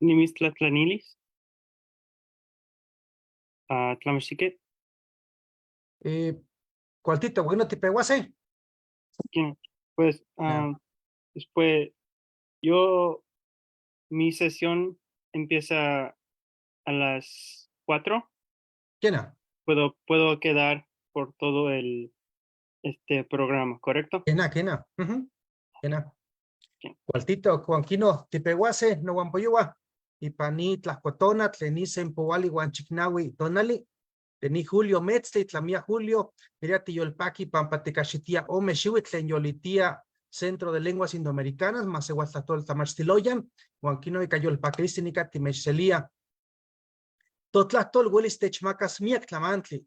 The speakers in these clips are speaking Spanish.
Nimistlanilis, Tlamexiquet, Cualtito, bueno, te peguase. pues Ya. después mi sesión empieza a las 4. ¿Quién? Puedo quedar por todo este programa, ¿correcto? ¿Quién? ¿Quién? Bien. Cualtito, Juanquino, te peguase, no guampoyua. Y pani tlascotona, tlenisen powali guanchicnawi, tonali. Teni Julio Metzli, tlamia Julio, mira tiyolpaki, pampatecachitia, ome shiwi, tlen yolitia, Centro de Lenguas Indoamericanas, Masehuatlatol Tamachtiloyan, Juanquino y Cayolpacristinica, Timexelia. Totlatol huelis techmacas miak tlamantli.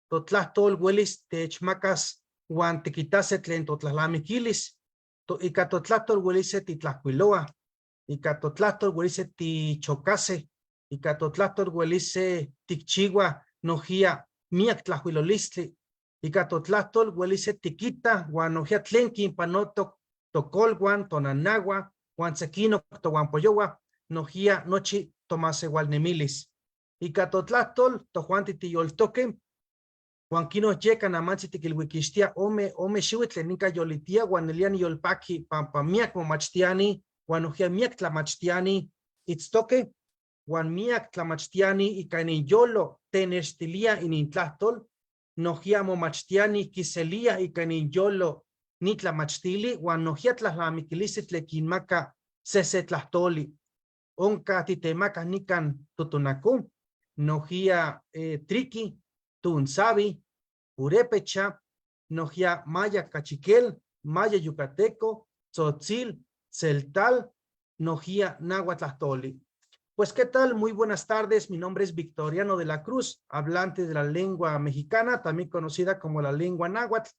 Totlatol huelis techmacas guantequitase tlen totlalamiquilis. Ica totlatol huelise titlacuiloa. Ica totlatol huelise tichocase. Ica totlatol huelise tichigua nojia miak tlahuilolistli. Ica totlatol huelise tiquita guanojia tlenkin panotok tocolguan tonanagua guan sequino toguanpoyoa nojia nochi tomase gualnemilis. Ica totlatol tojuanti tiyoltoque Juanquino yecan amansi tiquilhuiquistia ome xiuitl nica yolitia guanelian yolpaki pampa miak momachtiani guanojia miak tlamachtiani itztoque guan miak tlamachtiani ica yolo tenestilia inintlahtol nojia momachtiani kiselia ica yolo ni tlamachtili guan nojia tlahlamiquilisi tlequinmaca sesetlahtoli onca titemaca nican tutunacu nojia triqui tunsabi purépecha nojia maya cachiquel maya yucateco tzotzil celtal nojia nahuatlahtoli. Pues qué tal, muy buenas tardes, mi nombre es Victoriano de la Cruz, hablante de la lengua mexicana, también conocida como la lengua náhuatl.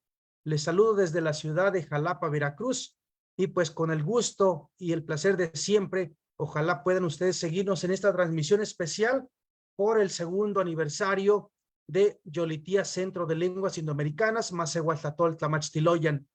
Les saludo desde la ciudad de Jalapa, Veracruz, y pues con el gusto y el placer de siempre, ojalá puedan ustedes seguirnos en esta transmisión especial por el segundo aniversario de Yolitía Centro de Lenguas Indoamericanas, Masehuatlatol Tlamachtiloyan.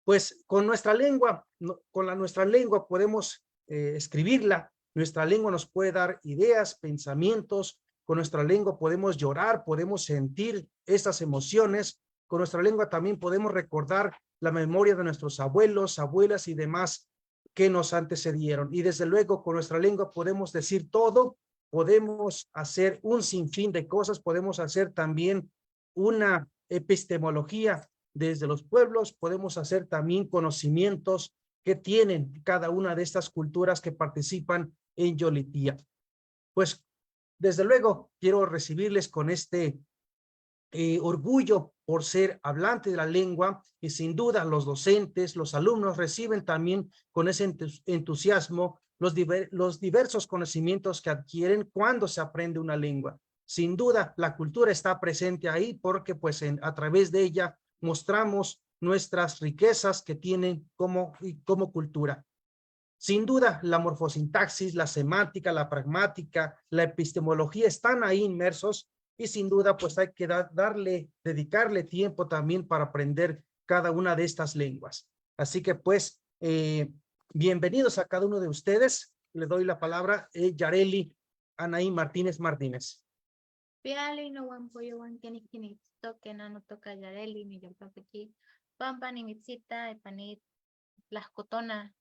Pues con nuestra lengua, nuestra lengua podemos escribirla, nuestra lengua nos puede dar ideas, pensamientos, con nuestra lengua podemos llorar, podemos sentir estas emociones, con nuestra lengua también podemos recordar la memoria de nuestros abuelos, abuelas y demás que nos antecedieron. Y desde luego con nuestra lengua podemos decir todo, podemos hacer un sinfín de cosas, podemos hacer también una epistemología desde los pueblos, podemos hacer también conocimientos que tienen cada una de estas culturas que participan en Yolitía. Pues desde luego quiero recibirles con este orgullo por ser hablante de la lengua y sin duda los docentes, los alumnos reciben también con ese entusiasmo los diversos conocimientos que adquieren cuando se aprende una lengua. Sin duda la cultura está presente ahí porque pues a través de ella mostramos nuestras riquezas que tienen como cultura. Sin duda, la morfosintaxis, la semántica, la pragmática, la epistemología están ahí inmersos y sin duda, pues hay que dedicarle tiempo también para aprender cada una de estas lenguas. Así que pues, bienvenidos a cada uno de ustedes. Le doy la palabra a Yareli Anaí Martínez Martínez. Piali no guampoyo guanqueniquini toque no toca Yareli ni yo papequi pampa ni mitzita epanit las cotonas.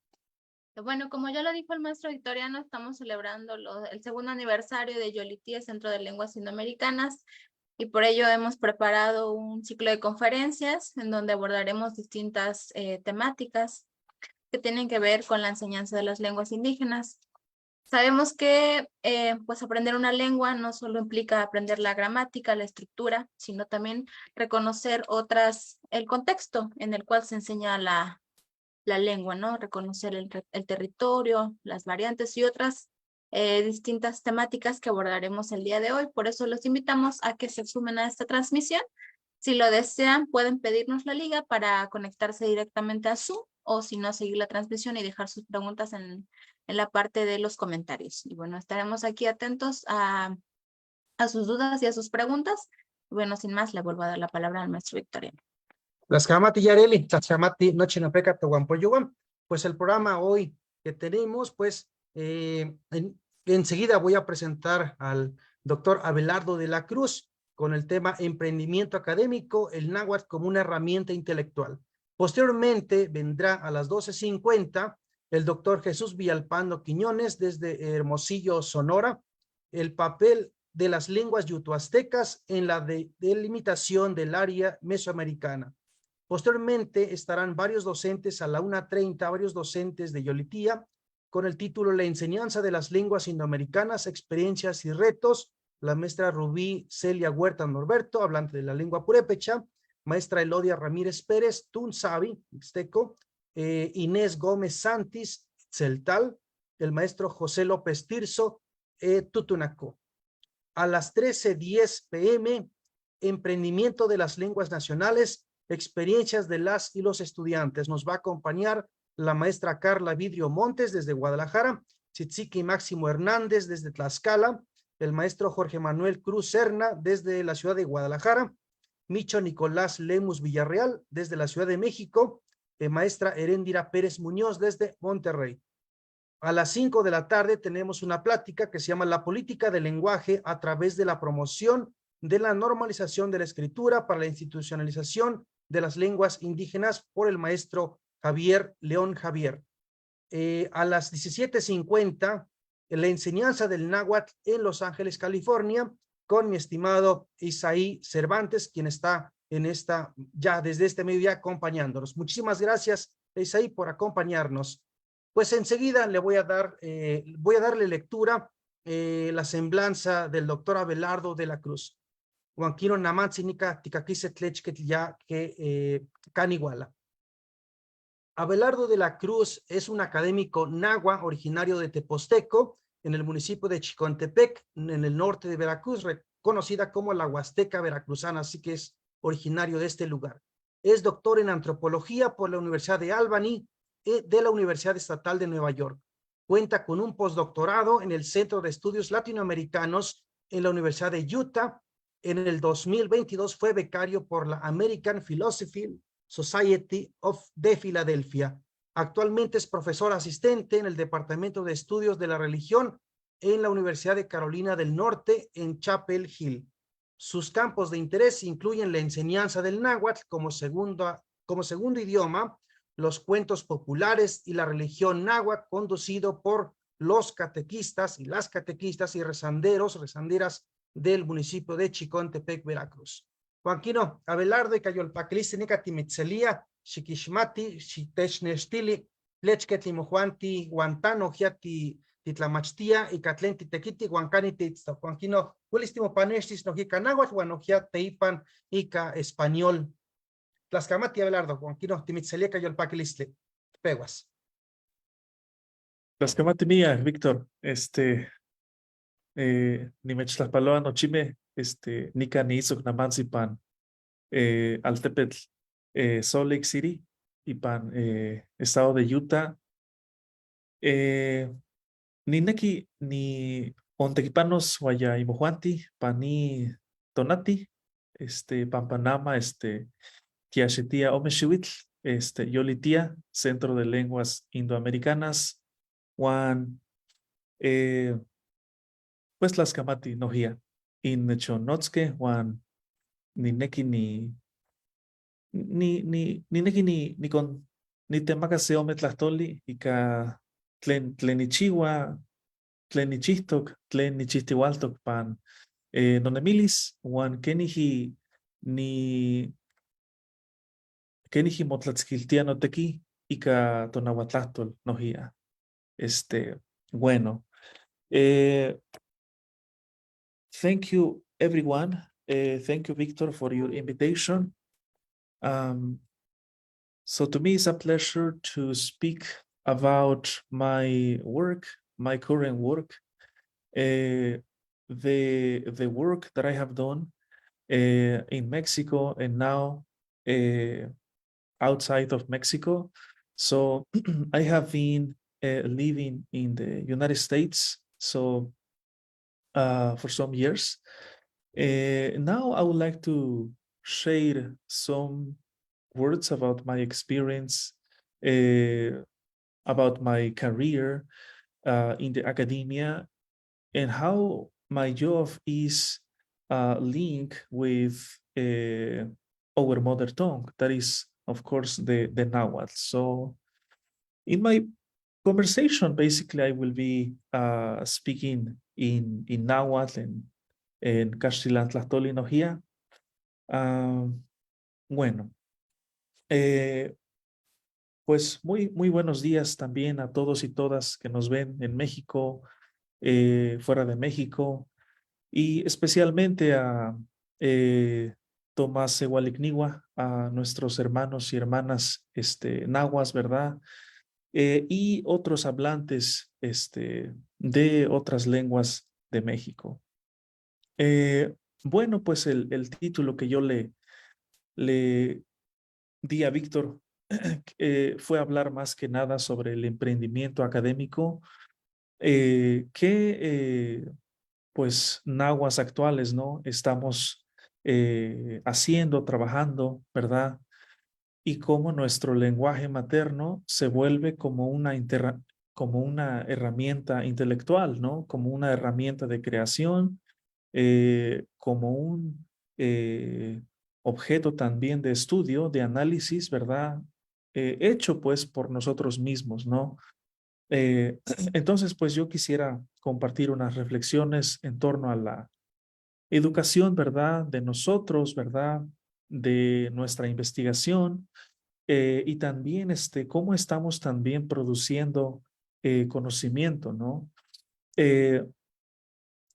Bueno, como ya lo dijo el maestro Victoriano, estamos celebrando el segundo aniversario de Yolitía, Centro de Lenguas Indoamericanas, y por ello hemos preparado un ciclo de conferencias en donde abordaremos distintas temáticas que tienen que ver con la enseñanza de las lenguas indígenas. Sabemos que pues aprender una lengua no solo implica aprender la gramática, la estructura, sino también reconocer el contexto en el cual se enseña la lengua, ¿no? Reconocer el territorio, las variantes y otras distintas temáticas que abordaremos el día de hoy. Por eso los invitamos a que se sumen a esta transmisión. Si lo desean, pueden pedirnos la liga para conectarse directamente a Zoom o si no, seguir la transmisión y dejar sus preguntas en la parte de los comentarios. Y bueno, estaremos aquí atentos a sus dudas y a sus preguntas. Bueno, sin más, le vuelvo a dar la palabra al maestro Victoriano. Las Jamati Yareli, las Jamati Noche Napeca Toguampoyuam. Pues el programa hoy que tenemos, pues Enseguida voy a presentar al doctor Abelardo de la Cruz con el tema emprendimiento académico, el náhuatl como una herramienta intelectual. Posteriormente vendrá a las 12:50 el doctor Jesús Villalpando Quiñones desde Hermosillo, Sonora, el papel de las lenguas yutoaztecas en la delimitación del área mesoamericana. Posteriormente estarán varios docentes a la 1:30, varios docentes de Yolitía, con el título La enseñanza de las lenguas indoamericanas, experiencias y retos. La maestra Rubí Celia Huerta Norberto, hablante de la lengua purépecha, maestra Elodia Ramírez Pérez, Tunsavi, mixteco, Inés Gómez Santis, Celtal, el maestro José López Tirso, Tutunaco. A las 13:10 p.m., emprendimiento de las lenguas nacionales, experiencias de las y los estudiantes. Nos va a acompañar la maestra Carla Vidrio Montes desde Guadalajara, Tzitziki Máximo Hernández desde Tlaxcala, el maestro Jorge Manuel Cruz Serna desde la ciudad de Guadalajara, Micho Nicolás Lemus Villarreal desde la Ciudad de México, maestra Heréndira Pérez Muñoz desde Monterrey. A las 5 de la tarde tenemos una plática que se llama La política del lenguaje a través de la promoción de la normalización de la escritura para la institucionalización de las lenguas indígenas por el maestro Javier León Javier. A las 17:50, la enseñanza del náhuatl en Los Ángeles, California, con mi estimado Isaí Cervantes, quien está en ya desde este mediodía acompañándonos. Muchísimas gracias, Isaí, por acompañarnos. Pues enseguida voy a darle lectura la semblanza del doctor Abelardo de la Cruz. Juanquino Namatzinica Ticaquisetlechquet ya que Caniguala. Abelardo de la Cruz es un académico nahua originario de Teposteco, en el municipio de Chicontepec, en el norte de Veracruz, conocida como la Huasteca Veracruzana, así que es originario de este lugar. Es doctor en antropología por la Universidad de Albany, de la Universidad Estatal de Nueva York. Cuenta con un postdoctorado en el Centro de Estudios Latinoamericanos en la Universidad de Utah. En el 2022 fue becario por la American Philosophy Society de Filadelfia. Actualmente es profesor asistente en el Departamento de Estudios de la Religión en la Universidad de Carolina del Norte en Chapel Hill. Sus campos de interés incluyen la enseñanza del náhuatl como segundo idioma, los cuentos populares y la religión náhuatl, conducido por los catequistas y las catequistas y rezanderas del municipio de Chicontepec, Veracruz. Juanquino Abelardo y Cayolpaquilistica Timitzelia, Xiquixmati, Xitechnestili, Lechquetlimojuanti, Guantano, Giati, Titlamachtia y Catlenti Tequiti, Huancani Titsta. Juanquino, Wilistimo Panestis, Nojica Náhuatl, Guanojia Teipan, Ica Español. Tlaxcamati Abelardo, Juanquino Timitzelia, Cayolpaquilistli. Peguas. Tlaxcamati mía, Víctor, Nimechtlaspaloa nochime, Nica Nizoc Namanzipan, Altepetl, Salt Lake City, y pan, estado de Utah. Ni neki ni ontequipanos guaya imojuanti, pani tonati, pampanama, Kiashetia Omeshiwitl, Yolitia, Centro de Lenguas Indoamericanas, Juan, pues Tlaxcamati Nojia, Innechonotske, Juan, ni neki ni neki ni con ni temaca se ome tlastoli y ka tlenichiwa, tlenichihtok, tlenichistihualtok pan nonemilis, Juan keniji motlatzquiltia noteki y ka tonahuatlastol nojia. Bueno. Thank you, everyone. Thank you, Victor, for your invitation. So to me, it's a pleasure to speak about my work, my current work, the work that I have done in Mexico and now outside of Mexico. So I have been living in the United States for some years. Now I would like to share some words about my experience, about my career, in the academia and how my job is linked with our mother tongue, that is, of course, the Nahuatl. So in my conversation, basically, I will be speaking in Nahuatl and Castellán Tlachtoli Nojía. Bueno, pues muy buenos días también a todos y todas que nos ven en México, fuera de México, y especialmente a Tomás Ehualicnigua, a nuestros hermanos y hermanas nahuas, ¿verdad? Y otros hablantes de otras lenguas de México. Bueno, pues el título que yo le di a Víctor fue hablar más que nada sobre el emprendimiento académico que pues nahuas actuales, ¿no? Estamos haciendo, trabajando, ¿verdad? Y cómo nuestro lenguaje materno se vuelve como como una herramienta intelectual, ¿no? Como una herramienta de creación, como un objeto también de estudio, de análisis, ¿verdad? Hecho pues por nosotros mismos, ¿no? Entonces, pues yo quisiera compartir unas reflexiones en torno a la educación, ¿verdad? De nosotros, ¿verdad? De nuestra investigación y también cómo estamos también produciendo conocimiento, ¿no?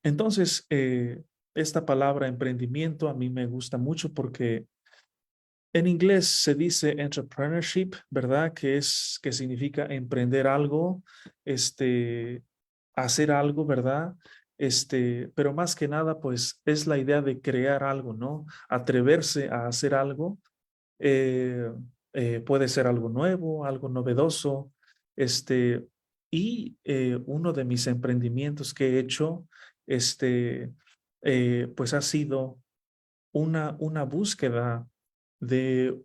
Entonces, esta palabra emprendimiento a mí me gusta mucho porque en inglés se dice entrepreneurship, ¿verdad? Que significa emprender algo, hacer algo, ¿verdad? Pero más que nada, pues es la idea de crear algo, ¿no? Atreverse a hacer algo. eh, Puede ser algo nuevo, algo novedoso. Uno de mis emprendimientos que he hecho, pues ha sido una búsqueda de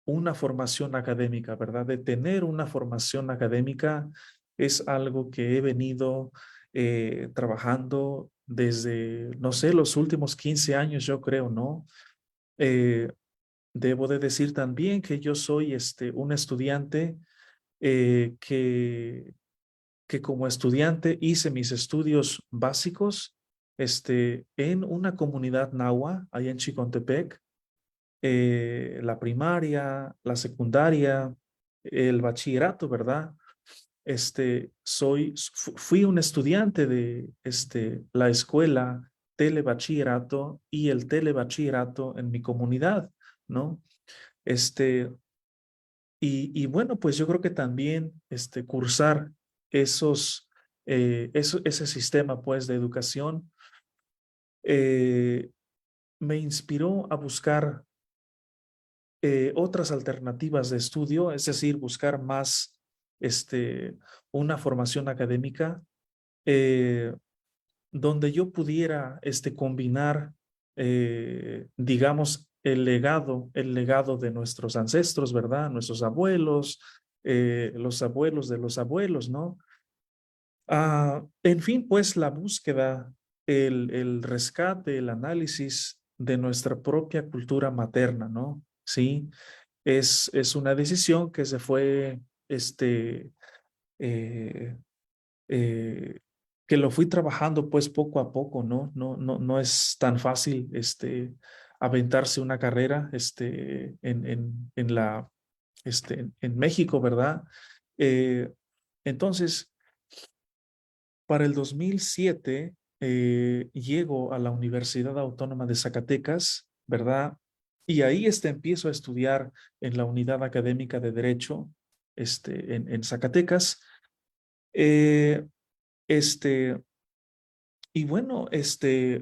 una formación académica, ¿verdad? De tener una formación académica es algo que he venido trabajando desde, no sé, los últimos 15 años, yo creo, ¿no? Eh, Debo de decir también que yo soy un estudiante que como estudiante hice mis estudios básicos en una comunidad nahua, allá en Chicontepec, la primaria, la secundaria, el bachillerato, ¿verdad? Fui un estudiante de la escuela telebachillerato y el telebachillerato en mi comunidad, ¿no? Y bueno, pues yo creo que también cursar ese sistema pues de educación me inspiró a buscar otras alternativas de estudio, es decir, buscar más una formación académica donde yo pudiera combinar, digamos, el legado de nuestros ancestros, ¿verdad? Nuestros abuelos, los abuelos de los abuelos, ¿no? En fin, pues la búsqueda, el rescate, el análisis de nuestra propia cultura materna, ¿no? Sí, es una decisión que se fue, eh, eh, que lo fui trabajando pues poco a poco, ¿no? No es tan fácil, aventarse una carrera, en México, ¿verdad? Eh, entonces, para el 2007, llego a la Universidad Autónoma de Zacatecas, ¿verdad? Y ahí empiezo a estudiar en la Unidad Académica de Derecho, en Zacatecas. Eh, este, y bueno,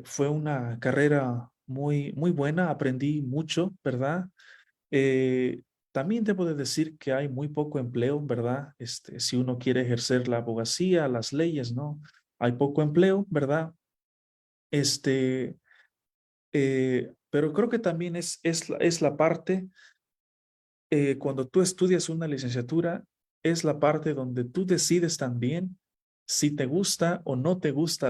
fue una carrera muy buena, aprendí mucho, ¿verdad? Eh, También debo de decir que hay muy poco empleo, ¿verdad? Si uno quiere ejercer la abogacía, las leyes, ¿no? Hay poco empleo, ¿verdad? Pero creo que también es la parte, cuando tú estudias una licenciatura, es la parte donde tú decides también si te gusta o no te gusta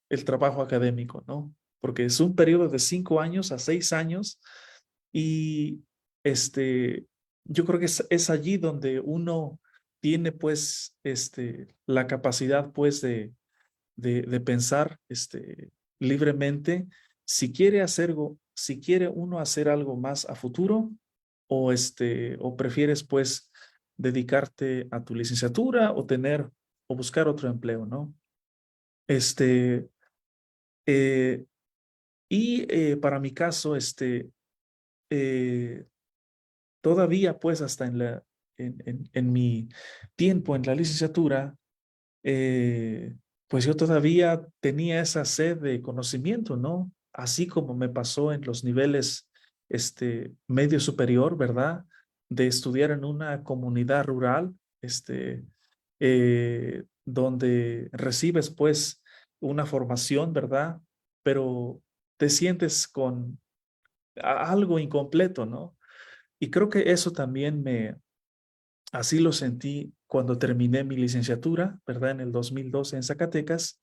el trabajo académico, ¿no? Porque es un periodo de 5 años a 6 años y yo creo que es allí donde uno tiene pues la capacidad pues de pensar libremente si quiere si quiere uno hacer algo más a futuro o prefieres pues dedicarte a tu licenciatura o buscar otro empleo, ¿no? Este, eh, para mi caso, eh, todavía pues hasta en mi tiempo en la licenciatura, pues yo todavía tenía esa sed de conocimiento, ¿no? Así como me pasó en los niveles medio superior, ¿verdad? De estudiar en una comunidad rural, donde recibes pues una formación, ¿verdad? Pero te sientes con algo incompleto, ¿no? Y creo que eso también así lo sentí cuando terminé mi licenciatura, ¿verdad? En el 2012 en Zacatecas.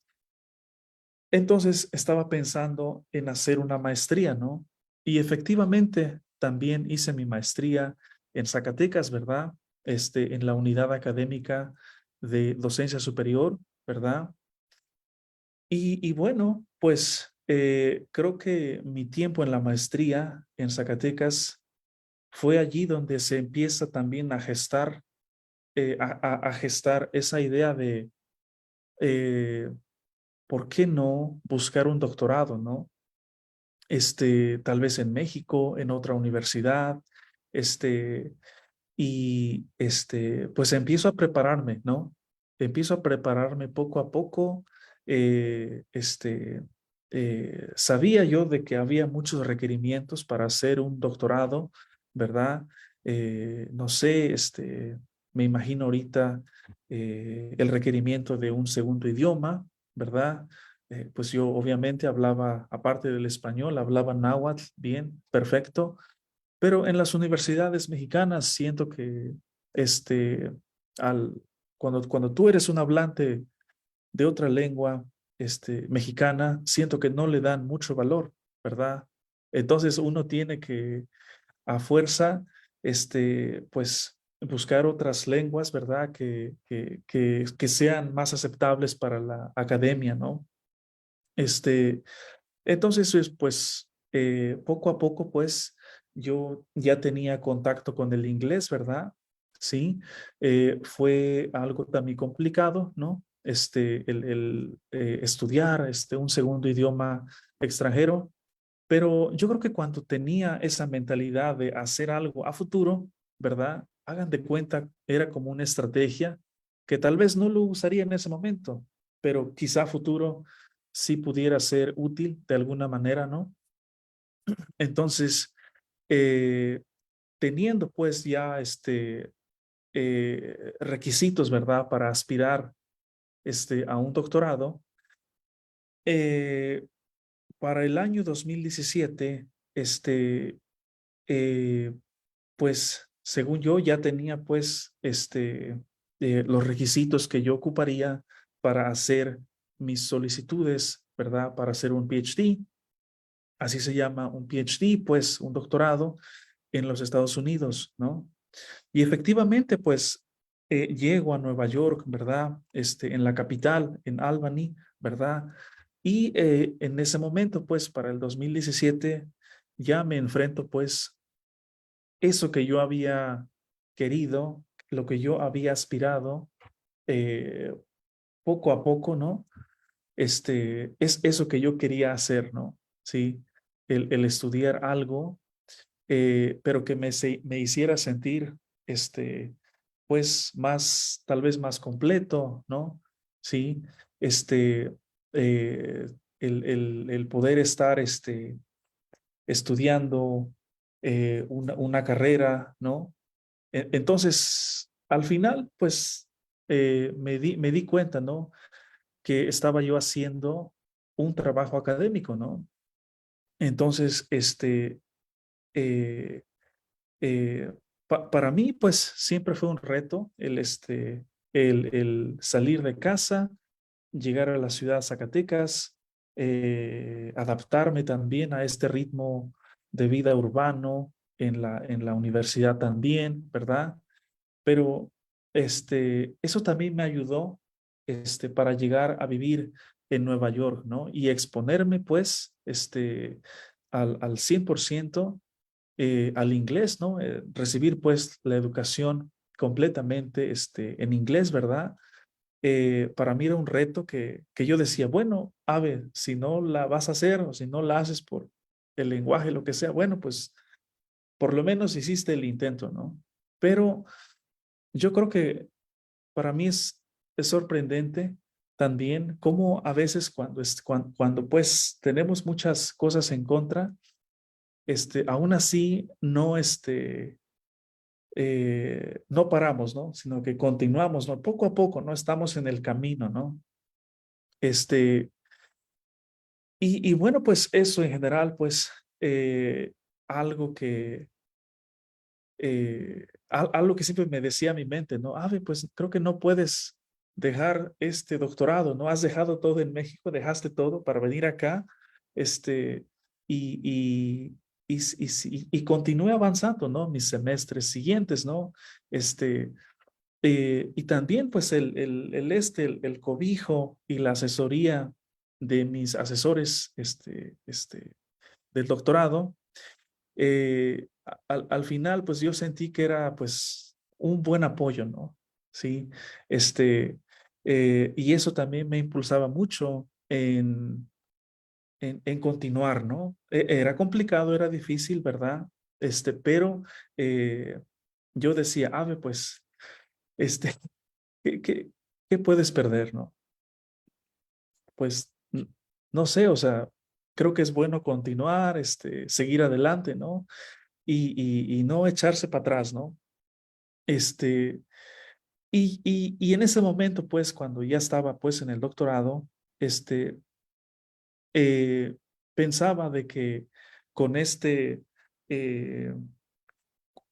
Entonces estaba pensando en hacer una maestría, ¿no? Y efectivamente también hice mi maestría en Zacatecas, ¿verdad? En la unidad académica de docencia superior, ¿verdad? Y bueno, pues creo que mi tiempo en la maestría en Zacatecas fue allí donde se empieza también a gestar, a gestar esa idea de, eh, ¿por qué no buscar un doctorado, no? Tal vez en México, en otra universidad, pues empiezo a prepararme, ¿no? Empiezo a prepararme poco a poco. eh, este, Sabía yo de que había muchos requerimientos para hacer un doctorado, ¿verdad? No sé, me imagino ahorita el requerimiento de un segundo idioma, ¿verdad? Pues yo obviamente hablaba, aparte del español, hablaba náhuatl bien, perfecto, pero en las universidades mexicanas siento que este, cuando tú eres un hablante de otra lengua mexicana, siento que no le dan mucho valor, ¿verdad? Entonces uno tiene que a fuerza, pues buscar otras lenguas, ¿verdad? Que sean más aceptables para la academia, ¿no? Este, entonces, pues, poco a poco, pues, yo ya tenía contacto con el inglés, ¿verdad? Sí, fue algo también complicado, ¿no? El estudiar un segundo idioma extranjero, pero yo creo que cuando tenía esa mentalidad de hacer algo a futuro, ¿verdad? Hagan de cuenta, era como una estrategia que tal vez no lo usaría en ese momento, pero quizá a futuro sí pudiera ser útil de alguna manera, ¿no? Entonces, eh, teniendo pues ya requisitos, ¿verdad? Para aspirar a un doctorado, eh, para el año 2017, eh, pues según yo ya tenía pues los requisitos que yo ocuparía para hacer mis solicitudes, ¿verdad? Para hacer un PhD. Así se llama un PhD, pues un doctorado en los Estados Unidos, ¿no? Y efectivamente, pues llego a Nueva York, ¿verdad? En la capital, en Albany, ¿verdad? Y en ese momento, pues para el 2017, ya me enfrento, pues, eso que yo había querido, lo que yo había aspirado, eh, poco a poco, ¿no? Es eso que yo quería hacer, ¿no? Sí, el estudiar algo, pero que me hiciera sentir, pues, tal vez más completo, ¿no? Sí, este, eh, el poder estar, estudiando una carrera, ¿no? Entonces, al final, pues, me di cuenta, ¿no? Que estaba yo haciendo un trabajo académico, ¿no? Entonces, eh, para mí, pues, siempre fue un reto el salir de casa, llegar a la ciudad de Zacatecas, adaptarme también a este ritmo de vida urbano en la universidad también, ¿verdad? Pero eso también me ayudó para llegar a vivir en Nueva York, ¿no? Y exponerme pues al 100% al inglés, ¿no? Recibir pues la educación completamente en inglés, ¿verdad? Para mí era un reto que yo decía, bueno, a ver, si no la vas a hacer o si no la haces por el lenguaje, lo que sea, bueno, pues por lo menos hiciste el intento, ¿no? Pero yo creo que para mí es sorprendente también cómo a veces cuando pues tenemos muchas cosas en contra, aún así no, no paramos, ¿no? Sino que continuamos, ¿no? Poco a poco, ¿no? Estamos en el camino, ¿no? Este, y bueno, pues eso en general, pues algo algo que siempre me decía mi mente, ¿no? Ave, pues creo que no puedes dejar este doctorado, ¿no? Has dejado todo en México, dejaste todo para venir acá, y, y, y continúe avanzando, ¿no? Mis semestres siguientes, ¿no? Este, y también, pues, el cobijo y la asesoría de mis asesores, del doctorado, al final, pues yo sentí que era pues un buen apoyo, ¿no? Sí, y eso también me impulsaba mucho en continuar, ¿no? Era complicado, era difícil, ¿verdad? Pero yo decía, Ave, pues, este, ¿qué, qué, qué puedes perder, no? Pues, no sé, o sea, creo que es bueno continuar, seguir adelante, ¿no? Y no echarse para atrás, ¿no? Este, y en ese momento, pues, cuando ya estaba, pues, en el doctorado, este, eh, pensaba de que con eh,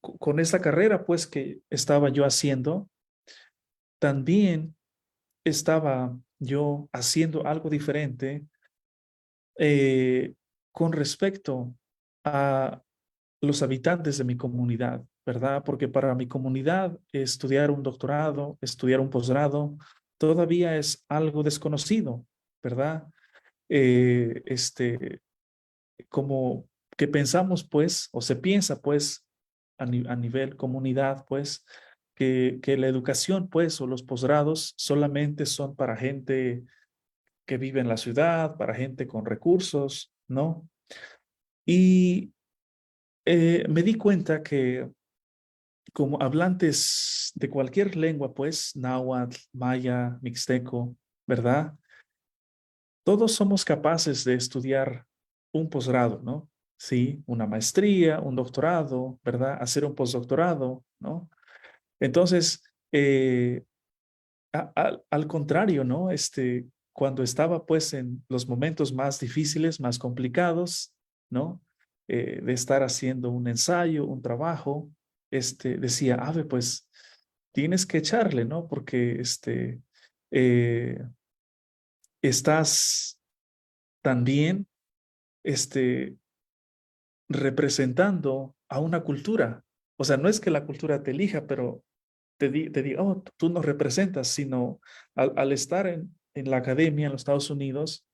con esta carrera, pues, que estaba yo haciendo, también estaba yo haciendo algo diferente eh, con respecto a los habitantes de mi comunidad, ¿verdad? Porque para mi comunidad estudiar un doctorado, estudiar un posgrado, todavía es algo desconocido, ¿verdad? Eh, este, Como que pensamos, pues, o se piensa, pues, a nivel comunidad, pues, que la educación, pues, o los posgrados solamente son para gente que vive en la ciudad, para gente con recursos, ¿no? Y me di cuenta que como hablantes de cualquier lengua, pues, náhuatl, maya, mixteco, ¿verdad? Todos somos capaces de estudiar un posgrado, ¿no? Sí, una maestría, un doctorado, ¿verdad? Hacer un postdoctorado, ¿no? Entonces, al contrario, ¿no? Cuando estaba pues en los momentos más difíciles, más complicados, ¿no? De estar haciendo un ensayo, un trabajo, decía, Ave, pues tienes que echarle, ¿no? Porque eh, estás también, representando a una cultura. O sea, no es que la cultura te elija, pero te diga, oh, tú nos representas, sino al estar en la academia en los Estados Unidos,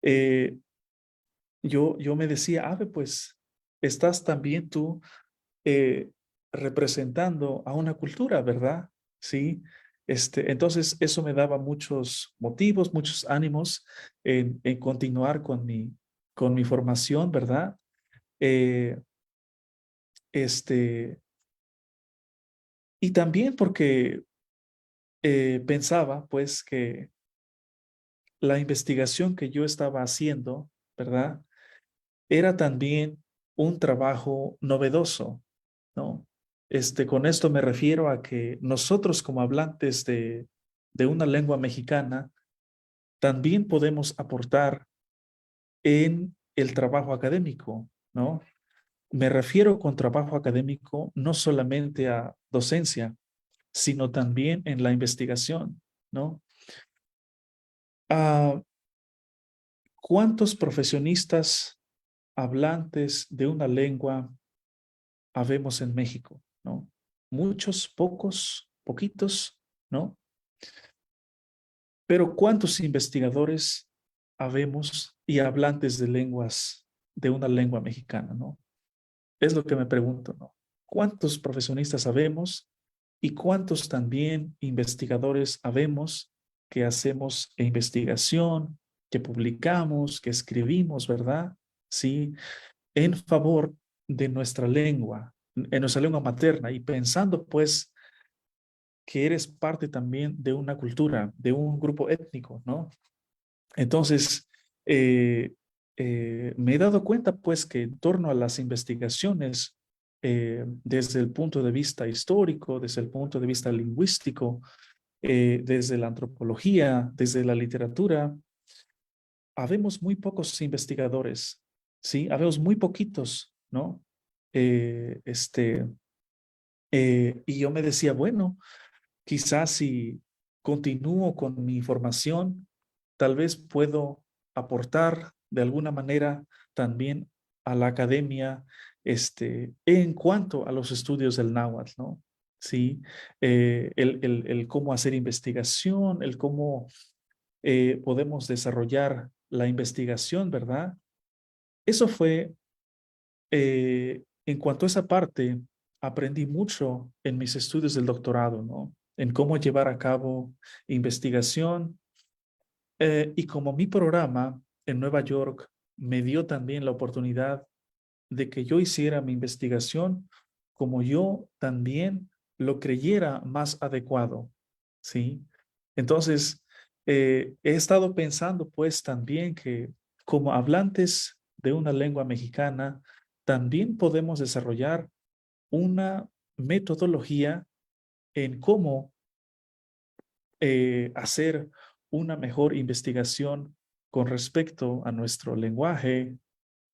eh, yo me decía, Ave, pues estás también tú eh, representando a una cultura, ¿verdad? Sí. Entonces, eso me daba muchos motivos, muchos ánimos en continuar con mi formación, ¿verdad? Eh, este, y también porque pensaba, pues, que la investigación que yo estaba haciendo, ¿verdad? Era también un trabajo novedoso, ¿no? Con esto me refiero a que nosotros como hablantes de una lengua mexicana, también podemos aportar en el trabajo académico, ¿no? Me refiero con trabajo académico no solamente a docencia, sino también en la investigación, ¿no? Ah, ¿cuántos profesionistas hablantes de una lengua habemos en México? ¿No? Muchos, pocos, poquitos, ¿no? Pero ¿cuántos investigadores habemos y hablantes de lenguas, de una lengua mexicana, ¿no? Es lo que me pregunto, ¿no? ¿Cuántos profesionistas habemos y cuántos también investigadores habemos que hacemos investigación, que publicamos, que escribimos, ¿verdad? Sí, en favor de nuestra lengua, en nuestra lengua materna y pensando pues que eres parte también de una cultura, de un grupo étnico, ¿no? Entonces, me he dado cuenta pues que en torno a las investigaciones, desde el punto de vista histórico, desde el punto de vista lingüístico, desde la antropología, desde la literatura, habemos muy pocos investigadores, ¿sí? Habemos muy poquitos, ¿no? Eh, este, y yo me decía, bueno, quizás si continúo con mi formación, tal vez puedo aportar de alguna manera también a la academia en cuanto a los estudios del náhuatl, ¿no? Sí, el cómo hacer investigación, el cómo podemos desarrollar la investigación, ¿verdad? Eso fue, en cuanto a esa parte, aprendí mucho en mis estudios del doctorado, ¿no? En cómo llevar a cabo investigación. Y como mi programa en Nueva York me dio también la oportunidad de que yo hiciera mi investigación como yo también lo creyera más adecuado, ¿sí? Entonces, he estado pensando pues también que como hablantes de una lengua mexicana, también podemos desarrollar una metodología en cómo hacer una mejor investigación con respecto a nuestro lenguaje,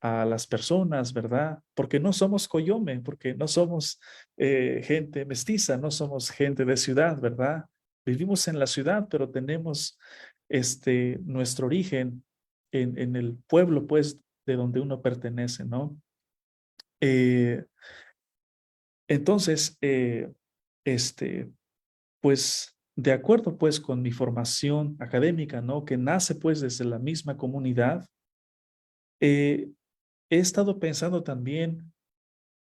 a las personas, ¿verdad? Porque no somos coyome, porque no somos gente mestiza, no somos gente de ciudad, ¿verdad? Vivimos en la ciudad, pero tenemos nuestro origen en el pueblo, pues, de donde uno pertenece, ¿no? Eh, entonces, pues, de acuerdo, pues, con mi formación académica, ¿no? Que nace, pues, desde la misma comunidad, eh, he estado pensando también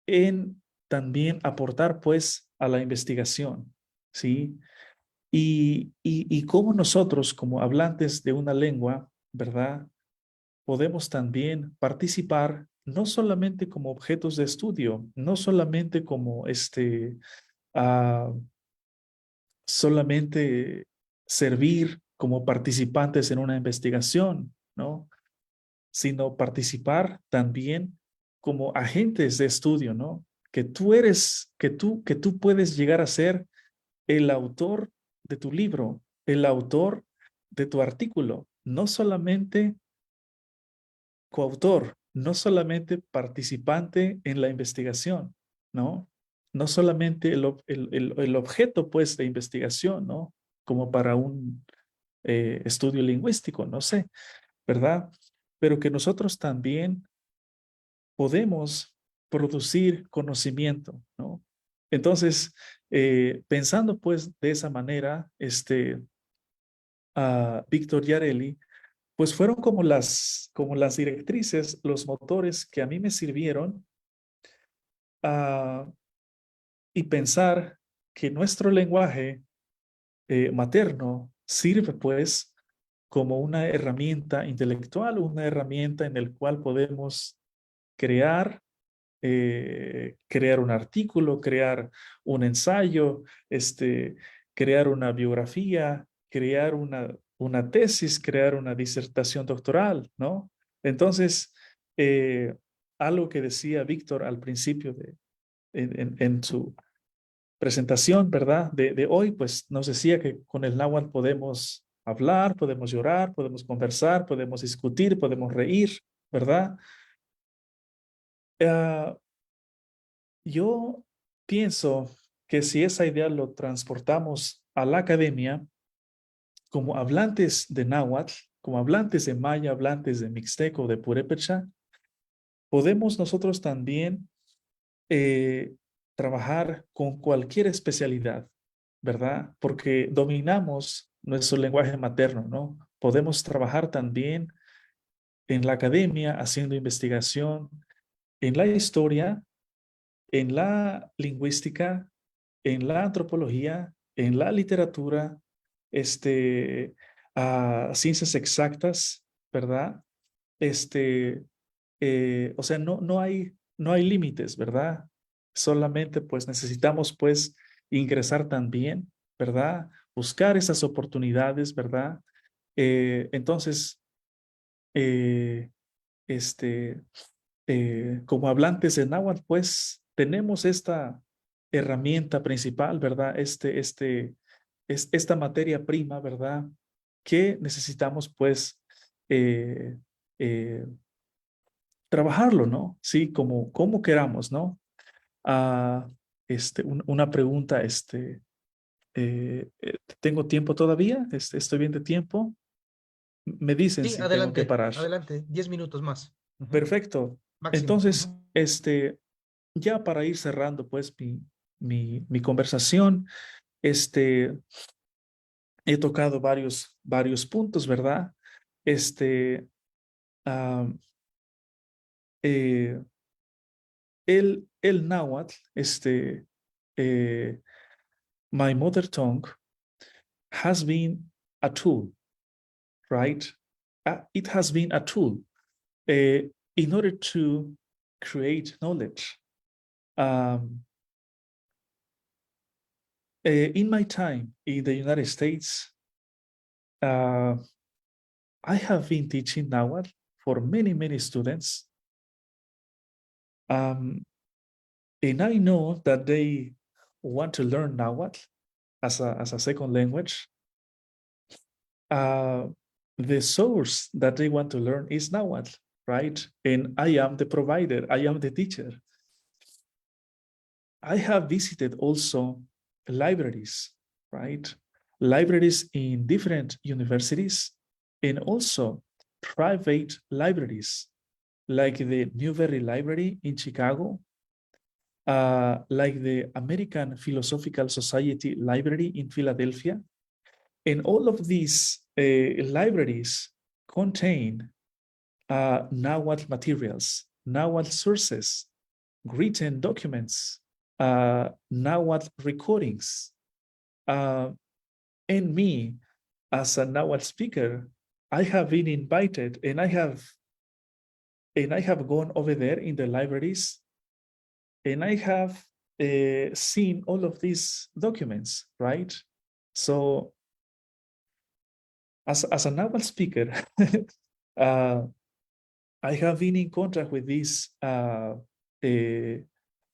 en también aportar pues a la investigación, ¿sí? Y cómo nosotros como hablantes de una lengua, ¿verdad? Podemos también participar no solamente como objetos de estudio, no solamente como ah, solamente servir como participantes en una investigación, ¿no? Sino participar también como agentes de estudio, ¿no? Que tú puedes llegar a ser el autor de tu libro, el autor de tu artículo, no solamente coautor, no solamente participante en la investigación, ¿no? No solamente el objeto, pues, de investigación, ¿no? Como para un estudio lingüístico, no sé, ¿verdad? Pero que nosotros también podemos producir conocimiento, ¿no? Entonces, pensando pues de esa manera, a Víctor Yareli, pues fueron como las directrices, los motores que a mí me sirvieron a y pensar que nuestro lenguaje materno sirve pues como una herramienta intelectual, una herramienta en el cual podemos crear crear un artículo, crear un ensayo, crear una biografía, crear una tesis, crear una disertación doctoral, ¿no? Entonces, algo que decía Víctor al principio en su presentación, ¿verdad? De hoy, pues nos decía que con el náhuatl podemos hablar, podemos llorar, podemos conversar, podemos discutir, podemos reír, ¿verdad? Ah, Yo pienso que si esa idea lo transportamos a la academia, como hablantes de náhuatl, como hablantes de maya, hablantes de mixteco, de purépecha, podemos nosotros también trabajar con cualquier especialidad, ¿verdad? Porque dominamos nuestro lenguaje materno, ¿no? Podemos trabajar también en la academia haciendo investigación, en la historia, en la lingüística, en la antropología, en la literatura, ciencias exactas, ¿verdad? O sea, no hay límites, ¿verdad? Solamente pues necesitamos pues ingresar también, ¿verdad? Buscar esas oportunidades, ¿verdad? Entonces, eh, este, como hablantes de náhuatl, pues tenemos esta herramienta principal, ¿verdad? Esta materia prima, ¿verdad? Que necesitamos pues eh, eh, trabajarlo, ¿no? Sí, como queramos, ¿no? Ah, una pregunta, ¿tengo tiempo todavía? ¿Estoy bien de tiempo? Me dicen Sí, si tengo que adelante, parar. adelante, 10 minutos más. Ujú, Perfecto. máximo. Entonces, Ujú. ya para ir cerrando, pues, mi conversación, este, he tocado varios puntos, ¿verdad? Este, ah, eh, el náhuatl, eh, my mother tongue, has been a tool, right? It has been a tool uh, in order to create knowledge. Um, in my time in the United States, uh, I have been teaching Nahuatl for many students. And I know that they want to learn Nahuatl as a second language. The source that they want to learn is Nahuatl, right? And I am the provider, I am the teacher. I have visited also libraries, right? Libraries in different universities and also private libraries, like the Newberry Library in Chicago, like the American Philosophical Society Library in Philadelphia. And all of these libraries contain Nahuatl materials, Nahuatl sources, written documents, Nahuatl recordings. And me, as a Nahuatl speaker, I have been invited and I have gone over there in the libraries and I have seen all of these documents, right? So as a Nahuatl speaker, I have been in contact with these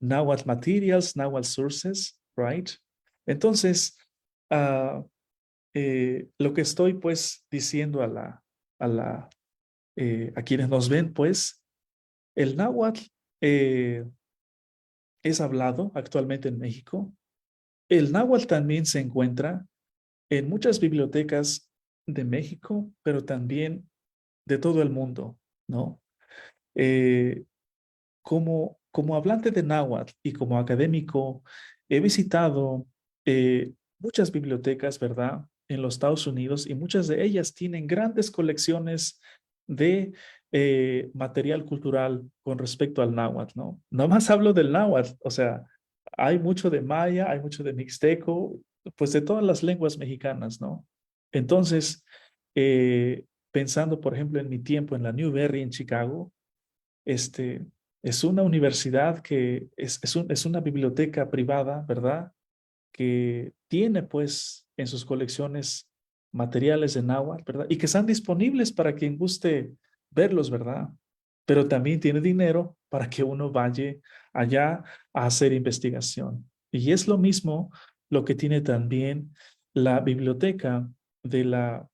Nahuatl materials, Nahuatl sources, right? Entonces, lo que estoy pues diciendo a quienes nos ven, pues, el náhuatl es hablado actualmente en México. El náhuatl también se encuentra en muchas bibliotecas de México, pero también de todo el mundo, ¿no? Como hablante de náhuatl y como académico, he visitado muchas bibliotecas, ¿verdad? En los Estados Unidos y muchas de ellas tienen grandes colecciones de material cultural con respecto al náhuatl, ¿no? No más hablo del náhuatl, o sea, hay mucho de maya, hay mucho de mixteco, pues de todas las lenguas mexicanas, ¿no? Entonces, pensando, por ejemplo, en mi tiempo en la Newberry en Chicago, este, es una universidad que es una biblioteca privada, ¿verdad? Que tiene pues en sus colecciones materiales de náhuatl, ¿verdad? Y que están disponibles para quien guste verlos, ¿verdad? Pero también tiene dinero para que uno vaya allá a hacer investigación. Y es lo mismo lo que tiene también la biblioteca de la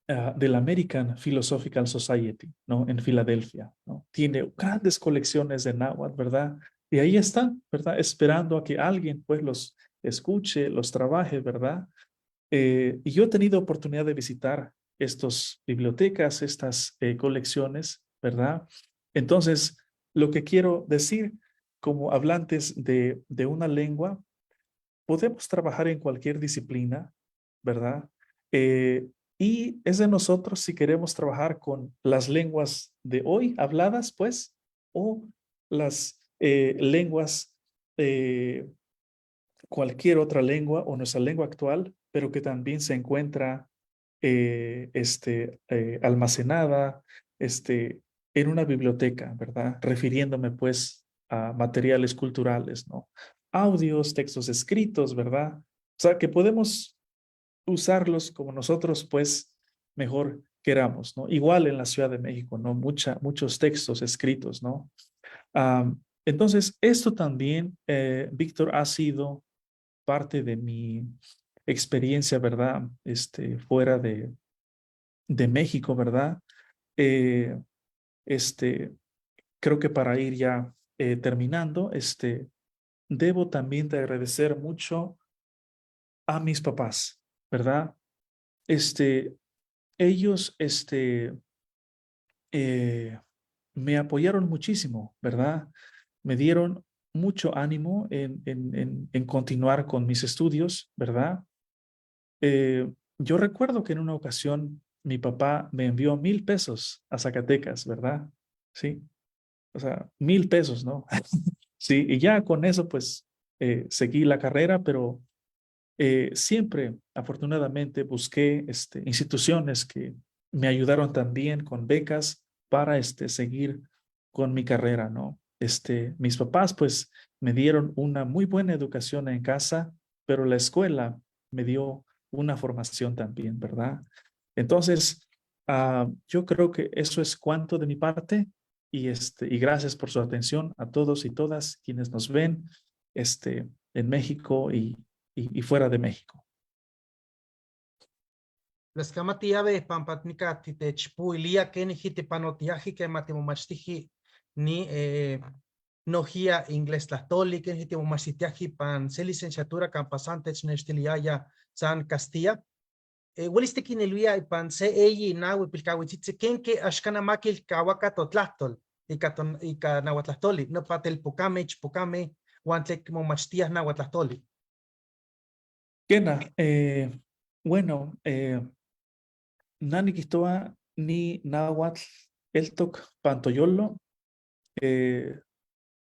American Philosophical Society, ¿no? En Filadelfia, ¿no? Tiene grandes colecciones de náhuatl, ¿verdad? Y ahí están, ¿verdad? Esperando a que alguien, pues, los escuche, los trabaje, ¿verdad? Y yo he tenido oportunidad de visitar estas bibliotecas, estas colecciones, ¿verdad? Entonces, lo que quiero decir, como hablantes de una lengua, podemos trabajar en cualquier disciplina, ¿verdad? Y es de nosotros si queremos trabajar con las lenguas de hoy habladas, pues, o las lenguas, cualquier otra lengua o nuestra lengua actual, pero que también se encuentra almacenada en una biblioteca, ¿verdad? Refiriéndome pues a materiales culturales, ¿no? Audios, textos escritos, ¿verdad? O sea, que podemos usarlos como nosotros pues mejor queramos, ¿no? Igual en la Ciudad de México, ¿no? Muchos textos escritos, ¿no? Entonces, esto también, Víctor, ha sido parte de mi experiencia, ¿verdad? Fuera de México, ¿verdad? Eh, este, creo que para ir ya terminando, debo también de agradecer mucho a mis papás, ¿verdad? Ellos, me apoyaron muchísimo, ¿verdad? Me dieron mucho ánimo en continuar con mis estudios, ¿verdad? Yo recuerdo que en una ocasión mi papá me envió 1,000 pesos a Zacatecas, ¿verdad? Sí, o sea, 1,000 pesos, ¿no? Sí, y ya con eso pues seguí la carrera, pero siempre, afortunadamente, busqué instituciones que me ayudaron también con becas para seguir con mi carrera, ¿no? Mis papás, pues, me dieron una muy buena educación en casa, pero la escuela me dio una formación también, ¿verdad? Entonces, yo creo que eso es cuanto de mi parte y gracias por su atención a todos y todas quienes nos ven en México y fuera de México. Las camatiabe pampatnica titechpuilia que ni hitipanotiaji que matimomachtihi ni nojia inglés tlahtoli que hitimomachtiaji pan se licenciatura campasante chnestiliaya San Castilla. Wilistiki niluia pan se eyi nawi pilkawitzitzi kenke ashkana makil kawaka totlahtol ika nahuatlahtoli no patel pokame chpokame huantlek momachtiah nahuatlahtoli. Kena, bueno, nani kistoa ni nahuatl eltok pantoyolo,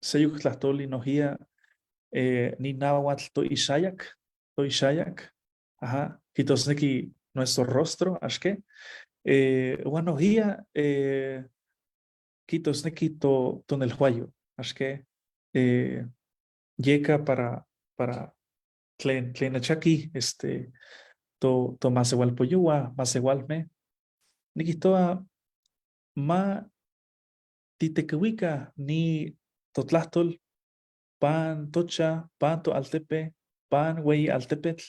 seyuk tlahtoli nojia ni nahuatl to ishayak, ajá, kitosneki nuestro rostro, ashke, wanojia kitosneki to nelhuayo, ashke, yeka para tlen achaki, to más igual poyua, más igual me, nikitoa ma titequihuica ni totlahtol, pan tocha, pan to altepe, pan güey altepetl,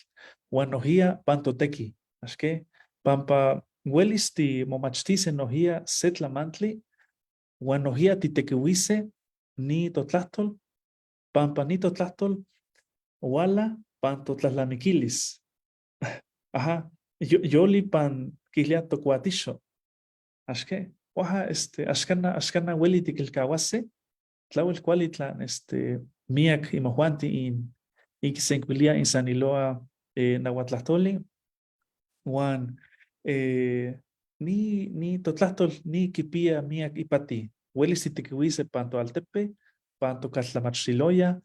guanojía, pan totequi, ashke, pampa huelis ti momachtise nojía setlamantli, guanojía titequihuise ni totlahtol, pampa ni totlahtol, wala pan totlamiquilis. Ajá, yo li pan quilia tocuatisho, ashke, oja, ashkana hueli tiquilcahuase, tlauel cualitlan, miak imojuanti in senquilia in Saniloa nahuatlahtoli, Juan, ni totlahtol, ni kipia miak ipati, huelis titiquihuise panto altepe, panto caltlamachtiloya,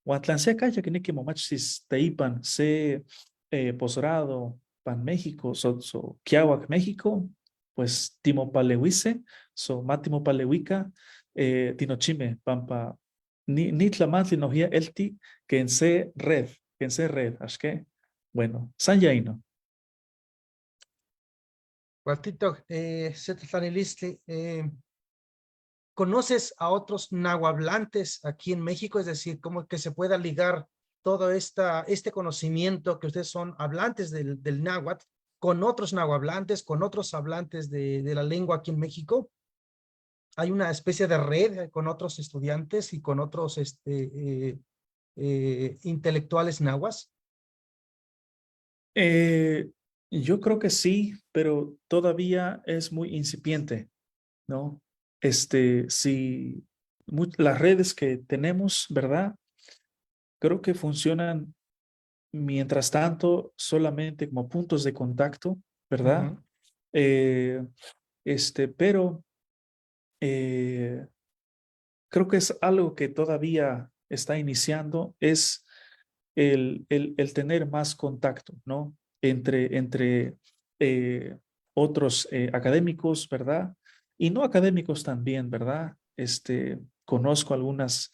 Juan tlansea kaya que niki momachis teipan se posgrado pan México, so Kiawak México, pues timopalehuise, so matimopalehuica, tinochime, pampa, ni tlamantli nojia elti, que en se red, ashke, bueno, san yaino. Guatito, ¿conoces a otros nahuablantes aquí en México? Es decir, ¿cómo que se pueda ligar todo este conocimiento que ustedes son hablantes del náhuatl con otros nahuablantes, con otros hablantes de la lengua aquí en México? ¿Hay una especie de red con otros estudiantes y con otros intelectuales nahuas? Yo creo que sí, pero todavía es muy incipiente, ¿no? Si las redes que tenemos, ¿verdad? Creo que funcionan mientras tanto solamente como puntos de contacto, ¿verdad? Ujú. Pero creo que es algo que todavía está iniciando, es el tener más contacto, ¿no? Entre otros académicos, ¿verdad? Y no académicos también, ¿verdad? Conozco algunos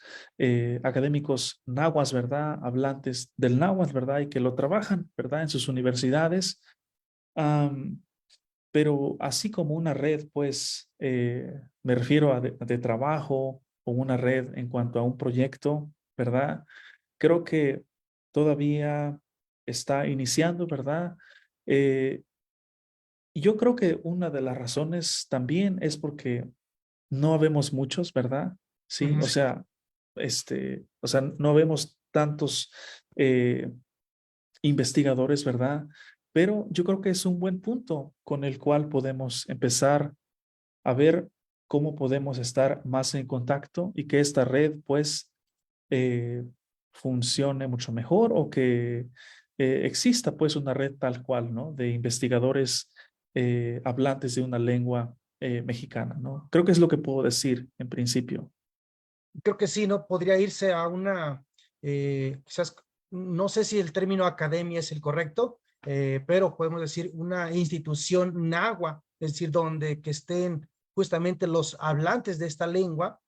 académicos nahuas, ¿verdad? Hablantes del náhuatl, ¿verdad? Y que lo trabajan, ¿verdad? En sus universidades. Am, pero así como una red, pues me refiero a de trabajo o una red en cuanto a un proyecto, ¿verdad? Creo que todavía está iniciando, ¿verdad? Eh, yo creo que una de las razones también es porque no vemos muchos, ¿verdad? Sí, Ujú. o sea, no vemos tantos investigadores, ¿verdad? Pero yo creo que es un buen punto con el cual podemos empezar a ver cómo podemos estar más en contacto y que esta red, pues, eh, funcione mucho mejor o que exista, pues, una red tal cual, ¿no? De investigadores hablantes de una lengua mexicana, ¿no? Creo que es lo que puedo decir en principio. Creo que sí, ¿no? Podría irse a una, quizás, no sé si el término academia es el correcto, pero podemos decir una institución nahua, es decir, donde que estén justamente los hablantes de esta lengua,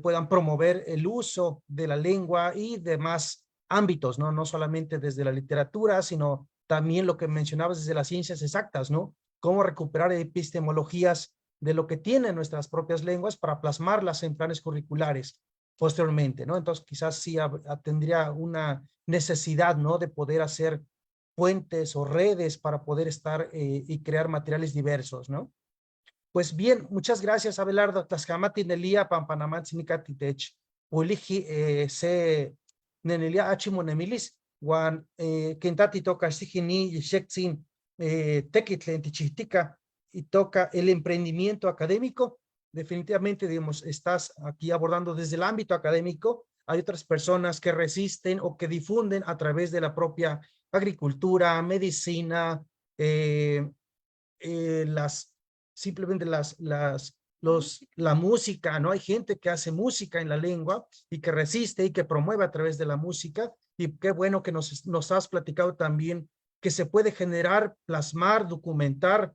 puedan promover el uso de la lengua y demás ámbitos, ¿no? No solamente desde la literatura, sino también lo que mencionabas desde las ciencias exactas, ¿no? Cómo recuperar epistemologías de lo que tienen nuestras propias lenguas para plasmarlas en planes curriculares posteriormente, ¿no? Entonces quizás sí tendría una necesidad, ¿no? De poder hacer puentes o redes para poder estar y crear materiales diversos, ¿no? Pues bien, muchas gracias, Abelardo. Tlaxcamati nelia pampanamat sinicatitech. Uliji se nenelia achimonemilis. Juan Kentati toca sijini yexexin tequitlen tichitica y toca el emprendimiento académico. Definitivamente, digamos, estás aquí abordando desde el ámbito académico. Hay otras personas que resisten o que difunden a través de la propia agricultura, medicina, las simplemente la música, ¿no? Hay gente que hace música en la lengua y que resiste y que promueve a través de la música. Y qué bueno que nos has platicado también que se puede generar, plasmar, documentar,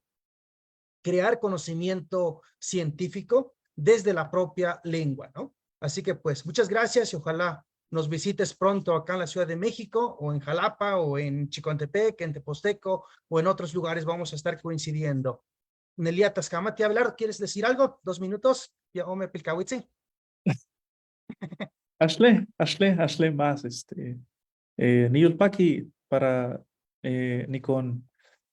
crear conocimiento científico desde la propia lengua, ¿no? Así que pues muchas gracias y ojalá nos visites pronto acá en la Ciudad de México o en Jalapa o en Chicontepec, en Teposteco o en otros lugares vamos a estar coincidiendo. Nelia Tascamati, hablar, ¿quieres decir algo? 2 minutos. Ya, ome pilcawitzi. Ashley más, Niyolpaki para Nikon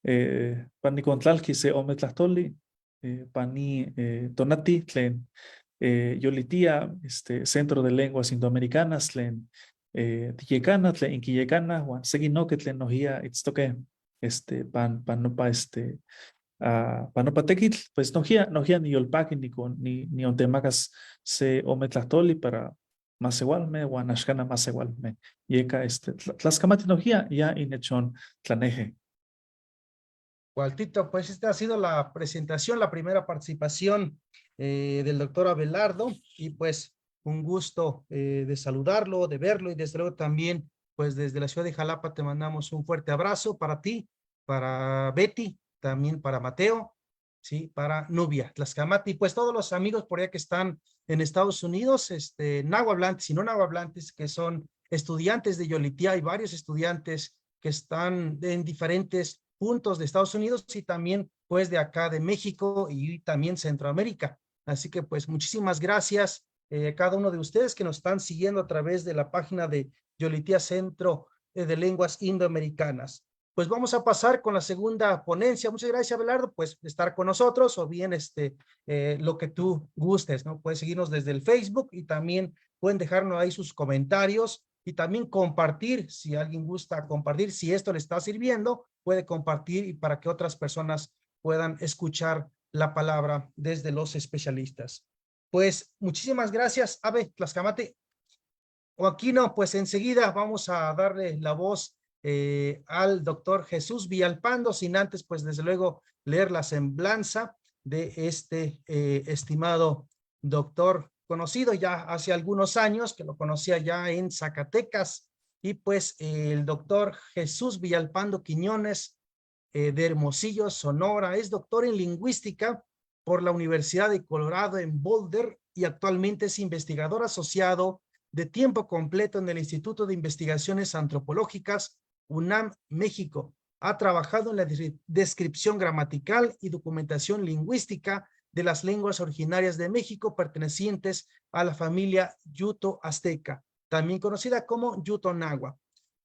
Tlalki se ome Tlahtoli, pani Tonati, tlen Yolitia, Centro de Lenguas Indoamericanas, tlen Tiyekana, tlen Inquiyekana, Juan Seguinoque, tlen Nojía, Itztoque, pan nopa, panopatekitl, pues nojía ni Yolpaki ni Ontemacas se ome Tlahtoli para más igualme, Guanashkana más igualme. Yeka, Tlaxcamati nojía ya inechon tlaneje. Waltito, pues esta ha sido la presentación, la primera participación del doctor Abelardo y pues un gusto de saludarlo, de verlo y desde luego también pues desde la ciudad de Jalapa te mandamos un fuerte abrazo para ti, para Betty, también para Mateo, sí, para Nubia, Tlaxcamati, pues todos los amigos por allá que están en Estados Unidos, nahuablantes y no nahuablantes que son estudiantes de Yolitia, hay varios estudiantes que están en diferentes puntos de Estados Unidos y también pues de acá de México y también Centroamérica. Así que pues muchísimas gracias a cada uno de ustedes que nos están siguiendo a través de la página de Yolitia Centro de Lenguas Indoamericanas. Pues vamos a pasar con la segunda ponencia. Muchas gracias, Abelardo, pues de estar con nosotros o bien lo que tú gustes, ¿no? Puedes seguirnos desde el Facebook y también pueden dejarnos ahí sus comentarios y también compartir, si alguien gusta compartir, si esto le está sirviendo, puede compartir y para que otras personas puedan escuchar la palabra desde los especialistas. Pues muchísimas gracias, Abe Tlascamate. O aquí no, pues enseguida vamos a darle la voz al doctor Jesús Villalpando, sin antes, pues desde luego, leer la semblanza de este estimado doctor conocido ya hace algunos años, que lo conocía ya en Zacatecas, y pues el doctor Jesús Villalpando Quiñones, de Hermosillo, Sonora, es doctor en lingüística por la Universidad de Colorado en Boulder y actualmente es investigador asociado de tiempo completo en el Instituto de Investigaciones Antropológicas UNAM, México. Ha trabajado en la descripción gramatical y documentación lingüística de las lenguas originarias de México pertenecientes a la familia Yuto-Azteca, también conocida como Yuto-Nahua,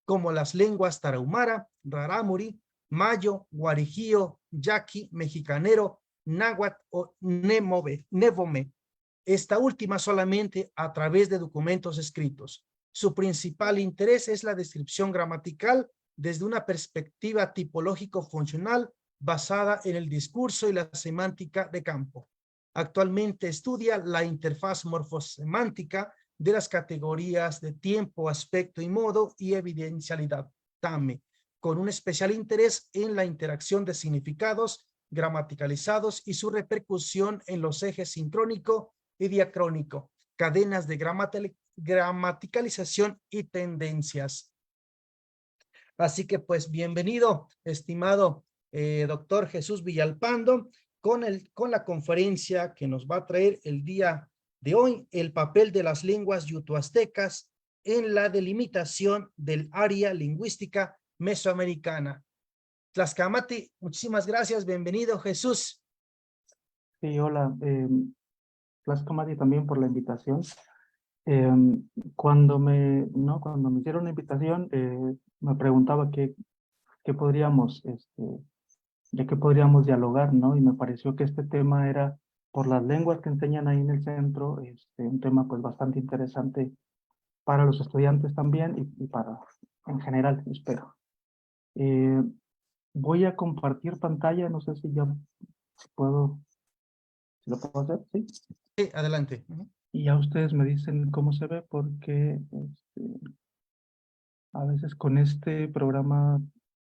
como las lenguas tarahumara, rarámuri, mayo, guarijío, yaqui, mexicanero, náhuatl o nevome. Esta última solamente a través de documentos escritos. Su principal interés es la descripción gramatical desde una perspectiva tipológico-funcional basada en el discurso y la semántica de campo. Actualmente estudia la interfaz morfosemántica de las categorías de tiempo, aspecto y modo y evidencialidad, TAME, con un especial interés en la interacción de significados gramaticalizados y su repercusión en los ejes sincrónico y diacrónico, cadenas de gramaticalización y tendencias. Así que pues bienvenido, estimado doctor Jesús Villalpando, con la conferencia que nos va a traer el día de hoy, el papel de las lenguas yuto-aztecas en la delimitación del área lingüística mesoamericana. Tlascamati, muchísimas gracias, bienvenido Jesús. Sí, hola, Tlascamati también por la invitación. Cuando me hicieron la invitación, me preguntaba qué podríamos, de qué podríamos dialogar, ¿no? Y me pareció que este tema era, por las lenguas que enseñan ahí en el centro, un tema pues bastante interesante para los estudiantes también y para, en general, espero. Voy a compartir pantalla, no sé si ya puedo, si lo puedo hacer, ¿sí? Sí, adelante. Y ya ustedes me dicen cómo se ve porque a veces con este programa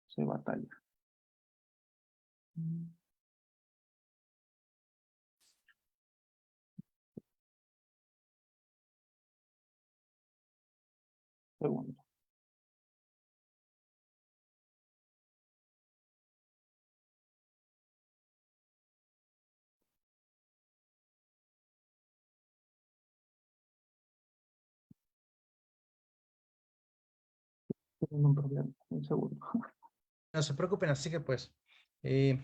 se batalla. Segundo. Tengo un problema, un segundo. No se preocupen, así que pues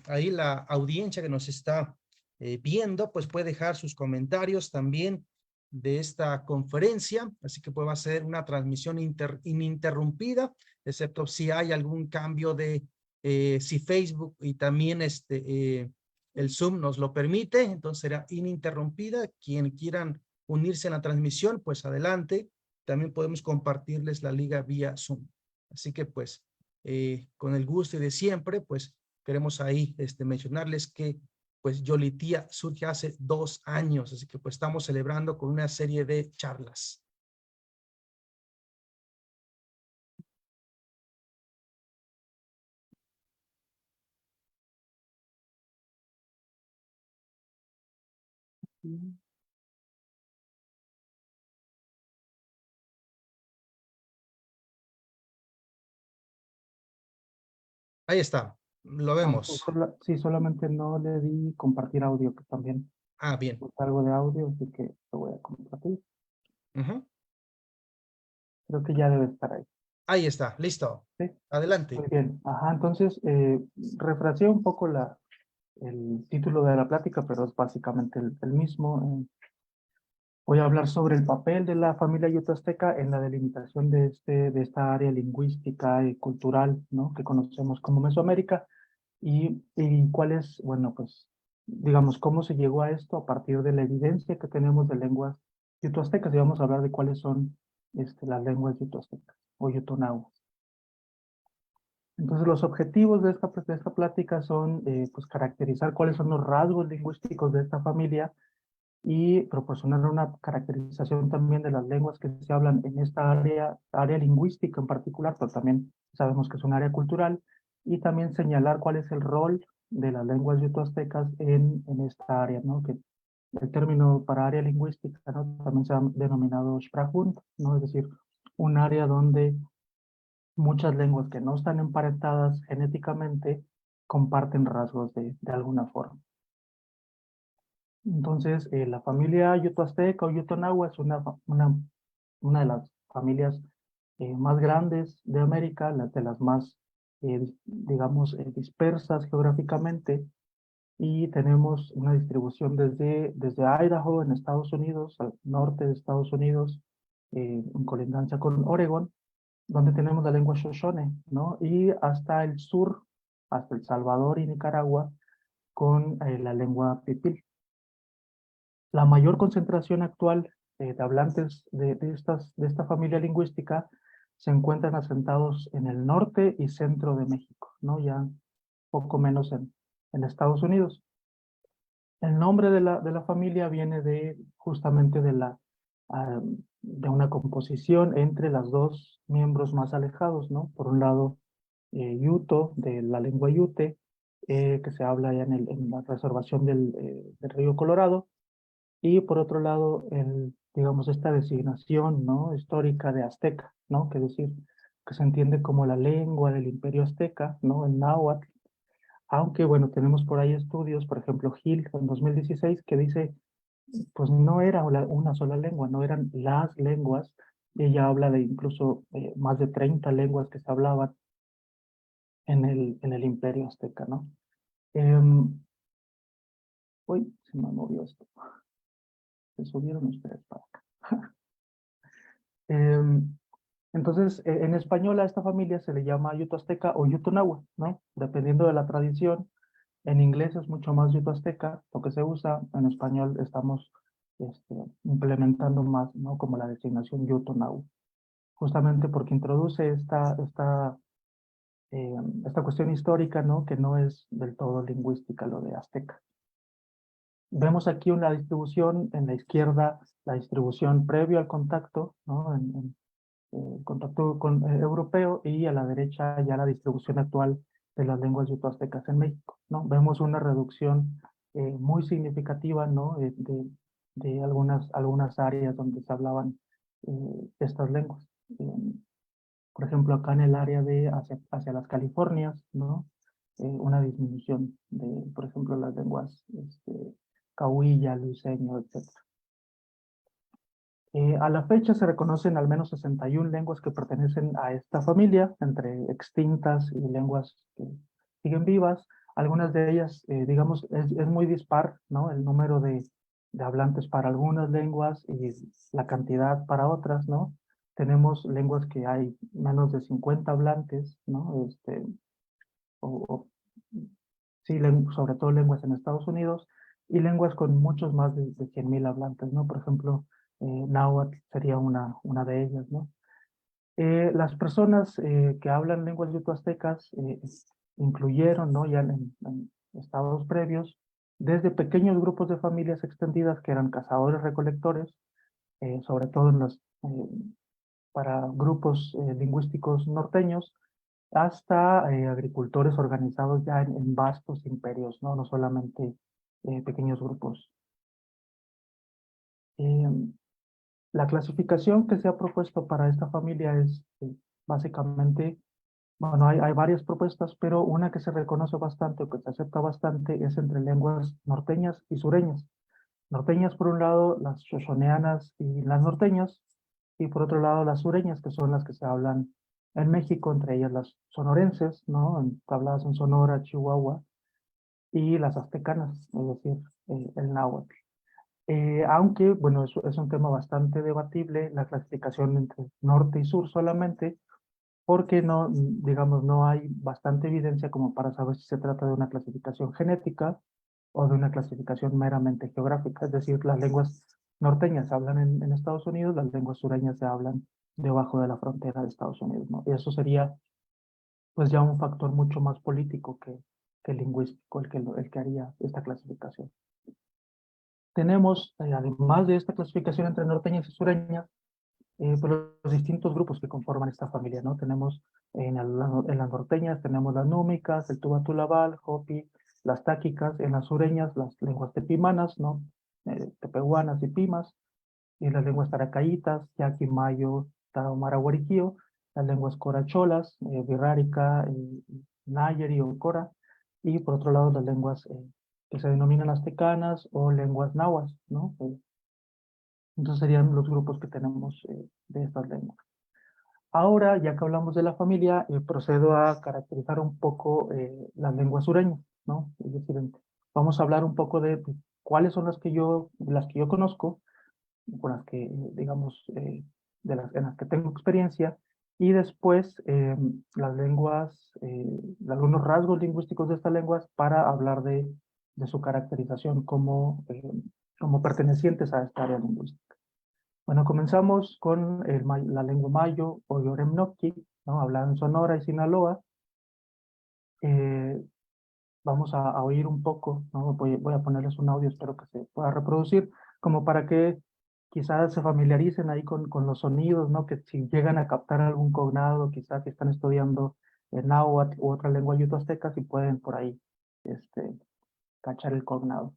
ahí la audiencia que nos está viendo, pues puede dejar sus comentarios también de esta conferencia, así que pues va a ser una transmisión ininterrumpida, excepto si hay algún cambio de, si Facebook y también el Zoom nos lo permite, entonces será ininterrumpida. Quien quieran unirse a la transmisión, pues adelante, también podemos compartirles la liga vía Zoom. Así que pues con el gusto y de siempre, pues queremos ahí mencionarles que pues Yolitía surge hace 2 años, así que pues estamos celebrando con una serie de charlas. Ahí está, lo vemos. Sí, solamente no le di compartir audio, que también Ah, bien. es algo de audio, así que lo voy a compartir. Creo que ya debe estar ahí. Ahí está, listo. Sí. Adelante. Muy bien. Ajá, entonces, refraseé un poco el título de la plática, pero es básicamente el mismo. Voy a hablar sobre el papel de la familia yuto-azteca en la delimitación de esta área lingüística y cultural, ¿no? Que conocemos como Mesoamérica, y cuál es, bueno, pues, digamos, cómo se llegó a esto a partir de la evidencia que tenemos de lenguas yuto-aztecas, y vamos a hablar de cuáles son las lenguas yuto-aztecas o yuto-nahuas. Entonces, los objetivos de esta plática son pues, caracterizar cuáles son los rasgos lingüísticos de esta familia y proporcionar una caracterización también de las lenguas que se hablan en esta área lingüística en particular, pero también sabemos que es un área cultural, y también señalar cuál es el rol de las lenguas yuto-aztecas en esta área, ¿no? Que el término para área lingüística, ¿no? También se ha denominado Sprachbund, ¿no? Es decir, un área donde muchas lenguas que no están emparentadas genéticamente comparten rasgos de alguna forma. Entonces, la familia yuto-azteca o yuto-nahua es una de las familias más grandes de América, de las más, digamos, dispersas geográficamente, y tenemos una distribución desde Idaho en Estados Unidos, al norte de Estados Unidos, en colindancia con Oregon, donde tenemos la lengua Shoshone, ¿no? Y hasta el sur, hasta El Salvador y Nicaragua, con la lengua Pipil. La mayor concentración actual de hablantes de esta familia lingüística se encuentran asentados en el norte y centro de México, ¿no? Ya poco menos en Estados Unidos. El nombre de la familia viene justamente de una composición entre las dos miembros más alejados, ¿no? Por un lado, Yuto, de la lengua Yute, que se habla ya en la reservación del río Colorado, y por otro lado, digamos, esta designación, ¿no? Histórica de azteca, ¿no? Que decir, que se entiende como la lengua del imperio azteca, ¿no? El náhuatl. Aunque, bueno, tenemos por ahí estudios, por ejemplo, Hill en 2016, que dice, pues no era una sola lengua, no eran las lenguas. Ella habla de incluso más de 30 lenguas que se hablaban en el imperio azteca, ¿no? Uy, se me movió esto. Se subieron ustedes para acá. Entonces, en español a esta familia se le llama yuto-azteca o yuto-nahua, ¿no? Dependiendo de la tradición. En inglés es mucho más yuto-azteca, lo que se usa. En español estamos implementando más, ¿no? Como la designación yuto-nahua. Justamente porque introduce esta cuestión histórica, ¿no? Que no es del todo lingüística lo de azteca. Vemos aquí una distribución en la izquierda, la distribución previo al contacto, ¿no? Contacto europeo, y a la derecha ya la distribución actual de las lenguas yuto-aztecas en México, ¿no? Vemos una reducción muy significativa, ¿no? De algunas áreas donde se hablaban estas lenguas. Por ejemplo, acá en el área hacia las Californias, ¿no? Una disminución de, por ejemplo, las lenguas cahuilla, luiseño, etc. A la fecha se reconocen al menos 61 lenguas que pertenecen a esta familia, entre extintas y lenguas que siguen vivas. Algunas de ellas, digamos, es muy dispar, ¿no? El número de hablantes para algunas lenguas y la cantidad para otras, ¿no? Tenemos lenguas que hay menos de 50 hablantes, ¿no? Sí, sobre todo lenguas en Estados Unidos, y lenguas con muchos más de 100,000 hablantes, ¿no? Por ejemplo, náhuatl sería una de ellas, ¿no? Las personas que hablan lenguas yuto-aztecas incluyeron, ¿no? Ya en estados previos, desde pequeños grupos de familias extendidas que eran cazadores-recolectores, sobre todo para grupos lingüísticos norteños, hasta agricultores organizados ya en vastos imperios, ¿no? No solamente pequeños grupos. La clasificación que se ha propuesto para esta familia es básicamente, bueno, hay varias propuestas, pero una que se reconoce bastante o que se acepta bastante es entre lenguas norteñas y sureñas. Norteñas, por un lado, las shoshoneanas y las norteñas, y por otro lado, las sureñas, que son las que se hablan en México, entre ellas las sonorenses, ¿no? Habladas en Sonora, Chihuahua, y las aztecanas, es decir, el náhuatl. Aunque, bueno, es un tema bastante debatible, la clasificación entre norte y sur solamente, porque no, digamos, no hay bastante evidencia como para saber si se trata de una clasificación genética o de una clasificación meramente geográfica. Es decir, las lenguas norteñas se hablan en Estados Unidos, las lenguas sureñas se hablan debajo de la frontera de Estados Unidos, ¿no? Y eso sería pues ya un factor mucho más político que lingüístico, el que haría esta clasificación. Tenemos, además de esta clasificación entre norteñas y sureñas, pues los distintos grupos que conforman esta familia, ¿no? Tenemos en las norteñas, tenemos las númicas, el tubatulabal, hopi, las táquicas, en las sureñas, las lenguas tepimanas, ¿no? Tepehuanas y pimas, y las lenguas taracayitas, yaqui, mayo, tarahumara, huariquío, las lenguas coracholas, birrárica, nayeri o cora, y por otro lado las lenguas que se denominan aztecanas o lenguas nahuas, ¿no? Entonces serían los grupos que tenemos de estas lenguas. Ahora, ya que hablamos de la familia, procedo a caracterizar un poco las lenguas sureñas, ¿no? Es decir, vamos a hablar un poco de cuáles son las que yo conozco, con las que, digamos, en las que tengo experiencia, y después las lenguas, algunos rasgos lingüísticos de estas lenguas para hablar de su caracterización como pertenecientes a esta área lingüística. Bueno, comenzamos con la lengua mayo o yoremnoqui, ¿no? Hablada en Sonora y Sinaloa. Vamos a oír un poco, ¿no? Voy a ponerles un audio, espero que se pueda reproducir, como para que quizás se familiaricen ahí con los sonidos, ¿no? Que si llegan a captar algún cognado, quizás que están estudiando el náhuatl u otra lengua yuto-azteca, si pueden por ahí cachar el cognado.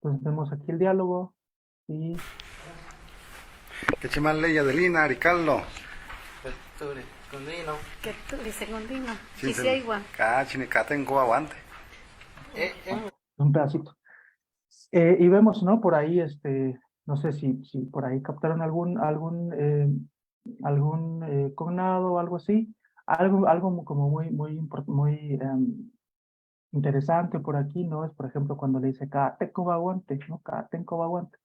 Entonces vemos aquí el diálogo y... Que chimanle y Adelina, Aricaldo. Que tú dices continuo. Sí, Y si hay igual. tengo aguante. Un pedacito. Y vemos, ¿no? Por ahí, no sé si por ahí captaron algún cognado o algo así. Algo como muy interesante por aquí, ¿no? Es, por ejemplo, cuando le dice Catenco baguante, ¿no? Catenco baguante.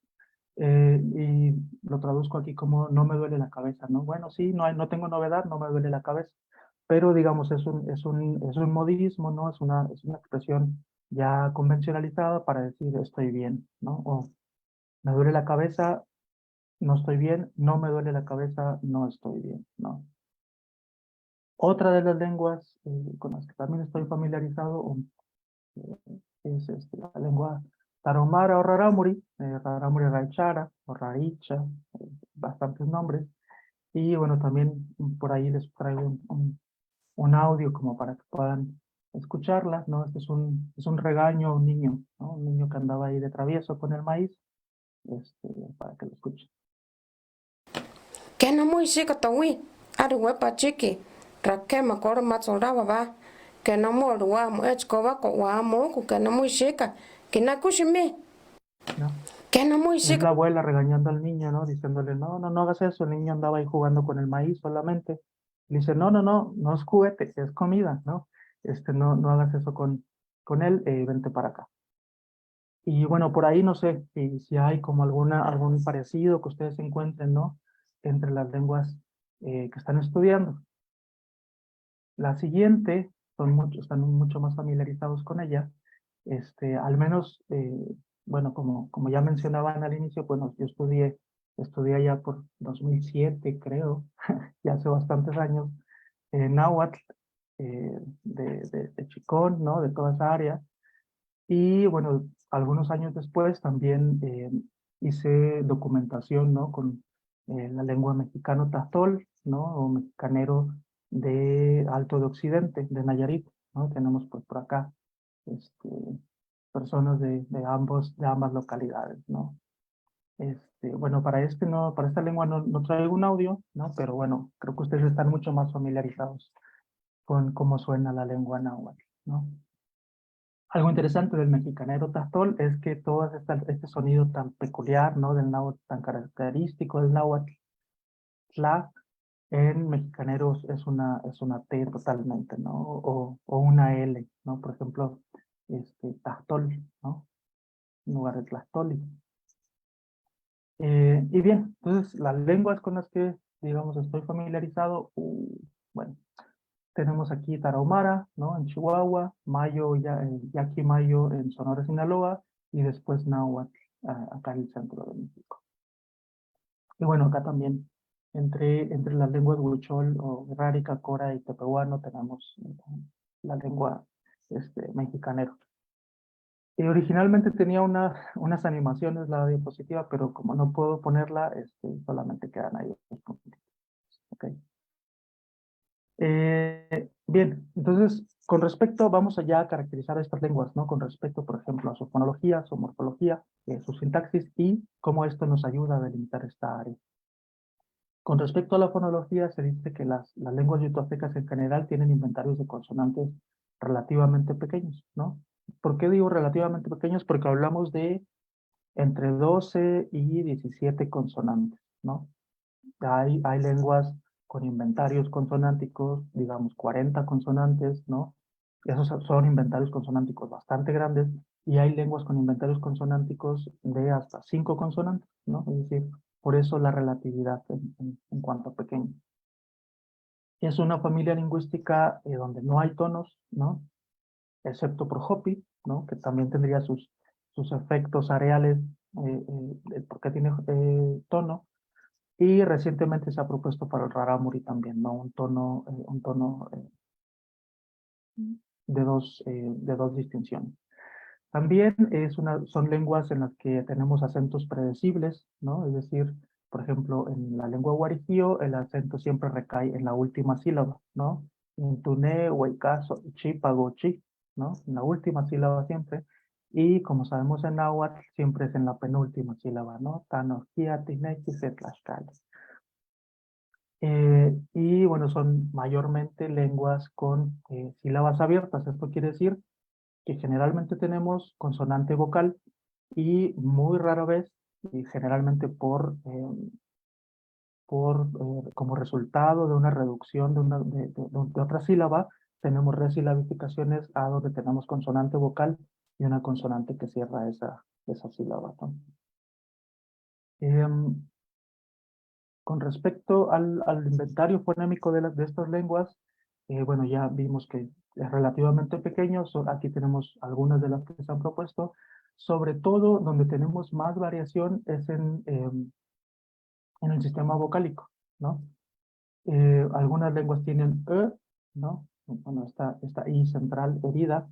Y lo traduzco aquí como no me duele la cabeza, ¿no? Bueno, sí, no tengo novedad, no me duele la cabeza. Pero, digamos, es un modismo, ¿no? Es una expresión ya convencionalizada para decir estoy bien, ¿no? O me duele la cabeza, no estoy bien, no me duele la cabeza, no estoy bien, ¿no? Otra de las lenguas con las que también estoy familiarizado es la lengua tarahumara o rarámuri, rarámuri raichara o raricha, bastantes nombres. Y bueno, también por ahí les traigo un audio como para que puedan escucharla, ¿no? Este es un regaño a un niño, ¿no? Un niño que andaba ahí de travieso con el maíz, para que lo escuchen. Kena muy chica tawi, ari wepa chiki, rakema koro matsoraba va, kena mo ruwa mo echkova ko wa mo ku kena muy chica, kena kushimi, ¿No? kena muy Es la chica. abuela regañando al niño, ¿no? Diciéndole, no hagas eso. El niño andaba ahí jugando con el maíz solamente. Le dice, no es juguete, es comida, ¿no? No hagas eso con él, vente para acá. Y bueno, por ahí no sé si hay como algún parecido que ustedes encuentren, ¿no? Entre las lenguas que están estudiando. La siguiente, están mucho más familiarizados con ella. Al menos, bueno, como ya mencionaban al inicio, bueno, yo estudié ya por 2007, creo, ya hace bastantes años, náhuatl, de Chicón, ¿no? De toda esa área. Y bueno, algunos años después también hice documentación, ¿no? Con la lengua mexicano tastol, ¿no? O mexicanero de Alto de Occidente, de Nayarit, ¿no? Tenemos pues por acá personas de ambas localidades, ¿no? Bueno, para esta lengua no traigo un audio, ¿no? Pero bueno, creo que ustedes están mucho más familiarizados con cómo suena la lengua náhuatl, ¿no? Algo interesante del mexicanero tastol es que todo este sonido tan peculiar, ¿no? Del náhuatl, tan característico del náhuatl, tla, en mexicaneros es una T totalmente, ¿no? O una L, ¿no? Por ejemplo, tastol, ¿no? En lugar de tlastoli. Y bien, entonces las lenguas con las que, digamos, estoy familiarizado, bueno, tenemos aquí tarahumara, ¿no? En Chihuahua, yaqui mayo en Sonora, Sinaloa, y después náhuatl acá en el centro de México. Y bueno, acá también Entre las lenguas huichol o rárica, cora y tepehuano tenemos la lengua mexicanera. Y originalmente tenía unas animaciones la diapositiva, pero como no puedo ponerla, solamente quedan ahí los puntitos. Okay. Bien, entonces, con respecto, vamos allá a caracterizar estas lenguas, ¿no? Con respecto, por ejemplo, a su fonología, su morfología, su sintaxis y cómo esto nos ayuda a delimitar esta área. Con respecto a la fonología, se dice que las lenguas yutoastecas en general tienen inventarios de consonantes relativamente pequeños, ¿no? ¿Por qué digo relativamente pequeños? Porque hablamos de entre 12 y 17 consonantes, ¿no? Hay lenguas con inventarios consonánticos, digamos 40 consonantes, ¿no? Esos son inventarios consonánticos bastante grandes, y hay lenguas con inventarios consonánticos de hasta 5 consonantes, ¿no? Es decir, por eso la relatividad en cuanto a pequeño. Es una familia lingüística donde no hay tonos, ¿no? Excepto por Hopi, ¿no? Que también tendría sus efectos areales, porque tiene tono. Y recientemente se ha propuesto para el rarámuri también, ¿no? Un tono de dos distinciones. También son lenguas en las que tenemos acentos predecibles, ¿no? Es decir, por ejemplo, en la lengua guarijío, el acento siempre recae en la última sílaba, ¿no? Intune, huaycaso, chi, pago, chi, ¿no? En la última sílaba siempre. Y como sabemos en náhuatl, siempre es en la penúltima sílaba, ¿no? Tano, kia, tinequi, setlaxcali. Y bueno, son mayormente lenguas con sílabas abiertas. Esto quiere decir que generalmente tenemos consonante vocal y muy rara vez, y generalmente como resultado de una reducción de otra sílaba, tenemos resilabificaciones a donde tenemos consonante vocal y una consonante que cierra esa sílaba, ¿no? Con respecto al inventario fonémico de estas lenguas, bueno, ya vimos que es relativamente pequeño. Aquí tenemos algunas de las que se han propuesto. Sobre todo, donde tenemos más variación es en el sistema vocálico, ¿no? Algunas lenguas tienen ¿no? Bueno, esta I central herida.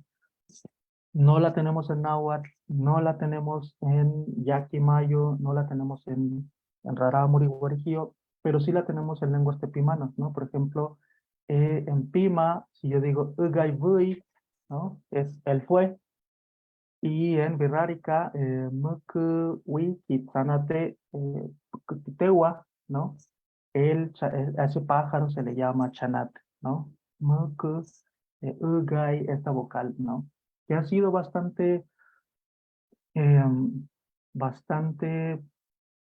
No la tenemos en náhuatl, no la tenemos en yaqui mayo, no la tenemos en rarámuri guarijío, pero sí la tenemos en lenguas tepimanas, ¿no? Por ejemplo, en Pima, si yo digo ugay vui, ¿no? Es él fue. Y en Birrárica, muku wi kitsanate tewa, ¿no? A ese pájaro se le llama chanate, ¿no? Muku, ugay, esta vocal, ¿no? Que ha sido bastante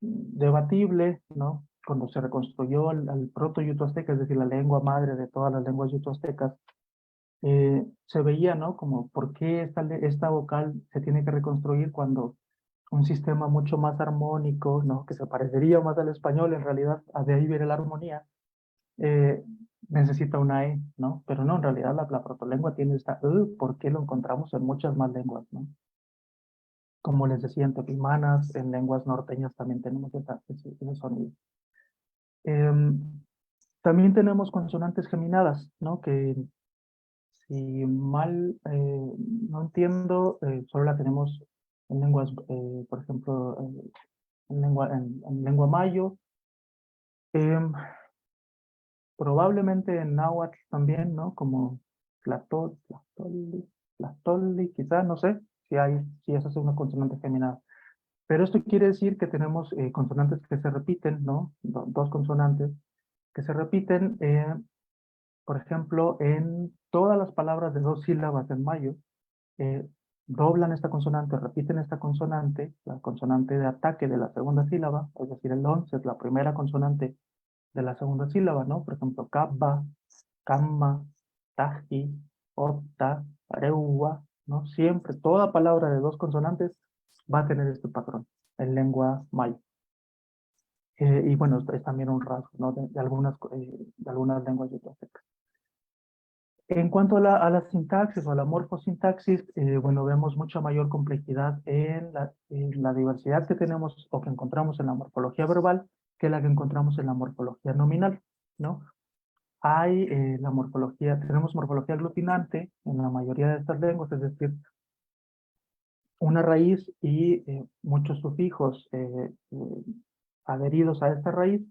debatible, ¿no? Cuando se reconstruyó el proto-yuto-azteca, es decir, la lengua madre de todas las lenguas yuto-aztecas, se veía, ¿no? Como por qué esta vocal se tiene que reconstruir cuando un sistema mucho más armónico, ¿no? Que se parecería más al español, en realidad, de ahí viene la armonía, eh, necesita una E, ¿no? Pero no, en realidad la protolengua tiene esta ¿por qué lo encontramos en muchas más lenguas, ¿no? Como les decía, en tepimanas, en lenguas norteñas también tenemos ese sonido. También tenemos consonantes geminadas, ¿no? Que si mal no entiendo, solo la tenemos en lenguas, por ejemplo, en lengua mayo. Probablemente en náhuatl también, ¿no? Como tlastolli, quizás, no sé si esa es una consonante geminada. Pero esto quiere decir que tenemos consonantes que se repiten, ¿no? Dos consonantes que se repiten, por ejemplo, en todas las palabras de dos sílabas en mayo, doblan esta consonante, repiten esta consonante, la consonante de ataque de la segunda sílaba, es decir, el 11 es la primera consonante de la segunda sílaba, ¿no? Por ejemplo, kabba, kamma, taji, otta, areua, ¿no? Siempre, toda palabra de dos consonantes va a tener este patrón en lengua maya. Y bueno, esto es también un rasgo, ¿no? de algunas lenguas yuto-aztecas. En cuanto a la sintaxis o a la morfosintaxis, bueno, vemos mucha mayor complejidad en la diversidad que tenemos o que encontramos en la morfología verbal que la que encontramos en la morfología nominal, ¿no? Hay la morfología, tenemos morfología aglutinante en la mayoría de estas lenguas, es decir, una raíz y muchos sufijos adheridos a esta raíz,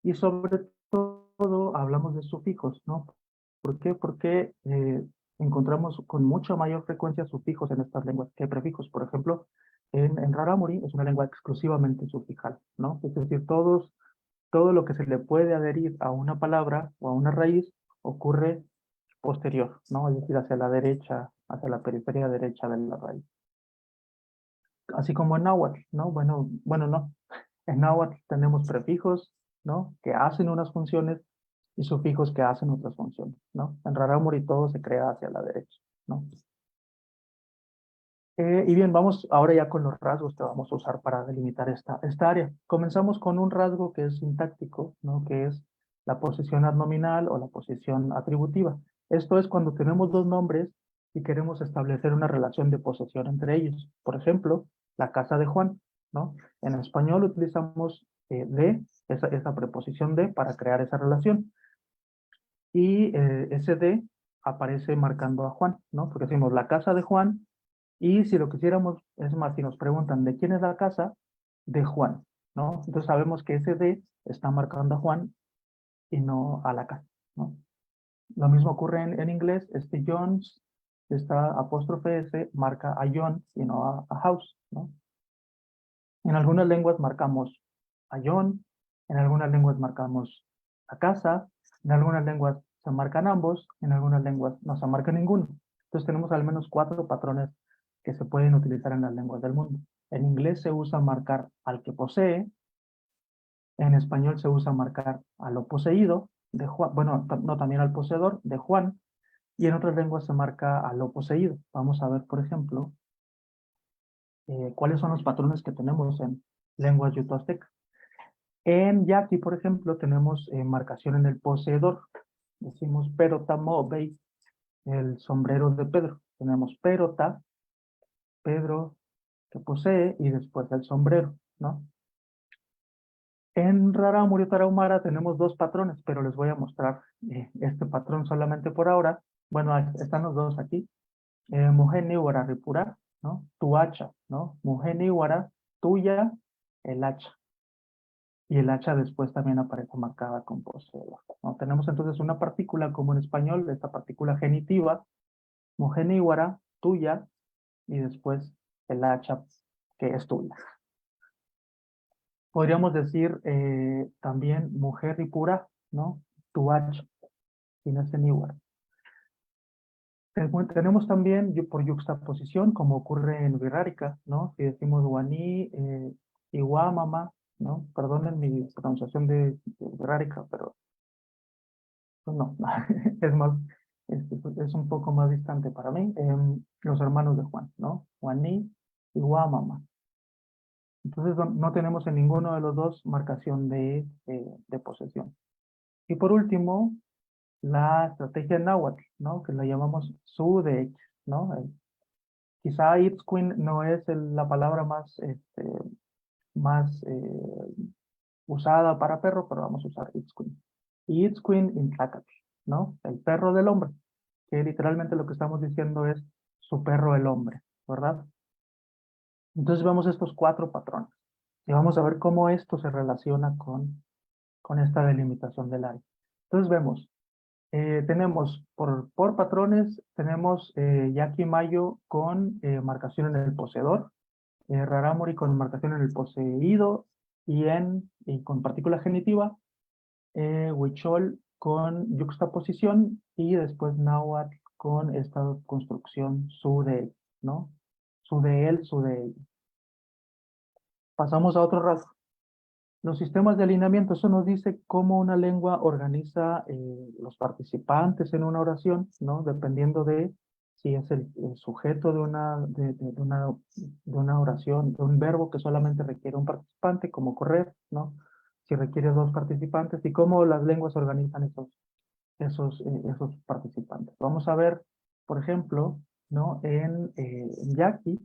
y sobre todo hablamos de sufijos, ¿no? ¿Por qué? Porque encontramos con mucha mayor frecuencia sufijos en estas lenguas que prefijos. Por ejemplo, en Rarámuri es una lengua exclusivamente sufijal, ¿no? Es decir, todo lo que se le puede adherir a una palabra o a una raíz ocurre posterior, ¿no? Es decir, hacia la derecha, hacia la periferia derecha de la raíz. Así como en náhuatl, ¿no? Bueno, no. En náhuatl tenemos prefijos, ¿no? Que hacen unas funciones y sufijos que hacen otras funciones, ¿no? En Rarámuri todo se crea hacia la derecha, ¿no? Y bien, vamos ahora ya con los rasgos que vamos a usar para delimitar esta área. Comenzamos con un rasgo que es sintáctico, ¿no? Que es la posesión adnominal o la posesión atributiva. Esto es cuando tenemos dos nombres y queremos establecer una relación de posesión entre ellos. Por ejemplo, la casa de Juan, ¿no? En español utilizamos esa preposición de para crear esa relación. Y ese de aparece marcando a Juan, ¿no? Porque decimos la casa de Juan. Y si lo quisiéramos, es más, si nos preguntan de quién es la casa, de Juan, ¿no? Entonces sabemos que ese de está marcando a Juan y no a la casa, ¿no? Lo mismo ocurre en inglés, este John's, esta apóstrofe S marca a John y no a house, ¿no? En algunas lenguas marcamos a John, en algunas lenguas marcamos a casa, en algunas lenguas se marcan ambos, en algunas lenguas no se marca ninguno. Entonces tenemos al menos 4 patrones que se pueden utilizar en las lenguas del mundo. En inglés se usa marcar al que posee, en español se usa marcar a lo poseído, de Juan, bueno, no, también al poseedor, de Juan, y en otras lenguas se marca a lo poseído. Vamos a ver, por ejemplo, cuáles son los patrones que tenemos en lenguas yuto-aztecas. En yaqui, por ejemplo, tenemos marcación en el poseedor. Decimos perota mobey, el sombrero de Pedro. Tenemos perota, Pedro que posee, y después el sombrero, ¿no? En Rarámuri Tarahumara tenemos 2 patrones, pero les voy a mostrar este patrón solamente por ahora. Bueno, están los dos aquí. Mujeniwara Ripura, ¿no? Tu hacha, ¿no? Mujeniwara, tuya, el hacha. Y el hacha después también aparece marcada con poseedor, ¿no? Tenemos entonces una partícula como en español, esta partícula genitiva, Mujeniwara, tuya, y después el hacha que es tuya. Podríamos decir también mujer y pura, ¿no? Tu hacha, sin ese niwara. Tenemos también por yuxtaposición, como ocurre en Wixárika, ¿no? Si decimos guaní, iguamama, ¿no? Perdonen mi pronunciación de Wixárika, pero pues no, es más, es un poco más distante para mí. Los hermanos de Juan, ¿no? Guaní, iguamama. Entonces no tenemos en ninguno de los dos marcación de posesión. Y por último, la estrategia náhuatl, ¿no? Que la llamamos su-de-hecho, ¿no? Quizá Itzcuin no es la palabra más usada para perro, pero vamos a usar Itzcuin. Y Itzcuin intlacatl, ¿no? El perro del hombre, que literalmente lo que estamos diciendo es su perro el hombre, ¿verdad? Entonces vemos estos 4 patrones y vamos a ver cómo esto se relaciona con esta delimitación del área. Entonces vemos, tenemos por patrones, tenemos yaqui mayo con marcación en el poseedor, rarámuri con marcación en el poseído y con partícula genitiva, huichol con yuxtaposición y después náhuatl con esta construcción su de él, ¿no? Su de él, su de ella. Pasamos a otro rasgo. Los sistemas de alineamiento, eso nos dice cómo una lengua organiza los participantes en una oración, ¿no? Dependiendo de si es el sujeto de una oración, de un verbo que solamente requiere un participante, como correr, ¿no? Si requiere 2 participantes, y cómo las lenguas organizan esos participantes. Vamos a ver, por ejemplo, ¿no? En yaqui,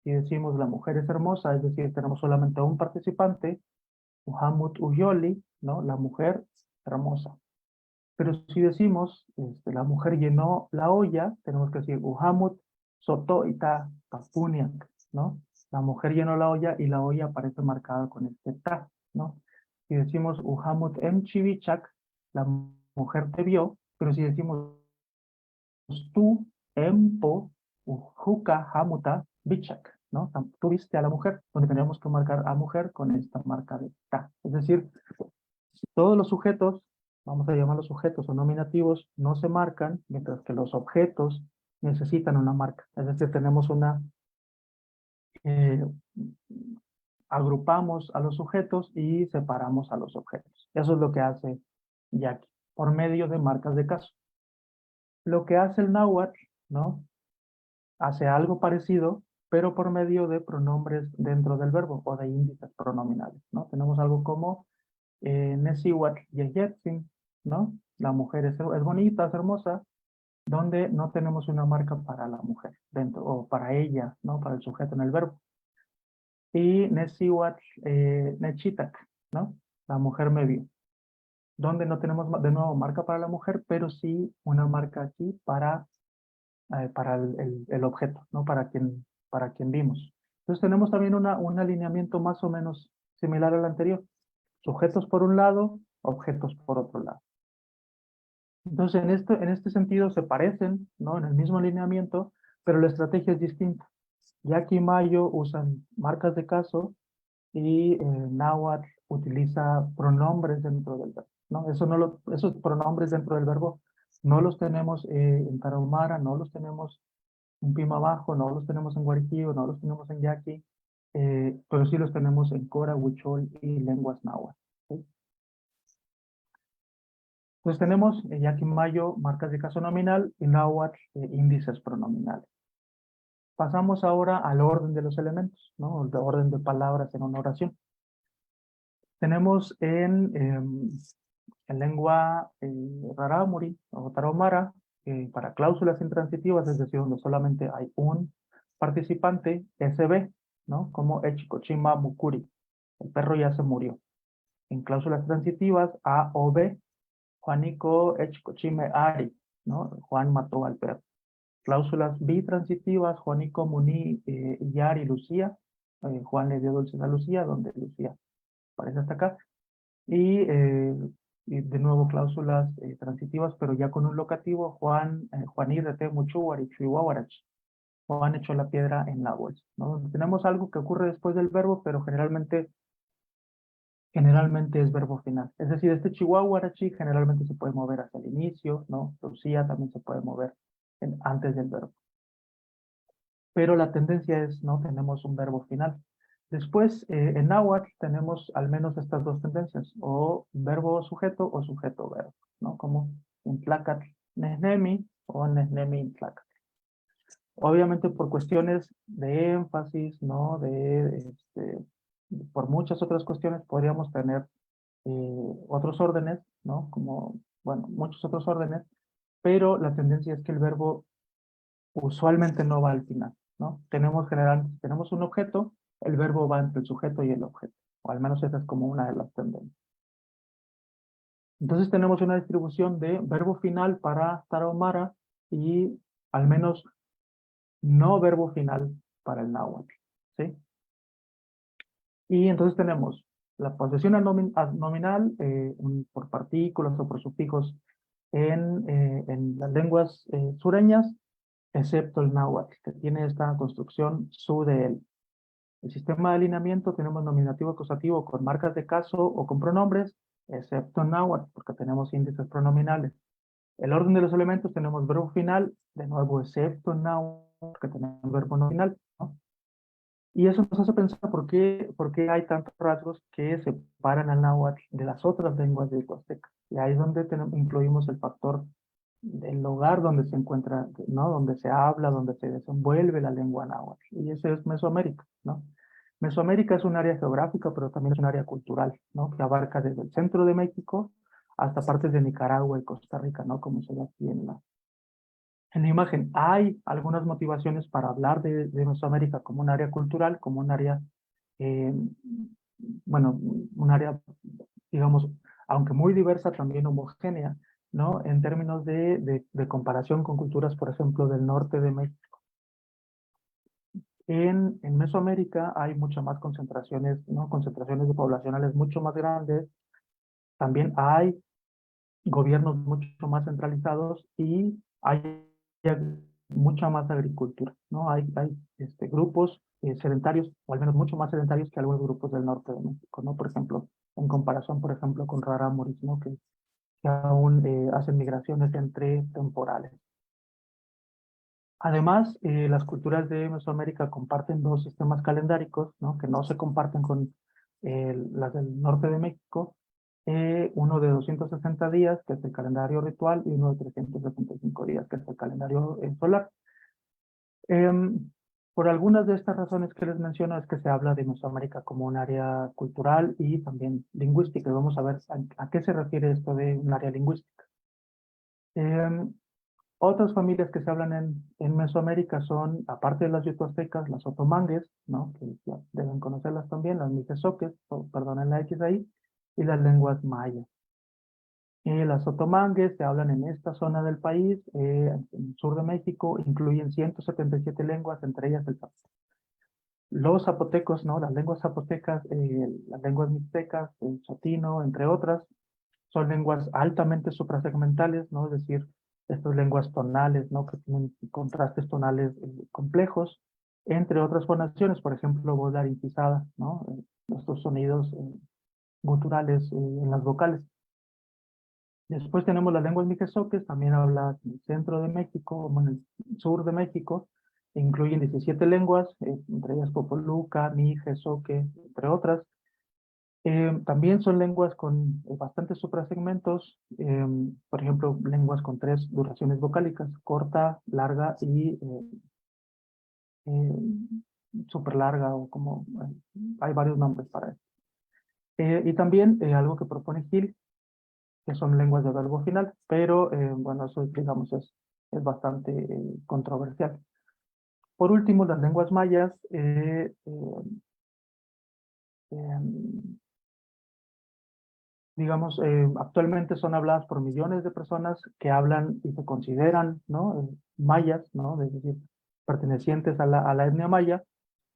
si decimos la mujer es hermosa, es decir, tenemos solamente un participante, Uhamut Uyoli, ¿no? La mujer hermosa. Pero si decimos, la mujer llenó la olla, tenemos que decir Uhamut Soto Ita Tapuniak, ¿no? La mujer llenó la olla y la olla aparece marcada con este ta, ¿no? Si decimos Uhamut Em Chivichak, la mujer te vio, pero si decimos tú Empo Ujuka Hamuta Bichak, ¿no? Tú viste a la mujer, donde tenemos que marcar a mujer con esta marca de ta. Es decir, todos los sujetos, vamos a llamarlos sujetos o nominativos, no se marcan, mientras que los objetos necesitan una marca. Es decir, tenemos una, agrupamos a los sujetos y separamos a los objetos. Eso es lo que hace Jackie, por medio de marcas de caso. Lo que hace el náhuatl, ¿no? Hace algo parecido, pero por medio de pronombres dentro del verbo o de índices pronominales, ¿no? Tenemos algo como Nesiwatl Yeyetzin, ¿no? La mujer es bonita, es hermosa, donde no tenemos una marca para la mujer dentro, o para ella, ¿no? Para el sujeto en el verbo. Y Nesiwatl Nechitak, ¿no? La mujer me vio. Donde no tenemos de nuevo marca para la mujer, pero sí una marca aquí para el objeto, ¿no? Para quien vimos. Entonces tenemos también un alineamiento más o menos similar al anterior. Sujetos por un lado, objetos por otro lado. Entonces en este sentido se parecen, ¿no? En el mismo alineamiento, pero la estrategia es distinta. Jackie y Mayo usan marcas de caso y Náhuatl utiliza pronombres dentro del verbo, ¿no? Esos pronombres dentro del verbo no los tenemos en Tarahumara, no los tenemos en Pima Bajo, no los tenemos en Guariquío, no los tenemos en Yaqui, pero sí los tenemos en Cora, Huichol y lenguas náhuatl, ¿sí? Entonces tenemos Yaqui Mayo marcas de caso nominal y Náhuatl índices pronominales. Pasamos ahora al orden de los elementos, ¿no? El orden de palabras en una oración. Tenemos en lengua rarámuri o tarahumara, para cláusulas intransitivas, es decir, donde solamente hay un participante, SB, ¿no? Como Echikochima Mukuri, el perro ya se murió. En cláusulas transitivas, A o B, Juanico Echikochime Ari, ¿no? Juan mató al perro. Cláusulas bitransitivas, Juanico Muni Yari Lucía, Juan le dio dulces a Lucía, donde Lucía aparece hasta acá. Y de nuevo cláusulas transitivas, pero ya con un locativo, Juaní Rete Muchuari, Chihuahuarach. Juan echó la piedra en la bolsa, ¿no? Tenemos algo que ocurre después del verbo, pero generalmente es verbo final. Es decir, este Chihuahuarachi generalmente se puede mover hacia el inicio, ¿no? Lucía también se puede mover antes del verbo. Pero la tendencia es, ¿no? Tenemos un verbo final. Después, en náhuatl tenemos al menos estas dos tendencias, o verbo sujeto o sujeto verbo, ¿no? Como intlacatl nehnemi o nehnemi intlacatl. Obviamente por cuestiones de énfasis, ¿no? Por muchas otras cuestiones podríamos tener otros órdenes, ¿no? Como, bueno, muchos otros órdenes, pero la tendencia es que el verbo usualmente no va al final, ¿no? Tenemos un objeto, el verbo va entre el sujeto y el objeto, o al menos esa es como una de las tendencias. Entonces tenemos una distribución de verbo final para Tarahumara y al menos no verbo final para el náhuatl, ¿sí? Y entonces tenemos la posesión nominal por partículas o por sufijos en las lenguas sureñas, excepto el náhuatl, que tiene esta construcción su de él. El sistema de alineamiento tenemos nominativo acusativo con marcas de caso o con pronombres, excepto en náhuatl, porque tenemos índices pronominales. El orden de los elementos tenemos verbo final, de nuevo, excepto en náhuatl, porque tenemos verbo nominal, ¿no? Y eso nos hace pensar por qué hay tantos rasgos que separan al náhuatl de las otras lenguas del Huasteca. Y ahí es donde incluimos el factor del lugar donde se encuentra, ¿no? Donde se habla, donde se desenvuelve la lengua náhuatl. Y ese es Mesoamérica, ¿no? Mesoamérica es un área geográfica, pero también es un área cultural, ¿no? Que abarca desde el centro de México hasta partes de Nicaragua y Costa Rica, ¿no? Como se ve aquí en la imagen. Hay algunas motivaciones para hablar de Mesoamérica como un área cultural, como un área bueno, un área, digamos, aunque muy diversa, también homogénea, ¿no? En términos de comparación con culturas, por ejemplo, del norte de México. En Mesoamérica hay muchas más concentraciones, ¿no? Concentraciones poblacionales mucho más grandes. También hay gobiernos mucho más centralizados y hay mucha más agricultura, ¿no? Hay grupos sedentarios, o al menos mucho más sedentarios que algunos grupos del norte de México, ¿no? Por ejemplo, en comparación, por ejemplo, con Rarámuris, ¿no? Que aún hacen migraciones entre temporales. Además, las culturas de Mesoamérica comparten dos sistemas calendáricos, ¿no? Que no se comparten con las del norte de México. Uno de 260 días, que es el calendario ritual, y uno de 365 días, que es el calendario solar. Por algunas de estas razones que les menciono es que se habla de Mesoamérica como un área cultural y también lingüística. Y vamos a ver a qué se refiere esto de un área lingüística. Otras familias que se hablan en Mesoamérica son, aparte de las yutoaztecas, las otomangues, ¿no? Que ya deben conocerlas también, las mixtezoques, perdonen la X ahí, y las lenguas mayas. Las otomangues se hablan en esta zona del país, en el sur de México, incluyen 177 lenguas, entre ellas el zapoteco. Los zapotecos, ¿no? Las lenguas zapotecas, las lenguas mixtecas, el chotino, entre otras, son lenguas altamente suprasegmentales, ¿no? Es decir, estas lenguas tonales, ¿no? Que tienen contrastes tonales complejos, entre otras fonaciones, por ejemplo, voz laringizada, ¿no? Estos sonidos guturales en las vocales. Después tenemos las lenguas mixtezoques, también habla en el centro de México, como en el sur de México, incluyen 17 lenguas, entre ellas popoluca, mije, zoque, entre otras. También son lenguas con bastantes suprasegmentos, por ejemplo, lenguas con 3 duraciones vocálicas, corta, larga y súper larga, o como hay varios nombres para eso. Y también algo que propone Gil, que son lenguas de verbo final, pero bueno, eso digamos es bastante controversial. Por último, las lenguas mayas digamos, actualmente son habladas por millones de personas que hablan y se consideran, ¿no? Mayas, ¿no? Es decir, pertenecientes a la etnia maya.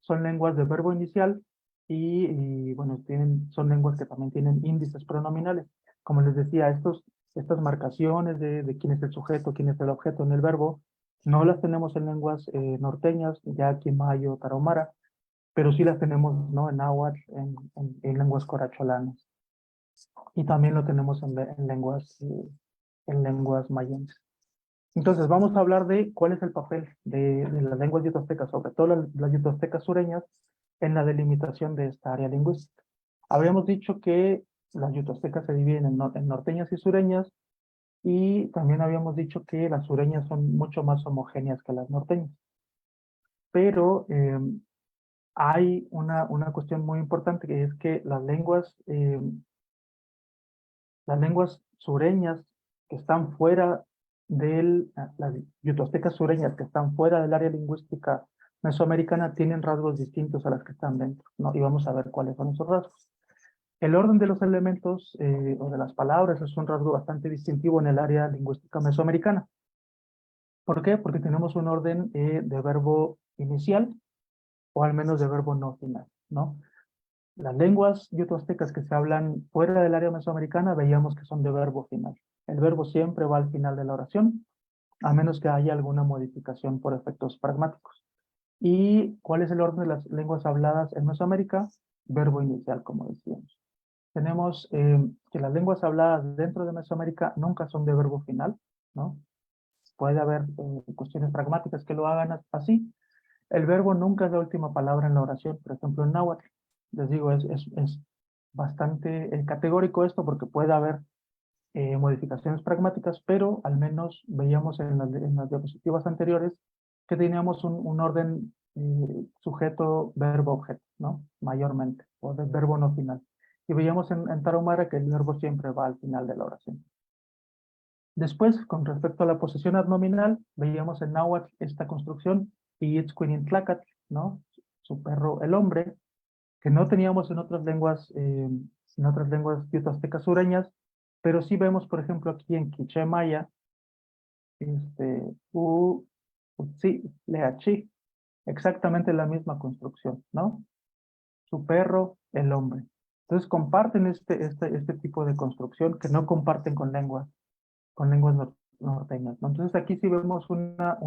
Son lenguas de verbo inicial y bueno, son lenguas que también tienen índices pronominales. Como les decía, estas marcaciones de quién es el sujeto, quién es el objeto en el verbo, no las tenemos en lenguas norteñas, yaqui, mayo, tarahumara, pero sí las tenemos, ¿no? En náhuatl, en lenguas coracholanas. Y también lo tenemos en lenguas mayenses. Entonces, vamos a hablar de cuál es el papel de las lenguas yutoaztecas, sobre todo las yutoaztecas sureñas, en la delimitación de esta área lingüística. Habríamos dicho que las yutoaztecas se dividen en norteñas y sureñas, y también habíamos dicho que las sureñas son mucho más homogéneas que las norteñas. Pero hay una cuestión muy importante, que es que las lenguas sureñas que están fuera las yutoaztecas sureñas que están fuera del área lingüística mesoamericana tienen rasgos distintos a las que están dentro, ¿no? Y vamos a ver cuáles son esos rasgos. El orden de los elementos o de las palabras es un rasgo bastante distintivo en el área lingüística mesoamericana. ¿Por qué? Porque tenemos un orden de verbo inicial, o al menos de verbo no final, ¿no? Las lenguas yutoaztecas que se hablan fuera del área mesoamericana veíamos que son de verbo final. El verbo siempre va al final de la oración, a menos que haya alguna modificación por efectos pragmáticos. ¿Y cuál es el orden de las lenguas habladas en Mesoamérica? Verbo inicial, como decíamos. Tenemos que las lenguas habladas dentro de Mesoamérica nunca son de verbo final, ¿no? Puede haber cuestiones pragmáticas que lo hagan así. El verbo nunca es la última palabra en la oración, por ejemplo en náhuatl. Les digo, es bastante categórico esto, porque puede haber modificaciones pragmáticas, pero al menos veíamos en las diapositivas anteriores que teníamos un orden sujeto, verbo, objeto, ¿no? Mayormente, o de verbo no final. Y veíamos en tarahumara que el verbo siempre va al final de la oración. Después, con respecto a la posesión adnominal, veíamos en náhuatl esta construcción, Iitzcuinintlacat, ¿no? Su perro, el hombre, que no teníamos en otras lenguas yuto-aztecas sureñas, pero sí vemos, por ejemplo, aquí en quiché maya, utsi, leachi, exactamente la misma construcción, ¿no? Su perro, el hombre. Entonces comparten este tipo de construcción que no comparten con lenguas norteñas, ¿no? Entonces aquí sí vemos una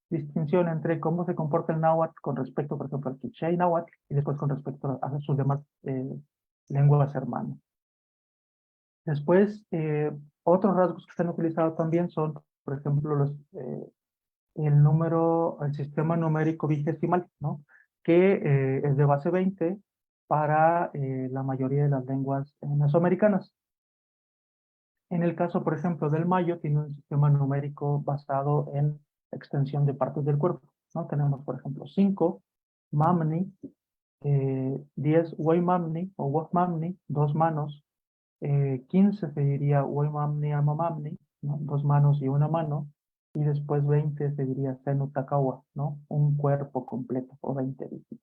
distinción entre cómo se comporta el náhuatl con respecto, por ejemplo, al quiché y náhuatl, y después con respecto a sus demás lenguas hermanas. Después, otros rasgos que se han utilizado también son, por ejemplo, el sistema numérico vigesimal, ¿no? Que es de base 20 para la mayoría de las lenguas mesoamericanas. En el caso, por ejemplo, del mayo, tiene un sistema numérico basado en extensión de partes del cuerpo, ¿no? Tenemos, por ejemplo, 5 mamni, 10 waimamni o wafmamni, 2 manos, 15 se diría waimamni amamamni, ¿no? 2 manos y 1 mano, y después 20 se diría senutakawa, ¿no? Un cuerpo completo, o 20 dígitos.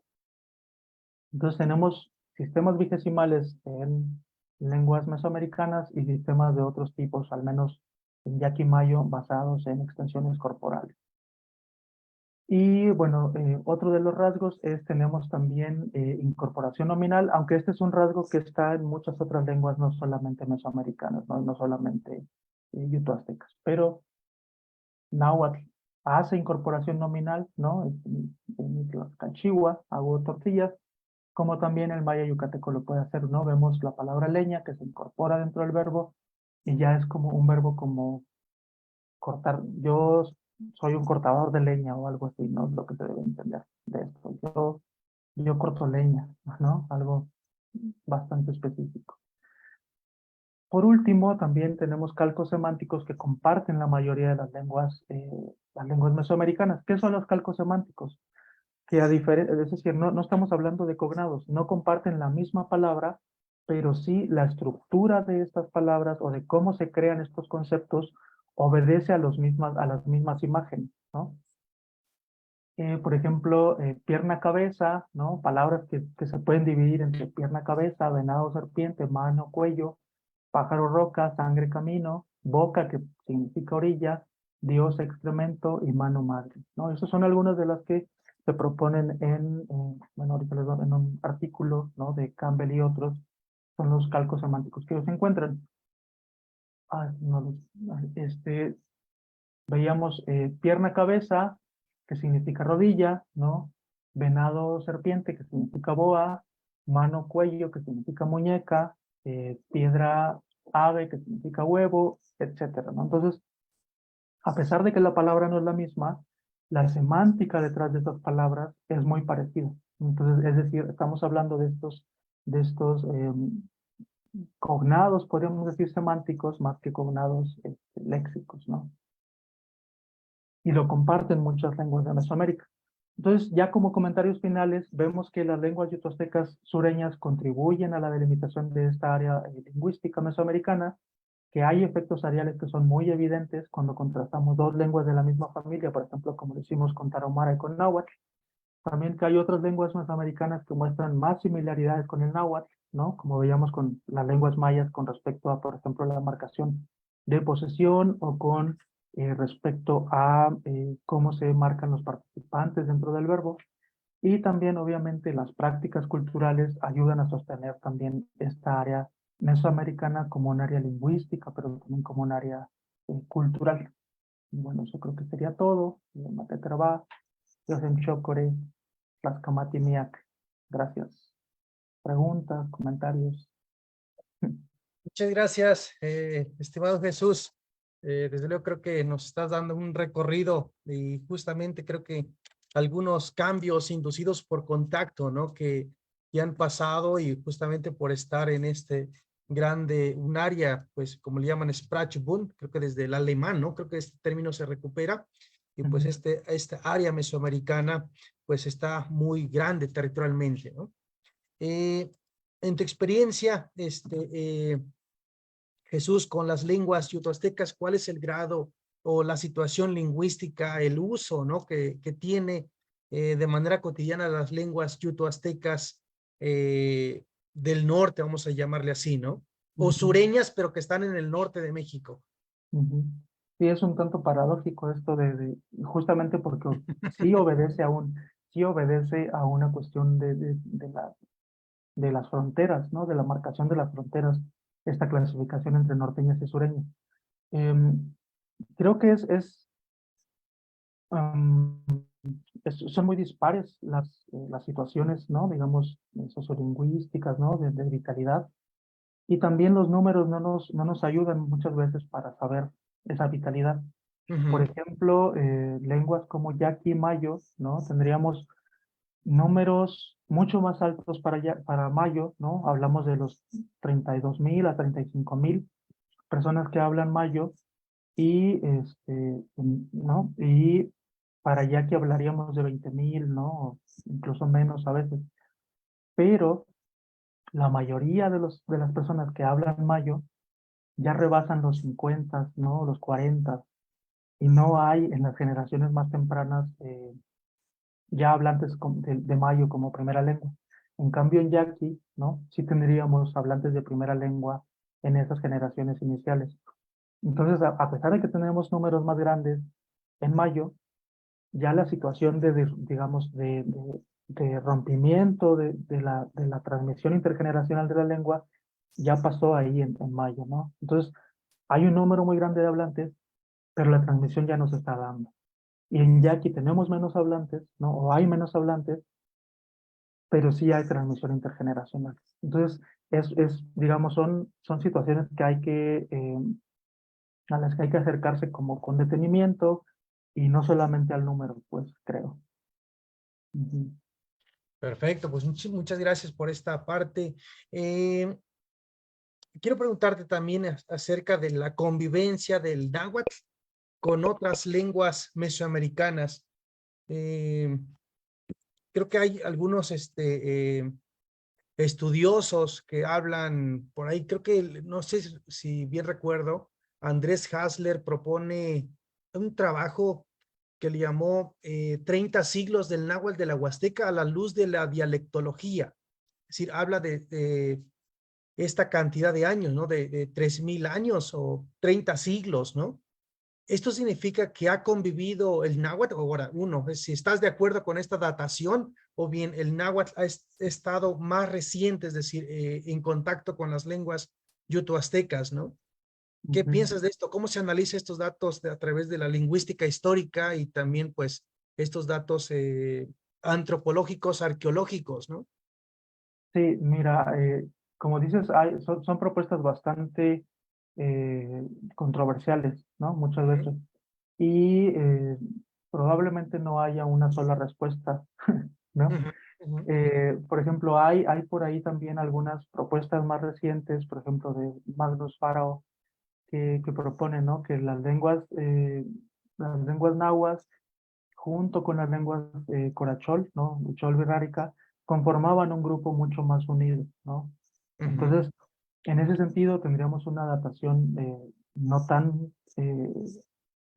Entonces tenemos sistemas vigesimales en lenguas mesoamericanas y sistemas de otros tipos, al menos en yaquimayo, basados en extensiones corporales. Y bueno, otro de los rasgos tenemos también incorporación nominal, aunque este es un rasgo que está en muchas otras lenguas, no solamente mesoamericanas, no solamente yuto-aztecas, pero náhuatl hace incorporación nominal, ¿no? En Tlaxcalchihuahua hago tortillas, como también el maya yucateco lo puede hacer, ¿no? Vemos la palabra leña que se incorpora dentro del verbo y ya es como un verbo como cortar. Yo soy un cortador de leña o algo así, ¿no? Es lo que se debe entender de esto. Yo corto leña, ¿no? Algo bastante específico. Por último, también tenemos calcos semánticos que comparten la mayoría de las lenguas mesoamericanas. ¿Qué son los calcos semánticos? Que es decir, no estamos hablando de cognados, no comparten la misma palabra, pero sí la estructura de estas palabras o de cómo se crean estos conceptos obedece a las mismas imágenes, ¿no? Por ejemplo, pierna-cabeza, ¿no? Palabras que se pueden dividir entre pierna-cabeza, venado-serpiente, mano, cuello, pájaro-roca, sangre-camino, boca, que significa orilla, Dios excremento y mano madre, ¿no? Esas son algunas de las que se proponen bueno, ahorita les doy en un artículo, ¿no? De Campbell y otros, son los calcos semánticos que ellos encuentran. Veíamos pierna-cabeza, que significa rodilla, ¿no? Venado-serpiente, que significa boa, mano-cuello, que significa muñeca, piedra-ave, que significa huevo, etcétera, ¿no? Entonces, a pesar de que la palabra no es la misma, la semántica detrás de estas palabras es muy parecida. Entonces, es decir, estamos hablando de estos cognados, podríamos decir semánticos, más que cognados léxicos, ¿no? Y lo comparten muchas lenguas de Mesoamérica. Entonces, ya como comentarios finales, vemos que las lenguas yuto-aztecas sureñas contribuyen a la delimitación de esta área lingüística mesoamericana, que hay efectos ariales que son muy evidentes cuando contrastamos dos lenguas de la misma familia, por ejemplo, como lo hicimos con tarahumara y con náhuatl. También que hay otras lenguas mesoamericanas que muestran más similaridades con el náhuatl, ¿no? Como veíamos con las lenguas mayas con respecto a, por ejemplo, la marcación de posesión o con respecto a cómo se marcan los participantes dentro del verbo. Y también, obviamente, las prácticas culturales ayudan a sostener también esta área mesoamericana como un área lingüística, pero también como un área cultural. Y bueno, eso creo que sería todo. Matetraba, Yosem Chocore, Tlaxcamati Miak. Gracias. Preguntas, comentarios. Muchas gracias, estimado Jesús. Desde luego creo que nos estás dando un recorrido y justamente creo que algunos cambios inducidos por contacto, ¿no? Que han pasado y justamente por estar en un área, pues como le llaman Sprachbund, creo que desde el alemán, ¿no? Creo que este término se recupera y pues esta área mesoamericana pues está muy grande territorialmente, ¿no? En tu experiencia, Jesús, con las lenguas yuto-aztecas, ¿cuál es el grado o la situación lingüística, el uso, ¿no? que tiene de manera cotidiana las lenguas yuto-aztecas del norte, vamos a llamarle así, ¿no? O Ujú. sureñas, pero que están en el norte de México. Ujú. Sí, es un tanto paradójico esto justamente porque sí obedece a una cuestión de las fronteras, ¿no? De la marcación de las fronteras, esta clasificación entre norteñas y sureñas. Em, Creo que am, son muy dispares las situaciones, ¿no? Digamos, sociolingüísticas, ¿no? De vitalidad. Y también los números no nos ayudan muchas veces para saber esa vitalidad. Por Ujú, ejemplo, lenguas como yaqui y mayo, ¿no? Tendríamos números mucho más altos para mayo, ¿no? Hablamos de los 32,000 a 35,000 personas que hablan mayo y, ¿no? Y para yaqui hablaríamos de 20,000, ¿no? Incluso menos a veces. Pero la mayoría de las personas que hablan mayo ya rebasan los 50, ¿no? Los 40, y no hay en las generaciones más tempranas ya hablantes de mayo como primera lengua. En cambio, en yaqui, ¿no? Sí tendríamos hablantes de primera lengua en esas generaciones iniciales. Entonces, a pesar de que tenemos números más grandes en mayo, ya la situación digamos, de rompimiento de la transmisión intergeneracional de la lengua ya pasó ahí en mayo, ¿no? Entonces, hay un número muy grande de hablantes, pero la transmisión ya no se está dando. Y en yaqui tenemos menos hablantes, ¿no? O hay menos hablantes, pero sí hay transmisión intergeneracional. Entonces, digamos, son situaciones que a las que hay que acercarse como con detenimiento y no solamente al número, pues creo. Ujú. perfecto, pues muchas gracias por esta parte. Quiero preguntarte también acerca de la convivencia del náhuatl con otras lenguas mesoamericanas. Eh, Creo que hay algunos estudiosos que hablan por ahí, creo que, no sé si bien recuerdo, Andrés Hasler propone un trabajo que le llamó 30 siglos del náhuatl de la Huasteca a la luz de la dialectología. Es decir, habla de esta cantidad de años, ¿no? De 3,000 años o 30 siglos, ¿no? Esto significa que ha convivido el náhuatl. Ahora, si estás de acuerdo con esta datación, o bien el náhuatl ha estado más reciente, es decir, en contacto con las lenguas yuto-aztecas, ¿no? ¿Qué Ujú. piensas de esto? ¿Cómo se analiza estos datos a través de la lingüística histórica y también, pues, estos datos antropológicos, arqueológicos, ¿no? Sí, mira, como dices, son propuestas bastante eh, controversiales, ¿no? Muchas Ujú, veces. Y probablemente no haya una sola respuesta, ¿no? ujú, ujú, Por ejemplo, hay por ahí también algunas propuestas más recientes, por ejemplo, de Magnus Farao, que proponen, ¿no? Que las lenguas nahuas, junto con las lenguas corachol, ¿no? Uchol Wixárika, conformaban un grupo mucho más unido, ¿no? ujú, Entonces, en ese sentido, tendríamos una datación no tan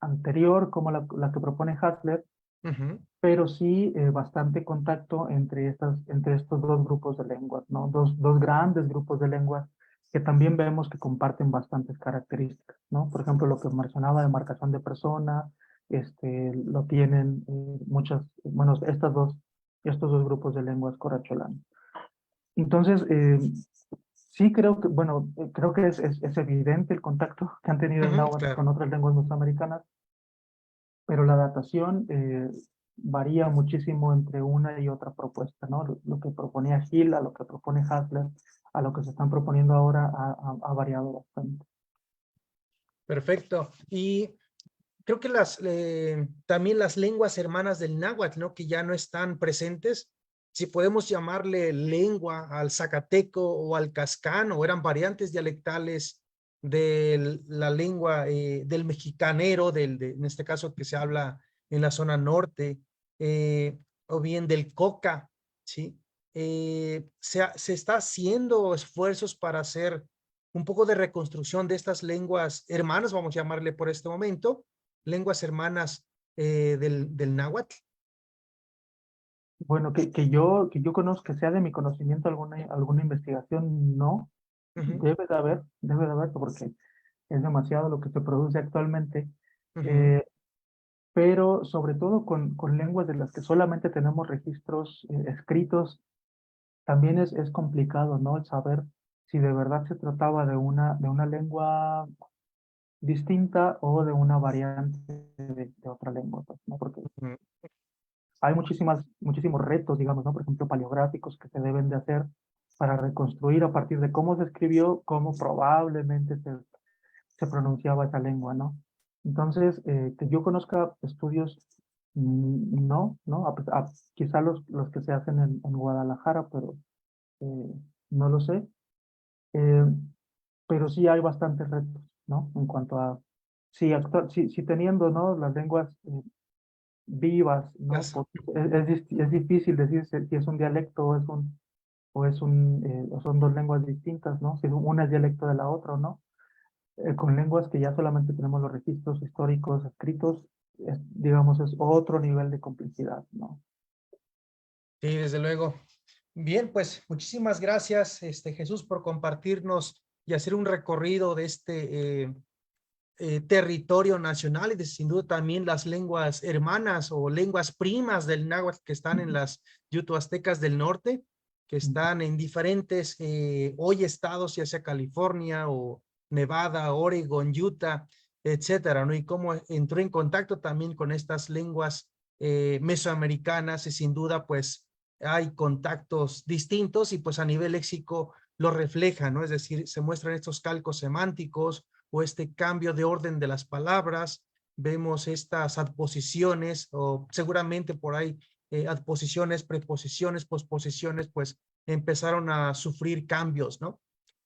anterior como la que propone Hasler, ujú, pero sí bastante contacto entre estos dos grupos de lenguas, ¿no? Dos grandes grupos de lenguas que también vemos que comparten bastantes características, ¿no? Por ejemplo, lo que mencionaba de marcación de persona, lo tienen bueno, estos dos grupos de lenguas coracholanas. Entonces, sí creo que, bueno, creo que es evidente el contacto que han tenido el ujú, náhuatl con claro. otras lenguas mesoamericanas, pero la datación varía muchísimo entre una y otra propuesta, ¿no? Lo que proponía Gil, a lo que propone Hasler, a lo que se están proponiendo ahora ha variado bastante. Perfecto. Y creo que también las lenguas hermanas del náhuatl, ¿no? Que ya no están presentes, si podemos llamarle lengua al zacateco o al cascano, o eran variantes dialectales de la lengua del mexicanero, en este caso que se habla en la zona norte, o bien del coca, ¿sí? Se está haciendo esfuerzos para hacer un poco de reconstrucción de estas lenguas hermanas, vamos a llamarle por este momento, lenguas hermanas del náhuatl. Bueno, que yo conozco, que sea de mi conocimiento alguna investigación, no. Ujú, Debe de haber, porque es demasiado lo que se produce actualmente. ujú, Eh, pero sobre todo con lenguas de las que solamente tenemos registros escritos, también es complicado, ¿no? El saber si de verdad se trataba de una lengua distinta o de una variante de otra lengua, pues, ¿no? Porque ujú. hay muchísimos retos, digamos, ¿no? Por ejemplo, paleográficos que se deben de hacer para reconstruir a partir de cómo se escribió, cómo probablemente se pronunciaba esa lengua, ¿no? Entonces, que yo conozca estudios, no, ¿no? Quizá los que se hacen en Guadalajara, pero eh, no lo sé. Eh, pero sí hay bastantes retos, ¿no? En cuanto a, si teniendo, ¿no? Las lenguas vivas, ¿no? Yes. Es difícil decir si es un dialecto o son dos lenguas distintas, ¿no? Si una es dialecto de la otra o no. Con lenguas que ya solamente tenemos los registros históricos escritos, digamos, es otro nivel de complejidad, ¿no? Sí, desde luego. Bien, pues muchísimas gracias, Jesús, por compartirnos y hacer un recorrido de este territorio nacional y de, sin duda también las lenguas hermanas o lenguas primas del náhuatl que están en las yuto-aztecas del norte, que están en diferentes hoy estados, ya sea California o Nevada, Oregon, Utah, etcétera, ¿no? Y cómo entró en contacto también con estas lenguas mesoamericanas y sin duda pues hay contactos distintos y pues a nivel léxico lo refleja, ¿no? Es decir, se muestran estos calcos semánticos o este cambio de orden de las palabras, vemos estas adposiciones o seguramente por ahí adposiciones, preposiciones, posposiciones, pues empezaron a sufrir cambios, ¿no?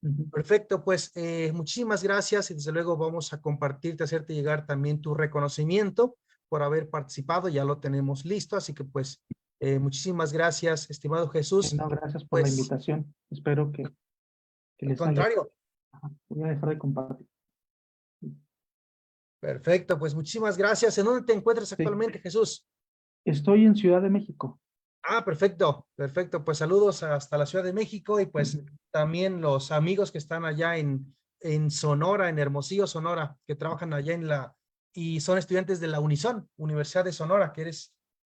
Ujú. Perfecto, pues muchísimas gracias y desde luego vamos a compartirte, hacerte llegar también tu reconocimiento por haber participado, ya lo tenemos listo, así que pues muchísimas gracias, estimado Jesús. No, gracias por la Pues invitación. Espero que al les haya. contrario, Ajá. Voy a dejar de compartir. perfecto, pues muchísimas gracias. ¿En dónde te encuentras Sí, actualmente, Jesús? estoy en Ciudad de México. Ah, perfecto, perfecto. Pues saludos hasta la Ciudad de México y pues Ujú. también los amigos que están allá en Sonora, en Hermosillo, Sonora, que trabajan allá y son estudiantes de la Unison, Universidad de Sonora, que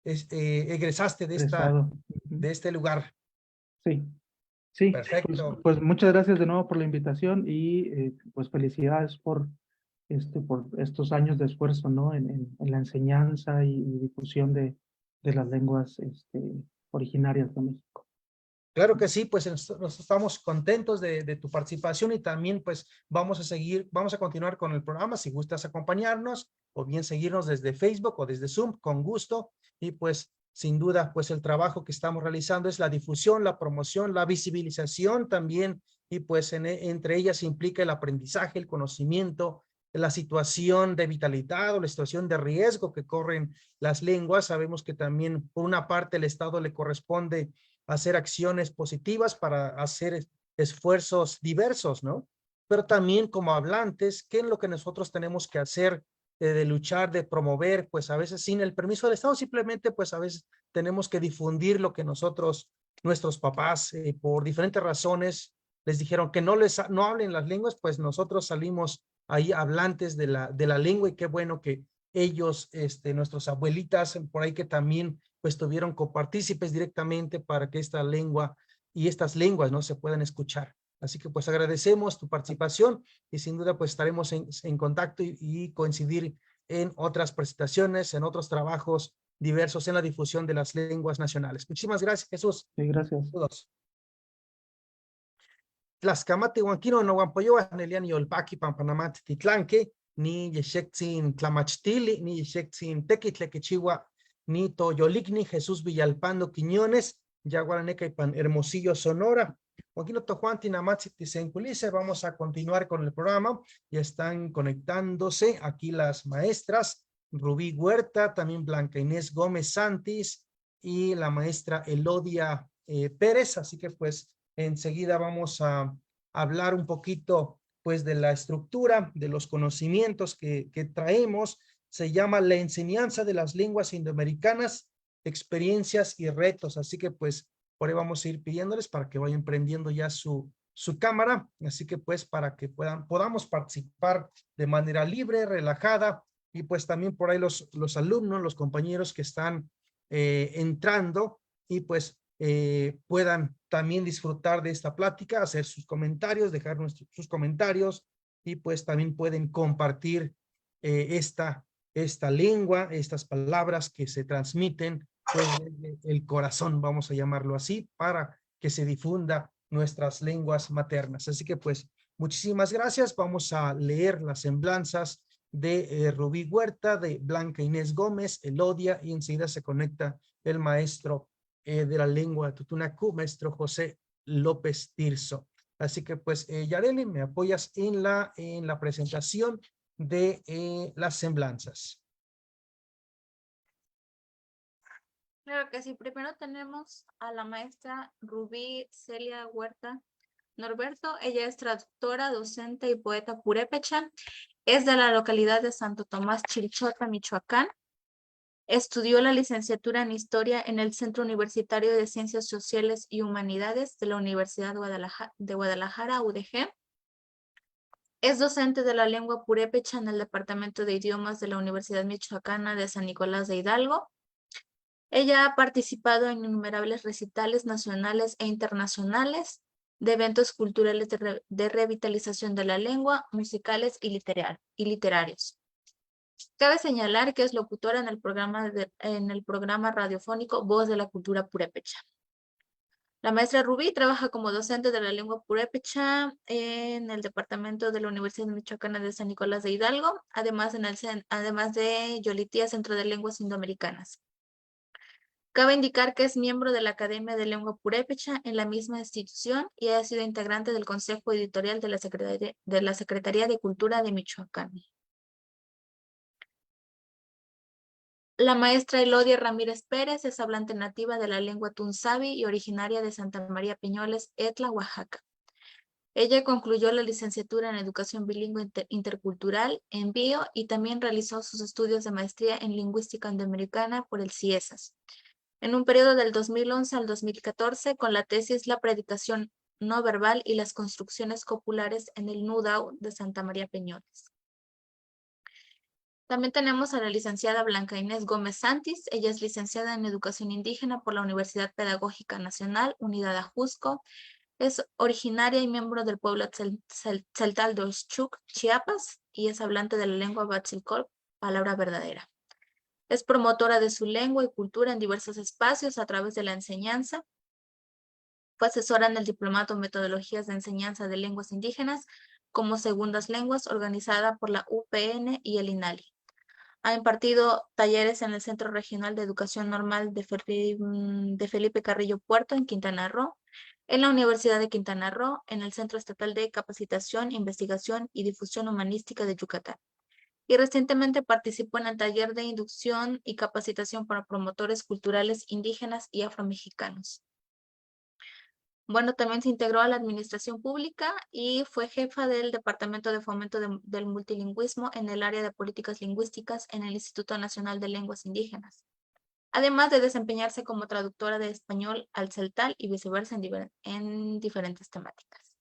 egresaste Egresado. Ujú. de este lugar. Sí, sí. Perfecto. Pues muchas gracias de nuevo por la invitación y pues felicidades por estos años de esfuerzo, ¿no? En la enseñanza y difusión de las lenguas originarias de México. Claro que sí, pues nos estamos contentos de tu participación y también pues vamos a continuar con el programa si gustas acompañarnos o bien seguirnos desde Facebook o desde Zoom con gusto y pues sin duda pues el trabajo que estamos realizando es la difusión, la promoción, la visibilización también y pues entre ellas implica el aprendizaje, el conocimiento, la situación de vitalidad o la situación de riesgo que corren las lenguas. Sabemos que también por una parte el Estado le corresponde hacer acciones positivas, para hacer esfuerzos diversos, ¿no? Pero también como hablantes, ¿qué es lo que nosotros tenemos que hacer de luchar, de promover? Pues a veces sin el permiso del Estado, simplemente pues a veces tenemos que difundir lo que nuestros papás, por diferentes razones, les dijeron que no hablen las lenguas, pues nosotros salimos ahí hablantes de la lengua y qué bueno que ellos, nuestros abuelitas por ahí que también pues tuvieron copartícipes directamente para que esta lengua y estas lenguas no se puedan escuchar. Así que pues agradecemos tu participación y sin duda pues estaremos en contacto y coincidir en otras presentaciones, en otros trabajos diversos en la difusión de las lenguas nacionales. Muchísimas gracias, Jesús. Sí, gracias. Saludos. Tlaxcamati huanquino no huampoyoa, nelian yolpaqui pampanamat titlanque, ni yexectzin tlamachtili, ni yexectzin tequitlequechiua, ni toyolicni Jesús Villalpando Quiñones, Yaguaraneca y Pan Hermosillo, Sonora. Joaquino Tojuanti Namatzi Tisenculice, vamos a continuar con el programa. Ya están conectándose aquí las maestras Rubí Huerta, también Blanca Inés Gómez Santis y la maestra Elodia Pérez. Así que pues enseguida vamos a hablar un poquito pues de la estructura, de los conocimientos que traemos. Se llama la enseñanza de las lenguas indoamericanas experiencias y retos. Así que pues por ahí vamos a ir pidiéndoles para que vayan prendiendo ya su cámara. Así que pues para que podamos participar de manera libre, relajada, y pues también por ahí los alumnos, los compañeros que están entrando y pues puedan también disfrutar de esta plática, hacer sus comentarios, dejar sus comentarios, y pues también pueden compartir esta lengua, estas palabras que se transmiten pues desde el corazón, vamos a llamarlo así, para que se difunda nuestras lenguas maternas. Así que pues muchísimas gracias. Vamos a leer las semblanzas de Rubí Huerta, de Blanca Inés Gómez, Elodia, y enseguida se conecta el maestro de la lengua Tutunacú, maestro José López Tirso. Así que pues Yareli, me apoyas en la presentación de las semblanzas. Claro que sí. Primero tenemos a la maestra Rubí Celia Huerta Norberto. Ella es traductora, docente y poeta purépecha. Es de la localidad de Santo Tomás Chilchota, Michoacán. Estudió la licenciatura en Historia en el Centro Universitario de Ciencias Sociales y Humanidades de la Universidad de Guadalajara, UDG. Es docente de la lengua purépecha en el Departamento de Idiomas de la Universidad Michoacana de San Nicolás de Hidalgo. Ella ha participado en innumerables recitales nacionales e internacionales de eventos culturales de revitalización de la lengua, musicales y literarios. Cabe señalar que es locutora en el programa radiofónico Voz de la Cultura Purépecha. La maestra Rubí trabaja como docente de la lengua purépecha en el departamento de la Universidad Michoacana de San Nicolás de Hidalgo, además de Yolitía, Centro de Lenguas Indoamericanas. Cabe indicar que es miembro de la Academia de Lengua Purépecha en la misma institución y ha sido integrante del Consejo Editorial de la Secretaría de Cultura de Michoacán. La maestra Elodia Ramírez Pérez es hablante nativa de la lengua tunzavi y originaria de Santa María Peñoles, Etla, Oaxaca. Ella concluyó la licenciatura en Educación Bilingüe Intercultural en BIO y también realizó sus estudios de maestría en Lingüística Indoamericana por el CIESAS. En un periodo del 2011 al 2014, con la tesis La predicación no verbal y las construcciones copulares en el NUDAU de Santa María Peñoles. También tenemos a la licenciada Blanca Inés Gómez Santis. Ella es licenciada en Educación Indígena por la Universidad Pedagógica Nacional, Unidad Ajusco. Es originaria y miembro del pueblo Tzeltal de Oxchuc, Chiapas, y es hablante de la lengua Batzilcol, palabra verdadera. Es promotora de su lengua y cultura en diversos espacios a través de la enseñanza. Fue asesora en el Diplomato en Metodologías de Enseñanza de Lenguas Indígenas como Segundas Lenguas, organizada por la UPN y el INALI. Ha impartido talleres en el Centro Regional de Educación Normal de Felipe Carrillo Puerto en Quintana Roo, en la Universidad de Quintana Roo, en el Centro Estatal de Capacitación, Investigación y Difusión Humanística de Yucatán. Y recientemente participó en el taller de inducción y capacitación para promotores culturales indígenas y afromexicanos. Bueno, también se integró a la administración pública y fue jefa del Departamento de Fomento del Multilingüismo en el área de políticas lingüísticas en el Instituto Nacional de Lenguas Indígenas, además de desempeñarse como traductora de español al celtal y viceversa en diferentes temáticas.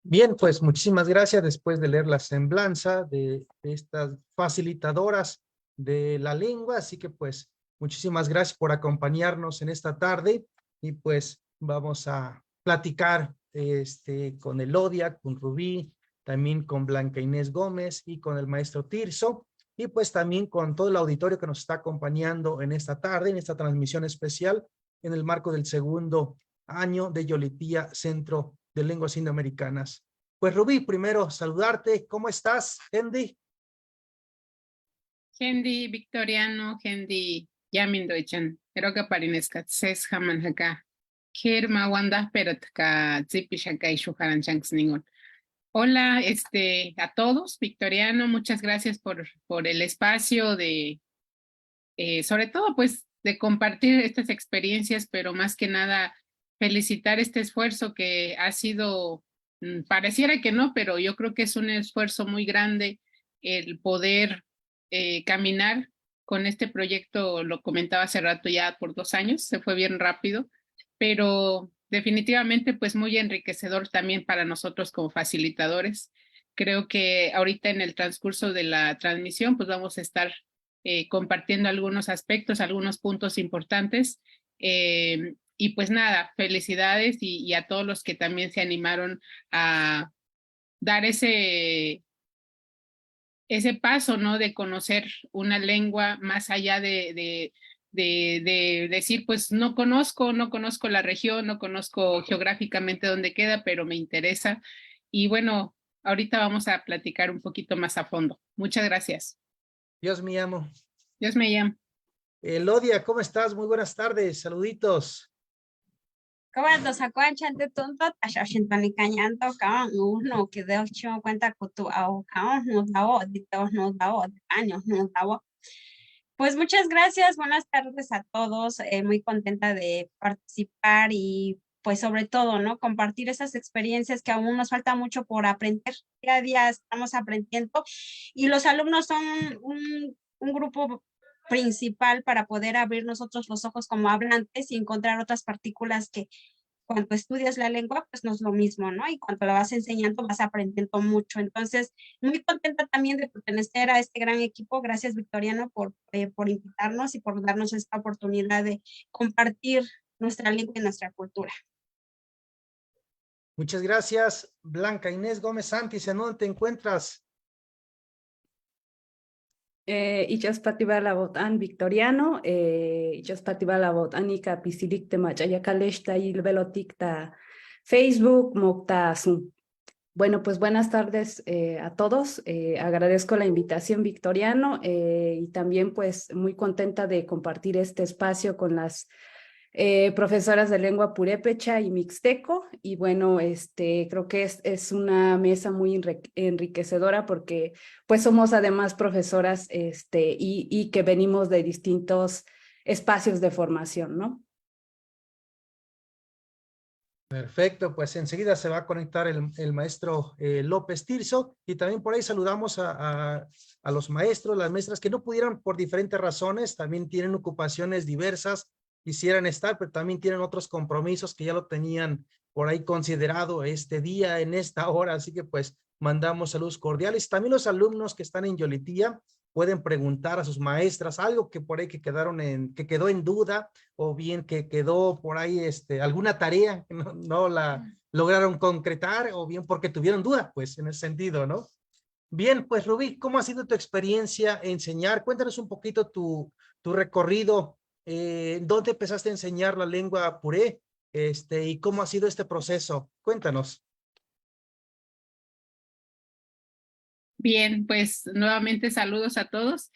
Bien, pues muchísimas gracias. Después de leer la semblanza de estas facilitadoras de la lengua, así que pues muchísimas gracias por acompañarnos en esta tarde, y pues vamos a platicar con Elodia, con Rubí, también con Blanca Inés Gómez y con el maestro Tirso, y pues también con todo el auditorio que nos está acompañando en esta tarde, en esta transmisión especial en el marco del segundo año de Yolitía, Centro de Lenguas Indoamericanas. Pues Rubí, primero saludarte. ¿Cómo estás, Hendy? Hendy Victoriano, Hendy Yamindoichan, Eroka Parineskat, Ses Hamanjaka, Kirma Wanda Perotka, Zipishaka y Shuharan Chanks Ningun. Hola, a todos, Victoriano, muchas gracias por el espacio de, sobre todo, pues, de compartir estas experiencias, pero más que nada, felicitar este esfuerzo que ha sido, pareciera que no, pero yo creo que es un esfuerzo muy grande el poder caminar con este proyecto, lo comentaba hace rato, ya por 2 años, se fue bien rápido, pero definitivamente pues muy enriquecedor también para nosotros como facilitadores. Creo que ahorita en el transcurso de la transmisión pues vamos a estar compartiendo algunos aspectos, algunos puntos importantes. Y pues nada, felicidades y a todos los que también se animaron a dar ese paso, ¿no? De conocer una lengua más allá de decir, pues no conozco la región, no conozco geográficamente dónde queda, pero me interesa. Y bueno, ahorita vamos a platicar un poquito más a fondo. Muchas gracias. Dios me amo. Dios me llama. Elodia, ¿cómo estás? Muy buenas tardes, saluditos. Kawan dos aku chante tonto ashashin pani cañando kawan no que de ocho cuenta kutu au kawan no davo dito no davo años no davo. Pues muchas gracias, buenas tardes a todos, muy contenta de participar y pues sobre todo, ¿no? Compartir esas experiencias que aún nos falta mucho por aprender. Día a día estamos aprendiendo y los alumnos son un grupo principal para poder abrir nosotros los ojos como hablantes y encontrar otras partículas que cuando estudias la lengua, pues no es lo mismo, ¿no? Y cuando la vas enseñando, vas aprendiendo mucho. Entonces, muy contenta también de pertenecer a este gran equipo. Gracias, Victoriano, por invitarnos y por darnos esta oportunidad de compartir nuestra lengua y nuestra cultura. Muchas gracias, Blanca Inés Gómez Santis. ¿En dónde te encuentras? Ichaspatiba botan Victoriano, Ichaspatiba botan Ika Pisilicte Machayakaleshta y Veloticta Facebook, Mocta Zoom. Bueno, pues buenas tardes a todos. Agradezco la invitación, Victoriano, y también pues muy contenta de compartir este espacio con las profesoras de lengua purépecha y mixteco. Y bueno, creo que es una mesa muy enriquecedora porque pues somos además profesoras y que venimos de distintos espacios de formación, ¿no? Perfecto, pues enseguida se va a conectar el maestro López Tirso y también por ahí saludamos a los maestros, las maestras que no pudieron por diferentes razones, también tienen ocupaciones diversas, quisieran estar, pero también tienen otros compromisos que ya lo tenían por ahí considerado este día, en esta hora, así que pues mandamos saludos cordiales. También los alumnos que están en Yolitía pueden preguntar a sus maestras algo que por ahí que quedó en duda o bien que quedó por ahí alguna tarea que no la lograron concretar o bien porque tuvieron duda, pues en ese sentido, ¿no? Bien, pues Rubí, ¿cómo ha sido tu experiencia enseñar? Cuéntanos un poquito tu recorrido. ¿Dónde empezaste a enseñar la lengua puré? ¿Y cómo ha sido este proceso? Cuéntanos. Bien, pues nuevamente saludos a todos.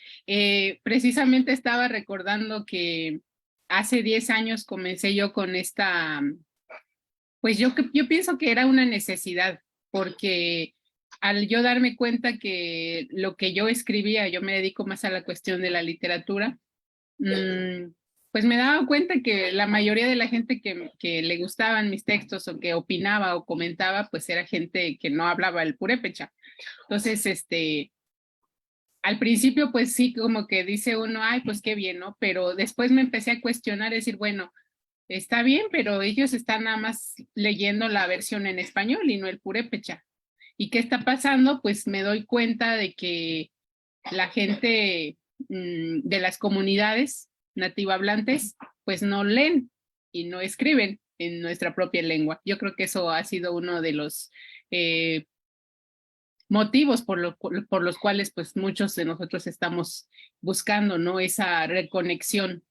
Precisamente estaba recordando que hace 10 años comencé yo con esta, pues yo pienso que era una necesidad, porque al yo darme cuenta que lo que yo escribía, yo me dedico más a la cuestión de la literatura, pues me daba cuenta que la mayoría de la gente que le gustaban mis textos o que opinaba o comentaba, pues era gente que no hablaba el purépecha. Entonces, al principio, pues sí, como que dice uno, ay, pues qué bien, ¿no? Pero después me empecé a cuestionar, decir, bueno, está bien, pero ellos están nada más leyendo la versión en español y no el purépecha. ¿Y qué está pasando? Pues me doy cuenta de que la gente de las comunidades nativohablantes, pues no leen y no escriben en nuestra propia lengua. Yo creo que eso ha sido uno de los motivos por los cuales pues muchos de nosotros estamos buscando, ¿no? Esa reconexión.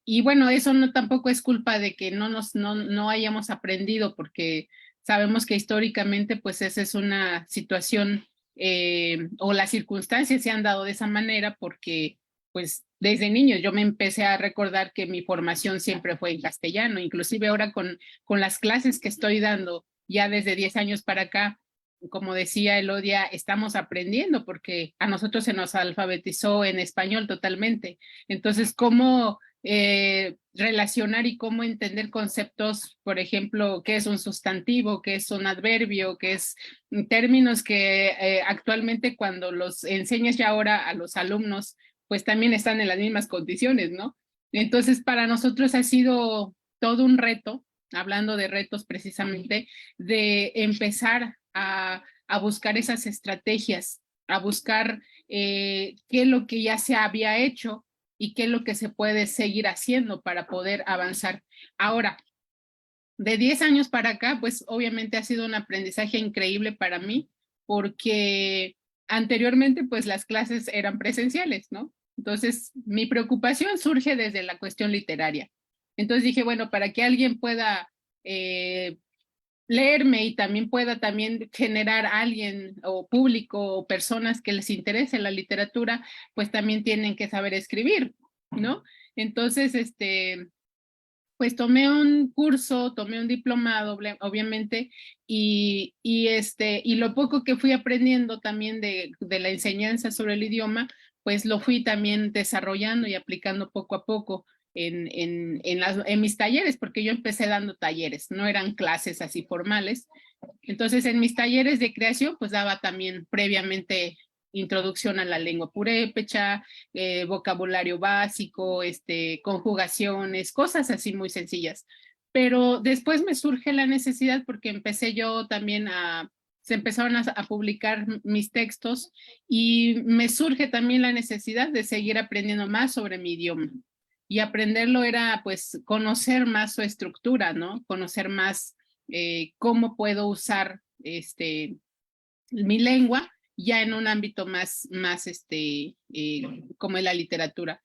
Y bueno, eso no tampoco es culpa de que no hayamos aprendido, porque sabemos que históricamente pues esa es una situación o las circunstancias se han dado de esa manera porque pues desde niños yo me empecé a recordar que mi formación siempre fue en castellano, inclusive ahora con las clases que estoy dando ya desde 10 años para acá, como decía Elodia, estamos aprendiendo porque a nosotros se nos alfabetizó en español totalmente. Entonces, ¿cómo relacionar y cómo entender conceptos, por ejemplo, qué es un sustantivo, qué es un adverbio, qué es términos que actualmente cuando los enseñas ya ahora a los alumnos, pues también están en las mismas condiciones, ¿no? Entonces, para nosotros ha sido todo un reto, hablando de retos precisamente, de empezar a buscar esas estrategias, a buscar qué es lo que ya se había hecho y qué es lo que se puede seguir haciendo para poder avanzar. Ahora, de 10 años para acá, pues obviamente ha sido un aprendizaje increíble para mí, porque anteriormente pues las clases eran presenciales, ¿no? Entonces, mi preocupación surge desde la cuestión literaria. Entonces dije, bueno, para que alguien pueda leerme y también pueda también generar alguien o público o personas que les interese la literatura, pues también tienen que saber escribir, ¿no? Entonces, pues tomé un curso, tomé un diplomado, obviamente, y lo poco que fui aprendiendo también de la enseñanza sobre el idioma, pues lo fui también desarrollando y aplicando poco a poco en mis talleres, porque yo empecé dando talleres, no eran clases así formales. Entonces, en mis talleres de creación, pues daba también previamente introducción a la lengua purépecha, vocabulario básico, conjugaciones, cosas así muy sencillas. Pero después me surge la necesidad porque empecé yo también se empezaron a publicar mis textos y me surge también la necesidad de seguir aprendiendo más sobre mi idioma. Y aprenderlo era pues conocer más su estructura, ¿no? Conocer más cómo puedo usar mi lengua ya en un ámbito más como en la literatura.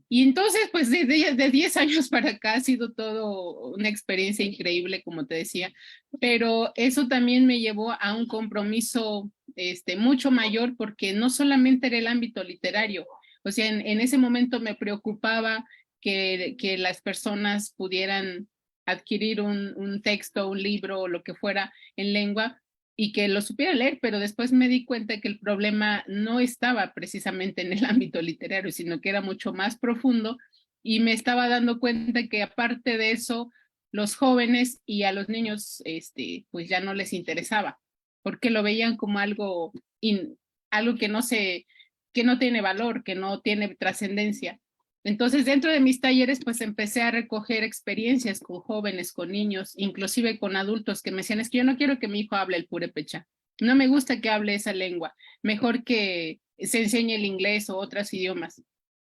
Y entonces, pues de 10 años para acá ha sido todo una experiencia increíble, como te decía, pero eso también me llevó a un compromiso mucho mayor, porque no solamente era el ámbito literario, o sea, en ese momento me preocupaba que las personas pudieran adquirir un texto, un libro o lo que fuera en lengua, y que lo supiera leer, pero después me di cuenta que el problema no estaba precisamente en el ámbito literario, sino que era mucho más profundo, y me estaba dando cuenta que aparte de eso, los jóvenes y a los niños, pues ya no les interesaba, porque lo veían como algo que no tiene valor, que no tiene trascendencia. Entonces, dentro de mis talleres, pues empecé a recoger experiencias con jóvenes, con niños, inclusive con adultos que me decían, es que yo no quiero que mi hijo hable el purépecha, no me gusta que hable esa lengua, mejor que se enseñe el inglés o otros idiomas.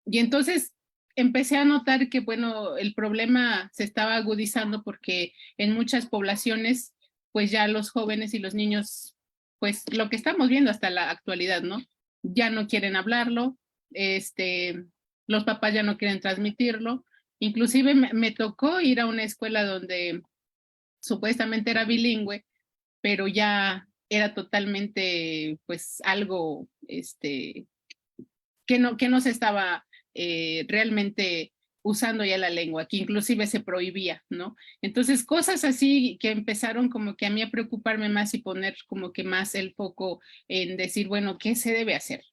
Y entonces empecé a notar que, bueno, el problema se estaba agudizando porque en muchas poblaciones, pues ya los jóvenes y los niños, pues lo que estamos viendo hasta la actualidad, ¿no? Ya no quieren hablarlo, los papás ya no quieren transmitirlo. Inclusive me tocó ir a una escuela donde supuestamente era bilingüe, pero ya era totalmente, pues, algo que no se estaba realmente usando ya la lengua, que inclusive se prohibía, ¿no? Entonces, cosas así que empezaron como que a mí a preocuparme más y poner como que más el foco en decir, bueno, ¿qué se debe hacer?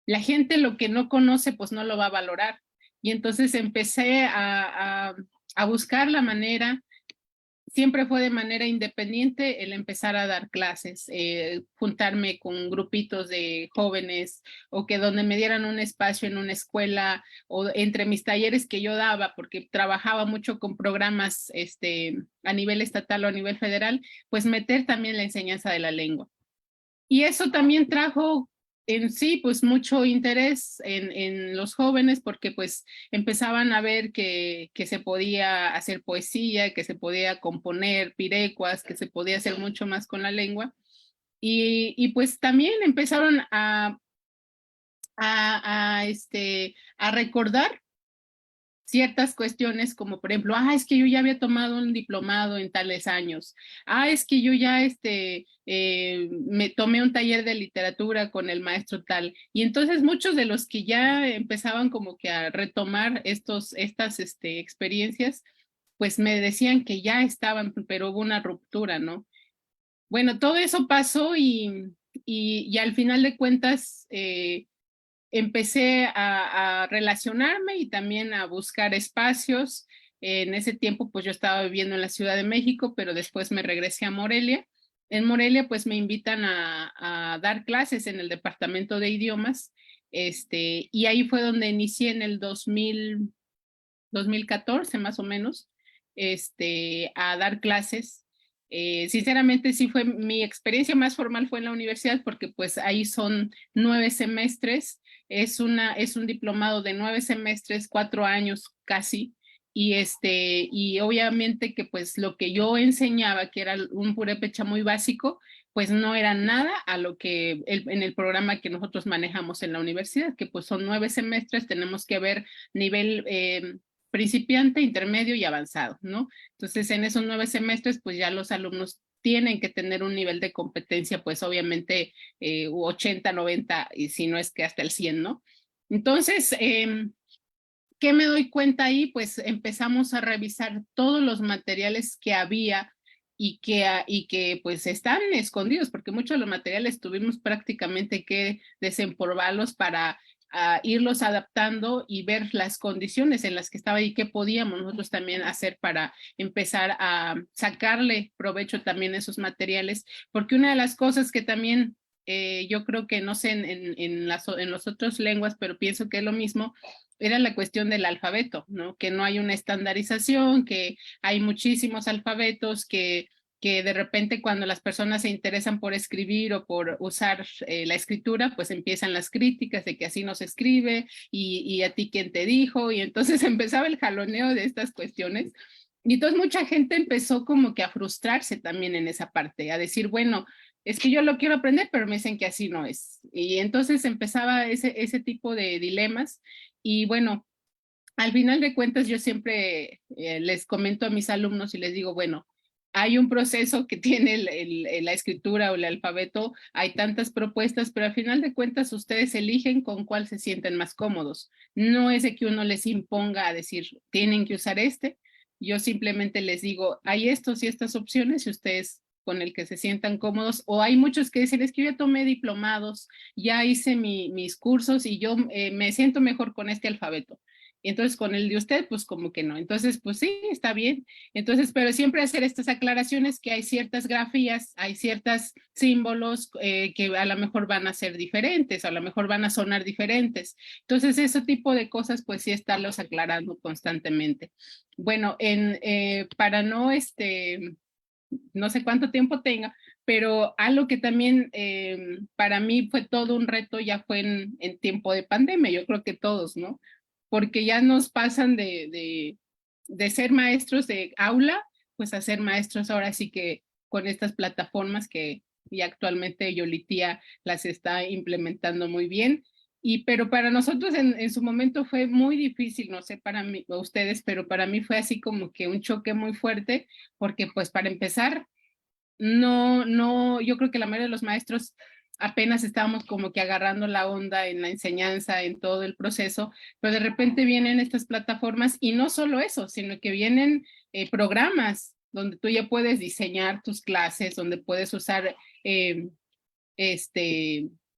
La gente lo que no conoce, pues no lo va a valorar. Y entonces empecé a buscar la manera, siempre fue de manera independiente el empezar a dar clases, juntarme con grupitos de jóvenes o que donde me dieran un espacio en una escuela o entre mis talleres que yo daba, porque trabajaba mucho con programas a nivel estatal o a nivel federal, pues meter también la enseñanza de la lengua. Y eso también trajo en sí, pues mucho interés en los jóvenes, porque pues empezaban a ver que se podía hacer poesía, que se podía componer pirecuas, que se podía hacer mucho más con la lengua. Y pues también empezaron a recordar ciertas cuestiones como por ejemplo, es que yo ya había tomado un diplomado en tales años, es que yo ya me tomé un taller de literatura con el maestro tal, y entonces muchos de los que ya empezaban como que a retomar estas experiencias, pues me decían que ya estaban, pero hubo una ruptura, ¿no? Bueno, todo eso pasó y al final de cuentas, empecé a relacionarme y también a buscar espacios. En ese tiempo, pues yo estaba viviendo en la Ciudad de México, pero después me regresé a Morelia. En Morelia, pues me invitan a dar clases en el departamento de idiomas Y ahí fue donde inicié en el 2014 más o menos, a dar clases. Sinceramente sí fue mi experiencia más formal fue en la universidad porque pues ahí son 9 semestres, es un diplomado de 9 semestres, 4 años casi, y obviamente que pues lo que yo enseñaba, que era un purépecha muy básico, pues no era nada a lo que en el programa que nosotros manejamos en la universidad, que pues son 9 semestres, tenemos que ver nivel principiante, intermedio y avanzado, ¿no? Entonces, en esos 9 semestres, pues ya los alumnos tienen que tener un nivel de competencia, pues obviamente 80, 90, y si no es que hasta el 100, ¿no? Entonces, ¿qué me doy cuenta ahí? Pues empezamos a revisar todos los materiales que había y que pues están escondidos, porque muchos de los materiales tuvimos prácticamente que desempolvarlos para irlos adaptando y ver las condiciones en las que estaba y qué podíamos nosotros también hacer para empezar a sacarle provecho también a esos materiales, porque una de las cosas que también yo creo que no sé en las otras lenguas, pero pienso que es lo mismo, era la cuestión del alfabeto, ¿no? Que no hay una estandarización, que hay muchísimos alfabetos, que de repente cuando las personas se interesan por escribir o por usar la escritura, pues empiezan las críticas de que así no se escribe y a ti quién te dijo, y entonces empezaba el jaloneo de estas cuestiones. Y entonces mucha gente empezó como que a frustrarse también en esa parte, a decir, bueno, es que yo lo quiero aprender, pero me dicen que así no es. Y entonces empezaba ese tipo de dilemas. Y bueno, al final de cuentas yo siempre les comento a mis alumnos y les digo, bueno, hay un proceso que tiene la escritura o el alfabeto, hay tantas propuestas, pero al final de cuentas ustedes eligen con cuál se sienten más cómodos. No es de que uno les imponga a decir, tienen que usar este. Yo simplemente les digo, hay estos y estas opciones y ustedes con el que se sientan cómodos, o hay muchos que dicen, es que yo ya tomé diplomados, ya hice mis cursos y yo me siento mejor con este alfabeto. Y entonces con el de usted, pues como que no. Entonces, pues sí, está bien. Entonces, pero siempre hacer estas aclaraciones que hay ciertas grafías, hay ciertos símbolos que a lo mejor van a ser diferentes, a lo mejor van a sonar diferentes. Entonces, ese tipo de cosas, pues sí, estarlos aclarando constantemente. Bueno, para no sé cuánto tiempo tenga, pero algo que también para mí fue todo un reto ya fue en tiempo de pandemia, yo creo que todos, ¿no? Porque ya nos pasan de ser maestros de aula, pues a ser maestros ahora sí que con estas plataformas que ya actualmente Yolitia las está implementando muy bien. Pero para nosotros en su momento fue muy difícil, no sé para mí, ustedes, pero para mí fue así como que un choque muy fuerte, porque pues para empezar, yo creo que la mayoría de los maestros apenas estábamos como que agarrando la onda en la enseñanza, en todo el proceso, pero de repente vienen estas plataformas y no solo eso, sino que vienen programas donde tú ya puedes diseñar tus clases, donde puedes usar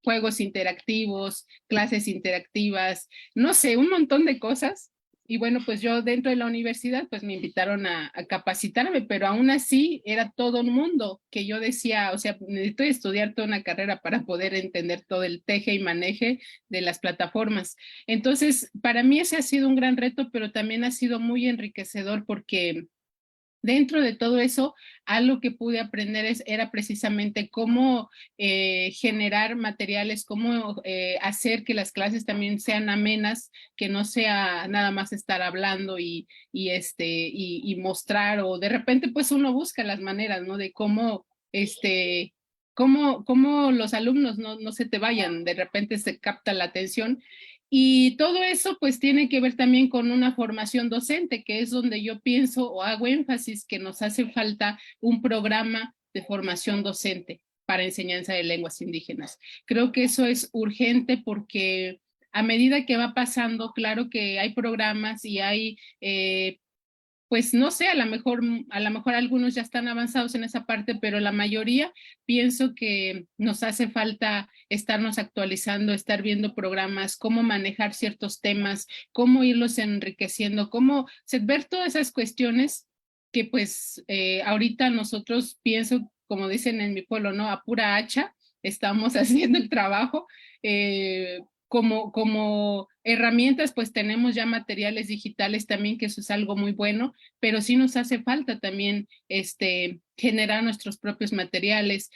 juegos interactivos, clases interactivas, no sé, un montón de cosas. Y bueno, pues yo dentro de la universidad, pues me invitaron a capacitarme, pero aún así era todo un mundo que yo decía, o sea, necesito estudiar toda una carrera para poder entender todo el teje y maneje de las plataformas. Entonces, para mí ese ha sido un gran reto, pero también ha sido muy enriquecedor porque dentro de todo eso, algo que pude aprender era precisamente cómo generar materiales, cómo hacer que las clases también sean amenas, que no sea nada más estar hablando y mostrar, o de repente pues uno busca las maneras, ¿no? De cómo cómo los alumnos no se te vayan, de repente se capta la atención. Y todo eso pues tiene que ver también con una formación docente, que es donde yo pienso o hago énfasis que nos hace falta un programa de formación docente para enseñanza de lenguas indígenas. Creo que eso es urgente porque a medida que va pasando, claro que hay programas y hay pues no sé, a lo mejor algunos ya están avanzados en esa parte, pero la mayoría pienso que nos hace falta estarnos actualizando, estar viendo programas, cómo manejar ciertos temas, cómo irlos enriqueciendo, cómo ver todas esas cuestiones que pues ahorita nosotros pienso, como dicen en mi pueblo, ¿no? A pura hacha estamos haciendo el trabajo, como herramientas, pues tenemos ya materiales digitales también, que eso es algo muy bueno, pero sí nos hace falta también generar nuestros propios materiales,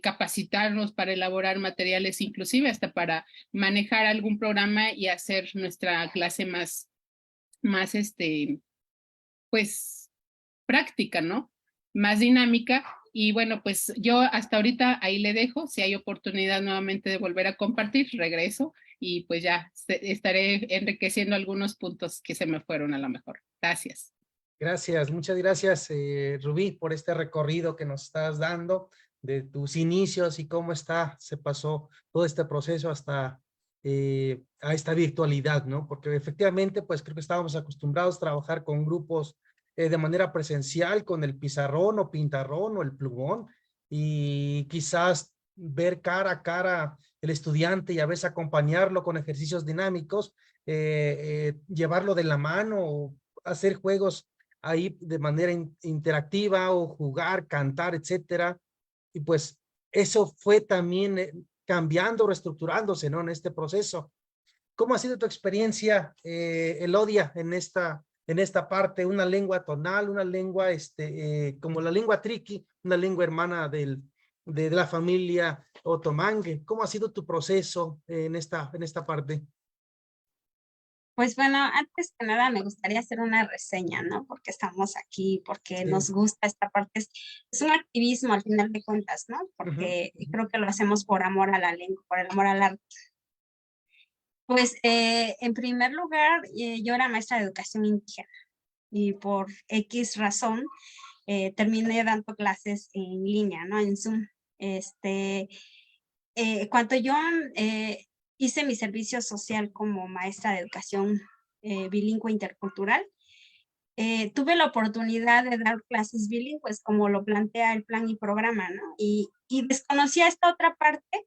capacitarnos para elaborar materiales, inclusive hasta para manejar algún programa y hacer nuestra clase más pues práctica, ¿no? Más dinámica. Y bueno, pues yo hasta ahorita ahí le dejo. Si hay oportunidad nuevamente de volver a compartir, regreso y pues ya estaré enriqueciendo algunos puntos que se me fueron a lo mejor. Gracias. Gracias, muchas gracias, Rubí, por este recorrido que nos estás dando de tus inicios y cómo se pasó todo este proceso hasta a esta virtualidad, ¿no? Porque efectivamente, pues creo que estábamos acostumbrados a trabajar con grupos de manera presencial, con el pizarrón o pintarrón o el plumón, y quizás ver cara a cara el estudiante y a veces acompañarlo con ejercicios dinámicos, llevarlo de la mano o hacer juegos ahí de manera interactiva o jugar, cantar, etcétera. Y pues eso fue también cambiando, reestructurándose, ¿no? En este proceso. ¿Cómo ha sido tu experiencia, Elodia, en esta parte? Una lengua tonal, una lengua, como la lengua triqui, una lengua hermana de la familia otomangue. ¿Cómo ha sido tu proceso en esta parte? Pues bueno, antes que nada me gustaría hacer una reseña, ¿no? Porque estamos aquí, porque nos gusta esta parte. Es un activismo al final de cuentas, ¿no? Porque creo que lo hacemos por amor a la lengua, por el amor al arte. Pues en primer lugar, yo era maestra de educación indígena y por X razón terminé dando clases en línea, ¿no? En Zoom. Cuando yo hice mi servicio social como maestra de educación bilingüe intercultural, tuve la oportunidad de dar clases bilingües como lo plantea el plan y programa, ¿no? Y desconocía esta otra parte.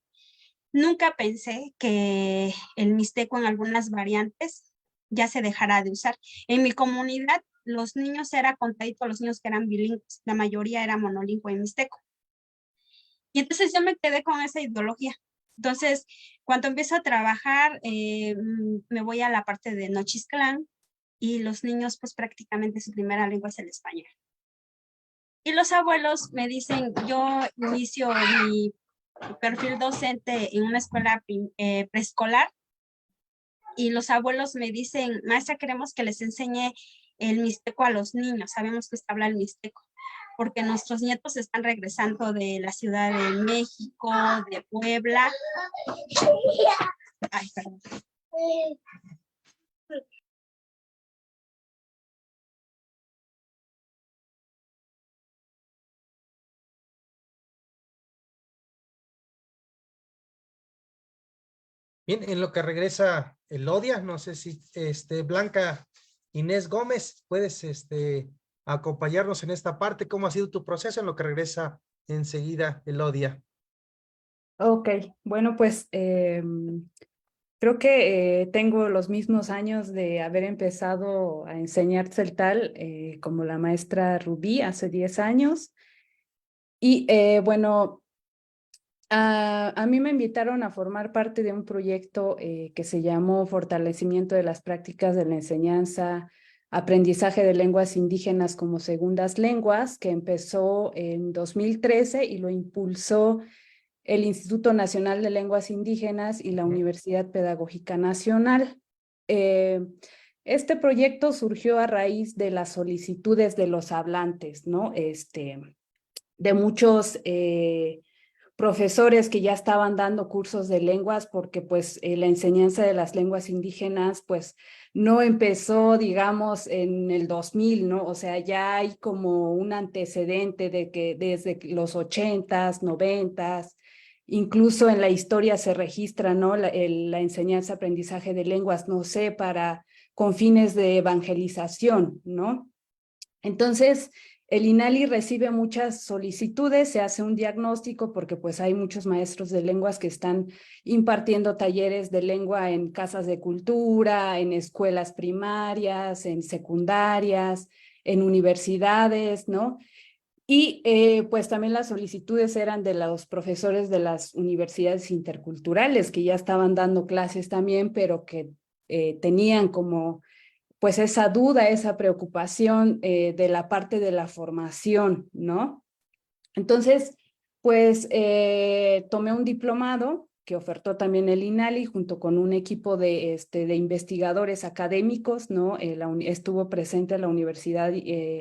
Nunca pensé que el mixteco en algunas variantes ya se dejara de usar. En mi comunidad, los niños era contadito, los niños que eran bilingües, la mayoría era monolingüe en mixteco. Y entonces yo me quedé con esa ideología. Entonces, cuando empiezo a trabajar, me voy a la parte de Nochistlán y los niños, pues prácticamente su primera lengua es el español. Y los abuelos me dicen, yo inicio mi perfil docente en una escuela preescolar y los abuelos me dicen, maestra, queremos que les enseñe el mixteco a los niños, sabemos que usted habla el mixteco, porque nuestros nietos están regresando de la Ciudad de México, de Puebla. Ay, perdón. Bien, en lo que regresa Elodia, no sé si Blanca Inés Gómez, puedes acompañarnos en esta parte. ¿Cómo ha sido tu proceso en lo que regresa enseguida Elodia? Ok, bueno, pues creo que tengo los mismos años de haber empezado a enseñar celtal como la maestra Rubí hace 10 años. Y bueno, a mí me invitaron a formar parte de un proyecto que se llamó Fortalecimiento de las Prácticas de la Enseñanza, Aprendizaje de Lenguas Indígenas como Segundas Lenguas, que empezó en 2013 y lo impulsó el Instituto Nacional de Lenguas Indígenas y la Universidad Pedagógica Nacional. Este proyecto surgió a raíz de las solicitudes de los hablantes, ¿no? De muchos profesores que ya estaban dando cursos de lenguas, porque pues la enseñanza de las lenguas indígenas pues no empezó, digamos, en el 2000, ¿no? O sea, ya hay como un antecedente de que desde los 80s, 90s, incluso en la historia se registra, ¿no? La enseñanza, aprendizaje de lenguas, no sé, con fines de evangelización, ¿no? Entonces, el INALI recibe muchas solicitudes, se hace un diagnóstico porque pues hay muchos maestros de lenguas que están impartiendo talleres de lengua en casas de cultura, en escuelas primarias, en secundarias, en universidades, ¿no? Y pues también las solicitudes eran de los profesores de las universidades interculturales que ya estaban dando clases también, pero que tenían como pues esa duda, esa preocupación de la parte de la formación, ¿no? Entonces, pues tomé un diplomado que ofertó también el INALI junto con un equipo de investigadores académicos, ¿no? Estuvo presente la Universidad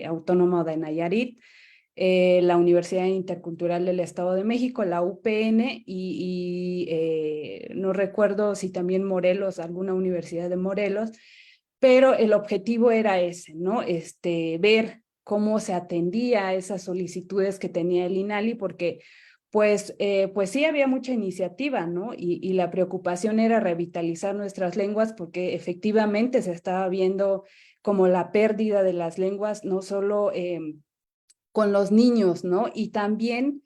Autónoma de Nayarit, la Universidad Intercultural del Estado de México, la UPN y no recuerdo si también Morelos, alguna universidad de Morelos, pero el objetivo era ese, ¿no? Ver cómo se atendía a esas solicitudes que tenía el INALI, porque pues sí había mucha iniciativa, ¿no? Y la preocupación era revitalizar nuestras lenguas porque efectivamente se estaba viendo como la pérdida de las lenguas, no solo con los niños, ¿no? Y también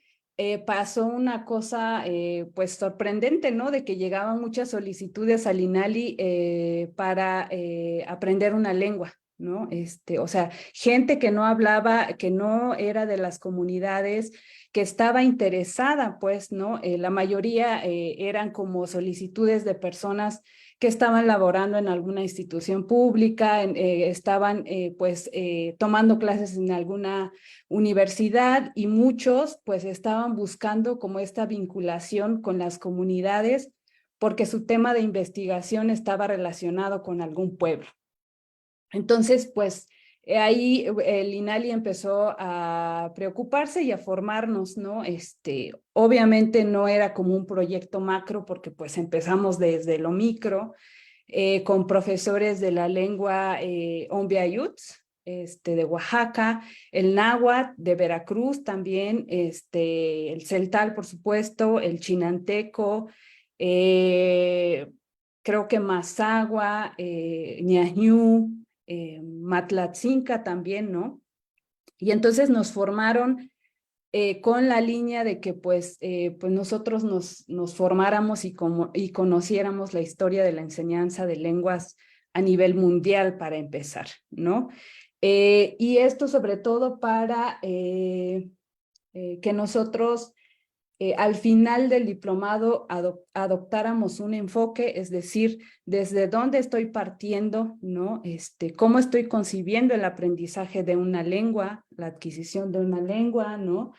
pasó una cosa pues sorprendente, ¿no? De que llegaban muchas solicitudes al INALI para aprender una lengua, ¿no? O sea, gente que no hablaba, que no era de las comunidades, que estaba interesada, pues, ¿no? La mayoría eran como solicitudes de personas que estaban laborando en alguna institución pública, estaban pues tomando clases en alguna universidad y muchos pues estaban buscando como esta vinculación con las comunidades porque su tema de investigación estaba relacionado con algún pueblo. Entonces, pues ahí el INALI empezó a preocuparse y a formarnos, ¿no? Obviamente no era como un proyecto macro porque pues empezamos desde lo micro con profesores de la lengua Ombiayuts, de Oaxaca, el náhuatl de Veracruz también, el celtal, por supuesto, el chinanteco, creo que Mazagua, Ñañú, Matlatzinca también, ¿no? Y entonces nos formaron con la línea de que pues nosotros nos formáramos y conociéramos la historia de la enseñanza de lenguas a nivel mundial para empezar, ¿no? Y esto sobre todo para que nosotros al final del diplomado adoptáramos un enfoque, es decir, desde dónde estoy partiendo, ¿no? Cómo estoy concibiendo el aprendizaje de una lengua, la adquisición de una lengua, ¿no?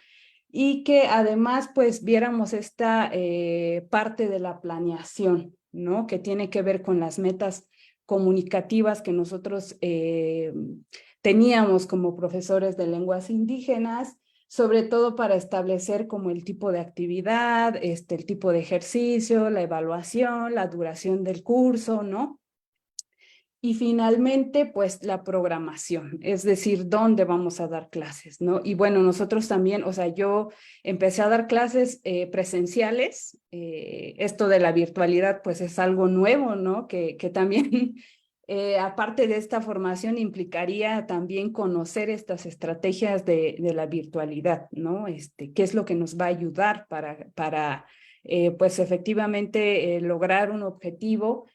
Y que además pues viéramos esta parte de la planeación, ¿no? Que tiene que ver con las metas comunicativas que nosotros teníamos como profesores de lenguas indígenas, sobre todo para establecer como el tipo de actividad, el tipo de ejercicio, la evaluación, la duración del curso, ¿no? Y finalmente, pues la programación, es decir, dónde vamos a dar clases, ¿no? Y bueno, nosotros también, o sea, yo empecé a dar clases presenciales, esto de la virtualidad pues es algo nuevo, ¿no? Que también, aparte de esta formación, implicaría también conocer estas estrategias de la virtualidad, ¿no? ¿Qué es lo que nos va a ayudar para pues efectivamente lograr un objetivo?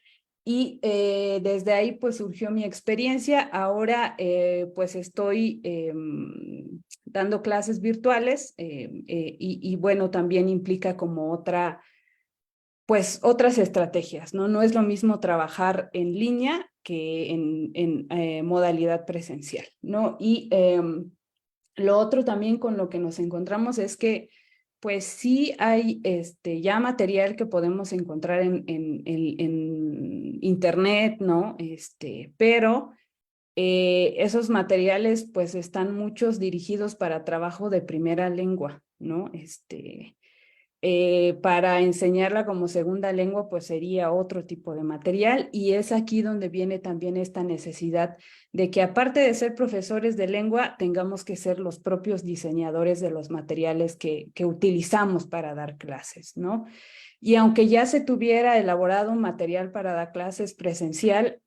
Y desde ahí pues surgió mi experiencia. Ahora pues estoy dando clases virtuales y bueno, también implica como pues otras estrategias, ¿no? No es lo mismo trabajar en línea que en modalidad presencial, ¿no? Y lo otro también con lo que nos encontramos es que pues sí hay ya material que podemos encontrar en internet, ¿no? Pero esos materiales pues están muchos dirigidos para trabajo de primera lengua, ¿no? Para enseñarla como segunda lengua, pues sería otro tipo de material y es aquí donde viene también esta necesidad de que aparte de ser profesores de lengua, tengamos que ser los propios diseñadores de los materiales que utilizamos para dar clases, ¿no? Y aunque ya se tuviera elaborado un material para dar clases presencial,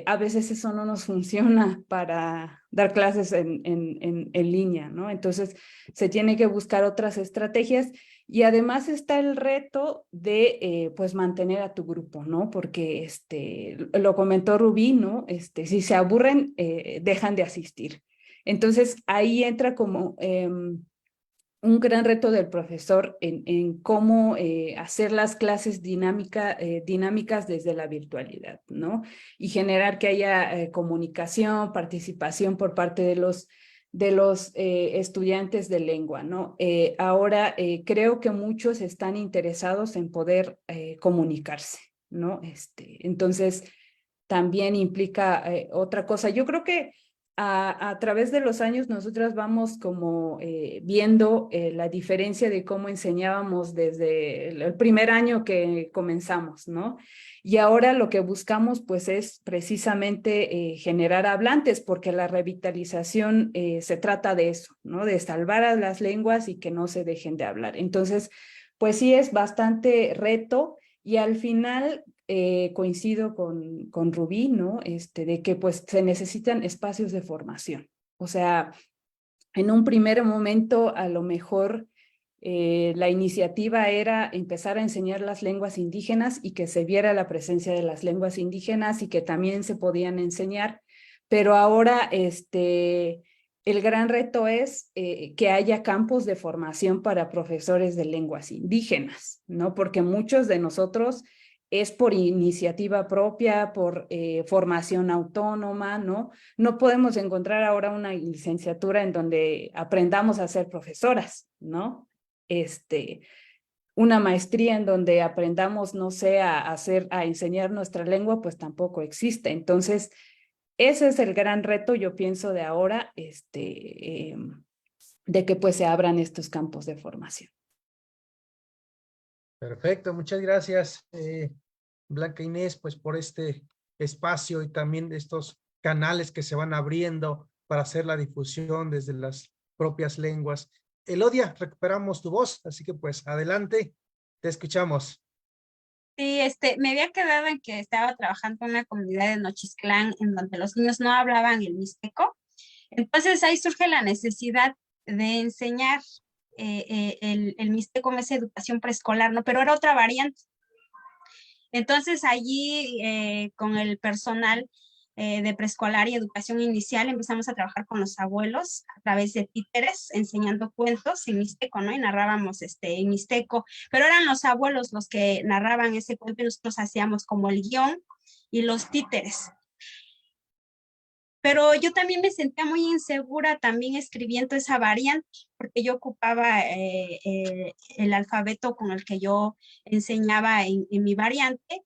a veces eso no nos funciona para dar clases en línea, ¿no? Entonces se tiene que buscar otras estrategias y además está el reto de pues mantener a tu grupo, ¿no? Porque lo comentó Rubí, ¿no? Si se aburren, dejan de asistir. Entonces ahí entra como un gran reto del profesor en cómo hacer las clases dinámicas desde la virtualidad, ¿no? Y generar que haya comunicación, participación por parte de los estudiantes de lengua, ¿no? Ahora creo que muchos están interesados en poder comunicarse, ¿no? Entonces, también implica otra cosa. Yo creo que a través de los años nosotras vamos como viendo la diferencia de cómo enseñábamos desde el primer año que comenzamos, ¿no? Y ahora lo que buscamos pues es precisamente generar hablantes, porque la revitalización se trata de eso, ¿no? De salvar a las lenguas y que no se dejen de hablar. Entonces, pues sí es bastante reto. Y al final coincido con Rubí, ¿no? De que pues se necesitan espacios de formación. O sea, en un primer momento a lo mejor la iniciativa era empezar a enseñar las lenguas indígenas y que se viera la presencia de las lenguas indígenas y que también se podían enseñar, pero ahora el gran reto es que haya campos de formación para profesores de lenguas indígenas, ¿no? Porque muchos de nosotros es por iniciativa propia, por formación autónoma, ¿no? No podemos encontrar ahora una licenciatura en donde aprendamos a ser profesoras, ¿no? Una maestría en donde aprendamos, no sé, a enseñar nuestra lengua, pues tampoco existe. Entonces, ese es el gran reto, yo pienso, de ahora, de que pues se abran estos campos de formación. Perfecto, muchas gracias, Blanca Inés, pues por este espacio y también estos canales que se van abriendo para hacer la difusión desde las propias lenguas. Elodia, recuperamos tu voz, así que pues adelante, te escuchamos. Sí, me había quedado en que estaba trabajando en una comunidad de Nochistlán en donde los niños no hablaban el mixteco. Entonces ahí surge la necesidad de enseñar el mixteco en esa educación preescolar, ¿no? Pero era otra variante. Entonces allí con el personal de preescolar y educación inicial empezamos a trabajar con los abuelos a través de títeres, enseñando cuentos en mixteco, ¿no? Y narrábamos en mixteco, pero eran los abuelos los que narraban ese cuento y nosotros hacíamos como el guión y los títeres. Pero yo también me sentía muy insegura también escribiendo esa variante, porque yo ocupaba el alfabeto con el que yo enseñaba en mi variante,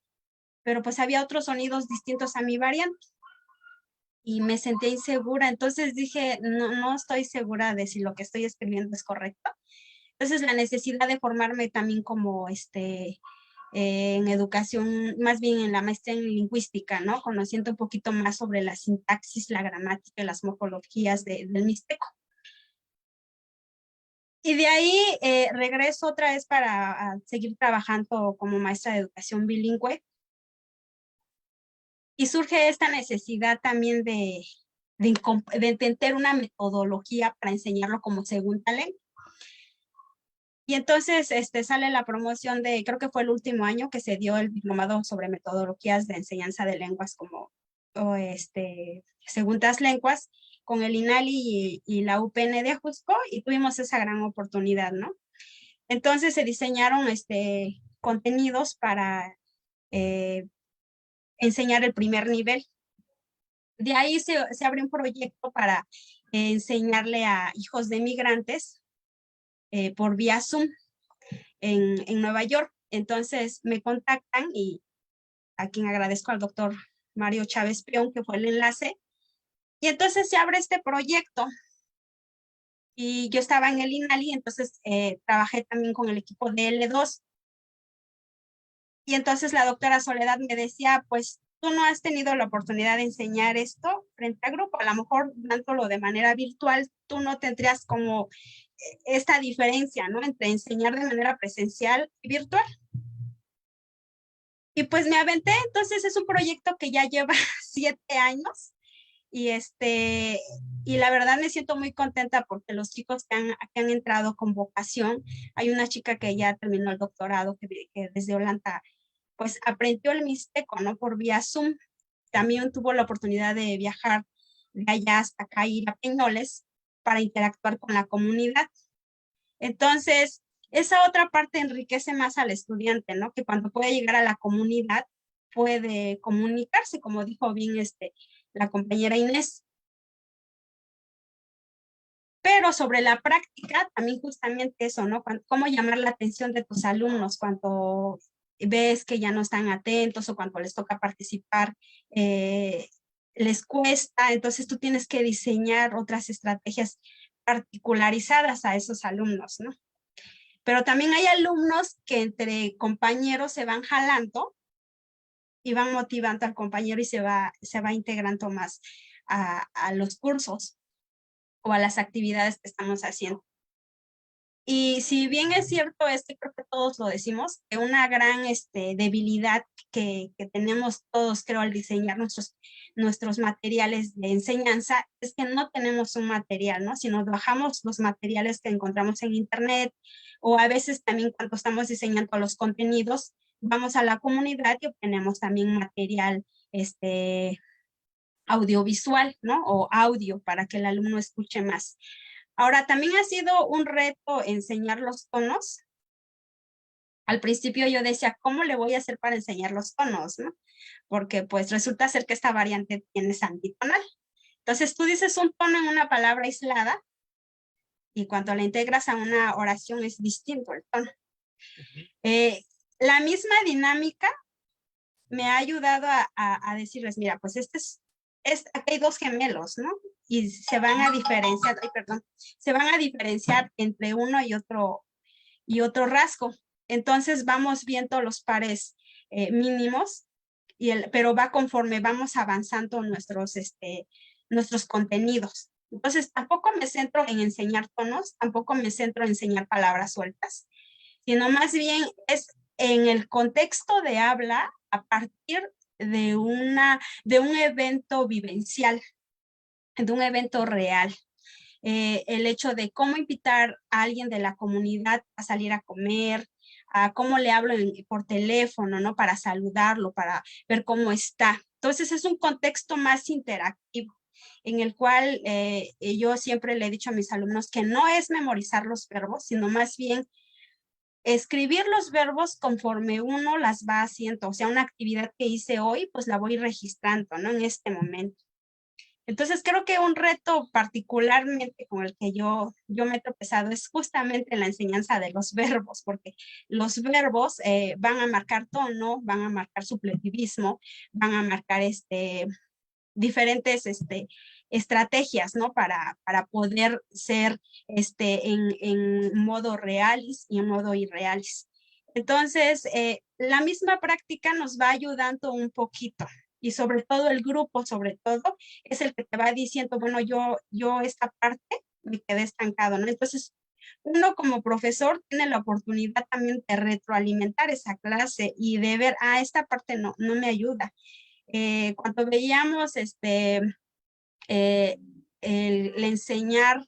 pero pues había otros sonidos distintos a mi variante. Y me sentía insegura, entonces dije, no estoy segura de si lo que estoy escribiendo es correcto. Entonces la necesidad de formarme también como en educación, más bien en la maestría en lingüística, ¿no? Conociendo un poquito más sobre la sintaxis, la gramática y las morfologías del mixteco. Y de ahí regreso otra vez para seguir trabajando como maestra de educación bilingüe. Y surge esta necesidad también de entender una metodología para enseñarlo como segunda lengua. Y entonces sale la promoción de, creo que fue el último año que se dio el diplomado sobre metodologías de enseñanza de lenguas como segundas lenguas con el INALI y la UPN de Ajusco, y tuvimos esa gran oportunidad, ¿no? Entonces se diseñaron contenidos para enseñar el primer nivel. De ahí se abrió un proyecto para enseñarle a hijos de migrantes por vía Zoom en Nueva York. Entonces me contactan y a quien agradezco al doctor Mario Chávez Peón, que fue el enlace. Y entonces se abre este proyecto. Y yo estaba en el INALI, entonces trabajé también con el equipo de L2. Y entonces la doctora Soledad me decía, pues tú no has tenido la oportunidad de enseñar esto frente a grupo, a lo mejor dándolo de manera virtual, tú no tendrías como esta diferencia, ¿no? Entre enseñar de manera presencial y virtual. Y pues me aventé, entonces es un proyecto que ya lleva 7 años y la verdad me siento muy contenta porque los chicos que han entrado con vocación, hay una chica que ya terminó el doctorado que desde Holanda pues aprendió el mixteco, ¿no? Por vía Zoom. También tuvo la oportunidad de viajar de allá hasta acá, ir a Peñoles para interactuar con la comunidad. Entonces, esa otra parte enriquece más al estudiante, ¿no? Que cuando puede llegar a la comunidad, puede comunicarse, como dijo bien la compañera Inés. Pero sobre la práctica, también justamente eso, ¿no? Cómo llamar la atención de tus alumnos cuando ves que ya no están atentos o cuando les toca participar, les cuesta. Entonces tú tienes que diseñar otras estrategias particularizadas a esos alumnos, ¿no? Pero también hay alumnos que entre compañeros se van jalando y van motivando al compañero y se va integrando más a los cursos o a las actividades que estamos haciendo. Y si bien es cierto, creo que todos lo decimos, que una gran debilidad que tenemos todos, creo, al diseñar nuestros materiales de enseñanza, es que no tenemos un material, ¿no? Si nos bajamos los materiales que encontramos en internet, o a veces también cuando estamos diseñando los contenidos, vamos a la comunidad y obtenemos también material, audiovisual, ¿no? O audio para que el alumno escuche más. Ahora, también ha sido un reto enseñar los tonos. Al principio yo decía, ¿cómo le voy a hacer para enseñar los tonos, no? Porque pues resulta ser que esta variante tiene antitonal. Entonces tú dices un tono en una palabra aislada y cuando la integras a una oración es distinto el tono. La misma dinámica me ha ayudado a decirles, mira, pues aquí hay dos gemelos, ¿no? Y se van a diferenciar, se van a diferenciar entre uno y otro rasgo. Entonces vamos viendo los pares mínimos, pero va conforme vamos avanzando nuestros contenidos. Entonces tampoco me centro en enseñar tonos, tampoco me centro en enseñar palabras sueltas, sino más bien es en el contexto de habla a partir de un evento vivencial, de un evento real. El hecho de cómo invitar a alguien de la comunidad a salir a comer, a cómo le hablo por teléfono, ¿no? Para saludarlo, para ver cómo está. Entonces es un contexto más interactivo, en el cual yo siempre le he dicho a mis alumnos que no es memorizar los verbos, sino más bien escribir los verbos conforme uno las va haciendo. O sea, una actividad que hice hoy, pues la voy registrando, ¿no? En este momento. Entonces creo que un reto particularmente con el que yo me he tropezado es justamente la enseñanza de los verbos, porque los verbos van a marcar tono, van a marcar supletivismo, van a marcar diferentes estrategias, ¿no? Para poder ser en modo realis y en modo irrealis. Entonces, la misma práctica nos va ayudando un poquito. Y sobre todo el grupo, sobre todo, es el que te va diciendo, bueno, yo esta parte me quedé estancado, ¿no? Entonces, uno como profesor tiene la oportunidad también de retroalimentar esa clase y de ver, esta parte no me ayuda. Cuando veíamos el enseñar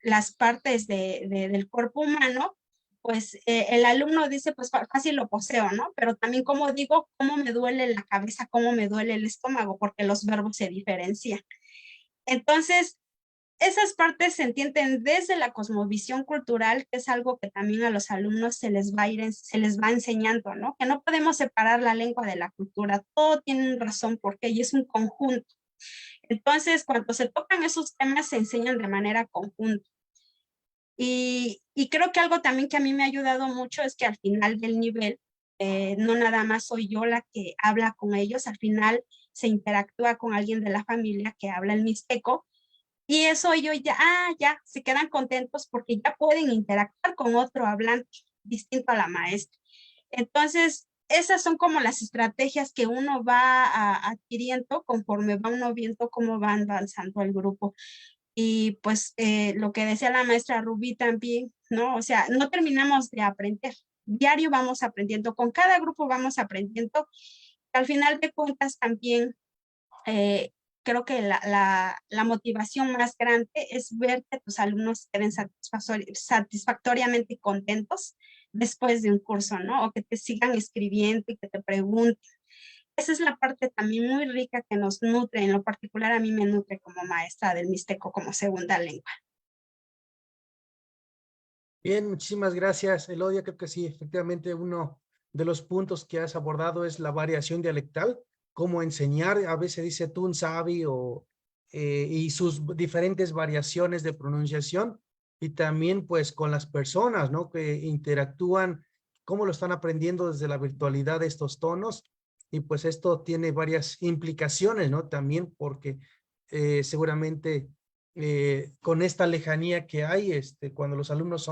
las partes del cuerpo humano, pues el alumno dice, pues fácil lo poseo, ¿no? Pero también como digo, cómo me duele la cabeza, cómo me duele el estómago, porque los verbos se diferencian. Entonces, esas partes se entienden desde la cosmovisión cultural, que es algo que también a los alumnos se les va enseñando, ¿no? Que no podemos separar la lengua de la cultura, todo tiene una razón porque y es un conjunto. Entonces, cuando se tocan esos temas, se enseñan de manera conjunta. Y creo que algo también que a mí me ha ayudado mucho es que al final del nivel, no nada más soy yo la que habla con ellos, al final se interactúa con alguien de la familia que habla el mixteco, y eso ellos ya se quedan contentos porque ya pueden interactuar con otro hablante distinto a la maestra. Entonces, esas son como las estrategias que uno va adquiriendo conforme va uno viendo cómo va avanzando el grupo. Y pues lo que decía la maestra Rubí también, ¿no? O sea, no terminamos de aprender. Diario vamos aprendiendo, con cada grupo vamos aprendiendo. Al final de cuentas también creo que la motivación más grande es ver que tus alumnos queden satisfactoriamente contentos después de un curso, ¿no? O que te sigan escribiendo y que te pregunten. Esa es la parte también muy rica que nos nutre, en lo particular a mí me nutre como maestra del mixteco como segunda lengua. Bien, muchísimas gracias, Elodia. Creo que sí, efectivamente, uno de los puntos que has abordado es la variación dialectal, cómo enseñar, a veces dice Tun Sabi y sus diferentes variaciones de pronunciación, y también pues con las personas, ¿no? Que interactúan, cómo lo están aprendiendo desde la virtualidad de estos tonos, y pues esto tiene varias implicaciones, ¿no? También porque seguramente con esta lejanía que hay, cuando los alumnos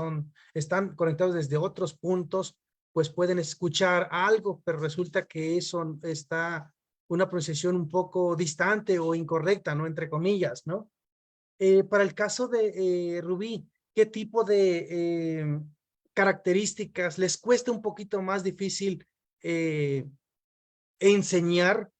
están conectados desde otros puntos, pues pueden escuchar algo, pero resulta que eso está una pronunciación un poco distante o incorrecta, ¿no? Entre comillas, ¿no? Para el caso de Rubí, ¿qué tipo de características les cuesta un poquito más difícil enseñar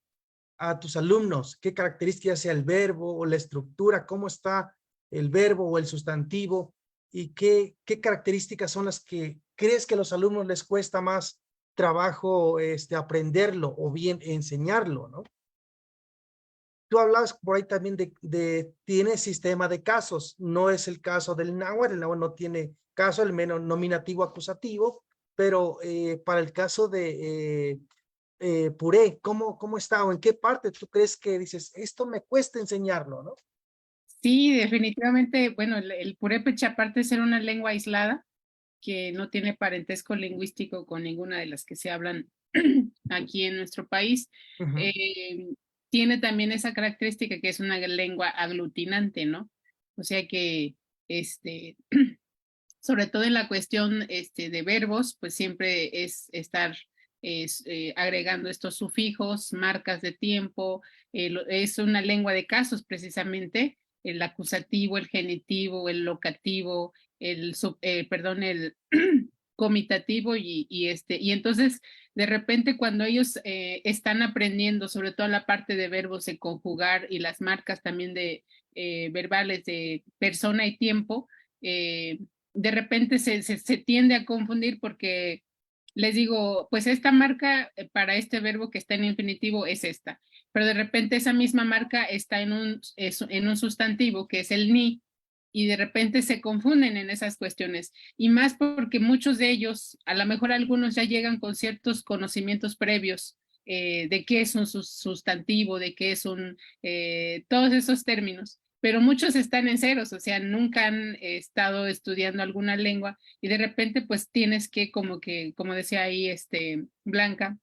a tus alumnos? ¿Qué características sea el verbo o la estructura? ¿Cómo está el verbo o el sustantivo? ¿Y qué características son las que crees que a los alumnos les cuesta más trabajo aprenderlo o bien enseñarlo, ¿no? Tú hablabas por ahí también tiene sistema de casos. No es el caso del náhuatl. El náhuatl no tiene caso, el menos nominativo acusativo, pero para el caso de Puré, ¿cómo está o en qué parte tú crees que dices, esto me cuesta enseñarlo, ¿no? Sí, definitivamente, bueno, el purépecha, aparte de ser una lengua aislada, que no tiene parentesco lingüístico con ninguna de las que se hablan aquí en nuestro país, tiene también esa característica que es una lengua aglutinante, ¿no? O sea que, sobre todo en la cuestión de verbos, pues siempre es estar agregando estos sufijos, marcas de tiempo, es una lengua de casos precisamente, el acusativo, el genitivo, el locativo, el comitativo y entonces de repente cuando ellos están aprendiendo sobre todo la parte de verbos de conjugar y las marcas también de verbales de persona y tiempo, de repente se tiende a confundir porque les digo, pues esta marca para este verbo que está en infinitivo es esta, pero de repente esa misma marca está en un sustantivo que es el ni, y de repente se confunden en esas cuestiones, y más porque muchos de ellos, a lo mejor algunos ya llegan con ciertos conocimientos previos de qué es un sustantivo, de qué es todos esos términos, pero muchos están en ceros, o sea, nunca han estado estudiando alguna lengua y de repente pues tienes que, como decía ahí Blanca,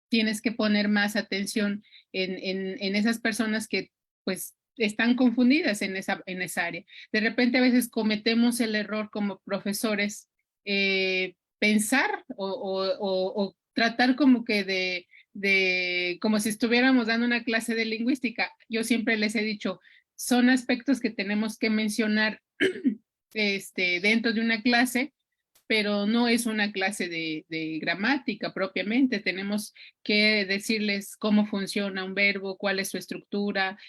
tienes que poner más atención en esas personas que pues están confundidas en esa área. De repente a veces cometemos el error como profesores, pensar o tratar como que como si estuviéramos dando una clase de lingüística. Yo siempre les he dicho, son aspectos que tenemos que mencionar dentro de una clase, pero no es una clase de gramática propiamente. Tenemos que decirles cómo funciona un verbo, cuál es su estructura,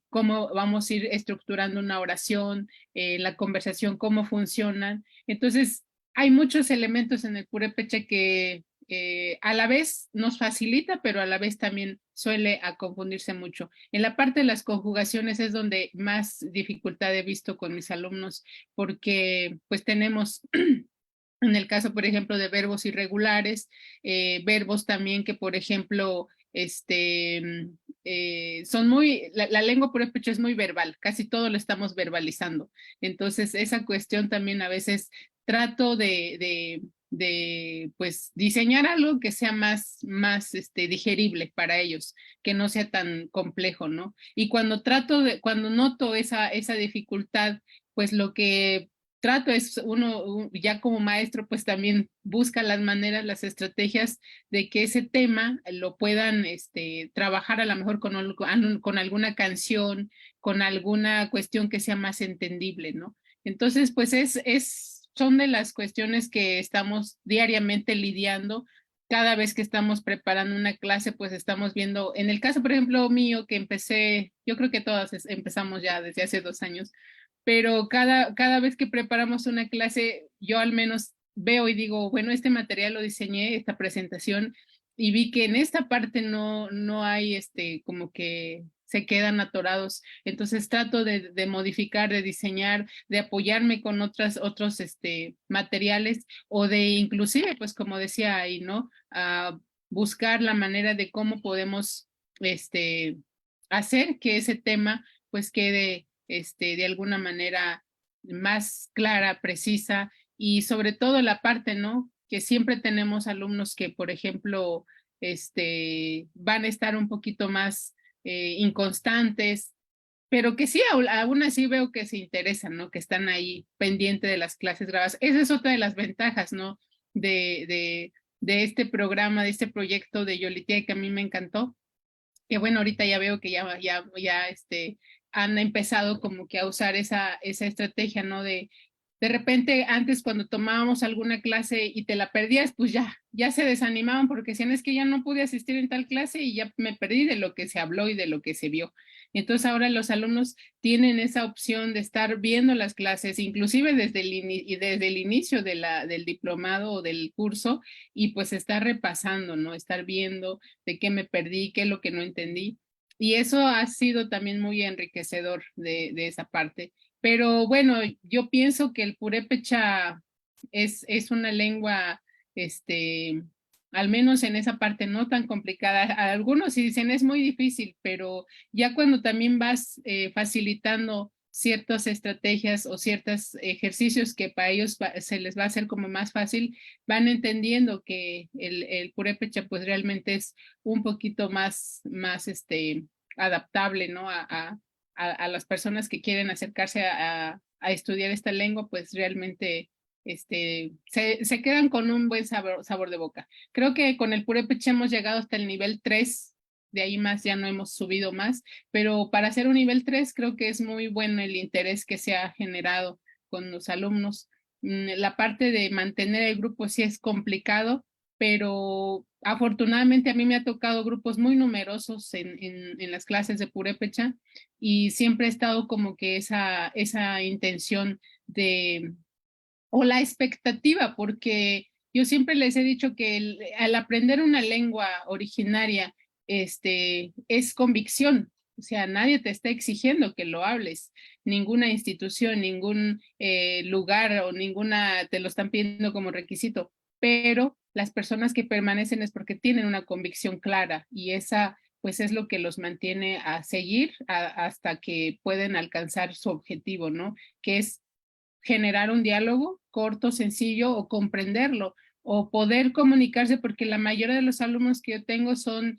cómo vamos a ir estructurando una oración, la conversación, cómo funcionan. Entonces, hay muchos elementos en el purépecha que a la vez nos facilita, pero a la vez también suele a confundirse mucho. En la parte de las conjugaciones es donde más dificultad he visto con mis alumnos, porque pues tenemos en el caso, por ejemplo, de verbos irregulares, verbos también que, por ejemplo, son la lengua purépecha es muy verbal, casi todo lo estamos verbalizando. Entonces, esa cuestión también a veces trato de pues diseñar algo que sea más digerible para ellos, que no sea tan complejo, ¿no? Y cuando cuando noto esa dificultad, pues lo que trato es uno ya como maestro pues también busca las maneras, las estrategias de que ese tema lo puedan trabajar a lo mejor con alguna canción, con alguna cuestión que sea más entendible, ¿no? Entonces pues son de las cuestiones que estamos diariamente lidiando. Cada vez que estamos preparando una clase, pues estamos viendo, en el caso, por ejemplo, mío, que empecé, yo creo que todas empezamos ya desde hace 2 años, pero cada vez que preparamos una clase, yo al menos veo y digo, bueno, este material lo diseñé, esta presentación, y vi que en esta parte no hay como que se quedan atorados. Entonces trato de modificar, de diseñar, de apoyarme con otros materiales o de inclusive, pues como decía ahí, ¿no? Buscar la manera de cómo podemos hacer que ese tema pues quede de alguna manera más clara, precisa y sobre todo la parte, ¿no? Que siempre tenemos alumnos que, por ejemplo, van a estar un poquito más inconstantes, pero que sí, aún así veo que se interesan, ¿no? Que están ahí pendientes de las clases grabadas. Esa es otra de las ventajas, ¿no? De este programa, de este proyecto de Yolitea que a mí me encantó. Que bueno, ahorita ya veo que ya han empezado como que a usar esa estrategia, ¿no? De repente, antes cuando tomábamos alguna clase y te la perdías, pues ya se desanimaban porque decían, es que ya no pude asistir en tal clase y ya me perdí de lo que se habló y de lo que se vio. Entonces ahora los alumnos tienen esa opción de estar viendo las clases, inclusive desde el inicio del diplomado o del curso, y pues estar repasando, ¿no? Estar viendo de qué me perdí, qué es lo que no entendí. Y eso ha sido también muy enriquecedor de esa parte. Pero bueno, yo pienso que el purépecha es una lengua, al menos en esa parte no tan complicada. Algunos sí dicen es muy difícil, pero ya cuando también vas facilitando ciertas estrategias o ciertos ejercicios que para ellos se les va a hacer como más fácil, van entendiendo que el purépecha pues realmente es un poquito más adaptable, ¿no? A las personas que quieren acercarse a estudiar esta lengua, pues realmente se quedan con un buen sabor de boca. Creo que con el purépecha hemos llegado hasta el nivel 3, de ahí más ya no hemos subido más, pero para hacer un nivel 3 creo que es muy bueno el interés que se ha generado con los alumnos. La parte de mantener el grupo sí es complicado, pero afortunadamente a mí me ha tocado grupos muy numerosos en las clases de purépecha y siempre he estado como que esa intención o la expectativa, porque yo siempre les he dicho que al aprender una lengua originaria, es convicción. O sea, nadie te está exigiendo que lo hables, ninguna institución, ningún lugar o ninguna te lo están pidiendo como requisito, pero las personas que permanecen es porque tienen una convicción clara y esa pues es lo que los mantiene a seguir hasta que pueden alcanzar su objetivo, ¿no? Que es generar un diálogo corto, sencillo o comprenderlo o poder comunicarse, porque la mayoría de los alumnos que yo tengo son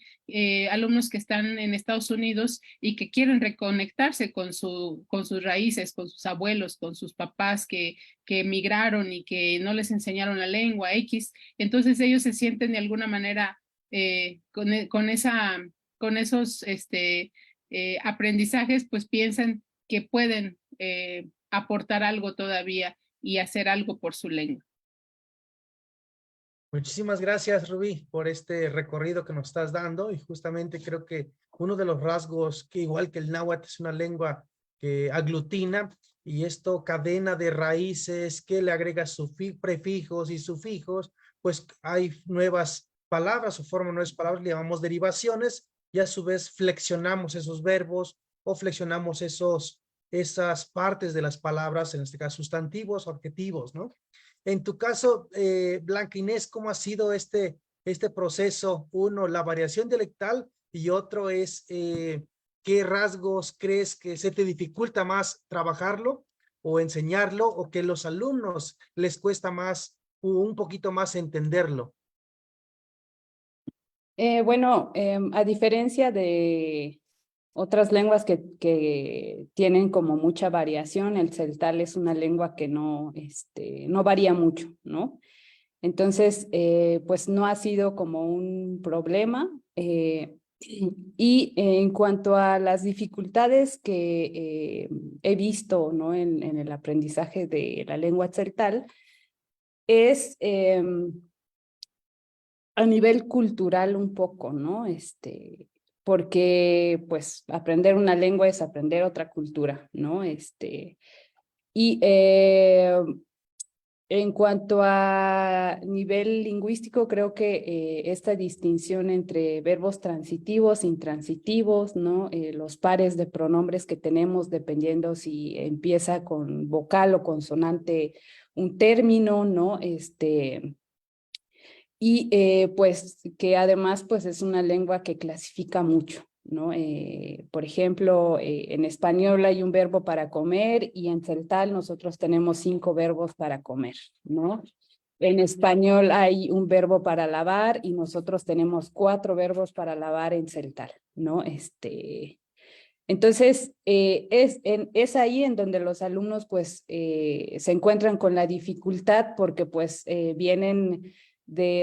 alumnos que están en Estados Unidos y que quieren reconectarse con sus raíces, con sus abuelos, con sus papás que emigraron y que no les enseñaron la lengua X. Entonces ellos se sienten de alguna manera con esos aprendizajes, pues piensan que pueden aportar algo todavía y hacer algo por su lengua. Muchísimas gracias, Rubí, por este recorrido que nos estás dando y justamente creo que uno de los rasgos que igual que el náhuatl es una lengua que aglutina y esto cadena de raíces que le agrega prefijos y sufijos, pues hay nuevas palabras o forman nuevas palabras, le llamamos derivaciones y a su vez flexionamos esos verbos o flexionamos esas partes de las palabras, en este caso sustantivos, adjetivos, ¿no? En tu caso, Blanca Inés, ¿cómo ha sido este proceso? Uno, la variación dialectal y otro es ¿qué rasgos crees que se te dificulta más trabajarlo o enseñarlo o que los alumnos les cuesta más un poquito más entenderlo? Bueno, a diferencia de otras lenguas que tienen como mucha variación, el celtal es una lengua que no varía mucho, ¿no? Entonces, pues no ha sido como un problema. Y en cuanto a las dificultades que he visto, ¿no? en el aprendizaje de la lengua celtal, es a nivel cultural un poco, ¿no? Porque pues aprender una lengua es aprender otra cultura, ¿no? Y En cuanto a nivel lingüístico, creo que esta distinción entre verbos transitivos, intransitivos, ¿no? Los pares de pronombres que tenemos dependiendo si empieza con vocal o consonante un término, ¿no? Y pues que además pues es una lengua que clasifica mucho, ¿no? Por ejemplo, en español hay un verbo para comer y en celtal nosotros tenemos 5 verbos para comer, ¿no? En español hay un verbo para lavar y nosotros tenemos 4 verbos para lavar en celtal, ¿no? Entonces, es ahí en donde los alumnos pues se encuentran con la dificultad porque pues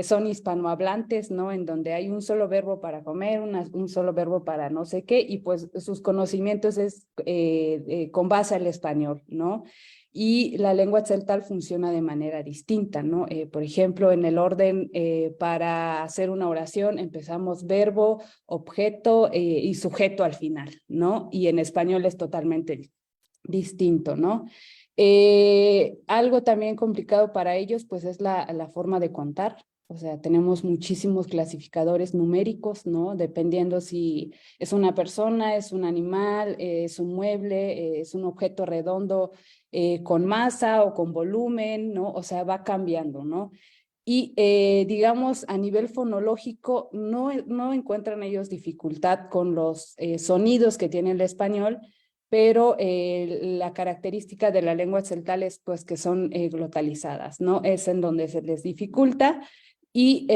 son hispanohablantes, ¿no? En donde hay un solo verbo para comer, un solo verbo para no sé qué, y pues sus conocimientos es con base al español, ¿no? Y la lengua tzeltal funciona de manera distinta, ¿no? Por ejemplo, en el orden para hacer una oración empezamos verbo, objeto y sujeto al final, ¿no? Y en español es totalmente distinto, ¿no? Algo también complicado para ellos, pues es la forma de contar. O sea, tenemos muchísimos clasificadores numéricos, ¿no? Dependiendo si es una persona, es un animal, es un mueble, es un objeto redondo con masa o con volumen, ¿no? O sea, va cambiando, ¿no? Y digamos, a nivel fonológico, no encuentran ellos dificultad con los sonidos que tiene el español, pero la característica de la lengua tzeltal es pues que son glotalizadas, ¿no? Es en donde se les dificulta y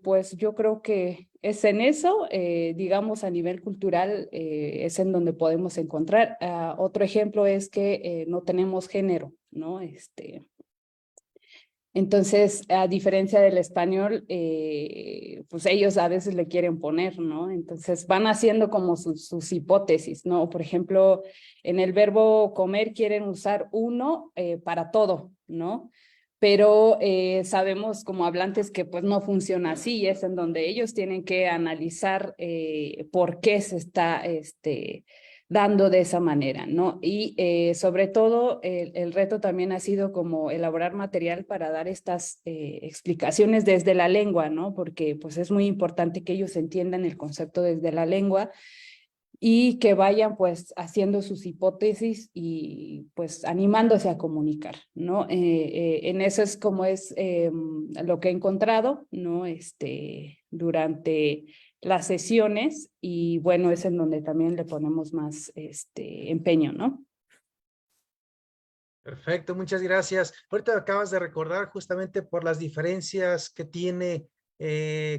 pues yo creo que es en eso, digamos a nivel cultural, es en donde podemos encontrar. Otro ejemplo es que no tenemos género, ¿no? Entonces, a diferencia del español, pues ellos a veces le quieren poner, ¿no? Entonces van haciendo como sus hipótesis, ¿no? Por ejemplo, en el verbo comer quieren usar uno para todo, ¿no? Pero sabemos como hablantes que pues no funciona así, es en donde ellos tienen que analizar por qué se está dando de esa manera, ¿no? Y sobre todo el reto también ha sido como elaborar material para dar estas explicaciones desde la lengua, ¿no? Porque pues es muy importante que ellos entiendan el concepto desde la lengua y que vayan pues haciendo sus hipótesis y pues animándose a comunicar, ¿no? En eso es como es lo que he encontrado, ¿no? Durante las sesiones y bueno, es en donde también le ponemos más empeño, ¿no? Perfecto, muchas gracias. Ahorita acabas de recordar justamente por las diferencias que tiene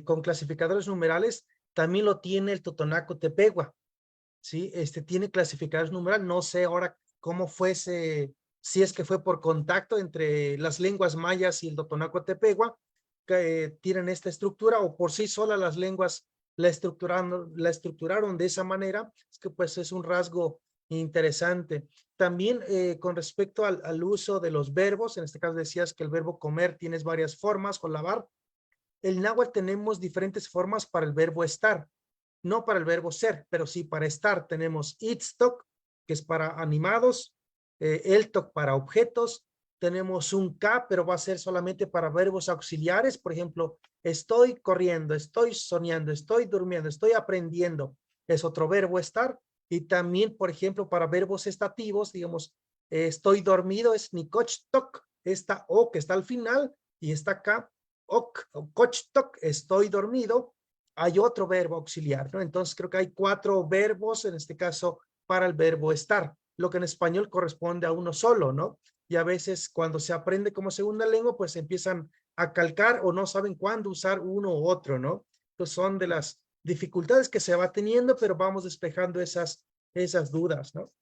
con clasificadores numerales, también lo tiene el Totonaco Tepehua, ¿sí? Tiene clasificadores numerales, no sé ahora cómo fuese, si es que fue por contacto entre las lenguas mayas y el Totonaco Tepehua, que tienen esta estructura o por sí sola las lenguas la estructuraron de esa manera, es que pues es un rasgo interesante. También con respecto al uso de los verbos, en este caso decías que el verbo comer tienes varias formas o lavar. El náhuatl tenemos diferentes formas para el verbo estar, no para el verbo ser, pero sí para estar. Tenemos itztoc, que es para animados, eltoc para objetos, tenemos un K, pero va a ser solamente para verbos auxiliares, por ejemplo, estoy corriendo, estoy soñando, estoy durmiendo, estoy aprendiendo, es otro verbo estar, y también, por ejemplo, para verbos estativos, digamos, estoy dormido, es nicochtoc, esta O que está al final, y esta acá, ok, o cochtoc, estoy dormido, hay otro verbo auxiliar, ¿no? Entonces creo que hay 4 verbos, en este caso, para el verbo estar, lo que en español corresponde a uno solo, ¿no? Y a veces cuando se aprende como segunda lengua, pues empiezan a calcar o no saben cuándo usar uno u otro, ¿no? Entonces son de las dificultades que se va teniendo, pero vamos despejando esas dudas, ¿no?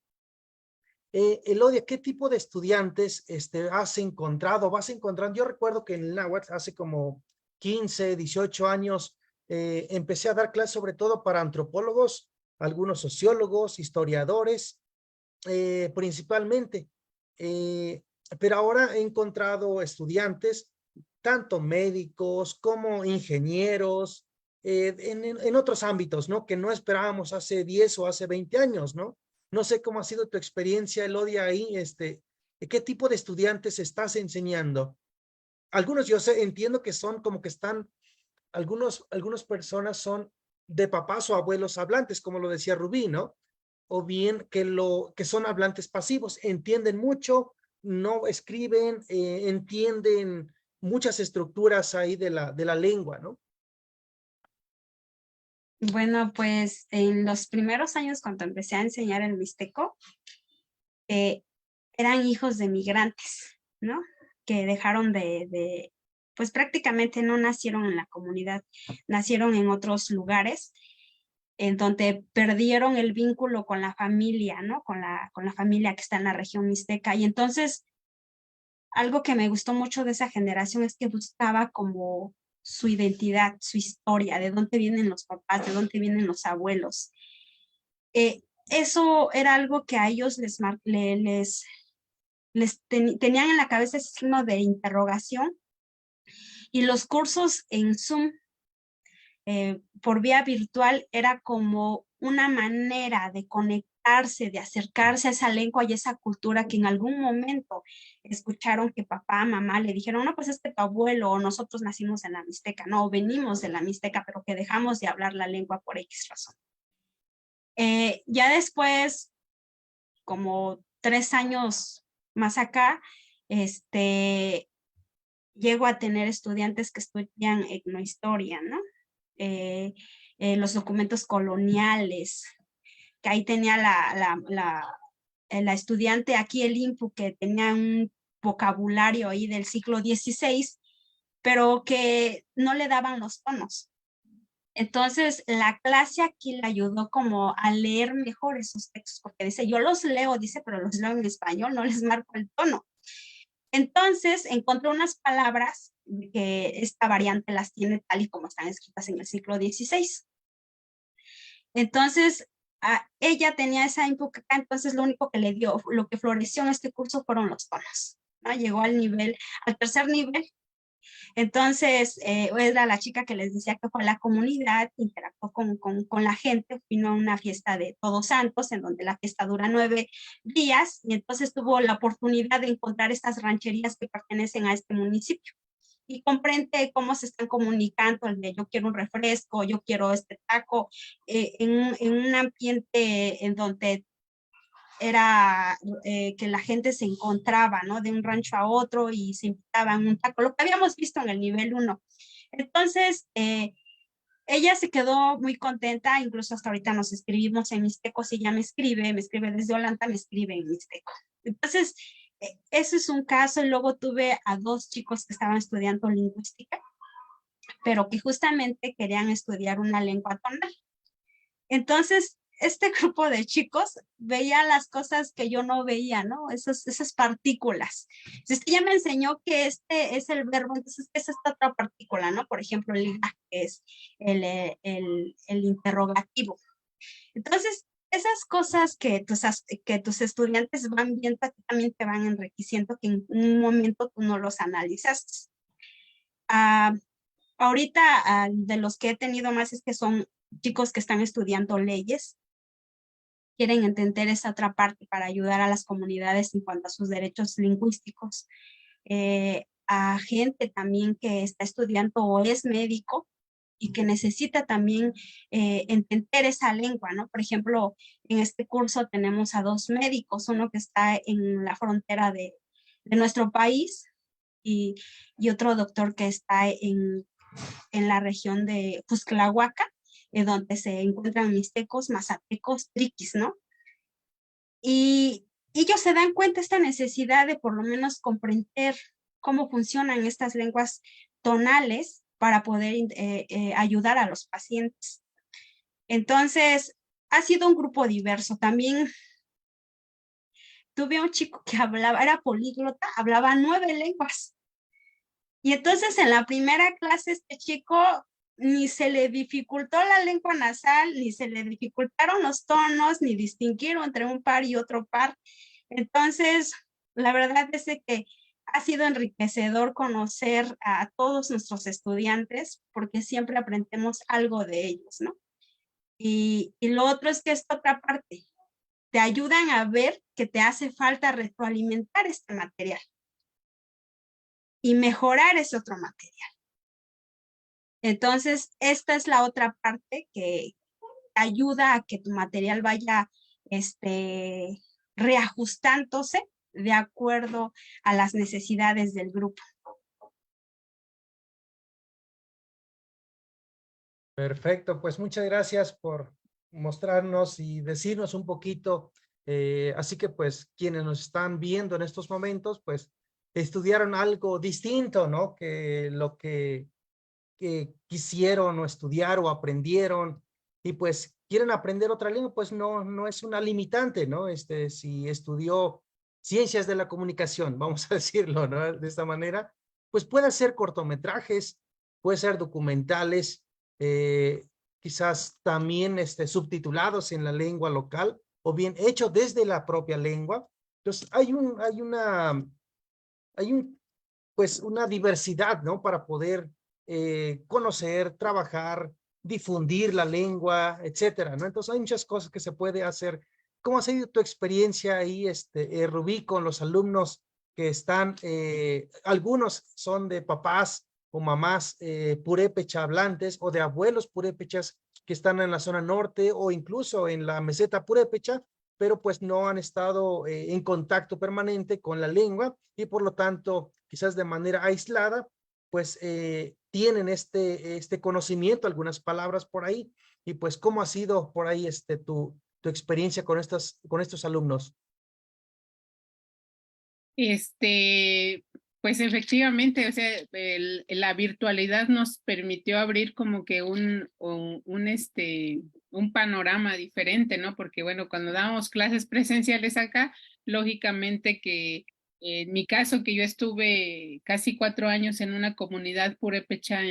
Elodia, ¿qué tipo de estudiantes has encontrado, vas encontrando? Yo recuerdo que en el náhuatl hace como 15, 18 años empecé a dar clases sobre todo para antropólogos, algunos sociólogos, historiadores, principalmente. Pero ahora he encontrado estudiantes, tanto médicos como ingenieros, en otros ámbitos, ¿no? Que no esperábamos hace 10 o hace 20 años, ¿no? No sé cómo ha sido tu experiencia, Elodia, ahí, ¿Qué tipo de estudiantes estás enseñando? Algunos yo entiendo que son como que están, algunas personas son de papás o abuelos hablantes, como lo decía Rubí, ¿no? O bien que son hablantes pasivos, entienden mucho, no escriben, entienden muchas estructuras ahí de la lengua, ¿no? Bueno, pues en los primeros años cuando empecé a enseñar el mixteco, eran hijos de migrantes, ¿no? Que dejaron pues prácticamente no nacieron en la comunidad, nacieron en otros lugares, en donde perdieron el vínculo con la familia, ¿no? Con la familia que está en la región mixteca. Y entonces, algo que me gustó mucho de esa generación es que buscaba como su identidad, su historia, de dónde vienen los papás, de dónde vienen los abuelos. Eso era algo que a ellos tenían en la cabeza ese signo de interrogación, y los cursos en Zoom por vía virtual era como una manera de conectarse, de acercarse a esa lengua y esa cultura que en algún momento escucharon que papá, mamá le dijeron, no, pues es que tu abuelo o nosotros nacimos en la Mixteca, no, venimos de la Mixteca, pero que dejamos de hablar la lengua por X razón. Ya después, como 3 años más acá, llego a tener estudiantes que estudian etnohistoria, ¿no? Los documentos coloniales, que ahí tenía la estudiante aquí el INPU que tenía un vocabulario ahí del siglo XVI, pero que no le daban los tonos. Entonces, la clase aquí le ayudó como a leer mejor esos textos, porque dice, yo los leo, dice, pero los leo en español, no les marco el tono. Entonces, encontré unas palabras que esta variante las tiene tal y como están escritas en el siglo XVI. Entonces, ella tenía esa época, entonces lo único que le dio, lo que floreció en este curso fueron los tonos, ¿no? Llegó al tercer nivel. Entonces, era la chica que les decía que fue a la comunidad, interactuó con la gente, vino a una fiesta de Todos Santos, en donde la fiesta dura 9 días, y entonces tuvo la oportunidad de encontrar estas rancherías que pertenecen a este municipio. Y comprende cómo se están comunicando, el de yo quiero un refresco, yo quiero este taco, en un ambiente en donde era que la gente se encontraba, ¿no? De un rancho a otro y se invitaban un taco, lo que habíamos visto en el nivel 1. Entonces, ella se quedó muy contenta, incluso hasta ahorita nos escribimos en mixteco, si ella me escribe desde Holanda, me escribe en mixteco. Entonces, ese es un caso. Y luego tuve a 2 chicos que estaban estudiando lingüística, pero que justamente querían estudiar una lengua tonal. Entonces, este grupo de chicos veía las cosas que yo no veía, ¿no? Esas partículas. Entonces, ella me enseñó que este es el verbo, entonces es esta otra partícula, ¿no? Por ejemplo, el que es el interrogativo. Entonces, esas cosas que tus estudiantes van viendo, también te van enriqueciendo, que en un momento tú no los analizaste. Ahorita, de los que he tenido más es que son chicos que están estudiando leyes, quieren entender esa otra parte para ayudar a las comunidades en cuanto a sus derechos lingüísticos. A gente también que está estudiando o es médico y que necesita también entender esa lengua, ¿no? Por ejemplo, en este curso tenemos a 2 médicos, uno que está en la frontera de nuestro país y otro doctor que está en la región de Cusclahuaca, donde se encuentran mixtecos, mazatecos, triquis, ¿no? Y ellos se dan cuenta de esta necesidad de por lo menos comprender cómo funcionan estas lenguas tonales para poder ayudar a los pacientes. Entonces, ha sido un grupo diverso. También tuve un chico que era políglota, hablaba 9 lenguas. Y entonces en la primera clase este chico ni se le dificultó la lengua nasal, ni se le dificultaron los tonos, ni distinguieron entre un par y otro par. Entonces, la verdad es que ha sido enriquecedor conocer a todos nuestros estudiantes, porque siempre aprendemos algo de ellos, ¿no? Y lo otro es que esta otra parte, te ayudan a ver que te hace falta retroalimentar este material y mejorar ese otro material. Entonces, esta es la otra parte que ayuda a que tu material vaya reajustándose de acuerdo a las necesidades del grupo. Perfecto, pues muchas gracias por mostrarnos y decirnos un poquito. Así que pues quienes nos están viendo en estos momentos, pues estudiaron algo distinto, ¿no? Que lo que quisieron o estudiar o aprendieron y pues quieren aprender otra lengua, pues no es una limitante, ¿no? Si estudió ciencias de la comunicación, vamos a decirlo, ¿no? De esta manera, pues puede hacer cortometrajes, puede ser documentales, quizás también subtitulados en la lengua local o bien hechos desde la propia lengua. Entonces pues una diversidad, ¿no? Para poder conocer, trabajar, difundir la lengua, etcétera, ¿no? Entonces hay muchas cosas que se puede hacer. ¿Cómo ha sido tu experiencia ahí, Rubí, con los alumnos que están, algunos son de papás o mamás purépecha hablantes o de abuelos purépechas que están en la zona norte o incluso en la meseta purépecha, pero pues no han estado en contacto permanente con la lengua y por lo tanto, quizás de manera aislada, pues tienen este conocimiento, algunas palabras por ahí, y pues cómo ha sido por ahí tu experiencia con estos alumnos. Pues efectivamente, o sea, la virtualidad nos permitió abrir como que un panorama diferente, ¿no? Porque bueno, cuando dábamos clases presenciales acá, lógicamente que en mi caso, que yo estuve casi 4 años en una comunidad purépecha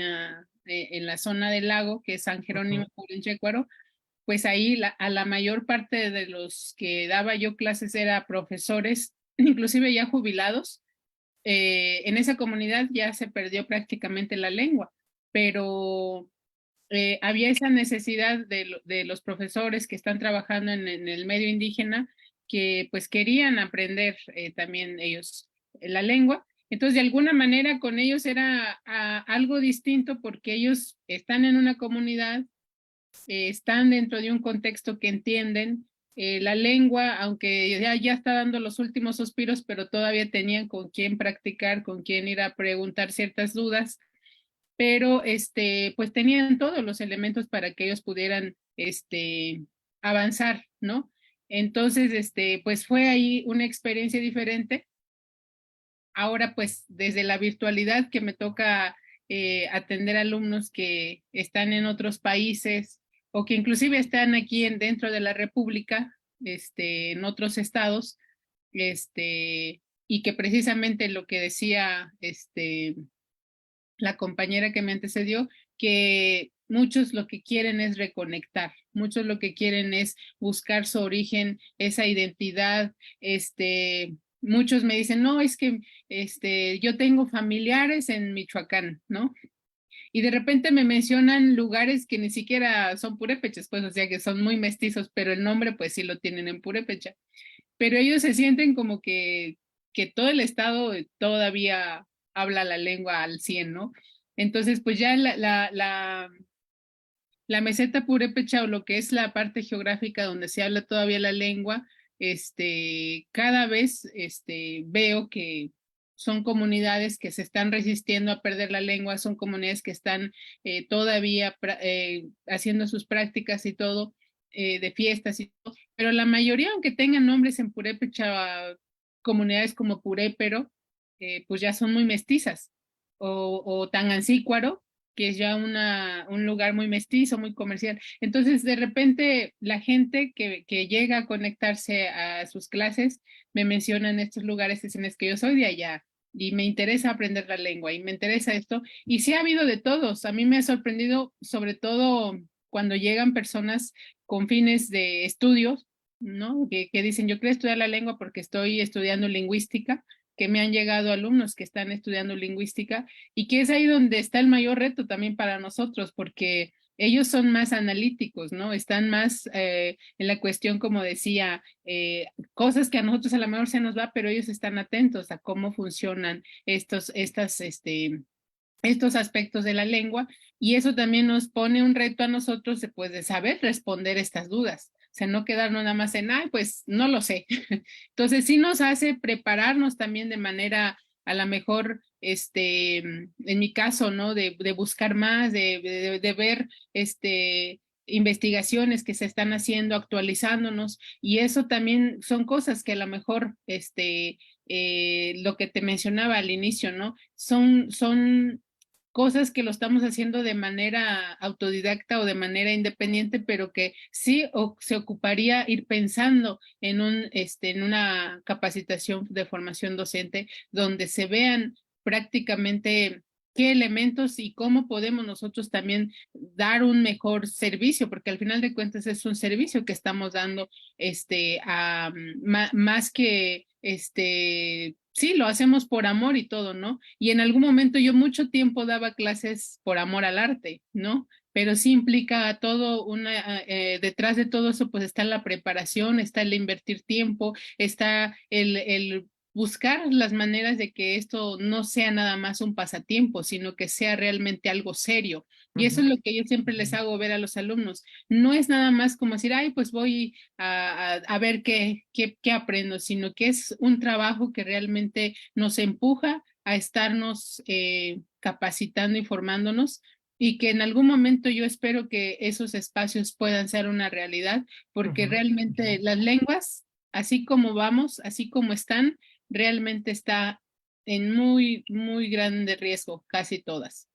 en la zona del lago, que es San Jerónimo, Purenchecuaro, pues ahí a la mayor parte de los que daba yo clases era profesores, inclusive ya jubilados. En esa comunidad ya se perdió prácticamente la lengua, pero había esa necesidad de los profesores que están trabajando en el medio indígena que pues querían aprender también ellos la lengua. Entonces, de alguna manera con ellos era algo distinto porque ellos están en una comunidad, están dentro de un contexto que entienden. La lengua, aunque ya está dando los últimos suspiros, pero todavía tenían con quién practicar, con quién ir a preguntar ciertas dudas, pero pues tenían todos los elementos para que ellos pudieran avanzar, ¿no? Entonces, pues fue ahí una experiencia diferente. Ahora, pues desde la virtualidad que me toca atender alumnos que están en otros países o que inclusive están aquí dentro de la República, en otros estados, y que precisamente lo que decía la compañera que me antecedió, que muchos lo que quieren es reconectar, muchos lo que quieren es buscar su origen, esa identidad, muchos me dicen, no, es que yo tengo familiares en Michoacán, ¿no? Y de repente me mencionan lugares que ni siquiera son purépechas, pues, o sea, que son muy mestizos, pero el nombre, pues, sí lo tienen en purépecha. Pero ellos se sienten como que todo el estado todavía habla la lengua al 100, ¿no? Entonces, pues ya la meseta purépecha o lo que es la parte geográfica donde se habla todavía la lengua, cada vez veo que son comunidades que se están resistiendo a perder la lengua, son comunidades que están todavía haciendo sus prácticas y todo, de fiestas y todo, pero la mayoría, aunque tengan nombres en purépecha, comunidades como Purépero, pues ya son muy mestizas, o Tangancícuaro, que es ya un lugar muy mestizo, muy comercial. Entonces, de repente, la gente que llega a conectarse a sus clases me mencionan estos lugares, dicen, es que yo soy de allá y me interesa aprender la lengua y me interesa esto. Y sí ha habido de todos. A mí me ha sorprendido, sobre todo cuando llegan personas con fines de estudios, ¿no? Que dicen, yo quiero estudiar la lengua porque estoy estudiando lingüística, que me han llegado alumnos que están estudiando lingüística y que es ahí donde está el mayor reto también para nosotros, porque ellos son más analíticos, ¿no? Están más en la cuestión, como decía, cosas que a nosotros a lo mejor se nos va, pero ellos están atentos a cómo funcionan estos aspectos de la lengua, y eso también nos pone un reto a nosotros de saber responder estas dudas. O sea, no quedarnos nada más en, pues no lo sé. Entonces sí nos hace prepararnos también de manera, a lo mejor, en mi caso, ¿no? De buscar más, de ver, investigaciones que se están haciendo, actualizándonos, y eso también son cosas que a lo mejor, lo que te mencionaba al inicio, ¿no? Son cosas que lo estamos haciendo de manera autodidacta o de manera independiente, pero que sí se ocuparía ir pensando en en una capacitación de formación docente donde se vean prácticamente qué elementos y cómo podemos nosotros también dar un mejor servicio, porque al final de cuentas es un servicio que estamos dando más que sí, lo hacemos por amor y todo, ¿no? Y en algún momento yo mucho tiempo daba clases por amor al arte, ¿no? Pero sí implica todo detrás de todo eso, pues está la preparación, está el invertir tiempo, está el buscar las maneras de que esto no sea nada más un pasatiempo, sino que sea realmente algo serio. Y eso es lo que yo siempre les hago ver a los alumnos. No es nada más como decir, pues voy a ver qué aprendo, sino que es un trabajo que realmente nos empuja a estarnos capacitando y formándonos, y que en algún momento yo espero que esos espacios puedan ser una realidad, porque realmente las lenguas, así como vamos, así como están, realmente está en muy, muy grande riesgo, casi todas.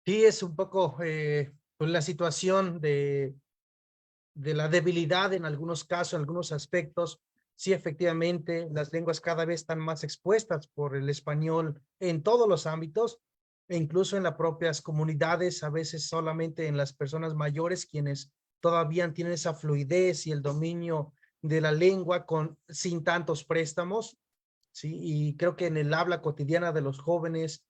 Sí, es un poco pues la situación de la debilidad en algunos casos, en algunos aspectos. Sí, efectivamente, las lenguas cada vez están más expuestas por el español en todos los ámbitos, e incluso en las propias comunidades, a veces solamente en las personas mayores, quienes todavía tienen esa fluidez y el dominio de la lengua sin tantos préstamos, ¿sí? Y creo que en el habla cotidiana de los jóvenes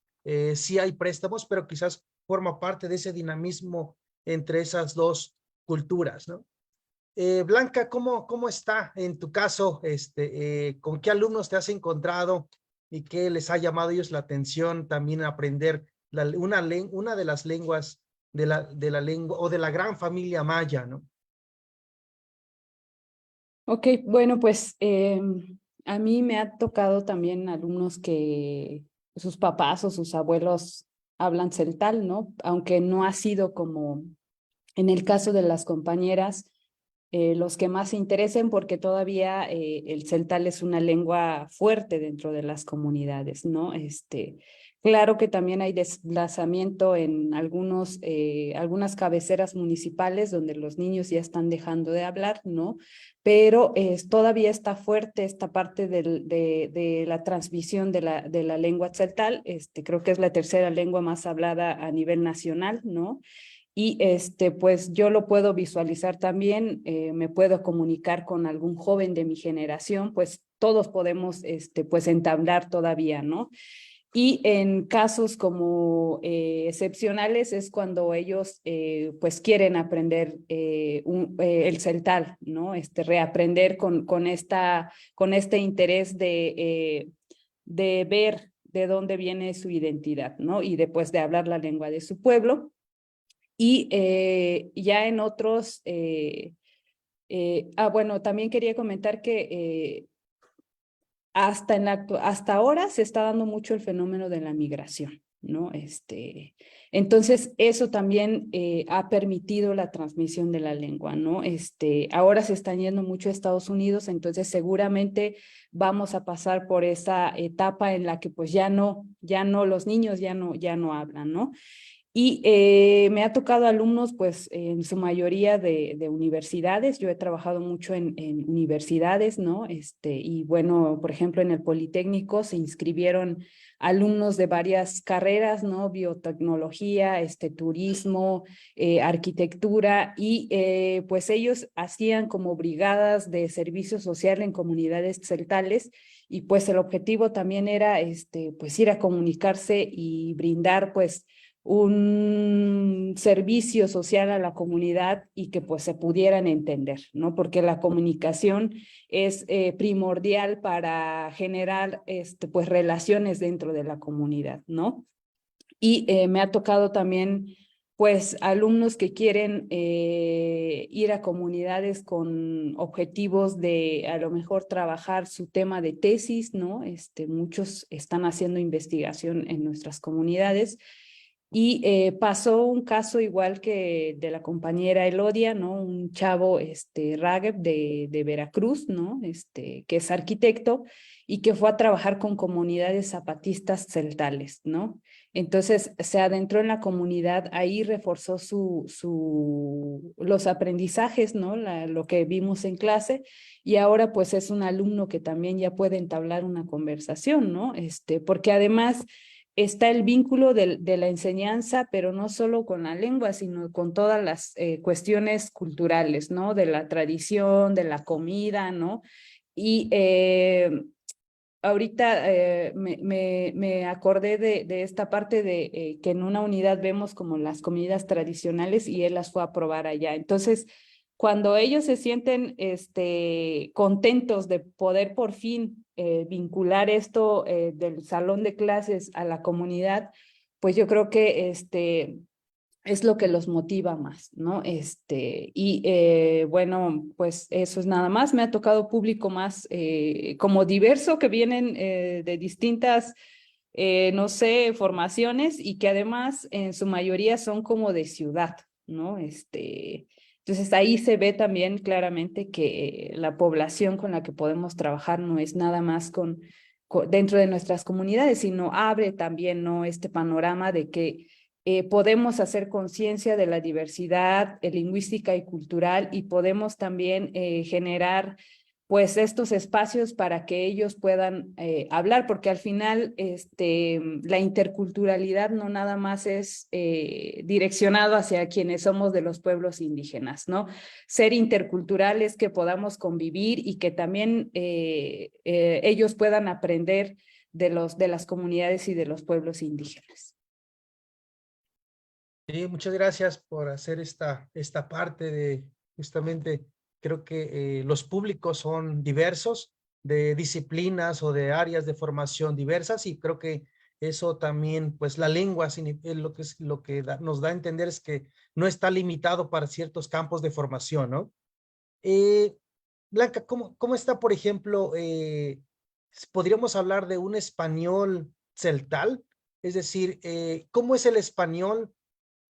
sí hay préstamos, pero quizás forma parte de ese dinamismo entre esas dos culturas, ¿no? Blanca, ¿cómo está en tu caso? ¿Con qué alumnos te has encontrado y qué les ha llamado a ellos la atención también aprender una de las lenguas de la lengua o de la gran familia maya, ¿no? Ok, bueno, pues a mí me ha tocado también alumnos que sus papás o sus abuelos hablan celtal, ¿no? Aunque no ha sido como en el caso de las compañeras, los que más se interesen, porque todavía el celtal es una lengua fuerte dentro de las comunidades, ¿no? Claro que también hay desplazamiento en algunas cabeceras municipales donde los niños ya están dejando de hablar, ¿no? Pero todavía está fuerte esta parte de la transmisión de la lengua celtal. Creo que es la tercera lengua más hablada a nivel nacional, ¿no? Y pues yo lo puedo visualizar también, me puedo comunicar con algún joven de mi generación, pues todos podemos pues entablar todavía, ¿no? Y en casos como excepcionales es cuando ellos pues quieren aprender el celtal, ¿no? Reaprender con este interés de ver de dónde viene su identidad, ¿no? Y después de hablar la lengua de su pueblo. Y ya en otros, bueno, también quería comentar que hasta ahora se está dando mucho el fenómeno de la migración, ¿no? Entonces, eso también ha permitido la transmisión de la lengua, ¿no? Ahora se están yendo mucho a Estados Unidos, entonces seguramente vamos a pasar por esa etapa en la que pues ya no los niños ya no hablan, ¿no? Y me ha tocado alumnos, pues en su mayoría de universidades. Yo he trabajado mucho en universidades, ¿no? Y bueno, por ejemplo, en el Politécnico se inscribieron alumnos de varias carreras, ¿no? Biotecnología, turismo, arquitectura, y pues ellos hacían como brigadas de servicio social en comunidades celtales, y pues el objetivo también era, pues ir a comunicarse y brindar, pues, un servicio social a la comunidad y que pues se pudieran entender, ¿no? Porque la comunicación es primordial para generar pues relaciones dentro de la comunidad, ¿no? Y me ha tocado también pues alumnos que quieren ir a comunidades con objetivos de a lo mejor trabajar su tema de tesis, ¿no? Muchos están haciendo investigación en nuestras comunidades. Y pasó un caso igual que de la compañera Elodia, ¿no? Un chavo, Rageb de Veracruz, ¿no? Que es arquitecto y que fue a trabajar con comunidades zapatistas celtales, ¿no? Entonces se adentró en la comunidad, ahí reforzó los aprendizajes, ¿no? Lo que vimos en clase, y ahora pues es un alumno que también ya puede entablar una conversación, ¿no? Porque además está el vínculo de la enseñanza, pero no solo con la lengua, sino con todas las cuestiones culturales, ¿no? De la tradición, de la comida, ¿no? Y ahorita me acordé de esta parte de que en una unidad vemos como las comidas tradicionales y él las fue a probar allá. Entonces, cuando ellos se sienten contentos de poder por fin vincular esto del salón de clases a la comunidad, pues yo creo que es lo que los motiva más, ¿no? Bueno, pues eso es nada más. Me ha tocado público más como diverso que vienen de distintas, no sé, formaciones y que además en su mayoría son como de ciudad, ¿no? Entonces ahí se ve también claramente que la población con la que podemos trabajar no es nada más dentro de nuestras comunidades, sino abre también, ¿no? Este panorama de que podemos hacer conciencia de la diversidad lingüística y cultural y podemos también generar pues estos espacios para que ellos puedan hablar, porque al final la interculturalidad no nada más es direccionado hacia quienes somos de los pueblos indígenas, ¿no? Ser intercultural es que podamos convivir y que también ellos puedan aprender de las comunidades y de los pueblos indígenas. Sí, muchas gracias por hacer esta parte de justamente, creo que los públicos son diversos, de disciplinas o de áreas de formación diversas, y creo que eso también, pues la lengua lo que nos da a entender es que no está limitado para ciertos campos de formación, ¿no? Blanca, ¿cómo está, por ejemplo, podríamos hablar de un español celtal? Es decir, ¿cómo es el español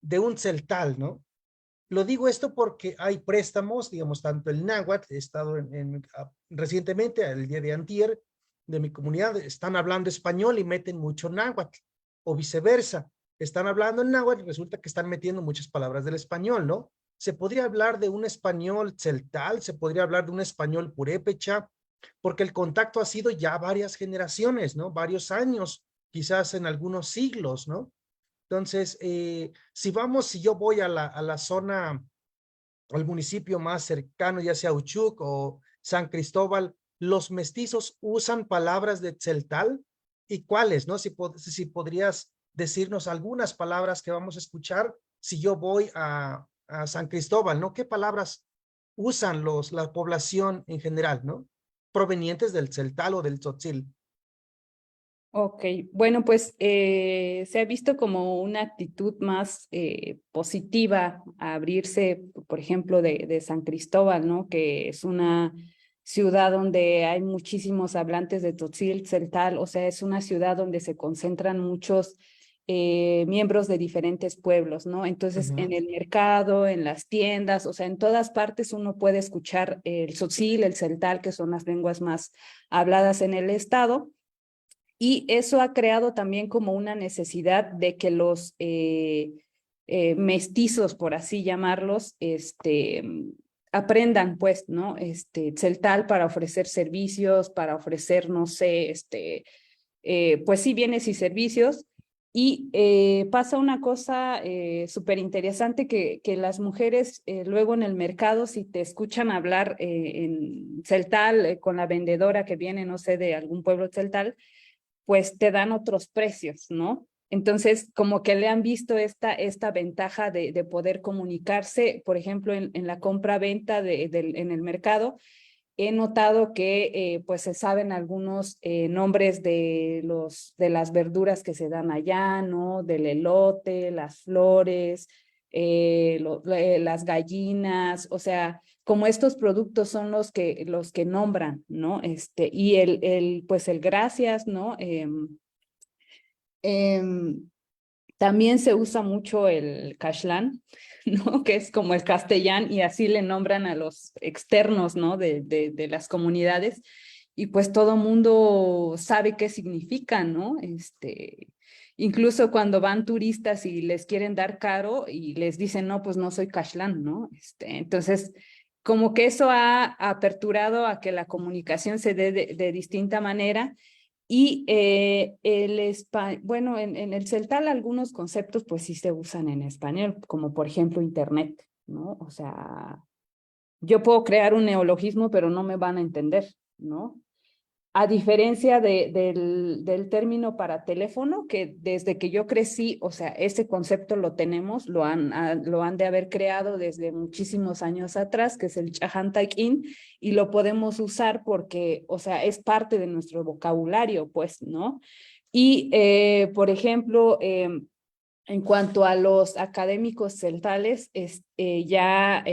de un celtal, ¿no? Lo digo esto porque hay préstamos, digamos, tanto el náhuatl, he estado recientemente, el día de antier, de mi comunidad, están hablando español y meten mucho náhuatl, o viceversa, están hablando en náhuatl y resulta que están metiendo muchas palabras del español, ¿no? Se podría hablar de un español celtal, se podría hablar de un español purépecha, porque el contacto ha sido ya varias generaciones, ¿no? Varios años, quizás en algunos siglos, ¿no? Entonces, si yo voy a la zona, al municipio más cercano, ya sea Uchuc o San Cristóbal, los mestizos usan palabras de celtal, ¿y cuáles, no? Si podrías decirnos algunas palabras que vamos a escuchar si yo voy a San Cristóbal, ¿no? ¿Qué palabras usan la población en general, ¿no? Provenientes del celtal o del tzotzil. Ok, bueno, pues se ha visto como una actitud más positiva a abrirse, por ejemplo, de San Cristóbal, ¿no? Que es una ciudad donde hay muchísimos hablantes de tzotzil, celtal, o sea, es una ciudad donde se concentran muchos miembros de diferentes pueblos, ¿no? Entonces, en el mercado, en las tiendas, o sea, en todas partes uno puede escuchar el tzotzil, el celtal, que son las lenguas más habladas en el estado. Y eso ha creado también como una necesidad de que los mestizos, por así llamarlos, aprendan, pues, ¿no? Celtal para ofrecer servicios, para ofrecer, no sé, pues sí, bienes y servicios. Y pasa una cosa súper interesante que las mujeres luego en el mercado, si te escuchan hablar en celtal con la vendedora que viene, no sé, de algún pueblo celtal, pues te dan otros precios, ¿no? Entonces, como que le han visto esta ventaja de poder comunicarse, por ejemplo, en la compra-venta en el mercado. He notado que pues se saben algunos nombres de las verduras que se dan allá, ¿no? Del elote, las flores, las gallinas, o sea, como estos productos son los que nombran, ¿no? Y pues el gracias, ¿no? También se usa mucho el cashlán, ¿no? Que es como el castellán y así le nombran a los externos, ¿no? De las comunidades. Y pues todo mundo sabe qué significa, ¿no? Incluso cuando van turistas y les quieren dar caro y les dicen, no, pues no soy cashlán, ¿no? Entonces, como que eso ha aperturado a que la comunicación se dé de distinta manera. Y bueno, en el celtal algunos conceptos pues sí se usan en español, como por ejemplo internet, ¿no? O sea, yo puedo crear un neologismo, pero no me van a entender, ¿no? A diferencia del término para teléfono, que desde que yo crecí, o sea, ese concepto lo tenemos, lo han de haber creado desde muchísimos años atrás, que es el chahantakin, y lo podemos usar porque, o sea, es parte de nuestro vocabulario, pues, ¿no? Y, por ejemplo, en cuanto a los académicos celtales, ya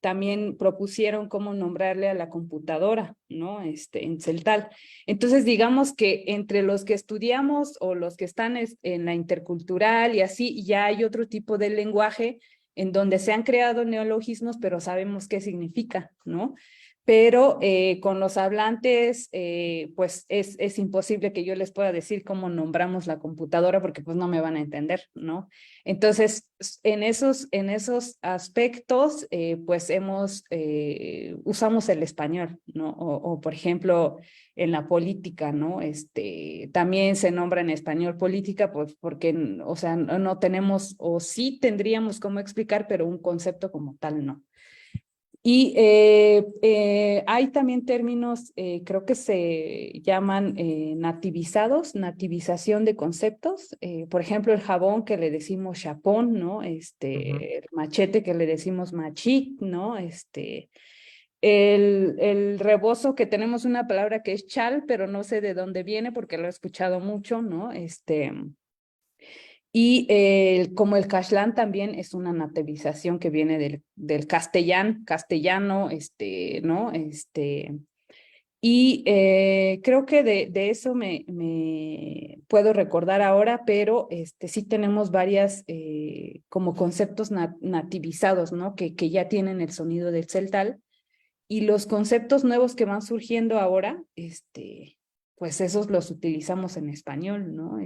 también propusieron cómo nombrarle a la computadora, ¿no? En celtal. Entonces, digamos que entre los que estudiamos o los que están en la intercultural y así, ya hay otro tipo de lenguaje en donde se han creado neologismos, pero sabemos qué significa, ¿no? Pero con los hablantes, pues es imposible que yo les pueda decir cómo nombramos la computadora porque pues no me van a entender, ¿no? Entonces, en esos aspectos, pues usamos el español, ¿no? O por ejemplo, en la política, ¿no? También se nombra en español política, pues porque, o sea, no tenemos, o sí tendríamos cómo explicar, pero un concepto como tal, no. Y hay también términos, creo que se llaman nativizados, nativización de conceptos. Por ejemplo, el jabón que le decimos chapón, ¿no? El machete que le decimos machit, ¿no? El rebozo, que tenemos una palabra que es chal, pero no sé de dónde viene porque lo he escuchado mucho, ¿no? Y como el cashlán también es una nativización que viene del castellano, ¿no? Y creo que de eso me puedo recordar ahora, pero sí tenemos varias como conceptos nativizados, ¿no? Que ya tienen el sonido del celtal. Y los conceptos nuevos que van surgiendo ahora, pues esos los utilizamos en español, ¿no?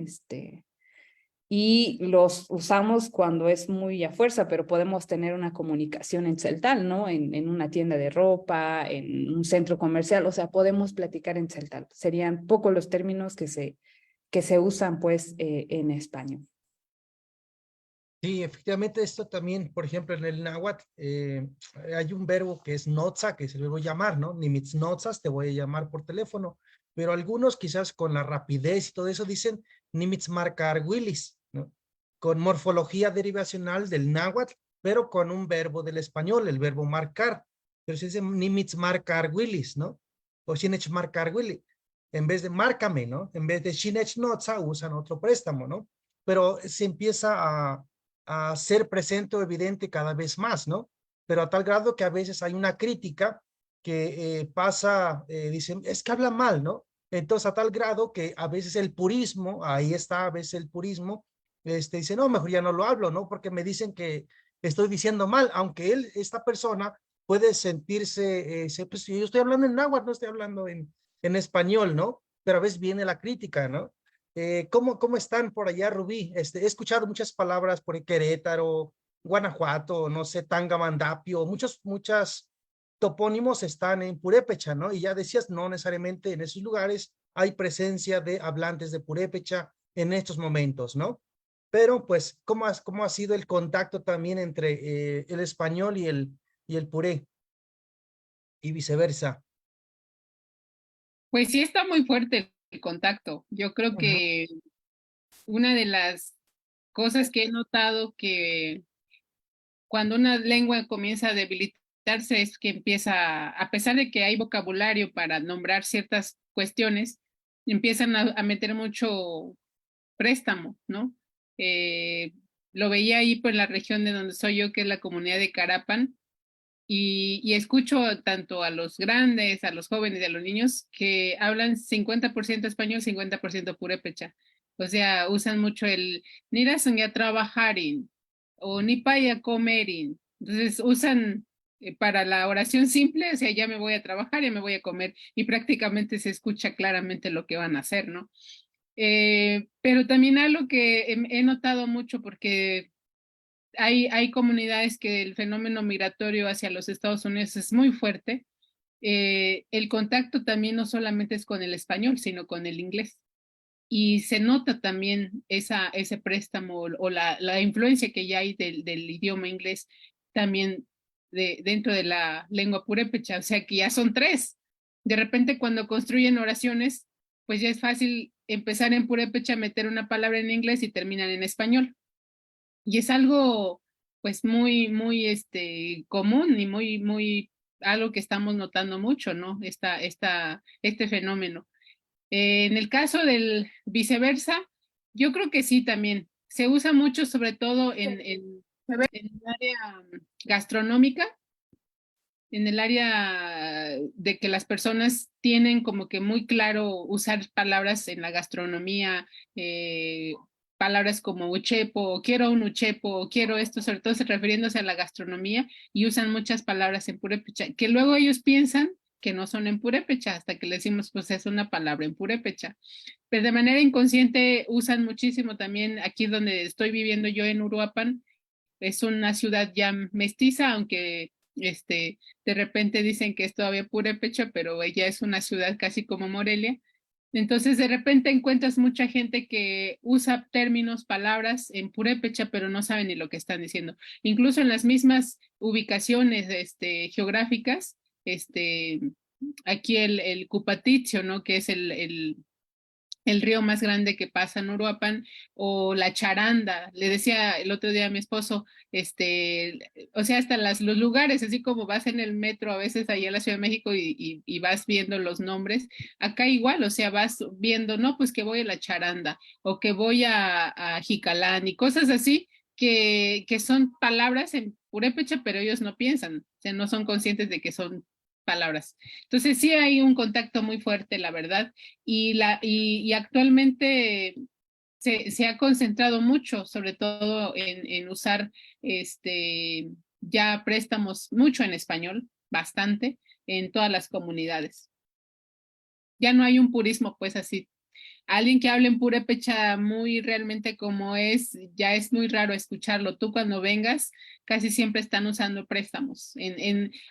Y los usamos cuando es muy a fuerza, pero podemos tener una comunicación en celtal, ¿no? En una tienda de ropa, en un centro comercial, o sea, podemos platicar en celtal. Serían pocos los términos que se usan, pues, en español. Sí, efectivamente esto también, por ejemplo, en el náhuatl hay un verbo que es notza, que es el verbo llamar, ¿no? Nimitz-notzas, te voy a llamar por teléfono, pero algunos quizás con la rapidez y todo eso dicen nimitz-marcar-willis, ¿no? Con morfología derivacional del náhuatl, pero con un verbo del español, el verbo marcar, pero se dice nimitz-marcar-willis, ¿no? O shinech-marcar-willi, en vez de márcame, ¿no? En vez de shinech-notza usan otro préstamo, ¿no? Pero se empieza a ser presente o evidente cada vez más, ¿no? Pero a tal grado que a veces hay una crítica que pasa, dicen, es que habla mal, ¿no? Entonces a tal grado que a veces el purismo, ahí está a veces el purismo, dice, no, mejor ya no lo hablo, ¿no? Porque me dicen que estoy diciendo mal, aunque esta persona puede sentirse, pues yo estoy hablando en náhuatl, no estoy hablando en español, ¿no? Pero a veces viene la crítica, ¿no? ¿Cómo están por allá, Rubí? He escuchado muchas palabras por Querétaro, Guanajuato, no sé, Tangamandapio, muchas topónimos están en purépecha, ¿no? Y ya decías, no necesariamente en esos lugares hay presencia de hablantes de purépecha en estos momentos, ¿no? Pero, pues, ¿cómo ha sido el contacto también entre el español y el puré? Y viceversa. Pues sí está muy fuerte el contacto. Yo creo que una de las cosas que he notado que cuando una lengua comienza a debilitarse es que empieza, a pesar de que hay vocabulario para nombrar ciertas cuestiones, empiezan a meter mucho préstamo, ¿no? Lo veía ahí por la región de donde soy yo, que es la comunidad de Carapan, y escucho tanto a los grandes, a los jóvenes y a los niños que hablan 50% español, 50% purépecha. O sea, usan mucho el nirasan ya trabajarin o ni paya comerin. Entonces usan para la oración simple, o sea, ya me voy a trabajar, ya me voy a comer, y prácticamente se escucha claramente lo que van a hacer, ¿no? Pero también algo que he notado mucho, porque hay comunidades que el fenómeno migratorio hacia los Estados Unidos es muy fuerte. El contacto también no solamente es con el español, sino con el inglés. Y se nota también ese préstamo o la influencia que ya hay del idioma inglés también dentro de la lengua purépecha, o sea que ya son tres. De repente cuando construyen oraciones, pues ya es fácil empezar en purépecha, meter una palabra en inglés y terminan en español. Y es algo pues muy común y muy algo que estamos notando mucho, ¿no? Este fenómeno. En el caso del viceversa, yo creo que sí también. Se usa mucho, sobre todo en el área gastronómica, en el área de que las personas tienen como que muy claro usar palabras en la gastronomía, palabras como uchepo, quiero un uchepo, quiero esto, sobre todo refiriéndose a la gastronomía, y usan muchas palabras en purépecha, que luego ellos piensan que no son en purépecha, hasta que le decimos, pues es una palabra en purépecha. Pero de manera inconsciente usan muchísimo también, aquí donde estoy viviendo yo en Uruapan, es una ciudad ya mestiza, aunque de repente dicen que es todavía purépecha, pero ella es una ciudad casi como Morelia. Entonces de repente encuentras mucha gente que usa términos, palabras en purépecha, pero no saben ni lo que están diciendo. Incluso en las mismas ubicaciones geográficas, aquí el Cupatizio, ¿no? Que es el río más grande que pasa en Uruapan, o la Charanda. Le decía el otro día a mi esposo, o sea, hasta los lugares, así como vas en el metro a veces ahí en la Ciudad de México y vas viendo los nombres, acá igual, o sea, vas viendo, no, pues que voy a la Charanda, o que voy a Jicalán, y cosas así, que son palabras en purépecha, pero ellos no piensan, o sea, no son conscientes de que son palabras. Entonces sí hay un contacto muy fuerte, la verdad, y actualmente se ha concentrado mucho, sobre todo en usar ya préstamos mucho en español, bastante, en todas las comunidades. Ya no hay un purismo, pues así. Alguien que hable en purépecha muy realmente como es, ya es muy raro escucharlo. Tú cuando vengas, casi siempre están usando préstamos.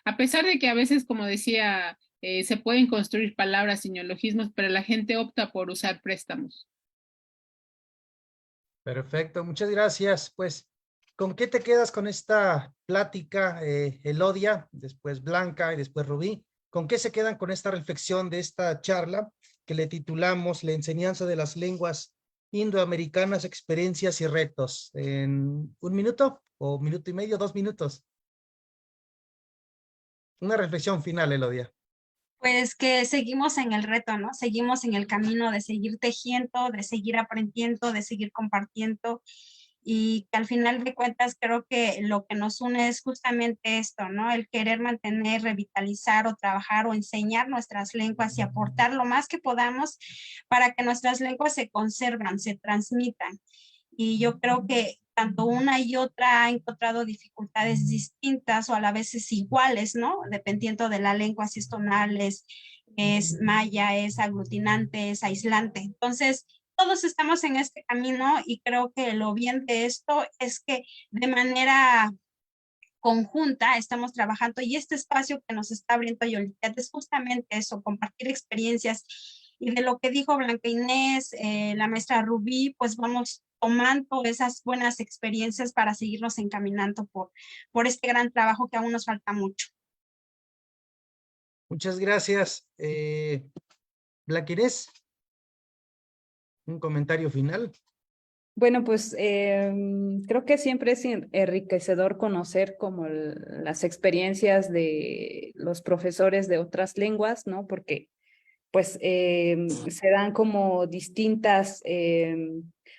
A pesar de que a veces, como decía, se pueden construir palabras y neologismos, pero la gente opta por usar préstamos. Perfecto, muchas gracias. Pues, ¿con qué te quedas con esta plática, Elodia, después Blanca y después Rubí? ¿Con qué se quedan con esta reflexión de esta charla que le titulamos La enseñanza de las lenguas indoamericanas, experiencias y retos? ¿En un minuto o minuto y medio, 2 minutos? Una reflexión final, Elodia. Pues que seguimos en el reto, ¿no? Seguimos en el camino de seguir tejiendo, de seguir aprendiendo, de seguir compartiendo, y que al final de cuentas creo que lo que nos une es justamente esto, ¿no? El querer mantener, revitalizar o trabajar o enseñar nuestras lenguas y aportar lo más que podamos para que nuestras lenguas se conservan, se transmitan. Y yo creo que tanto una y otra ha encontrado dificultades distintas o a la vez es iguales, ¿no? Dependiendo de la lengua, si es tonal, es maya, es aglutinante, es aislante. Entonces, todos estamos en este camino y creo que lo bien de esto es que de manera conjunta estamos trabajando, y este espacio que nos está abriendo Yolitet es justamente eso, compartir experiencias, y de lo que dijo Blanca Inés, la maestra Rubí, pues vamos tomando esas buenas experiencias para seguirnos encaminando por este gran trabajo que aún nos falta mucho. Muchas gracias. Blanca Inés, un comentario final. Bueno, pues creo que siempre es enriquecedor conocer como las experiencias de los profesores de otras lenguas, ¿no? Porque pues se dan como distintas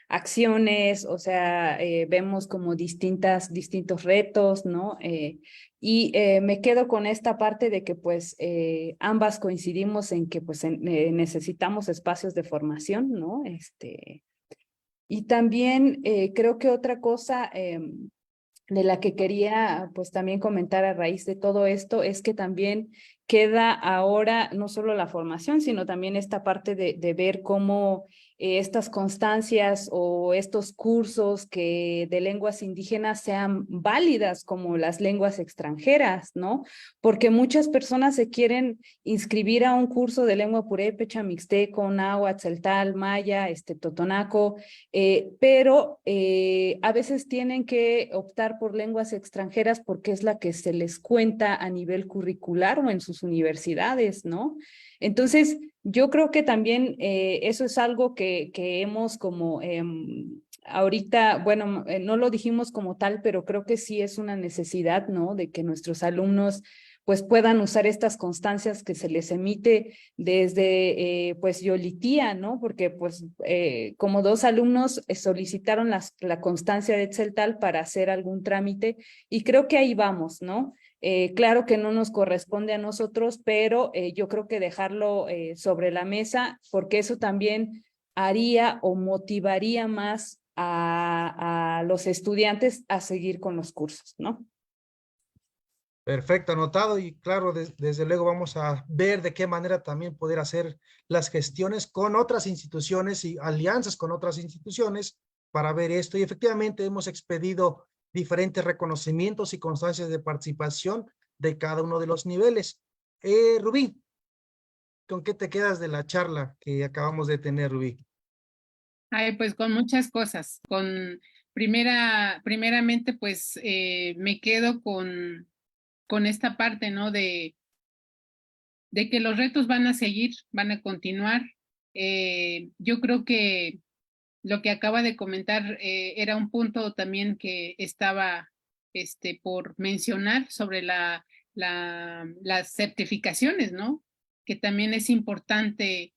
acciones, o sea, vemos como distintos retos, ¿no? Y me quedo con esta parte de que pues ambas coincidimos en que pues necesitamos espacios de formación, ¿no? Y también creo que otra cosa de la que quería pues también comentar a raíz de todo esto es que también queda ahora no solo la formación, sino también esta parte de ver cómo estas constancias o estos cursos de lenguas indígenas sean válidas como las lenguas extranjeras, ¿no? Porque muchas personas se quieren inscribir a un curso de lengua purépecha, mixteco, náhuatl, tzeltal, maya, totonaco, pero a veces tienen que optar por lenguas extranjeras porque es la que se les cuenta a nivel curricular o en sus universidades, ¿no? Entonces, yo creo que también eso es algo que hemos como ahorita, bueno, no lo dijimos como tal, pero creo que sí es una necesidad, ¿no? De que nuestros alumnos pues puedan usar estas constancias que se les emite desde pues Yolitía, ¿no? Porque pues como 2 alumnos solicitaron la constancia de Tzeltal para hacer algún trámite y creo que ahí vamos, ¿no? Claro que no nos corresponde a nosotros, pero yo creo que dejarlo sobre la mesa porque eso también haría o motivaría más a los estudiantes a seguir con los cursos, ¿no? Perfecto, anotado y claro, desde luego vamos a ver de qué manera también poder hacer las gestiones con otras instituciones y alianzas con otras instituciones para ver esto. Y efectivamente hemos expedido diferentes reconocimientos y constancias de participación de cada uno de los niveles. Rubí, ¿con qué te quedas de la charla que acabamos de tener, Rubí? Ay, pues con muchas cosas. Primeramente, pues me quedo con esta parte, ¿no? De que los retos van a seguir, van a continuar. Yo creo que lo que acaba de comentar era un punto también que estaba por mencionar sobre las certificaciones, ¿no? Que también es importante.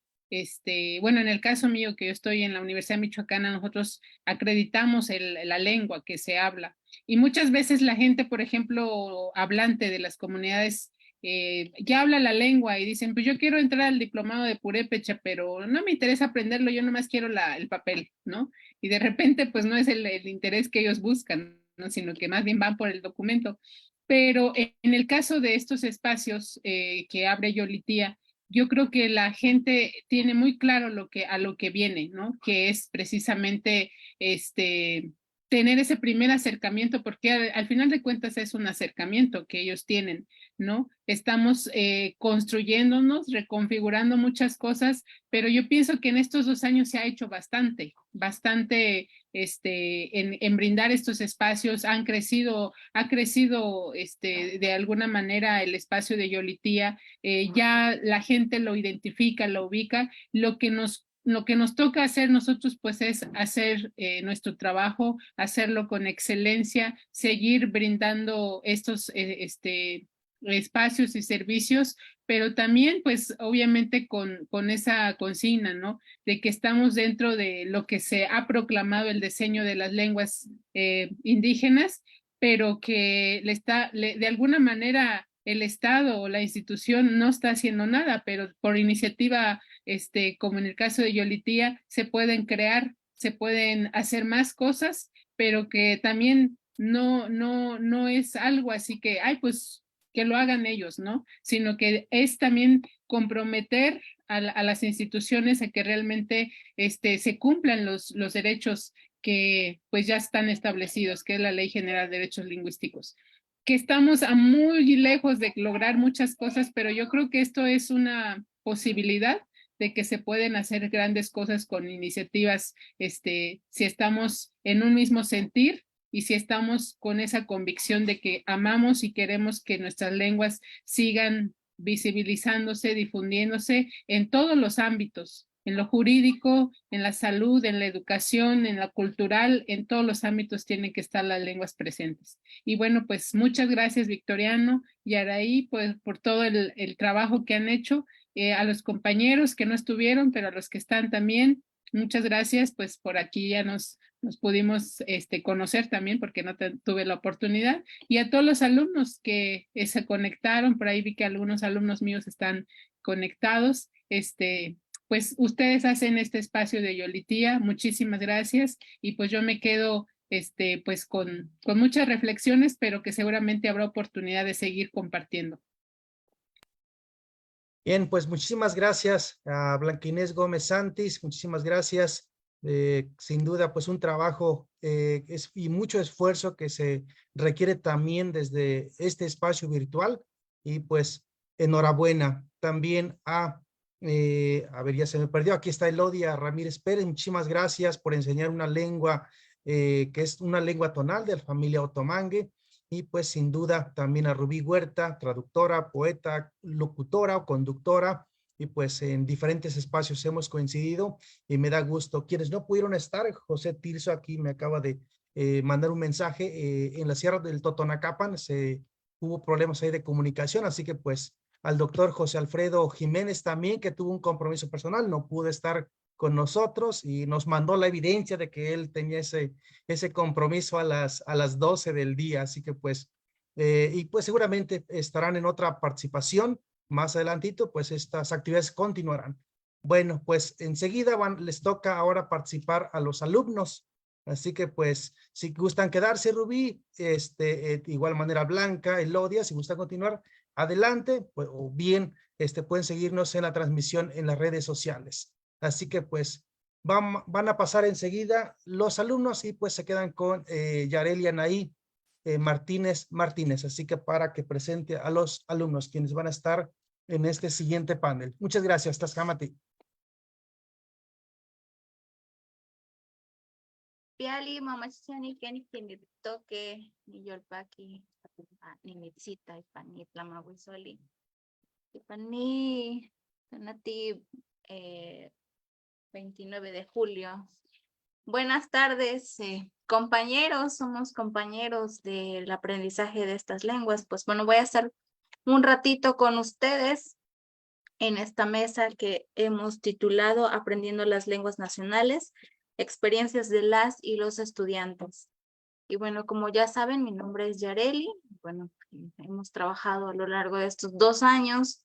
Bueno, en el caso mío, que yo estoy en la Universidad Michoacana, nosotros acreditamos la lengua que se habla. Y muchas veces la gente, por ejemplo, hablante de las comunidades, ya habla la lengua y dicen, pues yo quiero entrar al diplomado de purépecha, pero no me interesa aprenderlo, yo nomás quiero el papel, ¿no? Y de repente, pues no es el interés que ellos buscan, ¿no? Sino que más bien van por el documento. Pero en el caso de estos espacios que abre Yolitía, yo creo que la gente tiene muy claro a lo que viene, ¿no? Que es precisamente tener ese primer acercamiento, porque al final de cuentas es un acercamiento que ellos tienen, ¿no? Estamos construyéndonos, reconfigurando muchas cosas, pero yo pienso que en estos 2 años se ha hecho bastante en brindar estos espacios. Ha crecido de alguna manera el espacio de Yolitía, ya la gente lo identifica, lo ubica. Lo que nos toca hacer nosotros pues es hacer nuestro trabajo, hacerlo con excelencia, seguir brindando estos espacios y servicios, pero también pues obviamente con esa consigna, ¿no? De que estamos dentro de lo que se ha proclamado el diseño de las lenguas indígenas, pero que de alguna manera el Estado o la institución no está haciendo nada, pero por iniciativa, como en el caso de Yolitía, se pueden hacer más cosas, pero que también no es algo así que, ay, pues que lo hagan ellos, ¿no? Sino que es también comprometer a las instituciones a que realmente se cumplan los derechos que pues ya están establecidos, que es la Ley General de Derechos Lingüísticos. Que estamos a muy lejos de lograr muchas cosas, pero yo creo que esto es una posibilidad de que se pueden hacer grandes cosas con iniciativas, si estamos en un mismo sentir y si estamos con esa convicción de que amamos y queremos que nuestras lenguas sigan visibilizándose, difundiéndose en todos los ámbitos, en lo jurídico, en la salud, en la educación, en la cultural, en todos los ámbitos tienen que estar las lenguas presentes. Y bueno, pues muchas gracias Victoriano y Araí pues, por todo el trabajo que han hecho, a los compañeros que no estuvieron, pero a los que están también. Muchas gracias, pues por aquí ya nos pudimos conocer también porque no tuve la oportunidad, y a todos los alumnos que se conectaron, por ahí vi que algunos alumnos míos están conectados, pues ustedes hacen este espacio de Yolitía, muchísimas gracias, y pues yo me quedo pues con muchas reflexiones, pero que seguramente habrá oportunidad de seguir compartiendo. Bien, pues muchísimas gracias a Blanca Inés Gómez Santis, muchísimas gracias. Sin duda, pues un trabajo y mucho esfuerzo que se requiere también desde este espacio virtual, y pues enhorabuena también a ver, ya se me perdió, aquí está Elodia Ramírez Pérez, muchísimas gracias por enseñar una lengua que es una lengua tonal de la familia otomangue. Y pues sin duda también a Rubí Huerta, traductora, poeta, locutora o conductora, y pues en diferentes espacios hemos coincidido y me da gusto. Quienes no pudieron estar, José Tirso aquí me acaba de mandar un mensaje, en la Sierra del Totonacapan hubo problemas ahí de comunicación, así que pues al doctor José Alfredo Jiménez también, que tuvo un compromiso personal, no pudo estar con nosotros y nos mandó la evidencia de que él tenía ese compromiso a las 12 del día, así que pues, y pues seguramente estarán en otra participación más adelantito, pues estas actividades continuarán. Bueno, pues enseguida les toca ahora participar a los alumnos, así que pues si gustan quedarse, Rubí, igual manera Blanca, Elodia, si gustan continuar, adelante, pues, o bien pueden seguirnos en la transmisión en las redes sociales. Así que pues van a pasar enseguida los alumnos y pues se quedan con Yareli Anaí Martínez. Así que para que presente a los alumnos quienes van a estar en este siguiente panel. Muchas gracias. Taskamati. Piali, mamachani, keni toque, ni yolpaki, ni mitzita, y panit, la maguisoli. Y pani, nati, 29 de julio. Buenas tardes, compañeros, somos compañeros del aprendizaje de estas lenguas. Pues bueno, voy a estar un ratito con ustedes en esta mesa que hemos titulado Aprendiendo las Lenguas Nacionales, experiencias de las y los estudiantes. Y bueno, como ya saben, mi nombre es Yareli. Bueno, hemos trabajado a lo largo de estos 2 años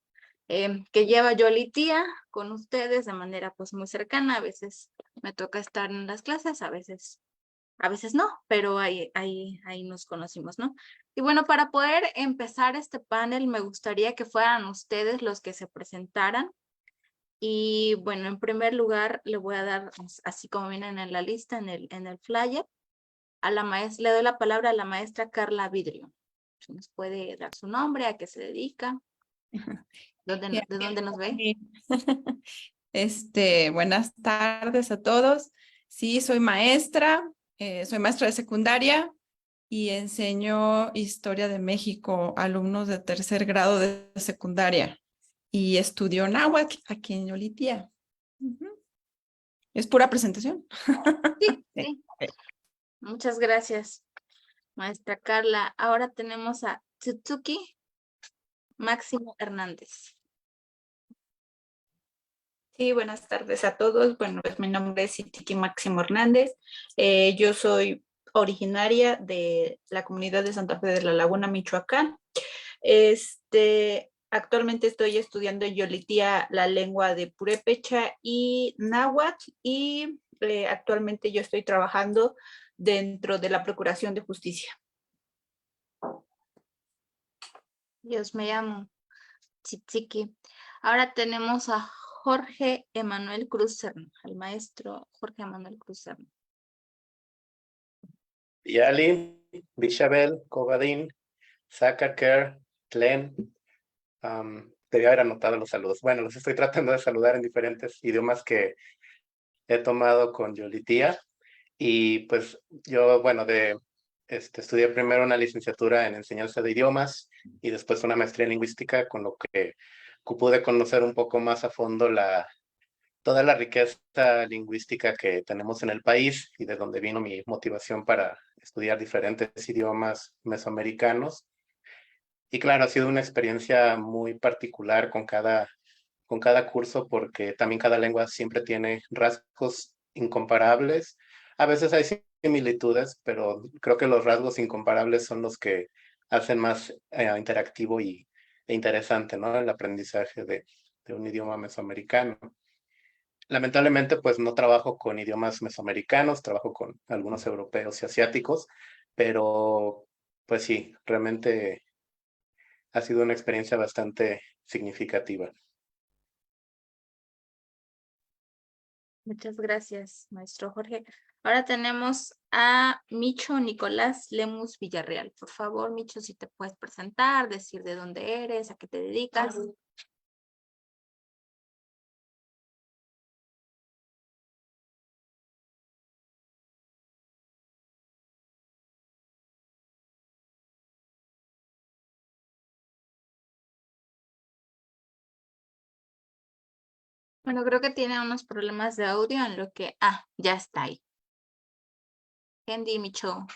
que lleva Yolitía con ustedes de manera pues muy cercana. A veces me toca estar en las clases, a veces no, pero ahí nos conocimos, ¿no? Y bueno, para poder empezar este panel, me gustaría que fueran ustedes los que se presentaran. Y bueno, en primer lugar, le voy a dar, así como vienen en la lista, en el flyer, le doy la palabra a la maestra Carla Vidrio. Si nos puede dar su nombre, a qué se dedica, ¿de dónde nos ve? Buenas tardes a todos. Sí, soy maestra de secundaria y enseño Historia de México a alumnos de 3er grado de secundaria y estudio náhuatl aquí en Yolitía. Es pura presentación. Sí, sí. Muchas gracias, maestra Carla. Ahora tenemos a Tsutsuki Máximo Hernández. Sí, buenas tardes a todos. Bueno, pues mi nombre es Tsutsuki Máximo Hernández. Yo soy originaria de la comunidad de Santa Fe de la Laguna, Michoacán. Actualmente estoy estudiando en Yolitía la lengua de purépecha y náhuatl, y actualmente yo estoy trabajando dentro de la Procuración de Justicia. Dios, me llamo Tsutsuki. Ahora tenemos a Jorge Emanuel Cruz Serna, al maestro Jorge Emanuel Cruz Serna. Yali, Bichabel, Cobadín, Zacaker, Tlen. Debía haber anotado los saludos. Bueno, los estoy tratando de saludar en diferentes idiomas que he tomado con Yolitía. Y pues yo, bueno, estudié primero una licenciatura en enseñanza de idiomas y después una maestría en lingüística, con lo que pude conocer un poco más a fondo toda la riqueza lingüística que tenemos en el país y de donde vino mi motivación para estudiar diferentes idiomas mesoamericanos. Y claro, ha sido una experiencia muy particular con cada curso, porque también cada lengua siempre tiene rasgos incomparables. A veces hay similitudes, pero creo que los rasgos incomparables son los que hacen más interactivo e interesante, ¿no? El aprendizaje de un idioma mesoamericano. Lamentablemente, pues no trabajo con idiomas mesoamericanos, trabajo con algunos europeos y asiáticos, pero pues sí, realmente ha sido una experiencia bastante significativa. Muchas gracias, maestro Jorge. Ahora tenemos a Micho Nicolás Lemus Villarreal. Por favor, Micho, si te puedes presentar, decir de dónde eres, a qué te dedicas. Bueno, creo que tiene unos problemas de audio en lo que... Ah, ya está ahí. Hendy, Micho.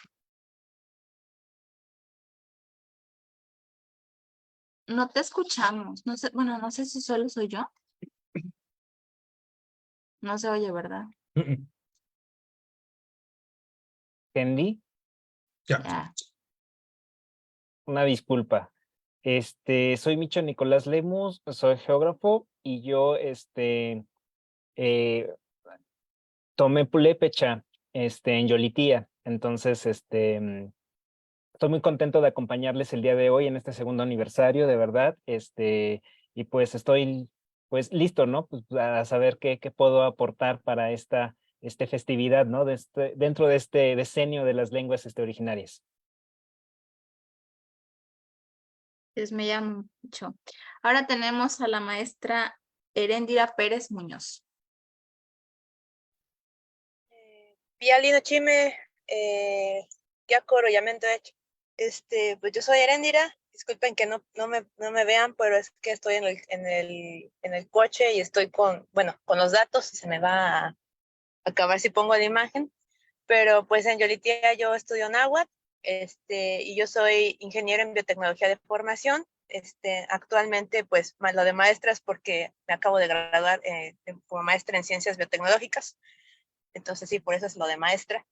No te escuchamos. No sé, bueno, no sé si solo soy yo. No se oye, ¿verdad? Hendy, Ya. una disculpa. Soy Micho Nicolás Lemus, soy geógrafo y yo tomé purépecha en Yolitía. Entonces, estoy muy contento de acompañarles el día de hoy en este segundo aniversario, de verdad. Y pues estoy pues listo, ¿no? Pues a saber qué puedo aportar para esta festividad, ¿no? Dentro de este decenio de las lenguas originarias. Pues me llamo Micho. Ahora tenemos a la maestra Heréndira Pérez Muñoz. Pialino Chime, Yacoro, Yamento hecho. Pues yo soy Heréndira, disculpen que no me vean, pero es que estoy en el coche y estoy con los datos y se me va a acabar si pongo la imagen. Pero pues en Yolitía yo estudio náhuatl, y yo soy ingeniero en biotecnología de formación. Actualmente pues lo de maestras porque me acabo de graduar como maestra en ciencias biotecnológicas. Entonces sí, por eso es lo de maestra.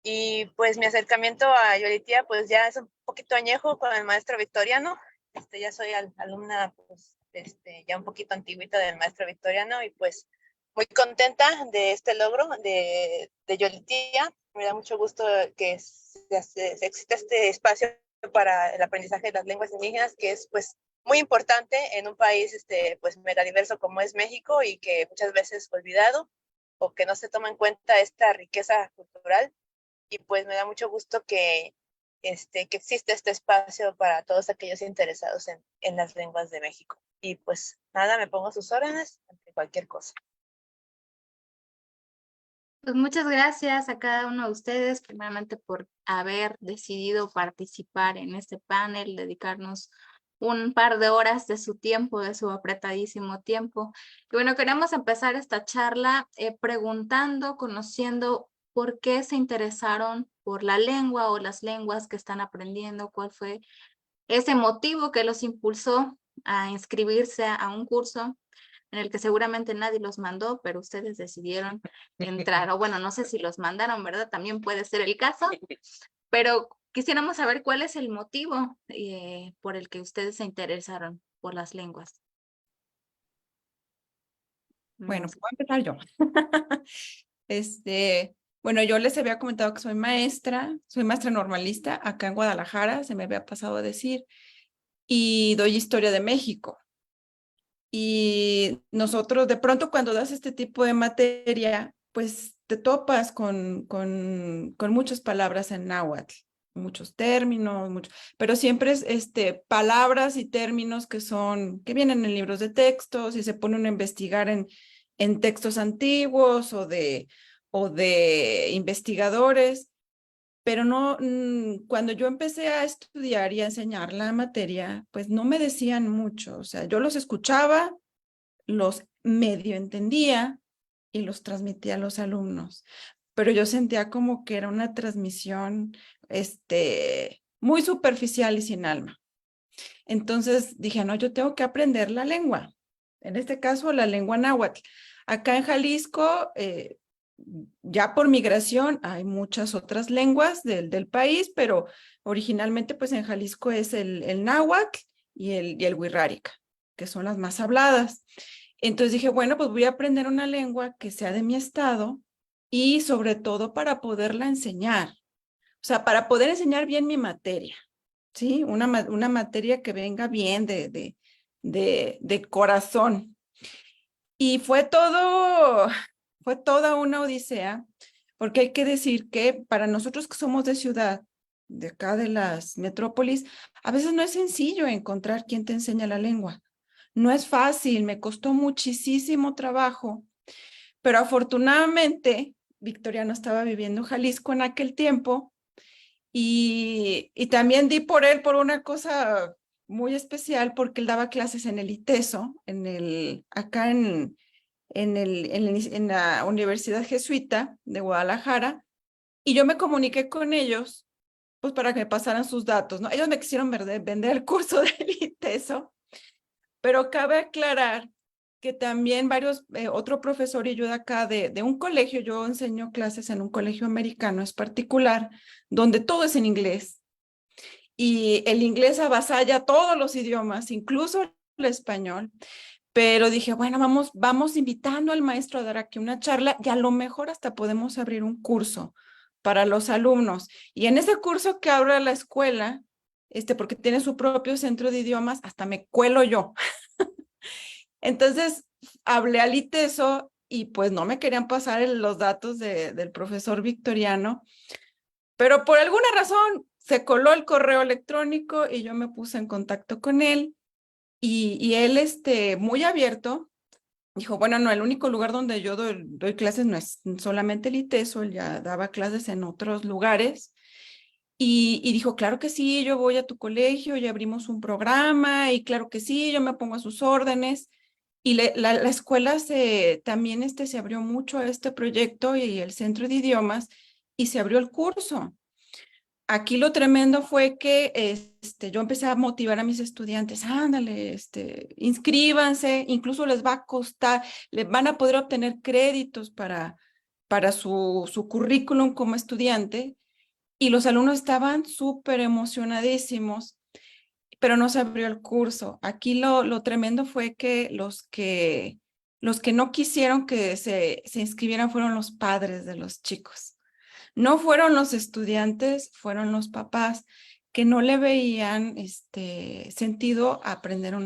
Y pues mi acercamiento a Yolitía pues ya es un poquito añejo con el maestro Victoriano. Ya soy alumna pues ya un poquito antiguita del maestro Victoriano y pues muy contenta de este logro de Yolitía. Me da mucho gusto que exista este espacio para el aprendizaje de las lenguas indígenas, que es pues muy importante en un país pues megadiverso como es México y que muchas veces olvidado o que no se toma en cuenta esta riqueza cultural. Y pues me da mucho gusto que existe este espacio para todos aquellos interesados en las lenguas de México. Y pues nada, me pongo a sus órdenes ante cualquier cosa. Pues muchas gracias a cada uno de ustedes, primeramente por haber decidido participar en este panel, dedicarnos un par de horas de su tiempo, de su apretadísimo tiempo. Y bueno, queremos empezar esta charla preguntando, conociendo por qué se interesaron por la lengua o las lenguas que están aprendiendo, cuál fue ese motivo que los impulsó a inscribirse a un curso en el que seguramente nadie los mandó, pero ustedes decidieron entrar. O bueno, no sé si los mandaron, ¿verdad? También puede ser el caso, pero quisiéramos saber cuál es el motivo por el que ustedes se interesaron por las lenguas. Bueno, voy a empezar yo. Bueno, yo les había comentado que soy maestra normalista acá en Guadalajara, se me había pasado a decir, y doy historia de México. Y nosotros de pronto cuando das este tipo de materia, pues te topas con muchas palabras en náhuatl, muchos términos, pero siempre es palabras y términos que vienen en libros de textos y se ponen a investigar en textos antiguos o de investigadores. Pero no, cuando yo empecé a estudiar y a enseñar la materia, pues no me decían mucho. O sea, yo los escuchaba, los medio entendía, y los transmitía a los alumnos. Pero yo sentía como que era una transmisión muy superficial y sin alma. Entonces dije, no, yo tengo que aprender la lengua. En este caso, la lengua náhuatl. Acá en Jalisco, ya por migración, hay muchas otras lenguas del país, pero originalmente, pues en Jalisco es el náhuatl y el wixárika, que son las más habladas. Entonces dije, bueno, pues voy a aprender una lengua que sea de mi estado y sobre todo para poderla enseñar. O sea, para poder enseñar bien mi materia, ¿sí? Una materia que venga bien de corazón. Y fue toda una odisea, porque hay que decir que para nosotros que somos de ciudad, de acá de las metrópolis, a veces no es sencillo encontrar quien te enseña la lengua. No es fácil, me costó muchísimo trabajo, pero afortunadamente Victoriano estaba viviendo en Jalisco en aquel tiempo y también di por él por una cosa muy especial, porque él daba clases en el ITESO, acá en la Universidad Jesuita de Guadalajara, y yo me comuniqué con ellos pues para que me pasaran sus datos, ¿no? Ellos me quisieron vender el curso del ITESO, pero cabe aclarar que también otro profesor y yo de acá de un colegio, yo enseño clases en un colegio americano, es particular, donde todo es en inglés. Y el inglés avasalla todos los idiomas, incluso el español. Pero dije, bueno, vamos invitando al maestro a dar aquí una charla y a lo mejor hasta podemos abrir un curso para los alumnos. Y en ese curso que abra la escuela, porque tiene su propio centro de idiomas, hasta me cuelo yo. Entonces hablé al ITESO y pues no me querían pasar los datos del profesor Victoriano, pero por alguna razón se coló el correo electrónico y yo me puse en contacto con él y él muy abierto dijo, bueno, no, el único lugar donde yo doy clases no es solamente el ITESO, él ya daba clases en otros lugares. Y dijo, claro que sí, yo voy a tu colegio, ya abrimos un programa y claro que sí, yo me pongo a sus órdenes. Y la escuela también se abrió mucho a este proyecto y el centro de idiomas y se abrió el curso. Aquí lo tremendo fue que yo empecé a motivar a mis estudiantes, ándale, inscríbanse, incluso les va a costar, les van a poder obtener créditos para su currículum como estudiante. Y los alumnos estaban súper emocionadísimos, pero no se abrió el curso. Aquí lo tremendo fue que los que no quisieron que se inscribieran fueron los padres de los chicos. No fueron los estudiantes, fueron los papás que no le veían sentido a aprender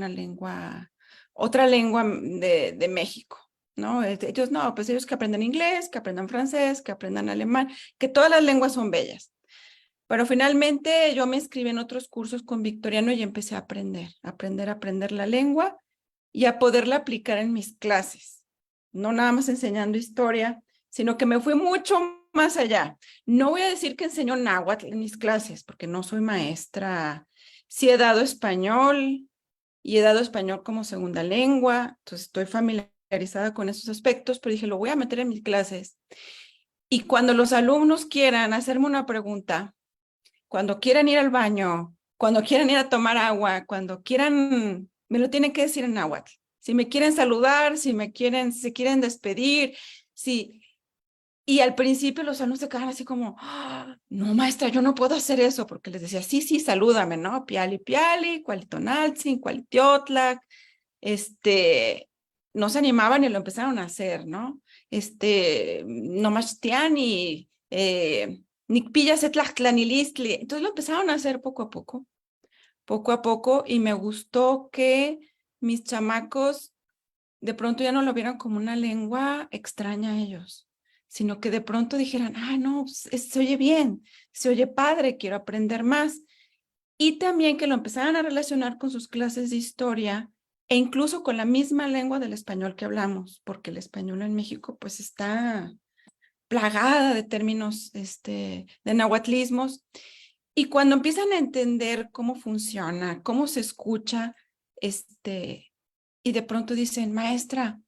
otra lengua de México, ¿no? Ellos no, pues ellos que aprendan inglés, que aprendan francés, que aprendan alemán, que todas las lenguas son bellas. Pero finalmente yo me inscribí en otros cursos con Victoriano y empecé a aprender la lengua y a poderla aplicar en mis clases. No nada más enseñando historia, sino que me fui mucho más allá. No voy a decir que enseño náhuatl en mis clases, porque no soy maestra. Sí he dado español y he dado español como segunda lengua, entonces estoy familiarizada con esos aspectos, pero dije, lo voy a meter en mis clases. Y cuando los alumnos quieran hacerme una pregunta, cuando quieran ir al baño, cuando quieran ir a tomar agua, cuando quieran, me lo tienen que decir en náhuatl. Si me quieren saludar, si se quieren despedir, si... Y al principio los alumnos se quedaban así como, ¡ah! No, maestra, yo no puedo hacer eso, porque les decía, sí, salúdame, ¿no? Piali, piali, cualitonaltzin, cualitiotlak, no se animaban y lo empezaron a hacer, ¿no? Nomachtiani, Nicpillas etlachtlanilistli. Entonces lo empezaron a hacer poco a poco, y me gustó que mis chamacos de pronto ya no lo vieran como una lengua extraña a ellos, sino que de pronto dijeran, no, se oye bien, se oye padre, quiero aprender más. Y también que lo empezaran a relacionar con sus clases de historia e incluso con la misma lengua del español que hablamos, porque el español en México pues está plagada de términos, de nahuatlismos. Y cuando empiezan a entender cómo funciona, cómo se escucha, y de pronto dicen, maestra,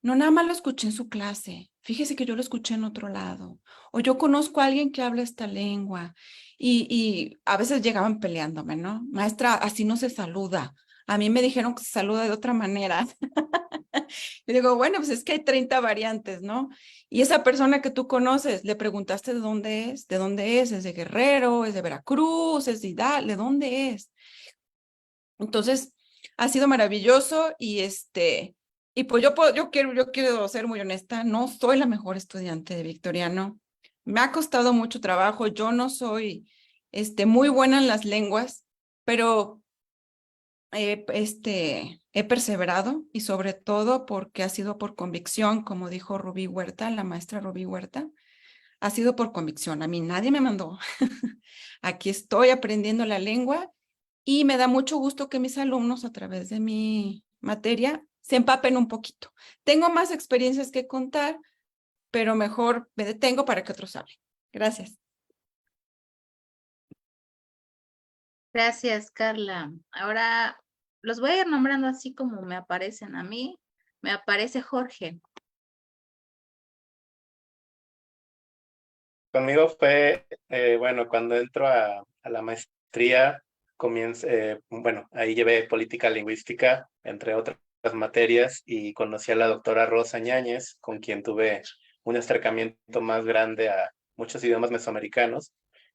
no nada más lo escuché en su clase, fíjese que yo lo escuché en otro lado, o yo conozco a alguien que habla esta lengua, y a veces llegaban peleándome, ¿no? Maestra, así no se saluda. A mí me dijeron que se saluda de otra manera. Y digo, bueno, pues es que hay 30 variantes, ¿no? Y esa persona que tú conoces, le preguntaste de dónde es, de dónde es de Guerrero, es de Veracruz, es de Hidalgo, ¿de dónde es? Entonces, ha sido maravilloso y pues yo quiero ser muy honesta, no soy la mejor estudiante de Victoriano. Me ha costado mucho trabajo, yo no soy muy buena en las lenguas, pero he perseverado y sobre todo porque ha sido por convicción, como dijo Rubí Huerta, la maestra Rubí Huerta, ha sido por convicción. A mí nadie me mandó. Aquí estoy aprendiendo la lengua y me da mucho gusto que mis alumnos a través de mi materia se empapen un poquito. Tengo más experiencias que contar, pero mejor me detengo para que otros hablen. Gracias. Gracias, Carla. Ahora los voy a ir nombrando así como me aparecen a mí. Me aparece Jorge. Conmigo fue, bueno, cuando entro a la maestría, bueno, ahí llevé política lingüística, entre otras materias, y conocí a la doctora Rosa Ñáñez, con quien tuve un acercamiento más grande a muchos idiomas mesoamericanos.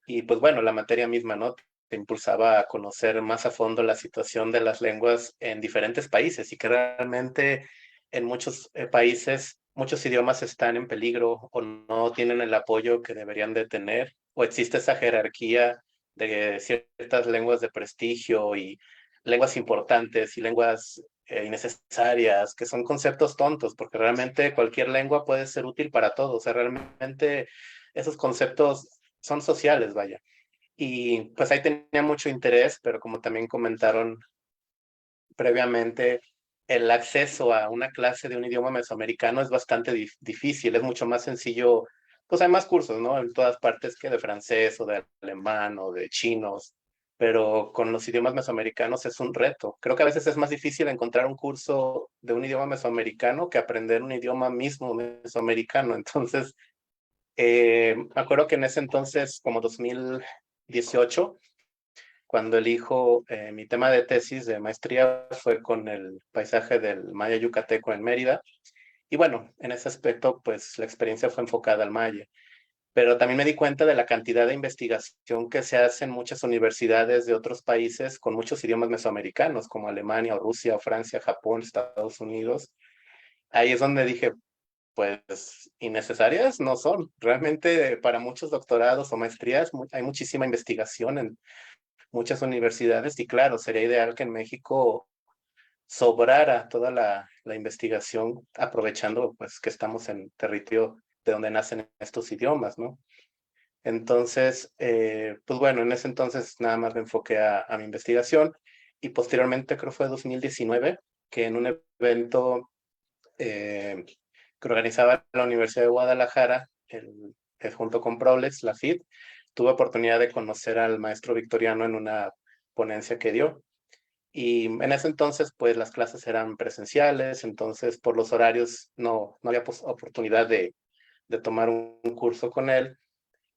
Y pues bueno, la materia misma, ¿no? Te impulsaba a conocer más a fondo la situación de las lenguas en diferentes países y que realmente en muchos países muchos idiomas están en peligro o no tienen el apoyo que deberían de tener, o existe esa jerarquía de ciertas lenguas de prestigio y lenguas importantes y lenguas innecesarias, que son conceptos tontos, porque realmente cualquier lengua puede ser útil para todos. O sea, realmente esos conceptos son sociales, vaya. Y pues ahí tenía mucho interés, pero como también comentaron previamente, el acceso a una clase de un idioma mesoamericano es bastante difícil, es mucho más sencillo, pues hay más cursos, ¿no? En todas partes que de francés o de alemán o de chinos, pero con los idiomas mesoamericanos es un reto. Creo que a veces es más difícil encontrar un curso de un idioma mesoamericano que aprender un idioma mismo mesoamericano. Entonces, me acuerdo que en ese entonces, como 2018, cuando elijo mi tema de tesis de maestría fue con el paisaje del Maya Yucateco en Mérida. Y bueno, en ese aspecto, pues la experiencia fue enfocada al Maya. Pero también me di cuenta de la cantidad de investigación que se hace en muchas universidades de otros países con muchos idiomas mesoamericanos, como Alemania, o Rusia, o Francia, Japón, Estados Unidos. Ahí es donde dije, pues innecesarias no son. Realmente para muchos doctorados o maestrías hay muchísima investigación en muchas universidades y claro, sería ideal que en México sobrara toda la investigación aprovechando pues que estamos en territorio de donde nacen estos idiomas, ¿no? Entonces, pues bueno, en ese entonces nada más me enfoqué a mi investigación y posteriormente creo fue 2019 que en un evento que organizaba la Universidad de Guadalajara, junto con Prolex, la FIT, tuve oportunidad de conocer al maestro Victoriano en una ponencia que dio. Y en ese entonces, pues las clases eran presenciales, entonces por los horarios no había oportunidad de tomar un curso con él.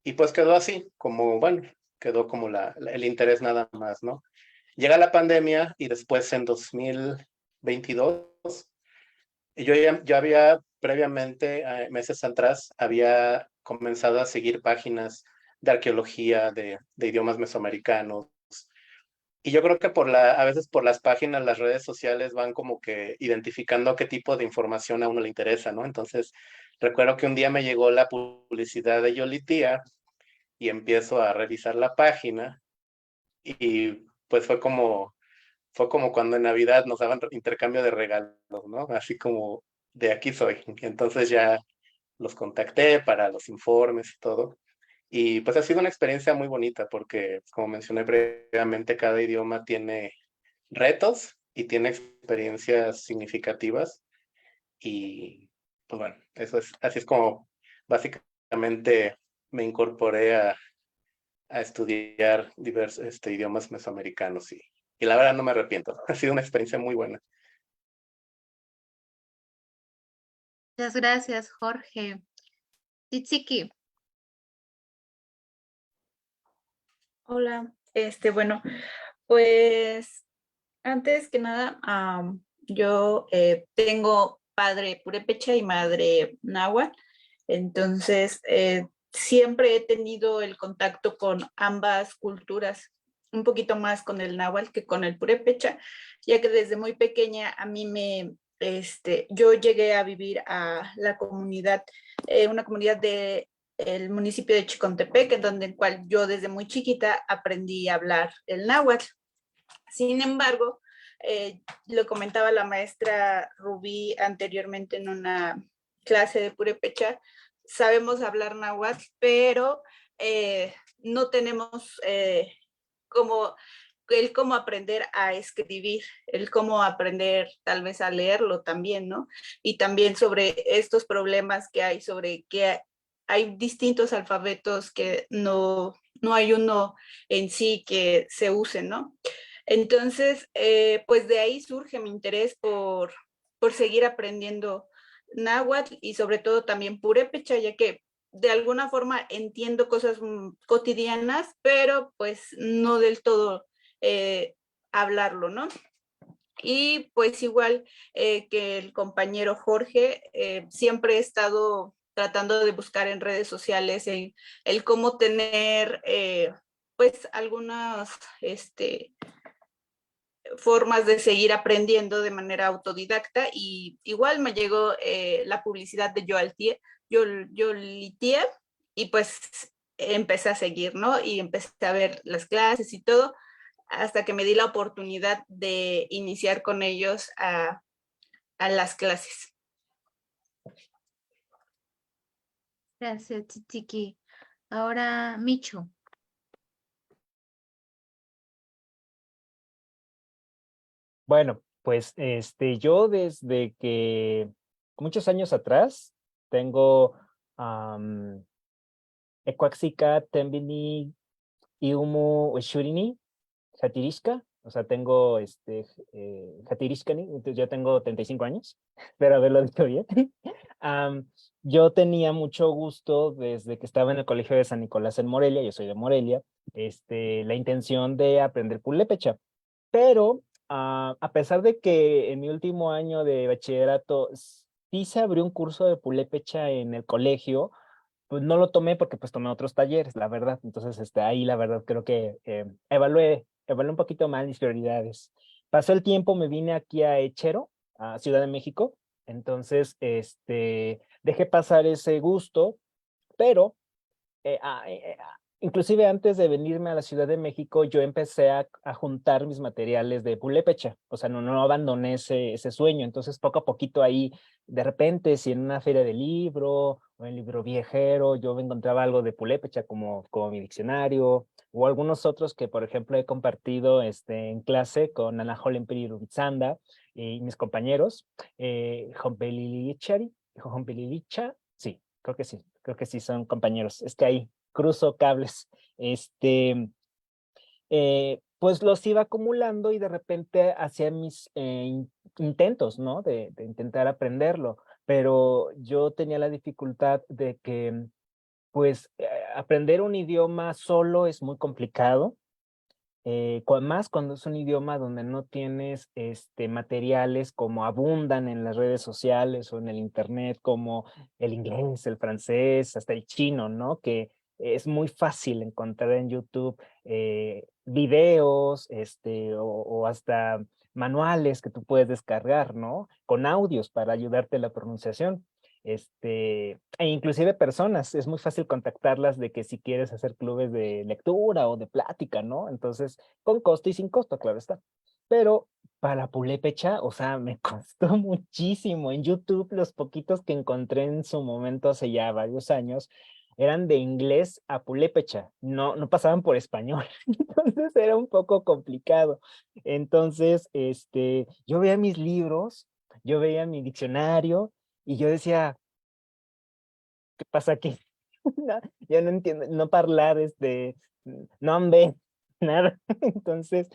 Y pues quedó así, como, bueno, quedó como el interés nada más, ¿no? Llega la pandemia y después en 2022, yo había previamente, meses atrás, había comenzado a seguir páginas de arqueología, de idiomas mesoamericanos. Y yo creo que a veces por las páginas, las redes sociales van como que identificando qué tipo de información a uno le interesa, ¿no? Entonces, recuerdo que un día me llegó la publicidad de Yolitía y empiezo a revisar la página y pues fue como cuando en Navidad nos daban intercambio de regalos, ¿no? Así como de aquí soy. Entonces ya los contacté para los informes y todo. Y pues ha sido una experiencia muy bonita porque, como mencioné previamente, cada idioma tiene retos y tiene experiencias significativas. Y pues bueno, así es como básicamente me incorporé a estudiar diversos idiomas mesoamericanos y la verdad no me arrepiento. Ha sido una experiencia muy buena. Muchas gracias, Jorge. Tzitziki. Hola, bueno, pues antes que nada, yo tengo padre purépecha y madre náhuatl, entonces siempre he tenido el contacto con ambas culturas, un poquito más con el náhuatl que con el purépecha, ya que desde muy pequeña a mí yo llegué a vivir a la comunidad, una comunidad de el municipio de Chicontepec, en donde en cual yo desde muy chiquita aprendí a hablar el náhuatl. Sin embargo, lo comentaba la maestra Rubí anteriormente en una clase de purépecha, sabemos hablar náhuatl, pero no tenemos cómo aprender a escribir, el cómo aprender tal vez a leerlo también, ¿no? Y también sobre estos problemas que hay, sobre que hay distintos alfabetos que no hay uno en sí que se use, ¿no? Entonces, pues de ahí surge mi interés por seguir aprendiendo náhuatl y sobre todo también purépecha, ya que de alguna forma entiendo cosas cotidianas, pero pues no del todo hablarlo, ¿no? Y pues igual que el compañero Jorge, siempre he estado tratando de buscar en redes sociales el cómo tener pues algunas formas de seguir aprendiendo de manera autodidacta, y igual me llegó la publicidad de Yolitia y pues empecé a seguir, ¿no? Y empecé a ver las clases y todo, hasta que me di la oportunidad de iniciar con ellos a las clases. Gracias, Tzitziki. Ahora, Micho. Bueno, pues yo desde que muchos años atrás tengo Ecuaxica, Tembini, Iumu, Shurini, Jatirishka, o sea, tengo Jatirishkani, entonces yo tengo 35 años, espero haberlo dicho bien. Yo tenía mucho gusto desde que estaba en el colegio de San Nicolás en Morelia, yo soy de Morelia, la intención de aprender purépecha, pero a pesar de que en mi último año de bachillerato sí se abrió un curso de purépecha en el colegio, pues no lo tomé porque pues tomé otros talleres, la verdad. Entonces, ahí la verdad creo que evalué un poquito mal mis prioridades. Pasó el tiempo, me vine aquí a Echero, a Ciudad de México. Entonces, dejé pasar ese gusto, pero inclusive antes de venirme a la Ciudad de México, yo empecé a juntar mis materiales de purépecha, o sea, no abandoné ese sueño. Entonces, poco a poquito ahí, de repente, si en una feria de libro o en libro viajero, yo encontraba algo de purépecha como mi diccionario, o algunos otros que, por ejemplo, he compartido en clase con Ana Holempiri Rubitzanda y mis compañeros, Jompelilichari, sí, creo que sí son compañeros. Es que ahí cruzo cables. Pues los iba acumulando y de repente hacía mis intentos, ¿no? De intentar aprenderlo, pero yo tenía la dificultad de que, pues, aprender un idioma solo es muy complicado. Más cuando es un idioma donde no tienes materiales como abundan en las redes sociales o en el internet, como el inglés, el francés, hasta el chino, ¿no? Que es muy fácil encontrar en YouTube videos o hasta manuales que tú puedes descargar, ¿no? Con audios para ayudarte en la pronunciación. E inclusive personas, es muy fácil contactarlas de que si quieres hacer clubes de lectura o de plática, ¿no? Entonces, con costo y sin costo, claro está. Pero para purépecha, o sea, me costó muchísimo. En YouTube, los poquitos que encontré en su momento hace ya varios años, eran de inglés a purépecha, no pasaban por español. Entonces era un poco complicado. Entonces, yo veía mis libros, yo veía mi diccionario, y yo decía, ¿qué pasa aquí? Yo no entiendo, no hablar, no ve nada. Entonces,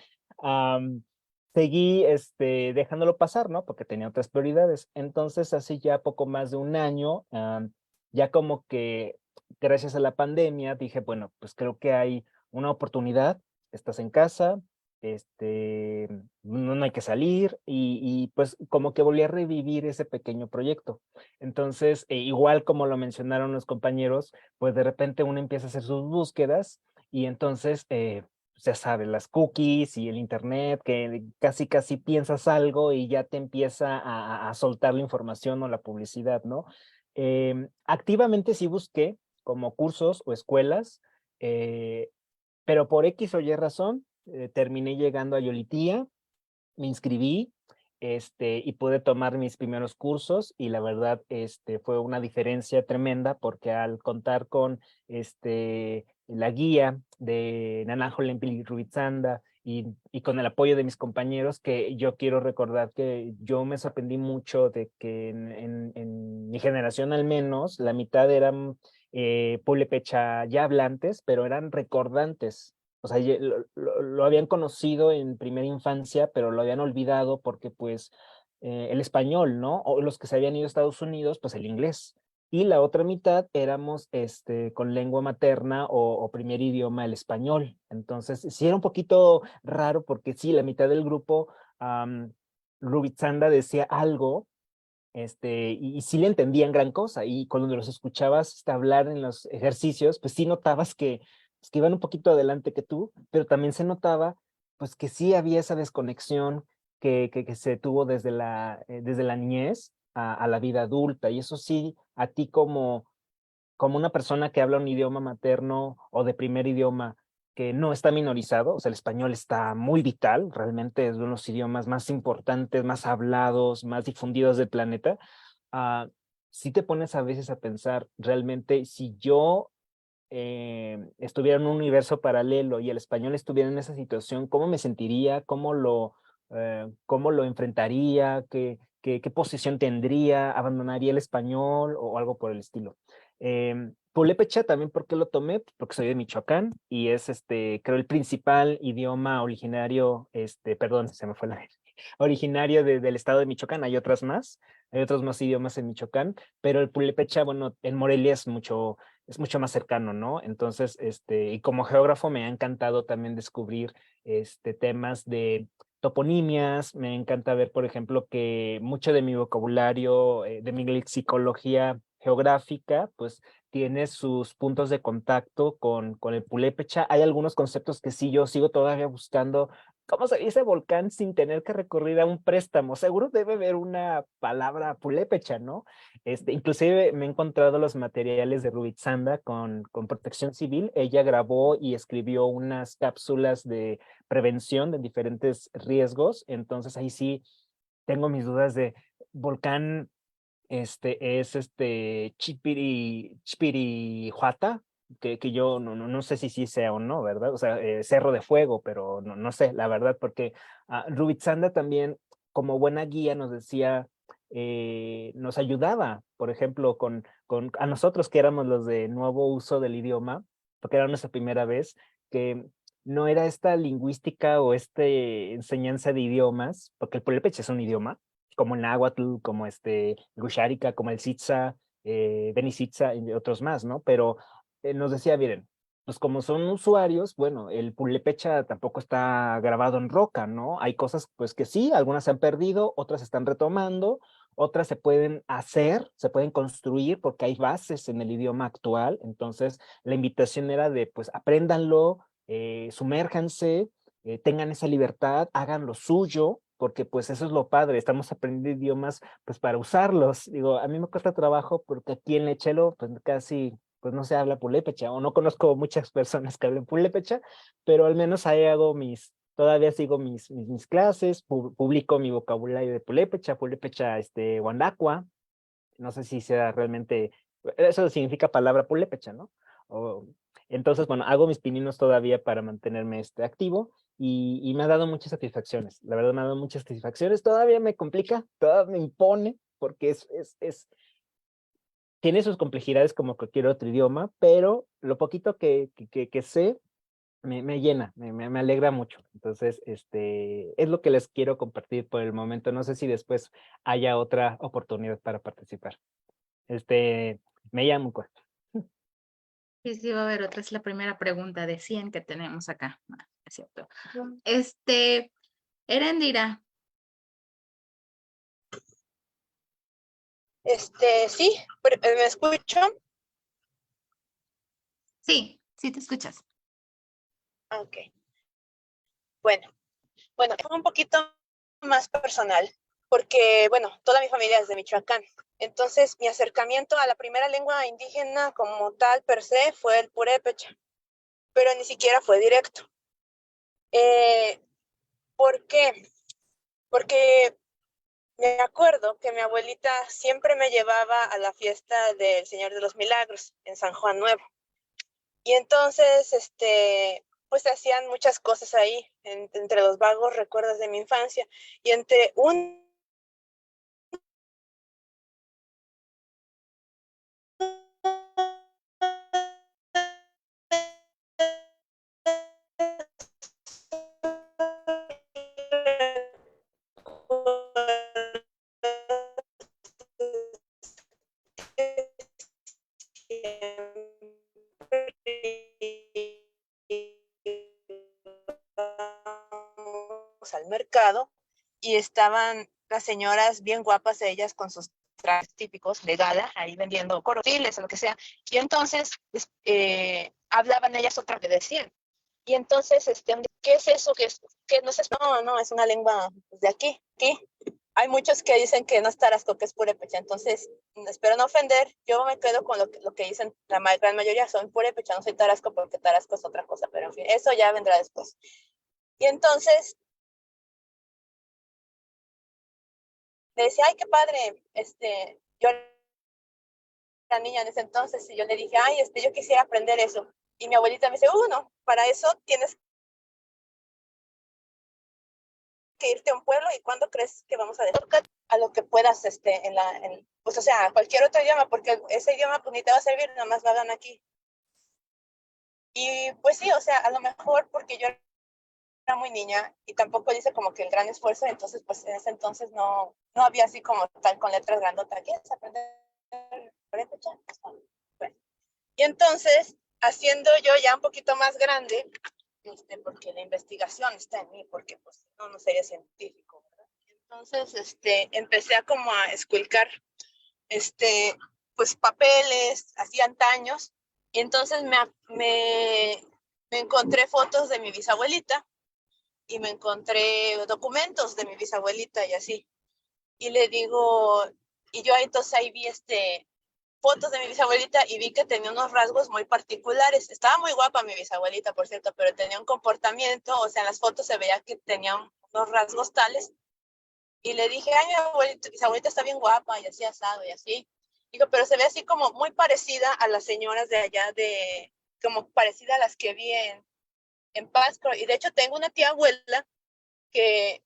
seguí dejándolo pasar, ¿no? Porque tenía otras prioridades. Entonces, hace ya poco más de un año, ya como que gracias a la pandemia dije, bueno, pues creo que hay una oportunidad, estás en casa, no hay que salir y pues como que volví a revivir ese pequeño proyecto. Entonces, igual como lo mencionaron los compañeros, pues de repente uno empieza a hacer sus búsquedas y entonces, ya sabes, las cookies y el internet, que casi piensas algo y ya te empieza a soltar la información o la publicidad, ¿no? Activamente sí busqué como cursos o escuelas, pero por X o Y razón, terminé llegando a Yolitía, me inscribí, y pude tomar mis primeros cursos y la verdad, fue una diferencia tremenda porque al contar con, la guía de Naranjo Lempili Rubitzanda y con el apoyo de mis compañeros, que yo quiero recordar que yo me sorprendí mucho de que en mi generación al menos, la mitad eran purépecha ya hablantes, pero eran recordantes. O sea, lo habían conocido en primera infancia, pero lo habían olvidado porque, pues, el español, ¿no? O los que se habían ido a Estados Unidos, pues el inglés. Y la otra mitad éramos con lengua materna o primer idioma el español. Entonces, sí era un poquito raro porque sí, la mitad del grupo, Rubitzanda decía algo, y sí le entendían gran cosa. Y cuando los escuchabas hablar en los ejercicios, pues sí notabas pues, que iban un poquito adelante que tú, pero también se notaba pues que sí había esa desconexión que se tuvo desde la niñez a la vida adulta. Y eso sí, a ti como una persona que habla un idioma materno o de primer idioma que no está minorizado, o sea, el español está muy vital, realmente es uno de los idiomas más importantes, más hablados, más difundidos del planeta. Si te pones a veces a pensar, realmente, si yo estuviera en un universo paralelo y el español estuviera en esa situación, ¿cómo me sentiría? Cómo lo enfrentaría? ¿Qué posición tendría? ¿Abandonaría el español o algo por el estilo? Purépecha también, ¿por qué lo tomé? Porque soy de Michoacán y es, creo, el principal idioma originario, perdón, se me fue la originario del estado de Michoacán. Hay otros más idiomas en Michoacán, pero el purépecha, bueno, en Morelia es mucho más cercano, ¿no? Entonces, y como geógrafo me ha encantado también descubrir, temas de toponimias. Me encanta ver, por ejemplo, que mucho de mi vocabulario, de mi lexicología geográfica, pues tiene sus puntos de contacto con el purépecha. Hay algunos conceptos que sí yo sigo todavía buscando. ¿Cómo se dice volcán sin tener que recurrir a un préstamo? Seguro debe haber una palabra purépecha, ¿no? Inclusive me he encontrado los materiales de Rubitzanda con Protección Civil. Ella grabó y escribió unas cápsulas de prevención de diferentes riesgos. Entonces ahí sí tengo mis dudas de volcán, es Chipirihuata, que yo no sé si sí sea o no, ¿verdad? O sea, Cerro de Fuego, pero no sé, la verdad, porque Rubitzanda también, como buena guía, nos decía, nos ayudaba, por ejemplo, a nosotros que éramos los de nuevo uso del idioma, porque era nuestra primera vez, que no era esta lingüística o enseñanza de idiomas, porque el purépecha es un idioma, como el náhuatl, como el Guxárica, como el Sitza, Beni Sitza y otros más, ¿no? Pero nos decía, miren, pues como son usuarios, bueno, el purépecha tampoco está grabado en roca, ¿no? Hay cosas pues que sí, algunas se han perdido, otras se están retomando, otras se pueden hacer, se pueden construir porque hay bases en el idioma actual. Entonces la invitación era de pues apréndanlo, sumérjanse, tengan esa libertad, hagan lo suyo, porque pues eso es lo padre, estamos aprendiendo idiomas pues para usarlos. Digo, a mí me cuesta trabajo porque aquí en Lechelo pues casi pues no se habla purépecha o no conozco muchas personas que hablen purépecha, pero al menos ahí todavía sigo mis clases, publico mi vocabulario de purépecha, guandacua, no sé si sea realmente, eso significa palabra purépecha, ¿no? Entonces, bueno, hago mis pininos todavía para mantenerme activo y me ha dado muchas satisfacciones. La verdad me ha dado muchas satisfacciones. Todavía me complica, todavía me impone, porque tiene sus complejidades como cualquier otro idioma, pero lo poquito que sé me llena, me alegra mucho. Entonces, es lo que les quiero compartir por el momento. No sé si después haya otra oportunidad para participar. Me llamo Cor. Sí, sí, va a haber otra. Es la primera pregunta de 100 que tenemos acá. Ah, es cierto. Erendira, Sí, ¿me escucho? sí, sí te escuchas. Ok. Bueno, es un poquito más personal, porque, bueno, toda mi familia es de Michoacán. Entonces, mi acercamiento a la primera lengua indígena como tal, per se, fue el purépecha, pero ni siquiera fue directo. ¿Por qué? Porque me acuerdo que mi abuelita siempre me llevaba a la fiesta del Señor de los Milagros en San Juan Nuevo. Y entonces, pues se hacían muchas cosas ahí, entre los vagos recuerdos de mi infancia. Y entre un al mercado y estaban las señoras bien guapas, ellas con sus trajes típicos de gala, ahí vendiendo corotiles o lo que sea, y entonces hablaban ellas otra vez, decían. Y entonces, ¿qué es eso? ¿Qué no es? No, es una lengua de aquí. Hay muchos que dicen que no es tarasco, que es purépecha, entonces, espero no ofender, yo me quedo con lo que dicen la gran mayoría, soy purépecha, no soy tarasco, porque tarasco es otra cosa, pero en fin, eso ya vendrá después. Y entonces, le decía, ay, qué padre, yo era niña en ese entonces, y yo le dije, ay, yo quisiera aprender eso. Y mi abuelita me dice, no, para eso tienes que irte a un pueblo, y ¿cuándo crees que vamos a dejar a lo que puedas, pues, o sea, cualquier otro idioma, porque ese idioma pues ni te va a servir, nada más lo hablan aquí. Y pues sí, o sea, a lo mejor porque yo era muy niña y tampoco hice como que el gran esfuerzo, entonces pues en ese entonces no había así como tal con letras grandotas, ¿quieres aprender? Bueno. Y entonces, haciendo yo ya un poquito más grande, porque la investigación está en mí, porque pues no sería científico, ¿verdad? Entonces, empecé a como a esculcar, pues papeles, así antaños, y entonces me encontré fotos de mi bisabuelita, y me encontré documentos de mi bisabuelita y así, y le digo, y yo entonces ahí vi fotos de mi bisabuelita y vi que tenía unos rasgos muy particulares. Estaba muy guapa mi bisabuelita, por cierto, pero tenía un comportamiento, o sea, en las fotos se veía que tenía unos rasgos tales. Y le dije, ay, mi bisabuelita está bien guapa y así asado y así. Digo, pero se ve así como muy parecida a las señoras de allá, como parecida a las que vi en Pátzcuaro. Y de hecho tengo una tía abuela que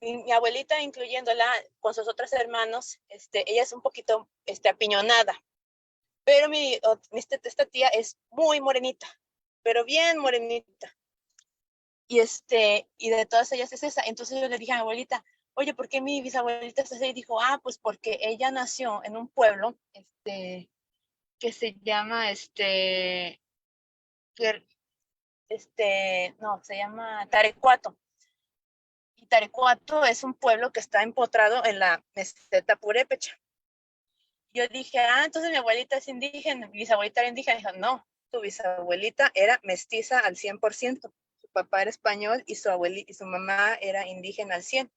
mi abuelita, incluyéndola con sus otros hermanos, ella es un poquito apiñonada. Pero esta tía es muy morenita, pero bien morenita. Y de todas ellas es esa. Entonces yo le dije a mi abuelita, oye, ¿por qué mi bisabuelita es así? Y dijo, pues porque ella nació en un pueblo, que se llama, se llama Tarecuato. Y Tarecuato es un pueblo que está empotrado en la meseta purépecha. Yo dije, entonces mi abuelita es indígena, mi bisabuelita era indígena. Dijo, no, tu bisabuelita era mestiza al 100%. Su papá era español y su mamá era indígena al 100%.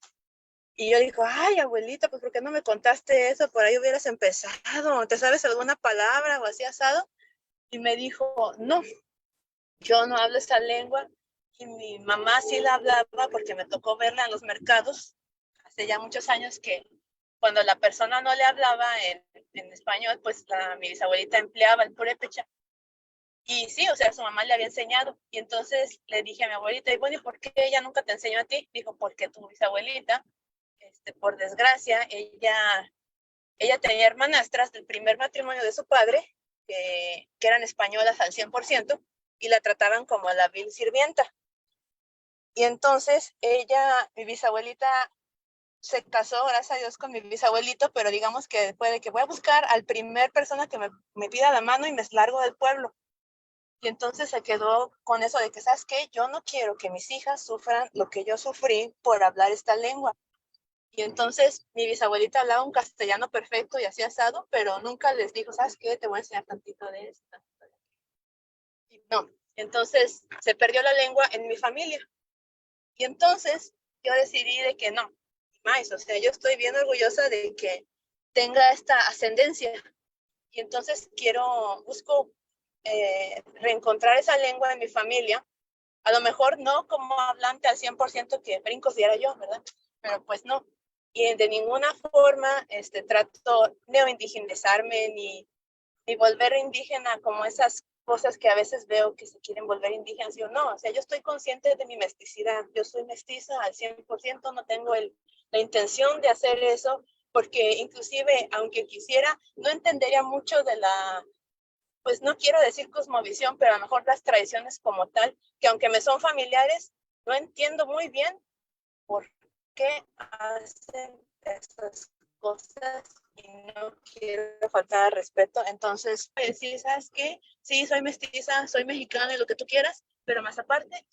Y yo digo, ay, abuelita, pues ¿por qué no me contaste eso? Por ahí hubieras empezado. ¿Te sabes alguna palabra o así asado? Y me dijo, no, yo no hablo esa lengua. Y mi mamá sí la hablaba porque me tocó verla en los mercados hace ya muchos años, que cuando la persona no le hablaba en español, pues mi bisabuelita empleaba el purépecha. Y sí, o sea, su mamá le había enseñado. Y entonces le dije a mi abuelita, y bueno, ¿y por qué ella nunca te enseñó a ti? Dijo, porque tu bisabuelita, por desgracia, ella tenía hermanastras del primer matrimonio de su padre, que eran españolas al 100%, y la trataban como la vil sirvienta. Y entonces mi bisabuelita, se casó, gracias a Dios, con mi bisabuelito, pero digamos que después de que voy a buscar al primer persona que me pida la mano y me largo del pueblo. Y entonces se quedó con eso de que, ¿sabes qué? Yo no quiero que mis hijas sufran lo que yo sufrí por hablar esta lengua. Y entonces mi bisabuelita hablaba un castellano perfecto y así asado, pero nunca les dijo, ¿sabes qué? Te voy a enseñar tantito de esto. Y no, entonces se perdió la lengua en mi familia. Y entonces yo decidí de que no, más, o sea, yo estoy bien orgullosa de que tenga esta ascendencia. Y entonces busco reencontrar esa lengua en mi familia. A lo mejor no como hablante al 100% que brincos diera yo, ¿verdad? Pero pues no. Y de ninguna forma trato neoindigenizarme ni volver indígena como esas cosas que a veces veo que se quieren volver indígenas. Yo no, o sea, yo estoy consciente de mi mesticidad. Yo soy mestiza al 100%, no tengo la intención de hacer eso, porque inclusive, aunque quisiera, no entendería mucho de pues no quiero decir cosmovisión, pero a lo mejor las tradiciones como tal, que aunque me son familiares, no entiendo muy bien por qué hacen esas cosas y no quiero faltar al respeto. Entonces, pues sí, ¿sabes qué? Sí, soy mestiza, soy mexicana y lo que tú quieras, pero más aparte,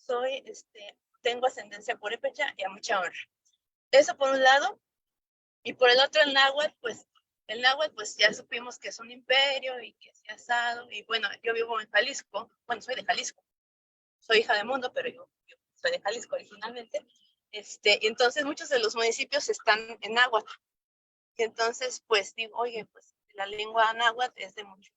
tengo ascendencia purépecha y a mucha honra. Eso por un lado. Y por el otro, el náhuatl, pues ya supimos que es un imperio y que se ha asado. Y bueno, yo vivo en Jalisco. Bueno, soy de Jalisco. Soy hija de Mundo, pero yo soy de Jalisco originalmente. Y entonces muchos de los municipios están en náhuatl. Y entonces, pues digo, oye, pues la lengua náhuatl es de mucho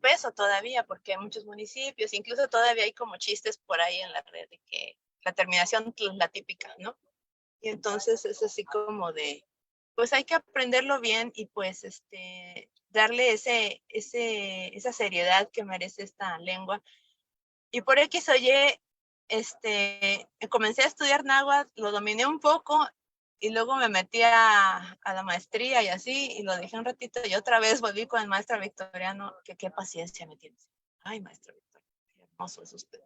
peso todavía, porque hay muchos municipios, incluso todavía hay como chistes por ahí en la red de que la terminación es la típica, ¿no? Y entonces es así como de, pues hay que aprenderlo bien y pues darle esa seriedad que merece esta lengua. Y por X o Y, comencé a estudiar náhuatl, lo dominé un poco y luego me metí a la maestría y así, y lo dejé un ratito y otra vez volví con el maestro Victoriano, que qué paciencia me tienes. Ay, maestro Victoriano, qué hermoso es usted.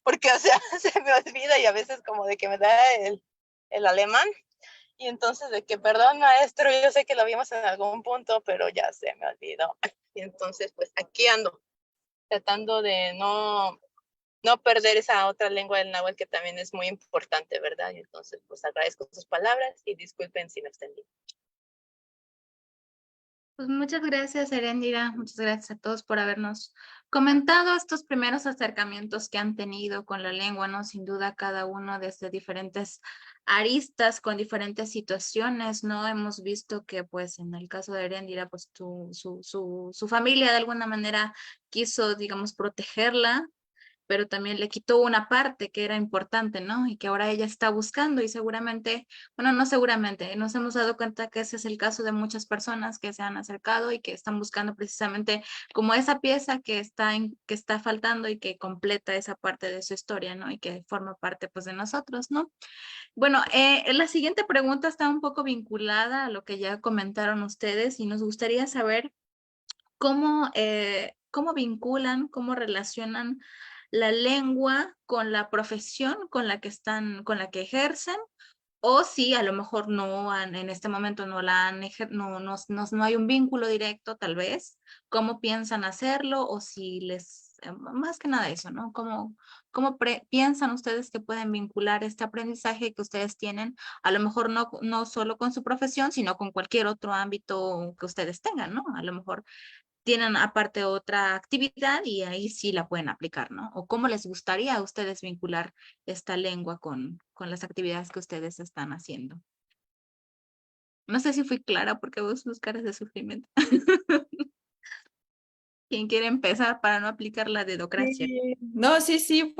Porque, o sea, se me olvida y a veces como de que me da el alemán, y entonces de que, perdón maestro, yo sé que lo vimos en algún punto, pero ya se me olvidó. Y entonces, pues aquí ando, tratando de no perder esa otra lengua del náhuatl que también es muy importante, ¿verdad? Y entonces, pues agradezco sus palabras y disculpen si me extendí. Pues muchas gracias, Heréndira. Muchas gracias a todos por habernos comentado estos primeros acercamientos que han tenido con la lengua, ¿no? Sin duda, cada uno desde diferentes aristas, con diferentes situaciones, ¿no? Hemos visto que, pues, en el caso de Heréndira, pues, su familia de alguna manera quiso, digamos, protegerla, pero también le quitó una parte que era importante, ¿no? Y que ahora ella está buscando y seguramente, bueno, no seguramente, nos hemos dado cuenta que ese es el caso de muchas personas que se han acercado y que están buscando precisamente como esa pieza que está faltando y que completa esa parte de su historia, ¿no? Y que forma parte, pues, de nosotros, ¿no? Bueno, la siguiente pregunta está un poco vinculada a lo que ya comentaron ustedes y nos gustaría saber cómo vinculan, cómo relacionan la lengua con la profesión con la que ejercen, o si a lo mejor en este momento no hay un vínculo directo, tal vez, cómo piensan hacerlo, o si más que nada eso, ¿no? ¿Cómo piensan ustedes que pueden vincular este aprendizaje que ustedes tienen, a lo mejor no solo con su profesión, sino con cualquier otro ámbito que ustedes tengan, ¿no? A lo mejor tienen aparte otra actividad y ahí sí la pueden aplicar, ¿no? O cómo les gustaría a ustedes vincular esta lengua con las actividades que ustedes están haciendo. No sé si fui clara porque vos sus caras de sufrimiento. ¿Quién quiere empezar para no aplicar la dedocracia? No, sí,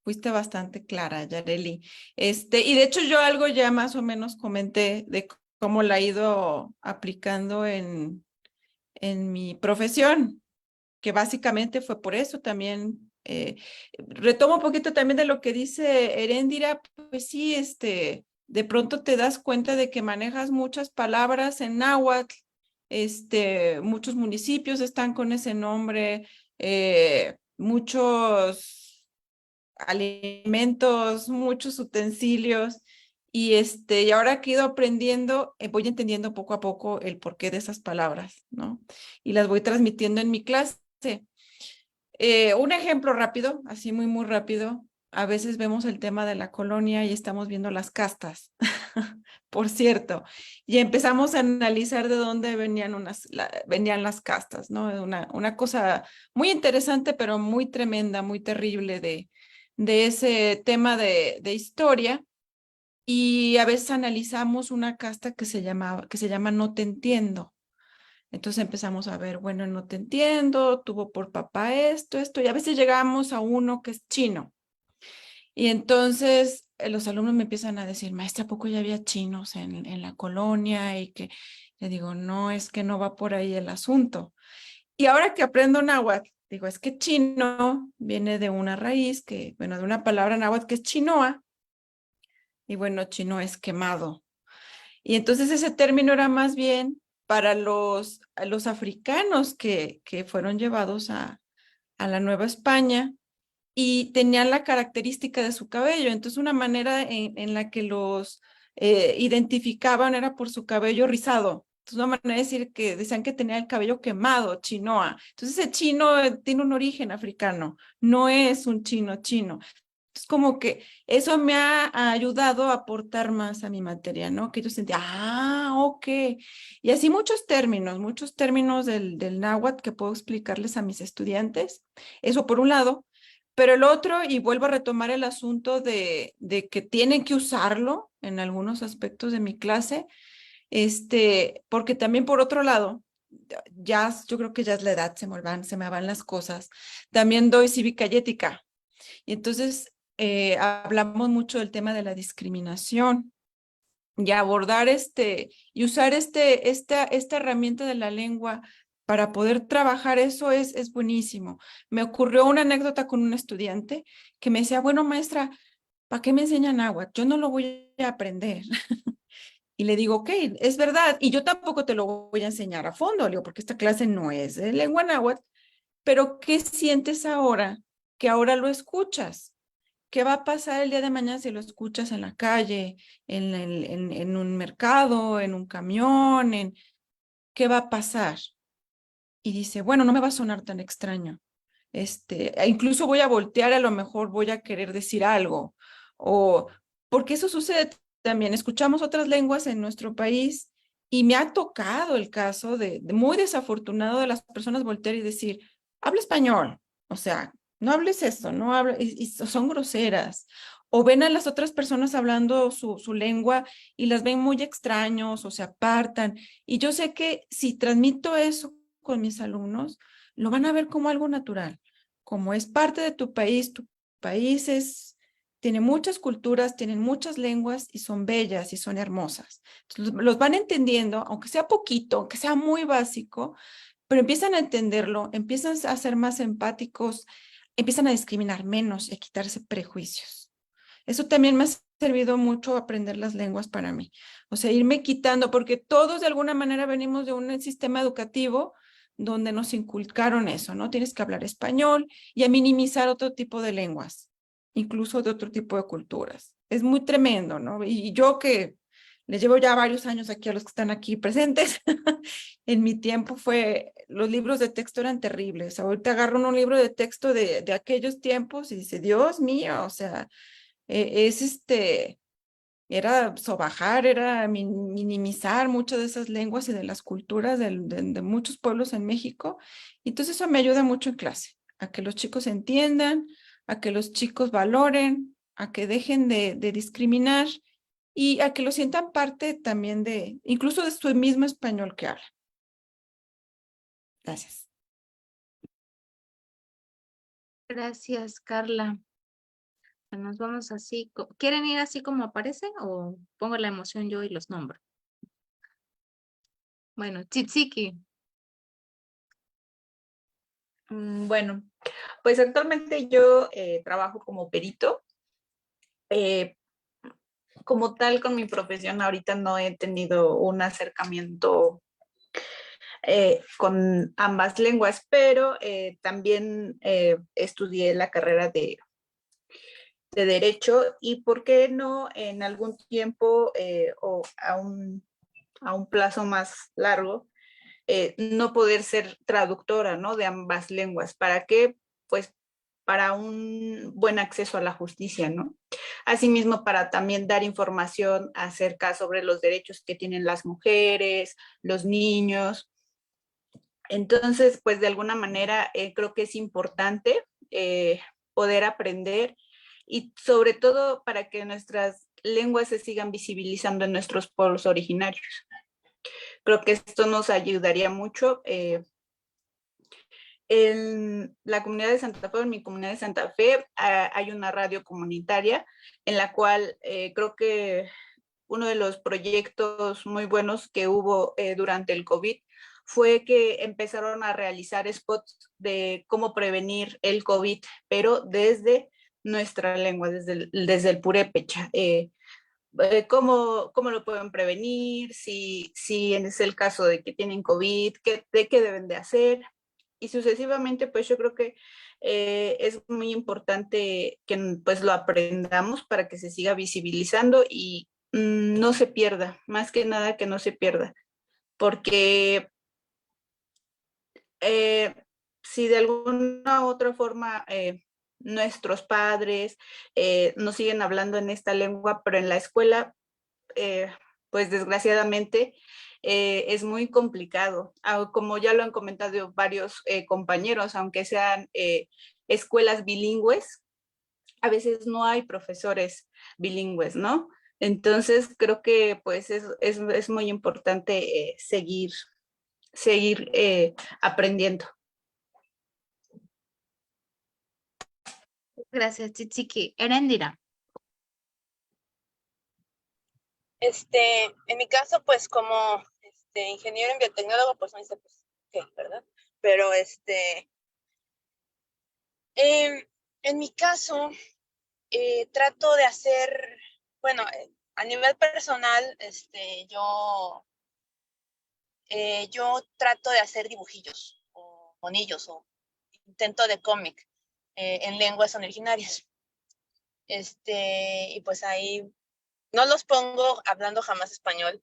fuiste bastante clara, Yareli. Y de hecho yo algo ya más o menos comenté de cómo la he ido aplicando en mi profesión, que básicamente fue por eso también. Retomo un poquito también de lo que dice Heréndira, pues sí, de pronto te das cuenta de que manejas muchas palabras en náhuatl, muchos municipios están con ese nombre, muchos alimentos, muchos utensilios. Y ahora que he ido aprendiendo, voy entendiendo poco a poco el porqué de esas palabras, ¿no? Y las voy transmitiendo en mi clase. Un ejemplo rápido, así muy rápido. A veces vemos el tema de la colonia y estamos viendo las castas, por cierto, y empezamos a analizar de dónde venían venían las castas, ¿no? Una cosa muy interesante, pero muy tremenda, muy terrible de ese tema de historia. Y a veces analizamos una casta que se llama No Te Entiendo. Entonces empezamos a ver, bueno, no te entiendo, tuvo por papá esto, y a veces llegamos a uno que es chino. Y entonces los alumnos me empiezan a decir, maestra, ¿a poco ya había chinos en la colonia? Y que le digo, no, es que no va por ahí el asunto. Y ahora que aprendo náhuatl, digo, es que chino viene de una raíz de una palabra náhuatl que es chinoa. Y bueno, chino es quemado. Y entonces ese término era más bien para los africanos que fueron llevados a la Nueva España y tenían la característica de su cabello. Entonces una manera en la que los identificaban era por su cabello rizado. Entonces una manera de decir que decían que tenía el cabello quemado, chinoa. Entonces ese chino tiene un origen africano, no es un chino chino. Es como que eso me ha ayudado a aportar más a mi materia, ¿no? Que yo sentía, ok. Y así muchos términos del náhuatl que puedo explicarles a mis estudiantes. Eso por un lado. Pero el otro, y vuelvo a retomar el asunto de que tienen que usarlo en algunos aspectos de mi clase, porque también por otro lado, yo creo que ya es la edad, se me van las cosas. También doy cívica y ética. Y entonces hablamos mucho del tema de la discriminación y abordar y usar esta herramienta de la lengua para poder trabajar eso es buenísimo. Me ocurrió una anécdota con un estudiante que me decía, bueno, maestra, ¿para qué me enseñan náhuatl? Yo no lo voy a aprender. Y le digo, ok, es verdad, y yo tampoco te lo voy a enseñar a fondo, le digo, porque esta clase no es de lengua náhuatl, pero ¿qué sientes ahora que ahora lo escuchas? ¿Qué va a pasar el día de mañana si lo escuchas en la calle, en un mercado, en un camión? ¿Qué va a pasar? Y dice, bueno, no me va a sonar tan extraño. Incluso voy a voltear, a lo mejor voy a querer decir algo. Porque eso sucede también. Escuchamos otras lenguas en nuestro país y me ha tocado el caso de muy desafortunado de las personas voltear y decir, habla español. O sea, no hables eso, no hables, y son groseras. O ven a las otras personas hablando su lengua y las ven muy extraños o se apartan. Y yo sé que si transmito eso con mis alumnos, lo van a ver como algo natural. Como es parte de tu país tiene muchas culturas, tienen muchas lenguas y son bellas y son hermosas. Entonces, los van entendiendo, aunque sea poquito, aunque sea muy básico, pero empiezan a entenderlo, empiezan a ser más empáticos, empiezan a discriminar menos y a quitarse prejuicios. Eso también me ha servido mucho aprender las lenguas para mí. O sea, irme quitando, porque todos de alguna manera venimos de un sistema educativo donde nos inculcaron eso, ¿no? Tienes que hablar español y a minimizar otro tipo de lenguas, incluso de otro tipo de culturas. Es muy tremendo, ¿no? Y yo que les llevo ya varios años aquí a los que están aquí presentes, en mi tiempo los libros de texto eran terribles. Ahorita agarro un libro de texto de aquellos tiempos y dice, Dios mío, o sea, era sobajar, era minimizar muchas de esas lenguas y de las culturas de muchos pueblos en México. Y entonces eso me ayuda mucho en clase, a que los chicos entiendan, a que los chicos valoren, a que dejen de discriminar y a que lo sientan parte también incluso de su mismo español que hablan. Gracias. Gracias, Carla. Nos vamos así. ¿Quieren ir así como aparece o pongo la emoción yo y los nombro? Bueno, Tzitziki. Bueno, pues actualmente yo trabajo como perito. Como tal, con mi profesión ahorita no he tenido un acercamiento con ambas lenguas, pero también estudié la carrera de Derecho y por qué no en algún tiempo o a un plazo más largo, no poder ser traductora, ¿no? De ambas lenguas. ¿Para qué? Pues para un buen acceso a la justicia, ¿no? Asimismo, para también dar información acerca sobre los derechos que tienen las mujeres, los niños. Entonces, pues de alguna manera creo que es importante poder aprender y sobre todo para que nuestras lenguas se sigan visibilizando en nuestros pueblos originarios. Creo que esto nos ayudaría mucho. En la comunidad de Santa Fe, en mi comunidad de Santa Fe, hay una radio comunitaria en la cual creo que uno de los proyectos muy buenos que hubo durante el COVID fue que empezaron a realizar spots de cómo prevenir el COVID, pero desde nuestra lengua, desde el purépecha. ¿Cómo lo pueden prevenir? Si es el caso de que tienen COVID, de qué deben de hacer. Y sucesivamente, pues yo creo que es muy importante que pues lo aprendamos para que se siga visibilizando y no se pierda, más que nada que no se pierda, porque si de alguna u otra forma nuestros padres nos siguen hablando en esta lengua, pero en la escuela, pues desgraciadamente es muy complicado. Como ya lo han comentado varios compañeros, aunque sean escuelas bilingües, a veces no hay profesores bilingües, ¿no? Entonces creo que pues es muy importante seguir aprendiendo. Gracias, Chichiki. Erendira. En mi caso, pues como ingeniero en biotecnólogo, pues no dice, pues, ¿qué, verdad? Pero en mi caso, trato de hacer, bueno, a nivel personal, yo trato de hacer dibujillos o monillos o intento de cómic en lenguas originarias. Y pues ahí no los pongo hablando jamás español,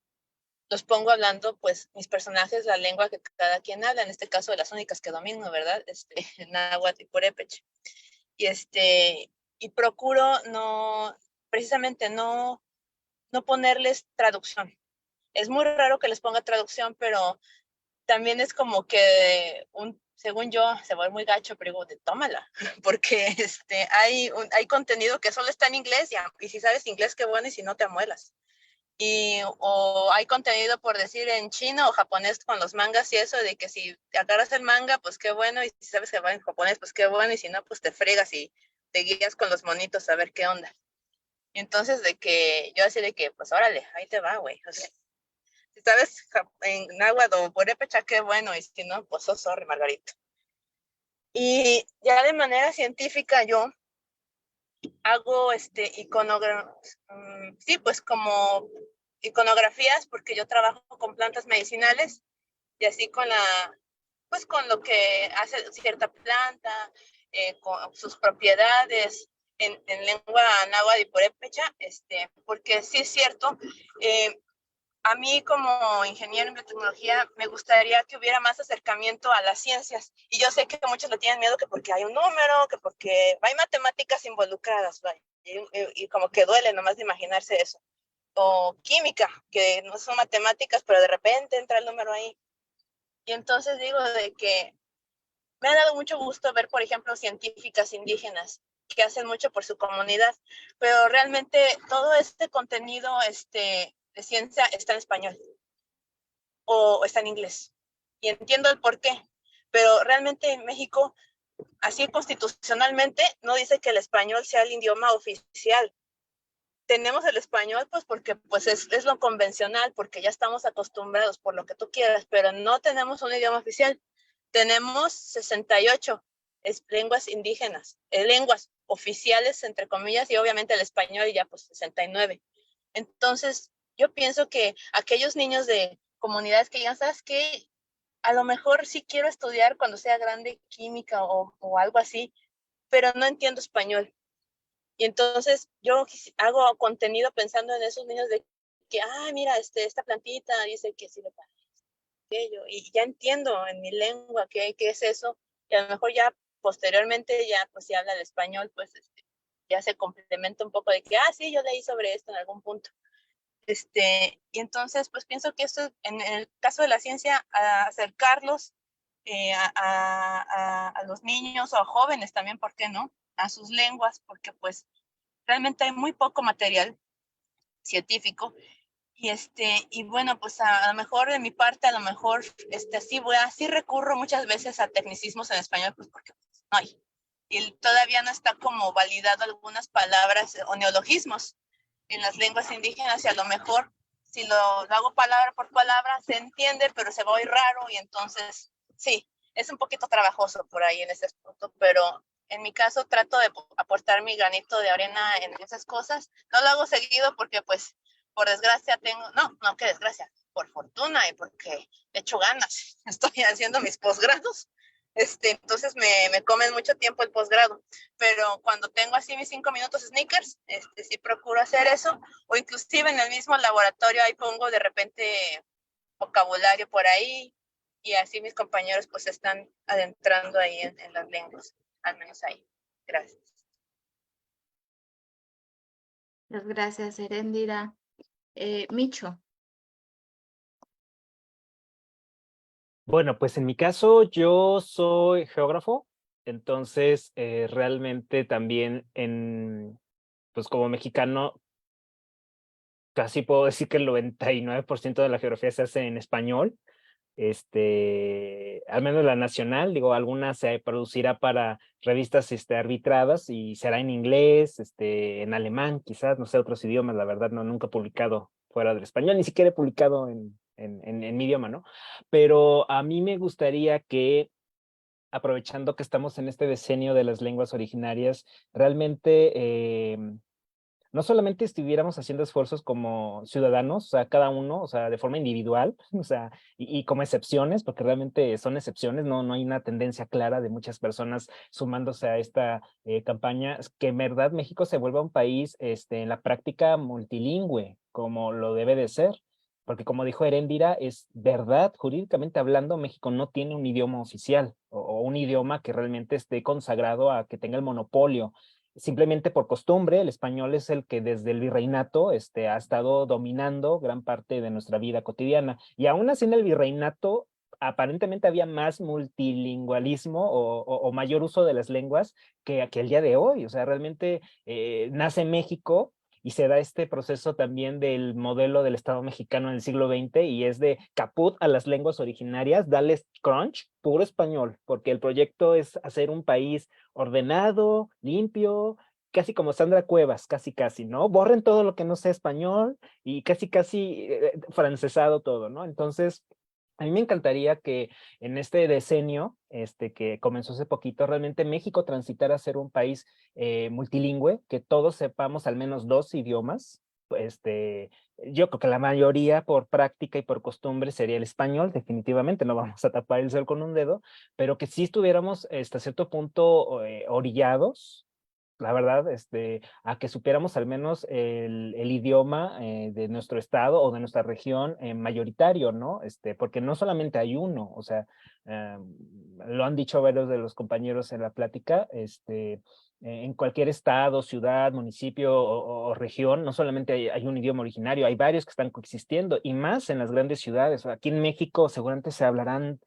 los pongo hablando, pues, mis personajes, la lengua que cada quien habla, en este caso de las únicas que domino, ¿verdad? Náhuatl y purépecha. Y procuro precisamente no ponerles traducción. Es muy raro que les ponga traducción, pero también es como que según yo, se va muy gacho, pero digo, tómala, porque hay contenido que solo está en inglés y si sabes inglés, qué bueno, y si no, te amuelas. O hay contenido, por decir, en chino o japonés con los mangas y eso, de que si te agarras el manga, pues qué bueno, y si sabes que va en japonés, pues qué bueno, y si no, pues te fregas y te guías con los monitos a ver qué onda. Y entonces de que yo así de que, pues órale, ahí te va, güey. O sea, si sabes en náhuatl o purépecha, qué bueno, y si no, pues sorry, Margarito. Y ya de manera científica yo hago sí, pues como iconografías, porque yo trabajo con plantas medicinales y así con lo que hace cierta planta, con sus propiedades en lengua náhuatl y purépecha, porque sí es cierto, a mí como ingeniero en biotecnología me gustaría que hubiera más acercamiento a las ciencias. Y yo sé que muchos le tienen miedo que porque hay un número, que porque hay matemáticas involucradas, vaya, y como que duele nomás de imaginarse eso. O química, que no son matemáticas, pero de repente entra el número ahí. Y entonces digo de que me ha dado mucho gusto ver, por ejemplo, científicas indígenas que hacen mucho por su comunidad, pero realmente todo este contenido de ciencia está en español o está en inglés. Y entiendo el por qué, pero realmente en México, así constitucionalmente, no dice que el español sea el idioma oficial. Tenemos el español pues porque pues es lo convencional, porque ya estamos acostumbrados por lo que tú quieras, pero no tenemos un idioma oficial. Tenemos 68 lenguas indígenas, lenguas oficiales, entre comillas, y obviamente el español ya pues 69. Entonces, yo pienso que aquellos niños de comunidades que ya sabes que a lo mejor sí quiero estudiar cuando sea grande química o algo así, pero no entiendo español. Y entonces yo hago contenido pensando en esos niños de que, mira, esta plantita dice que sirve para aquello, y ya entiendo en mi lengua qué es eso, y a lo mejor ya posteriormente ya pues si habla el español, pues ya se complementa un poco de que, sí, yo leí sobre esto en algún punto. Y entonces pues pienso que esto en el caso de la ciencia, acercarlos a los niños o a jóvenes también, ¿por qué no? A sus lenguas, porque pues realmente hay muy poco material científico. Y bueno, pues a lo mejor de mi parte, a lo mejor sí recurro muchas veces a tecnicismos en español, pues porque no hay. Y todavía no está como validado algunas palabras o neologismos en las lenguas indígenas, y a lo mejor si lo hago palabra por palabra se entiende, pero se va a oír raro, y entonces sí, es un poquito trabajoso por ahí en ese aspecto, pero en mi caso trato de aportar mi granito de arena en esas cosas. No lo hago seguido porque pues por desgracia qué desgracia, por fortuna y porque le echo ganas. Estoy haciendo mis posgrados, entonces me comen mucho tiempo el posgrado, pero cuando tengo así mis 5 minutos sneakers, sí procuro hacer eso, o inclusive en el mismo laboratorio ahí pongo de repente vocabulario por ahí, y así mis compañeros pues están adentrando ahí en las lenguas, al menos ahí. Gracias. Muchas gracias, Erendira. Micho. Bueno, pues en mi caso yo soy geógrafo, entonces realmente también pues como mexicano casi puedo decir que el 99% de la geografía se hace en español, al menos la nacional, digo, alguna se producirá para revistas arbitradas y será en inglés, en alemán, quizás, no sé, otros idiomas, la verdad, no, nunca he publicado fuera del español, ni siquiera he publicado en mi idioma, ¿no? Pero a mí me gustaría que, aprovechando que estamos en este decenio de las lenguas originarias, realmente no solamente estuviéramos haciendo esfuerzos como ciudadanos, o sea, cada uno, o sea, de forma individual, o sea, y como excepciones, porque realmente son excepciones, no hay una tendencia clara de muchas personas sumándose a esta campaña, es que en verdad México se vuelva un país en la práctica multilingüe, como lo debe de ser. Porque como dijo Erendira, es verdad, jurídicamente hablando, México no tiene un idioma oficial o un idioma que realmente esté consagrado a que tenga el monopolio. Simplemente por costumbre, el español es el que desde el virreinato ha estado dominando gran parte de nuestra vida cotidiana. Y aún así en el virreinato aparentemente había más multilingüalismo o mayor uso de las lenguas que el día de hoy. O sea, realmente nace México y se da este proceso también del modelo del Estado mexicano en el siglo XX, y es de caput a las lenguas originarias, darles crunch, puro español, porque el proyecto es hacer un país ordenado, limpio, casi como Sandra Cuevas, casi, ¿no? Borren todo lo que no sea español y casi francesado todo, ¿no? Entonces, a mí me encantaría que en este decenio, que comenzó hace poquito, realmente México transitara a ser un país multilingüe, que todos sepamos al menos 2 idiomas. Yo creo que la mayoría por práctica y por costumbre sería el español, definitivamente, no vamos a tapar el sol con un dedo, pero que sí estuviéramos hasta cierto punto orillados, la verdad, a que supiéramos al menos el idioma de nuestro estado o de nuestra región mayoritario, ¿no? Porque no solamente hay uno, o sea, lo han dicho varios de los compañeros en la plática, en cualquier estado, ciudad, municipio o región, no solamente hay un idioma originario, hay varios que están coexistiendo, y más en las grandes ciudades. Aquí en México seguramente se hablarán,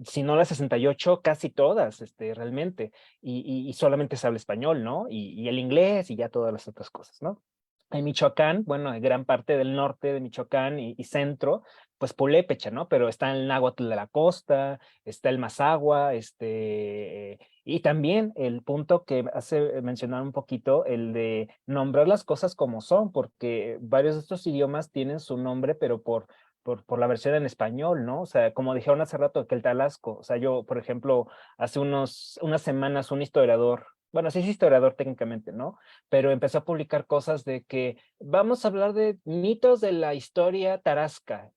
si no las 68, casi todas, realmente, y solamente se habla español, ¿no? Y el inglés y ya todas las otras cosas, ¿no? En Michoacán, bueno, en gran parte del norte de Michoacán y centro, pues pulépecha, ¿no? Pero está el náhuatl de la costa, está el mazahua, y también el punto que hace mencionar un poquito, el de nombrar las cosas como son, porque varios de estos idiomas tienen su nombre, pero por la versión en español, ¿no? O sea, como dijeron hace rato, que el talasco, o sea, yo, por ejemplo, hace unas semanas un historiador, bueno, sí es historiador técnicamente, ¿no? Pero empezó a publicar cosas de que vamos a hablar de mitos de la historia tarasca.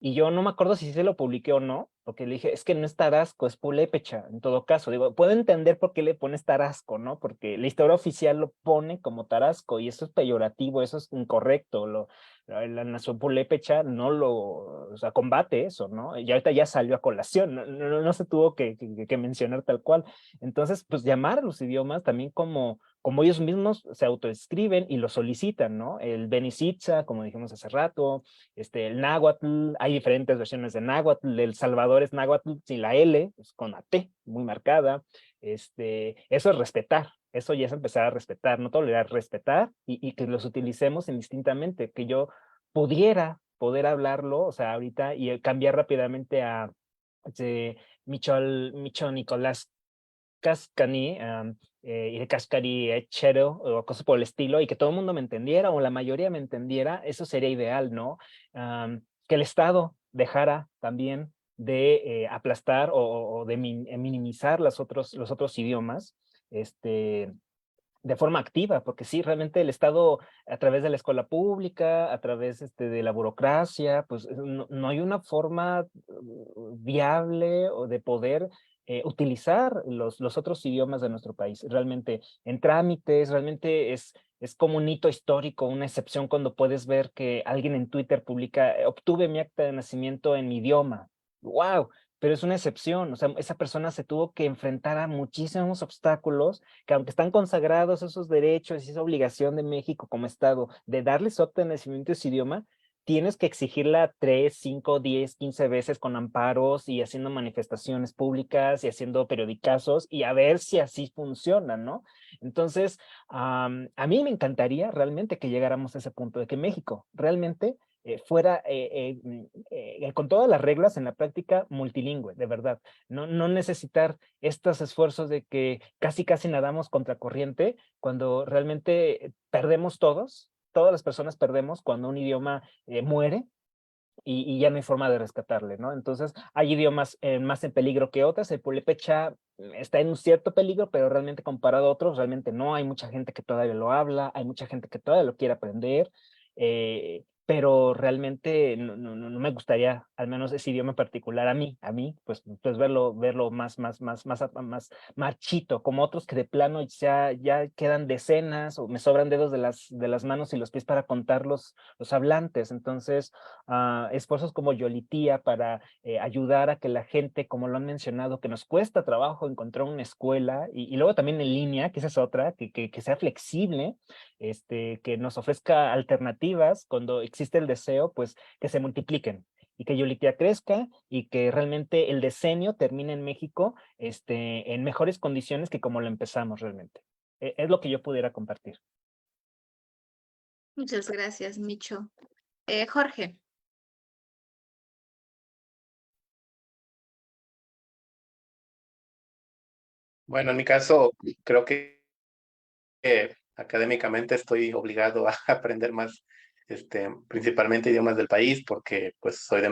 y yo no me acuerdo si se lo publiqué o no, porque le dije, es que no es Tarasco, es Purépecha, en todo caso. Digo, puedo entender por qué le pones Tarasco, ¿no? Porque la historia oficial lo pone como Tarasco, y eso es peyorativo, eso es incorrecto. La nación Purépecha no lo, o sea, combate eso, ¿no? Y ahorita ya salió a colación, no se tuvo que mencionar tal cual. Entonces, pues llamar a los idiomas también como ellos mismos se autoescriben y lo solicitan, ¿no? El Benisitza, como dijimos hace rato, el náhuatl, hay diferentes versiones de náhuatl, El Salvador es náhuatl sin la L, pues con la T muy marcada. Eso es respetar, eso ya es empezar a respetar, no tolerar, respetar, y que los utilicemos indistintamente, que yo pudiera poder hablarlo, o sea, ahorita, y cambiar rápidamente a Micho Nicolás Cascani, y de Cascari Chero, o cosas por el estilo, y que todo el mundo me entendiera, o la mayoría me entendiera, eso sería ideal, ¿no? Que el Estado dejara también de aplastar o de minimizar los otros idiomas, de forma activa, porque sí, realmente el Estado, a través de la escuela pública, a través de la burocracia, pues no hay una forma viable o de poder utilizar los otros idiomas de nuestro país. Realmente en trámites, realmente es como un hito histórico, una excepción cuando puedes ver que alguien en Twitter publica, obtuve mi acta de nacimiento en mi idioma. ¡Wow! Pero es una excepción, o sea, esa persona se tuvo que enfrentar a muchísimos obstáculos que, aunque están consagrados esos derechos y esa obligación de México como Estado de darle su acta de nacimiento y su idioma, tienes que exigirla 3, 5, 10, 15 veces con amparos y haciendo manifestaciones públicas y haciendo periodicazos y a ver si así funciona, ¿no? Entonces, a mí me encantaría realmente que llegáramos a ese punto de que México realmente fuera con todas las reglas en la práctica multilingüe, de verdad. No necesitar estos esfuerzos de que casi nadamos contracorriente cuando realmente perdemos todas las personas perdemos cuando un idioma muere y ya no hay forma de rescatarle, ¿no? Entonces, hay idiomas más en peligro que otras. El purépecha está en un cierto peligro, pero realmente comparado a otros, realmente no. Hay mucha gente que todavía lo habla, hay mucha gente que todavía lo quiere aprender, pero realmente no me gustaría, al menos ese idioma en particular, pues verlo más marchito, como otros que de plano ya quedan decenas, o me sobran dedos de las manos y los pies para contar los hablantes. Entonces, esfuerzos como Yolitía para ayudar a que la gente, como lo han mencionado, que nos cuesta trabajo encontrar una escuela, y luego también en línea, que esa es otra, que sea flexible, que nos ofrezca alternativas cuando existe el deseo, pues que se multipliquen y que Yolitía crezca y que realmente el decenio termine en México en mejores condiciones que como lo empezamos realmente. Es lo que yo pudiera compartir. Muchas gracias, Micho. Jorge. Bueno, en mi caso, creo que académicamente estoy obligado a aprender más, principalmente idiomas del país, porque pues soy de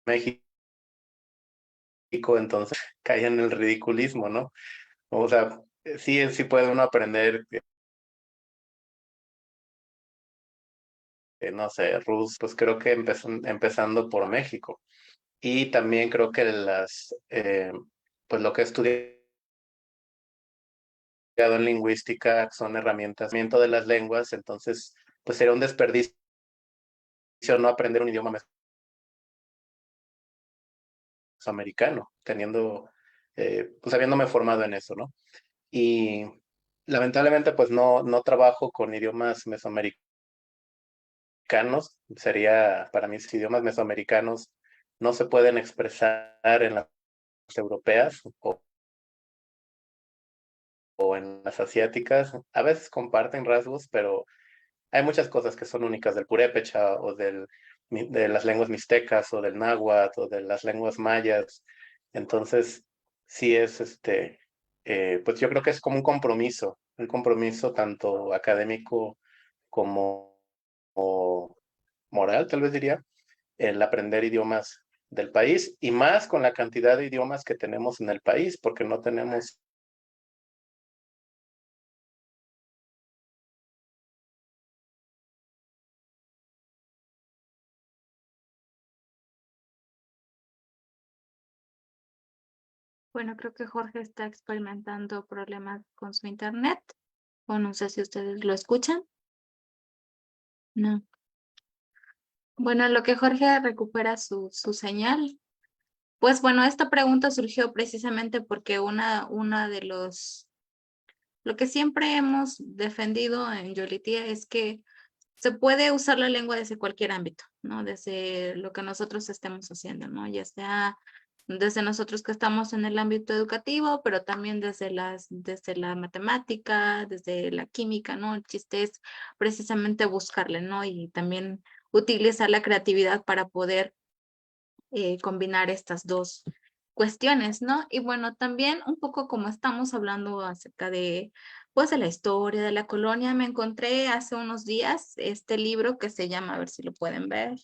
México, entonces cae en el ridiculismo, ¿no? O sea, sí puede uno aprender, no sé, ruso, pues creo que empezando por México. Y también creo que pues lo que he estudiado en lingüística son herramientas de las lenguas, entonces pues sería un desperdicio no aprender un idioma mesoamericano, pues habiéndome formado en eso, ¿no? Y lamentablemente pues no trabajo con idiomas mesoamericanos, para mí, los idiomas mesoamericanos no se pueden expresar en las europeas o en las asiáticas. A veces comparten rasgos, pero hay muchas cosas que son únicas del purépecha o de las lenguas mixtecas o del náhuatl o de las lenguas mayas. Entonces, sí es pues yo creo que es como un compromiso tanto académico como moral, tal vez diría, el aprender idiomas del país y más con la cantidad de idiomas que tenemos en el país, porque no tenemos Bueno, creo que Jorge está experimentando problemas con su internet. O no sé si ustedes lo escuchan. No. Bueno, en lo que Jorge recupera su señal. Pues bueno, esta pregunta surgió precisamente porque una de lo que siempre hemos defendido en Yolitia es que se puede usar la lengua desde cualquier ámbito, ¿no? Desde lo que nosotros estemos haciendo, ¿no? Ya sea desde nosotros que estamos en el ámbito educativo, pero también desde la matemática, desde la química, ¿no? El chiste es precisamente buscarle, ¿no? Y también utilizar la creatividad para poder combinar estas dos cuestiones, ¿no? Y bueno, también un poco como estamos hablando acerca de, pues, de la historia de la colonia, me encontré hace unos días este libro que se llama, a ver si lo pueden ver.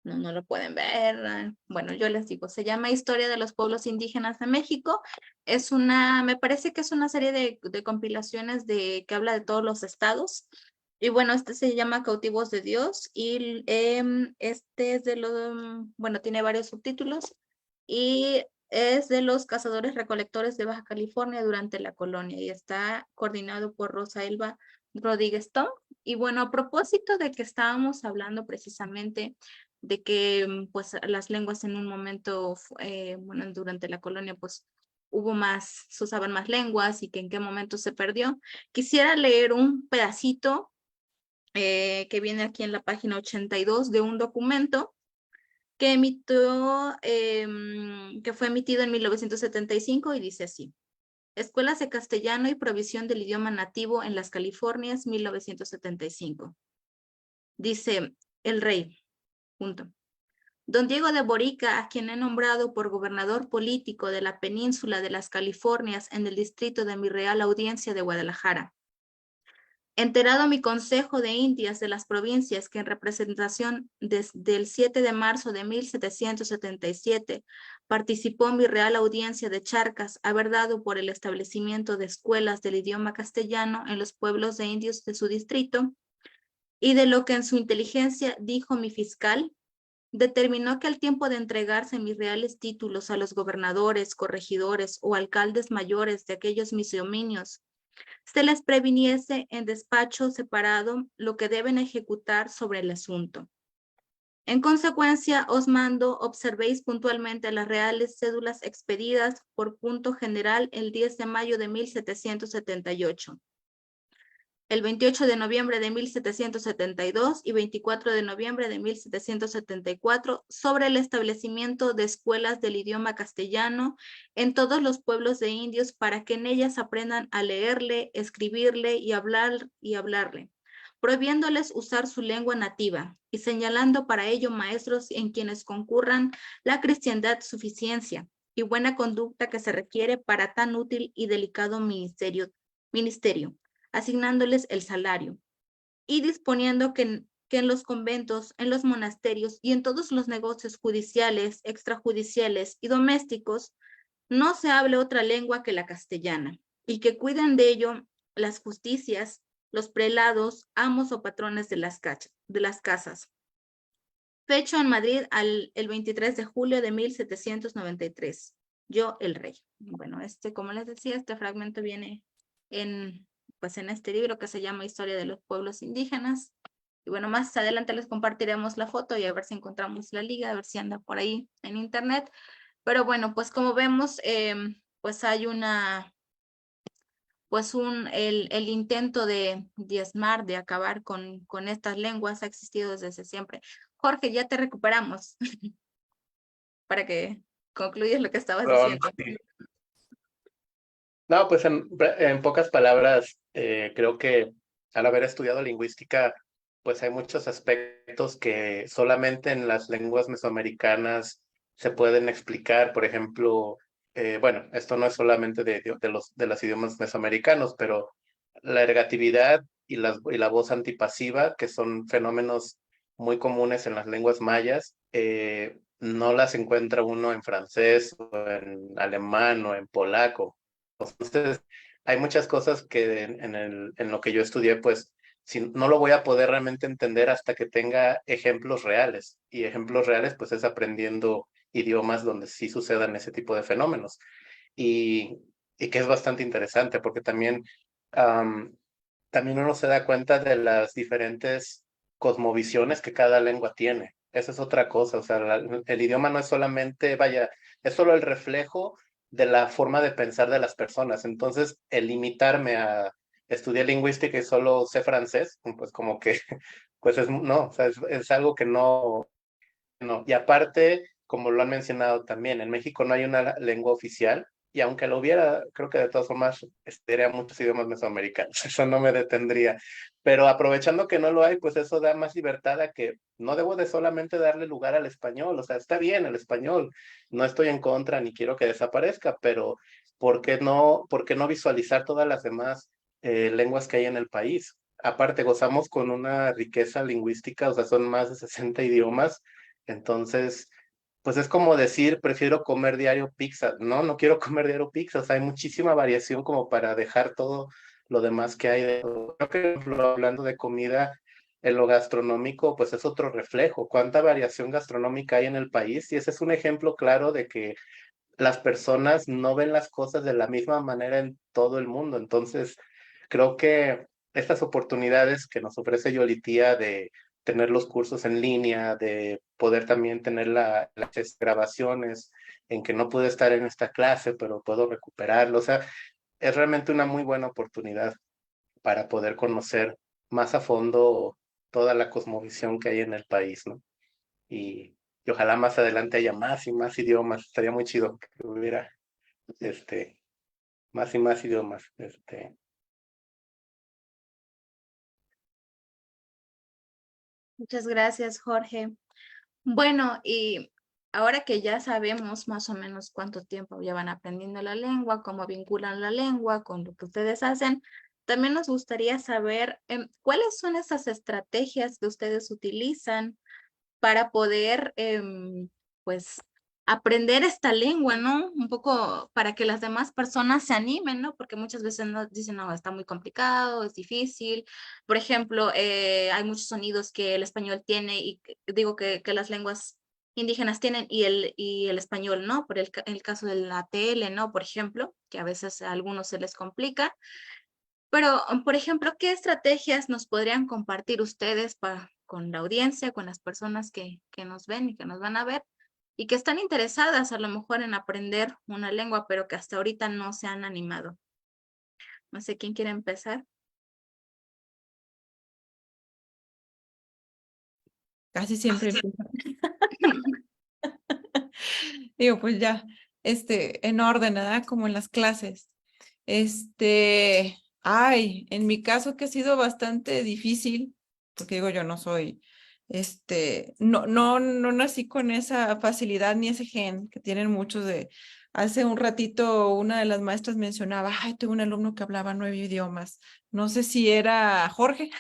No, no lo pueden ver. Bueno, yo les digo, se llama Historia de los Pueblos Indígenas de México. Es me parece que es una serie de compilaciones que habla de todos los estados. Y bueno, este se llama Cautivos de Dios y este es bueno, tiene varios subtítulos y es de los cazadores recolectores de Baja California durante la colonia y está coordinado por Rosa Elba Rodríguez Tom. Y bueno, a propósito de que estábamos hablando precisamente de que pues las lenguas en un momento, bueno, durante la colonia pues se usaban más lenguas y que en qué momento se perdió. Quisiera leer un pedacito que viene aquí en la página 82 de un documento que que fue emitido en 1975 y dice así: Escuelas de Castellano y Provisión del Idioma Nativo en las Californias, 1975. Dice el rey, punto. Don Diego de Borica, a quien he nombrado por gobernador político de la península de las Californias en el distrito de mi Real Audiencia de Guadalajara. Enterado mi Consejo de Indias de las provincias que en representación desde el 7 de marzo de 1777 participó en mi Real Audiencia de Charcas, haber dado por el establecimiento de escuelas del idioma castellano en los pueblos de indios de su distrito, y de lo que en su inteligencia dijo mi fiscal, determinó que al tiempo de entregarse mis reales títulos a los gobernadores, corregidores o alcaldes mayores de aquellos mis dominios, se les previniese en despacho separado lo que deben ejecutar sobre el asunto. En consecuencia, os mando observéis puntualmente las reales cédulas expedidas por punto general el 10 de mayo de 1778. El 28 de noviembre de 1772 y 24 de noviembre de 1774 sobre el establecimiento de escuelas del idioma castellano en todos los pueblos de indios para que en ellas aprendan a leerle, escribirle y hablarle, prohibiéndoles usar su lengua nativa y señalando para ello maestros en quienes concurran la cristiandad, suficiencia y buena conducta que se requiere para tan útil y delicado ministerio, asignándoles el salario y disponiendo que en los conventos, en los monasterios y en todos los negocios judiciales, extrajudiciales y domésticos no se hable otra lengua que la castellana y que cuiden de ello las justicias, los prelados, amos o patrones de las casas. Fecho en Madrid el 23 de julio de 1793. Yo, el rey. Bueno, como les decía, este fragmento viene en este libro que se llama Historia de los Pueblos Indígenas. Y bueno, más adelante les compartiremos la foto y a ver si encontramos la liga, a ver si anda por ahí en internet. Pero bueno, pues como vemos, pues hay el intento de diezmar, de acabar con estas lenguas ha existido desde siempre. Jorge, ya te recuperamos para que concluyas lo que estabas diciendo. Sí. No, pues en pocas palabras, creo que al haber estudiado lingüística, pues hay muchos aspectos que solamente en las lenguas mesoamericanas se pueden explicar. Por ejemplo, bueno, esto no es solamente de los idiomas mesoamericanos, pero la ergatividad y la voz antipasiva, que son fenómenos muy comunes en las lenguas mayas, no las encuentra uno en francés o en alemán o en polaco. Entonces, hay muchas cosas que en lo que yo estudié, pues no lo voy a poder realmente entender hasta que tenga ejemplos reales. Y ejemplos reales, pues es aprendiendo idiomas donde sí sucedan ese tipo de fenómenos. y que es bastante interesante porque también, también uno se da cuenta de las diferentes cosmovisiones que cada lengua tiene. Esa es otra cosa, o sea, el idioma no es solamente, vaya, es solo el reflejo de la forma de pensar de las personas. Entonces, el limitarme a estudiar lingüística y solo sé francés, pues como que, pues no, o sea, es algo que no. Y aparte, como lo han mencionado también, en México no hay una lengua oficial y aunque lo hubiera, creo que de todas formas estudiaría muchos idiomas mesoamericanos, eso no me detendría. Pero aprovechando que no lo hay, pues eso da más libertad a que no debo de solamente darle lugar al español, o sea, está bien el español, no estoy en contra ni quiero que desaparezca, pero por qué no visualizar todas las demás lenguas que hay en el país? Aparte, gozamos con una riqueza lingüística, o sea, son más de 60 idiomas, entonces, pues es como decir, prefiero comer diario pizza. No, no quiero comer diario pizza. O sea, hay muchísima variación como para dejar todo lo demás que hay. Creo que, por ejemplo, hablando de comida, en lo gastronómico, pues es otro reflejo. ¿Cuánta variación gastronómica hay en el país? Y ese es un ejemplo claro de que las personas no ven las cosas de la misma manera en todo el mundo. Entonces, creo que estas oportunidades que nos ofrece Yolitía de tener los cursos en línea, de poder también tener las grabaciones en que no pude estar en esta clase, pero puedo recuperarlo. O sea, es realmente una muy buena oportunidad para poder conocer más a fondo toda la cosmovisión que hay en el país, ¿no? Y ojalá más adelante haya más y más idiomas. Estaría muy chido que hubiera más y más idiomas. Muchas gracias, Jorge. Bueno, y ahora que ya sabemos más o menos cuánto tiempo llevan aprendiendo la lengua, cómo vinculan la lengua con lo que ustedes hacen, también nos gustaría saber cuáles son esas estrategias que ustedes utilizan para poder, pues, aprender esta lengua, ¿no? Un poco para que las demás personas se animen, ¿no? Porque muchas veces nos dicen, no, está muy complicado, es difícil. Por ejemplo, hay muchos sonidos que el español tiene y digo que las lenguas indígenas tienen y el español, ¿no? Por el caso de la TL, ¿no? Por ejemplo, que a veces a algunos se les complica. Pero, por ejemplo, ¿qué estrategias nos podrían compartir ustedes con la audiencia, con las personas que nos ven y que nos van a ver y que están interesadas a lo mejor en aprender una lengua, pero que hasta ahorita no se han animado? No sé quién quiere empezar. Casi siempre empiezo. Digo, pues ya, en orden, ¿verdad? Como en las clases. En mi caso que ha sido bastante difícil, porque digo, yo no soy, no nací con esa facilidad ni ese gen que tienen muchos de, hace un ratito una de las maestras mencionaba, ay, tuve un alumno que hablaba 9 idiomas, no sé si era Jorge,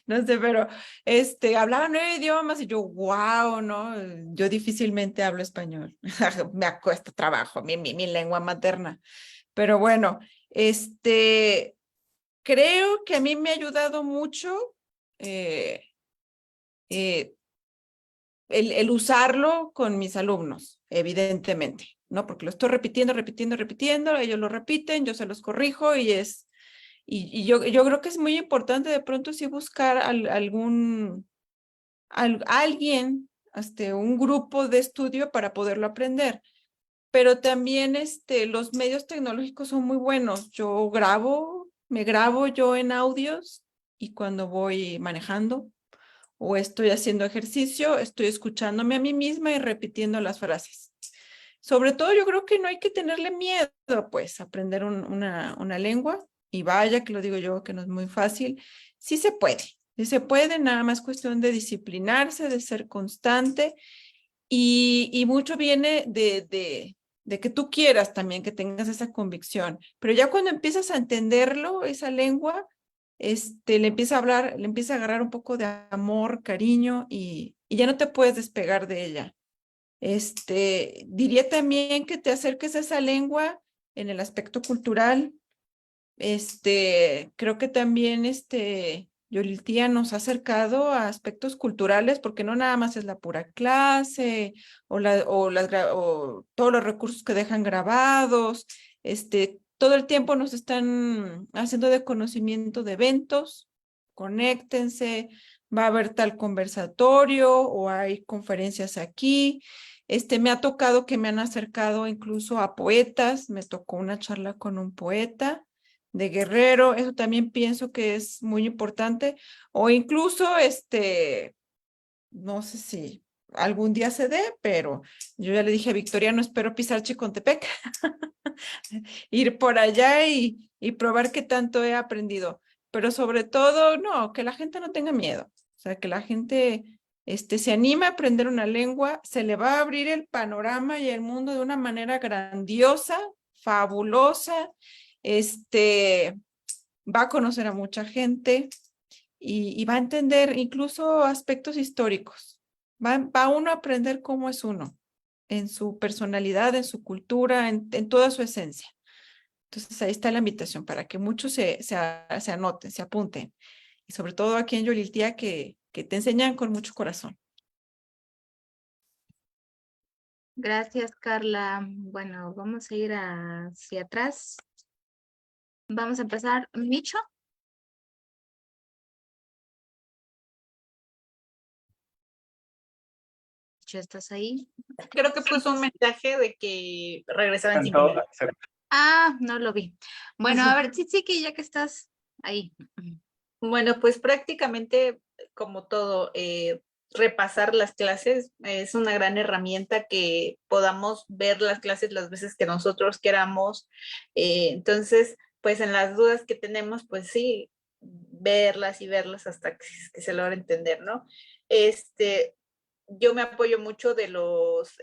no sé, pero hablaba 9 idiomas y yo, wow, ¿no? Yo difícilmente hablo español, me cuesta trabajo, mi lengua materna. Pero bueno, creo que a mí me ha ayudado mucho el usarlo con mis alumnos, evidentemente, ¿no? Porque lo estoy repitiendo, ellos lo repiten, yo se los corrijo y yo creo que es muy importante de pronto sí buscar alguien, un grupo de estudio para poderlo aprender. Pero también los medios tecnológicos son muy buenos. Yo me grabo yo en audios y cuando voy manejando o estoy haciendo ejercicio, estoy escuchándome a mí misma y repitiendo las frases. Sobre todo yo creo que no hay que tenerle miedo, pues, a aprender una lengua. Y vaya que lo digo yo, que no es muy fácil. Sí se puede, nada más cuestión de disciplinarse, de ser constante. Y mucho viene de que tú quieras también, que tengas esa convicción. Pero ya cuando empiezas a entenderlo, esa lengua, le empieza a hablar, le empieza a agarrar un poco de amor, cariño y ya no te puedes despegar de ella. Diría también que te acerques a esa lengua en el aspecto cultural. Creo que también Yoliltía nos ha acercado a aspectos culturales, porque no nada más es la pura clase o todos los recursos que dejan grabados. Todo el tiempo nos están haciendo de conocimiento de eventos. Conéctense, va a haber tal conversatorio o hay conferencias aquí. Me ha tocado que me han acercado incluso a poetas. Me tocó una charla con un poeta de Guerrero, eso también pienso que es muy importante, o incluso, no sé si algún día se dé, pero yo ya le dije a Victoria, no espero pisar Chicontepec, ir por allá y probar qué tanto he aprendido, pero sobre todo, no, que la gente no tenga miedo, o sea, que la gente se anime a aprender una lengua, se le va a abrir el panorama y el mundo de una manera grandiosa, fabulosa, va a conocer a mucha gente y va a entender incluso aspectos históricos. Va uno a aprender cómo es uno, en su personalidad, en su cultura, en toda su esencia. Entonces ahí está la invitación para que muchos se anoten, se apunten. Y sobre todo aquí en Yoliltía que te enseñan con mucho corazón. Gracias, Carla. Bueno, vamos a ir hacia atrás. Vamos a empezar. Micho. Micho, ¿estás ahí? Creo que puso un mensaje de que regresaba en 5 minutos. Ah, no lo vi. Bueno, a ver, Chichiki, ya que estás ahí. Bueno, pues prácticamente como todo, repasar las clases es una gran herramienta que podamos ver las clases las veces que nosotros queramos. Entonces, pues en las dudas que tenemos, pues sí, verlas y verlas hasta que se logre entender, ¿no? Yo me apoyo mucho de los,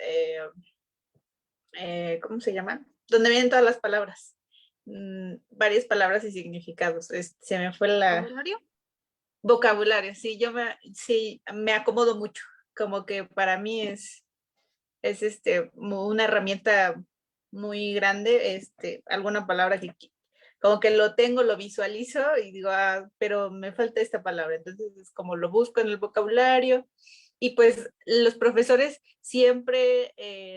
¿cómo se llaman? Donde vienen todas las palabras. Varias palabras y significados. Se me fue la... ¿Vocabulario? Vocabulario, sí, sí, me acomodo mucho. Como que para mí es una herramienta muy grande, alguna palabra que como que lo tengo, lo visualizo y digo, pero me falta esta palabra. Entonces es como lo busco en el vocabulario y pues los profesores siempre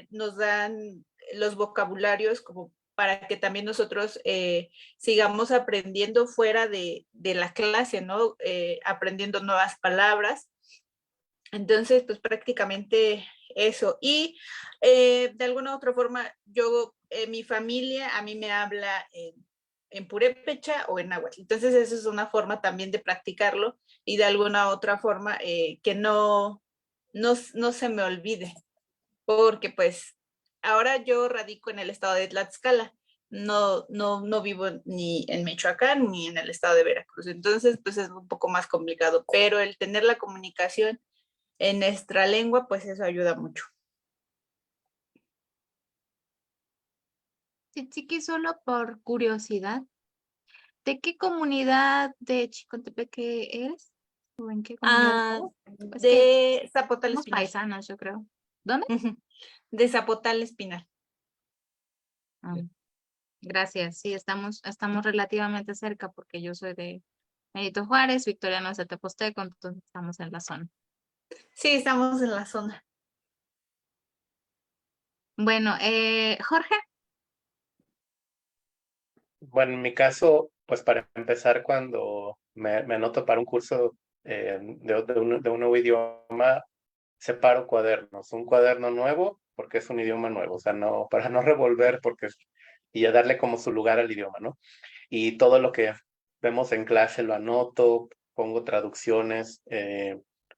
nos dan los vocabularios como para que también nosotros sigamos aprendiendo fuera de la clase, ¿no? Aprendiendo nuevas palabras. Entonces, pues prácticamente eso. Y de alguna otra forma, mi familia a mí me habla en purépecha o en náhuatl. Entonces, eso es una forma también de practicarlo y de alguna otra forma que no se me olvide. Porque pues ahora yo radico en el estado de Tlaxcala. No vivo ni en Michoacán ni en el estado de Veracruz. Entonces, pues es un poco más complicado. Pero el tener la comunicación en nuestra lengua, pues eso ayuda mucho. Chiqui, solo por curiosidad, ¿de qué comunidad de Chicontepec eres? ¿O en qué comunidad? De Zapotal somos Espinal. paisanos, yo creo. ¿Dónde? De Zapotal Espinal. Gracias, sí, estamos relativamente cerca porque yo soy de Benito Juárez, Victoriano es de Teposteco, entonces estamos en la zona. Sí, estamos en la zona. Bueno, Jorge. Bueno, en mi caso, pues para empezar, cuando me anoto para un curso de un nuevo idioma, separo cuadernos, un cuaderno nuevo porque es un idioma nuevo, o sea, no, para no revolver y a darle como su lugar al idioma, ¿no? Y todo lo que vemos en clase lo anoto, pongo traducciones,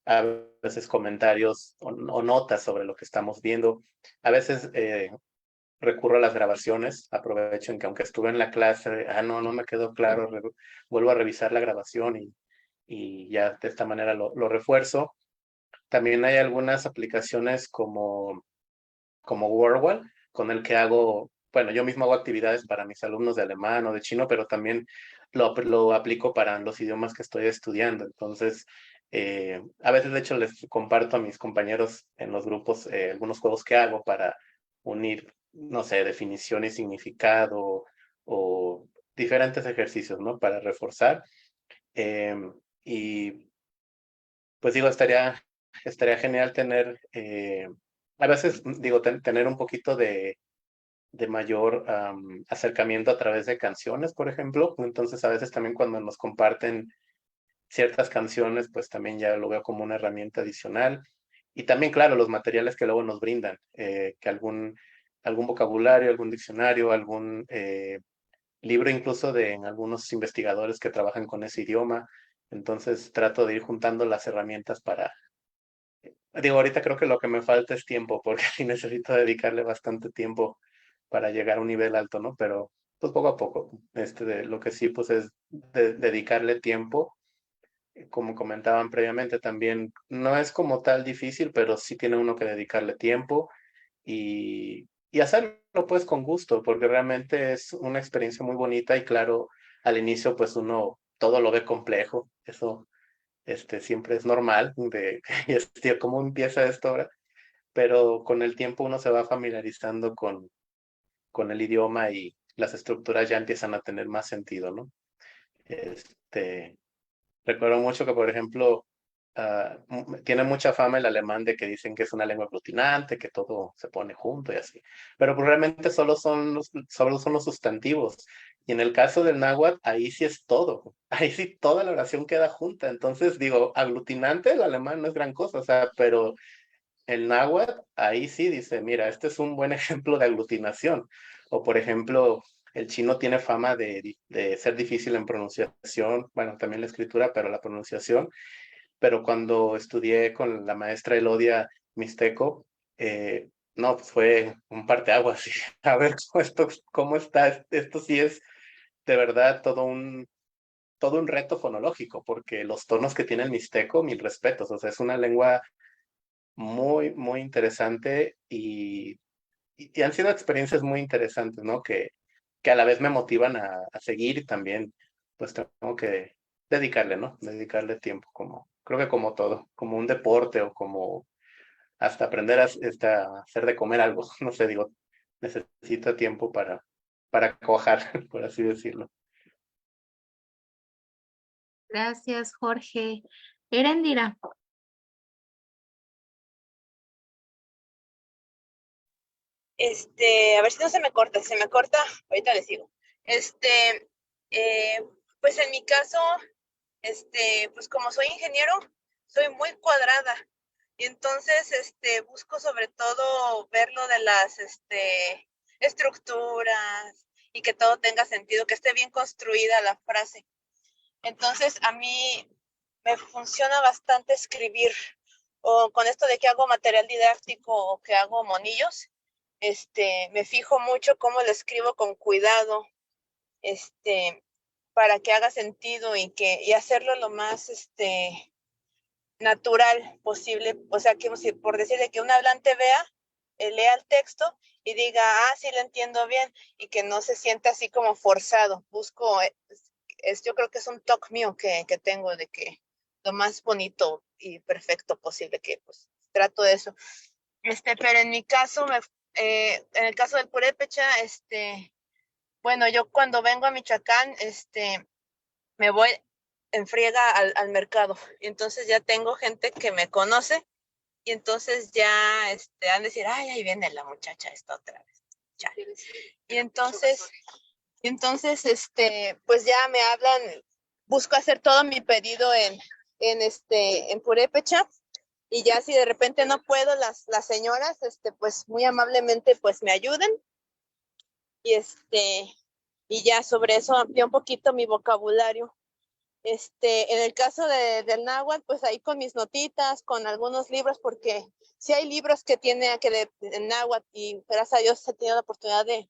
a veces comentarios o notas sobre lo que estamos viendo. A veces recurro a las grabaciones, aprovecho en que aunque estuve en la clase, no me quedó claro, vuelvo a revisar la grabación y ya de esta manera lo refuerzo. También hay algunas aplicaciones como Wordwall, con el que yo mismo hago actividades para mis alumnos de alemán o de chino, pero también lo aplico para los idiomas que estoy estudiando. Entonces, a veces de hecho les comparto a mis compañeros en los grupos algunos juegos que hago para unir, no sé, definición y significado o diferentes ejercicios, ¿no? Para reforzar. Y pues digo, estaría genial tener, a veces digo, tener un poquito de mayor acercamiento a través de canciones, por ejemplo. Entonces a veces también cuando nos comparten ciertas canciones, pues también ya lo veo como una herramienta adicional. Y también, claro, los materiales que luego nos brindan, que algún vocabulario, algún diccionario, algún libro incluso de algunos investigadores que trabajan con ese idioma. Entonces trato de ir juntando las herramientas para... Digo, ahorita creo que lo que me falta es tiempo, porque sí necesito dedicarle bastante tiempo para llegar a un nivel alto, ¿no? Pero pues poco a poco, lo que sí, pues es dedicarle tiempo. Como comentaban previamente también, no es como tal difícil, pero sí tiene uno que dedicarle tiempo y hacerlo pues con gusto, porque realmente es una experiencia muy bonita y claro, al inicio pues uno todo lo ve complejo, eso siempre es normal, de cómo empieza esto ahora, pero con el tiempo uno se va familiarizando con el idioma y las estructuras ya empiezan a tener más sentido, ¿no? Recuerdo mucho que, por ejemplo, tiene mucha fama el alemán de que dicen que es una lengua aglutinante, que todo se pone junto y así. Pero pues, realmente solo son los sustantivos. Y en el caso del náhuatl, ahí sí es todo. Ahí sí toda la oración queda junta. Entonces, digo, aglutinante el alemán no es gran cosa, o sea, pero el náhuatl, ahí sí dice, mira, este es un buen ejemplo de aglutinación. O por ejemplo, el chino tiene fama de ser difícil en pronunciación, bueno, también la escritura, pero la pronunciación. Pero cuando estudié con la maestra Elodia Mixteco, no, pues fue un parteaguas. A ver, cómo está, esto sí es de verdad todo un reto fonológico, porque los tonos que tiene el mixteco, mil respetos, o sea, es una lengua muy, muy interesante y han sido experiencias muy interesantes, ¿no? Que a la vez me motivan a seguir y también, pues tengo que dedicarle, ¿no? Dedicarle tiempo, creo que como todo, como un deporte o como hasta aprender a hacer de comer algo, no sé, digo, necesito tiempo para cuajar, por así decirlo. Gracias, Jorge. Erendira. A ver si no se me corta. Si se me corta, ahorita le sigo. Pues en mi caso, pues como soy ingeniero, soy muy cuadrada. Y entonces, busco sobre todo ver lo de las, estructuras y que todo tenga sentido, que esté bien construida la frase. Entonces, a mí me funciona bastante escribir, o con esto de que hago material didáctico o que hago monillos, me fijo mucho cómo lo escribo con cuidado, para que haga sentido y hacerlo lo más, natural posible. O sea, que por decirle que un hablante lea el texto y diga, sí lo entiendo bien, y que no se sienta así como forzado. Busco, yo creo que es un toque mío que tengo de que lo más bonito y perfecto posible, que pues trato de eso. Pero en mi caso, en el caso del purépecha, bueno, yo cuando vengo a Michoacán, me voy en friega al mercado. Y entonces ya tengo gente que me conoce y entonces ya han de decir, ay, ahí viene la muchacha esta otra vez. Ya. Y entonces, pues ya me hablan, busco hacer todo mi pedido en purépecha. Y ya si de repente no puedo, las señoras, pues muy amablemente, pues me ayuden. Y ya sobre eso amplié un poquito mi vocabulario. En el caso del náhuatl, pues ahí con mis notitas, con algunos libros, porque sí hay libros que tiene en náhuatl y gracias a Dios he tenido la oportunidad de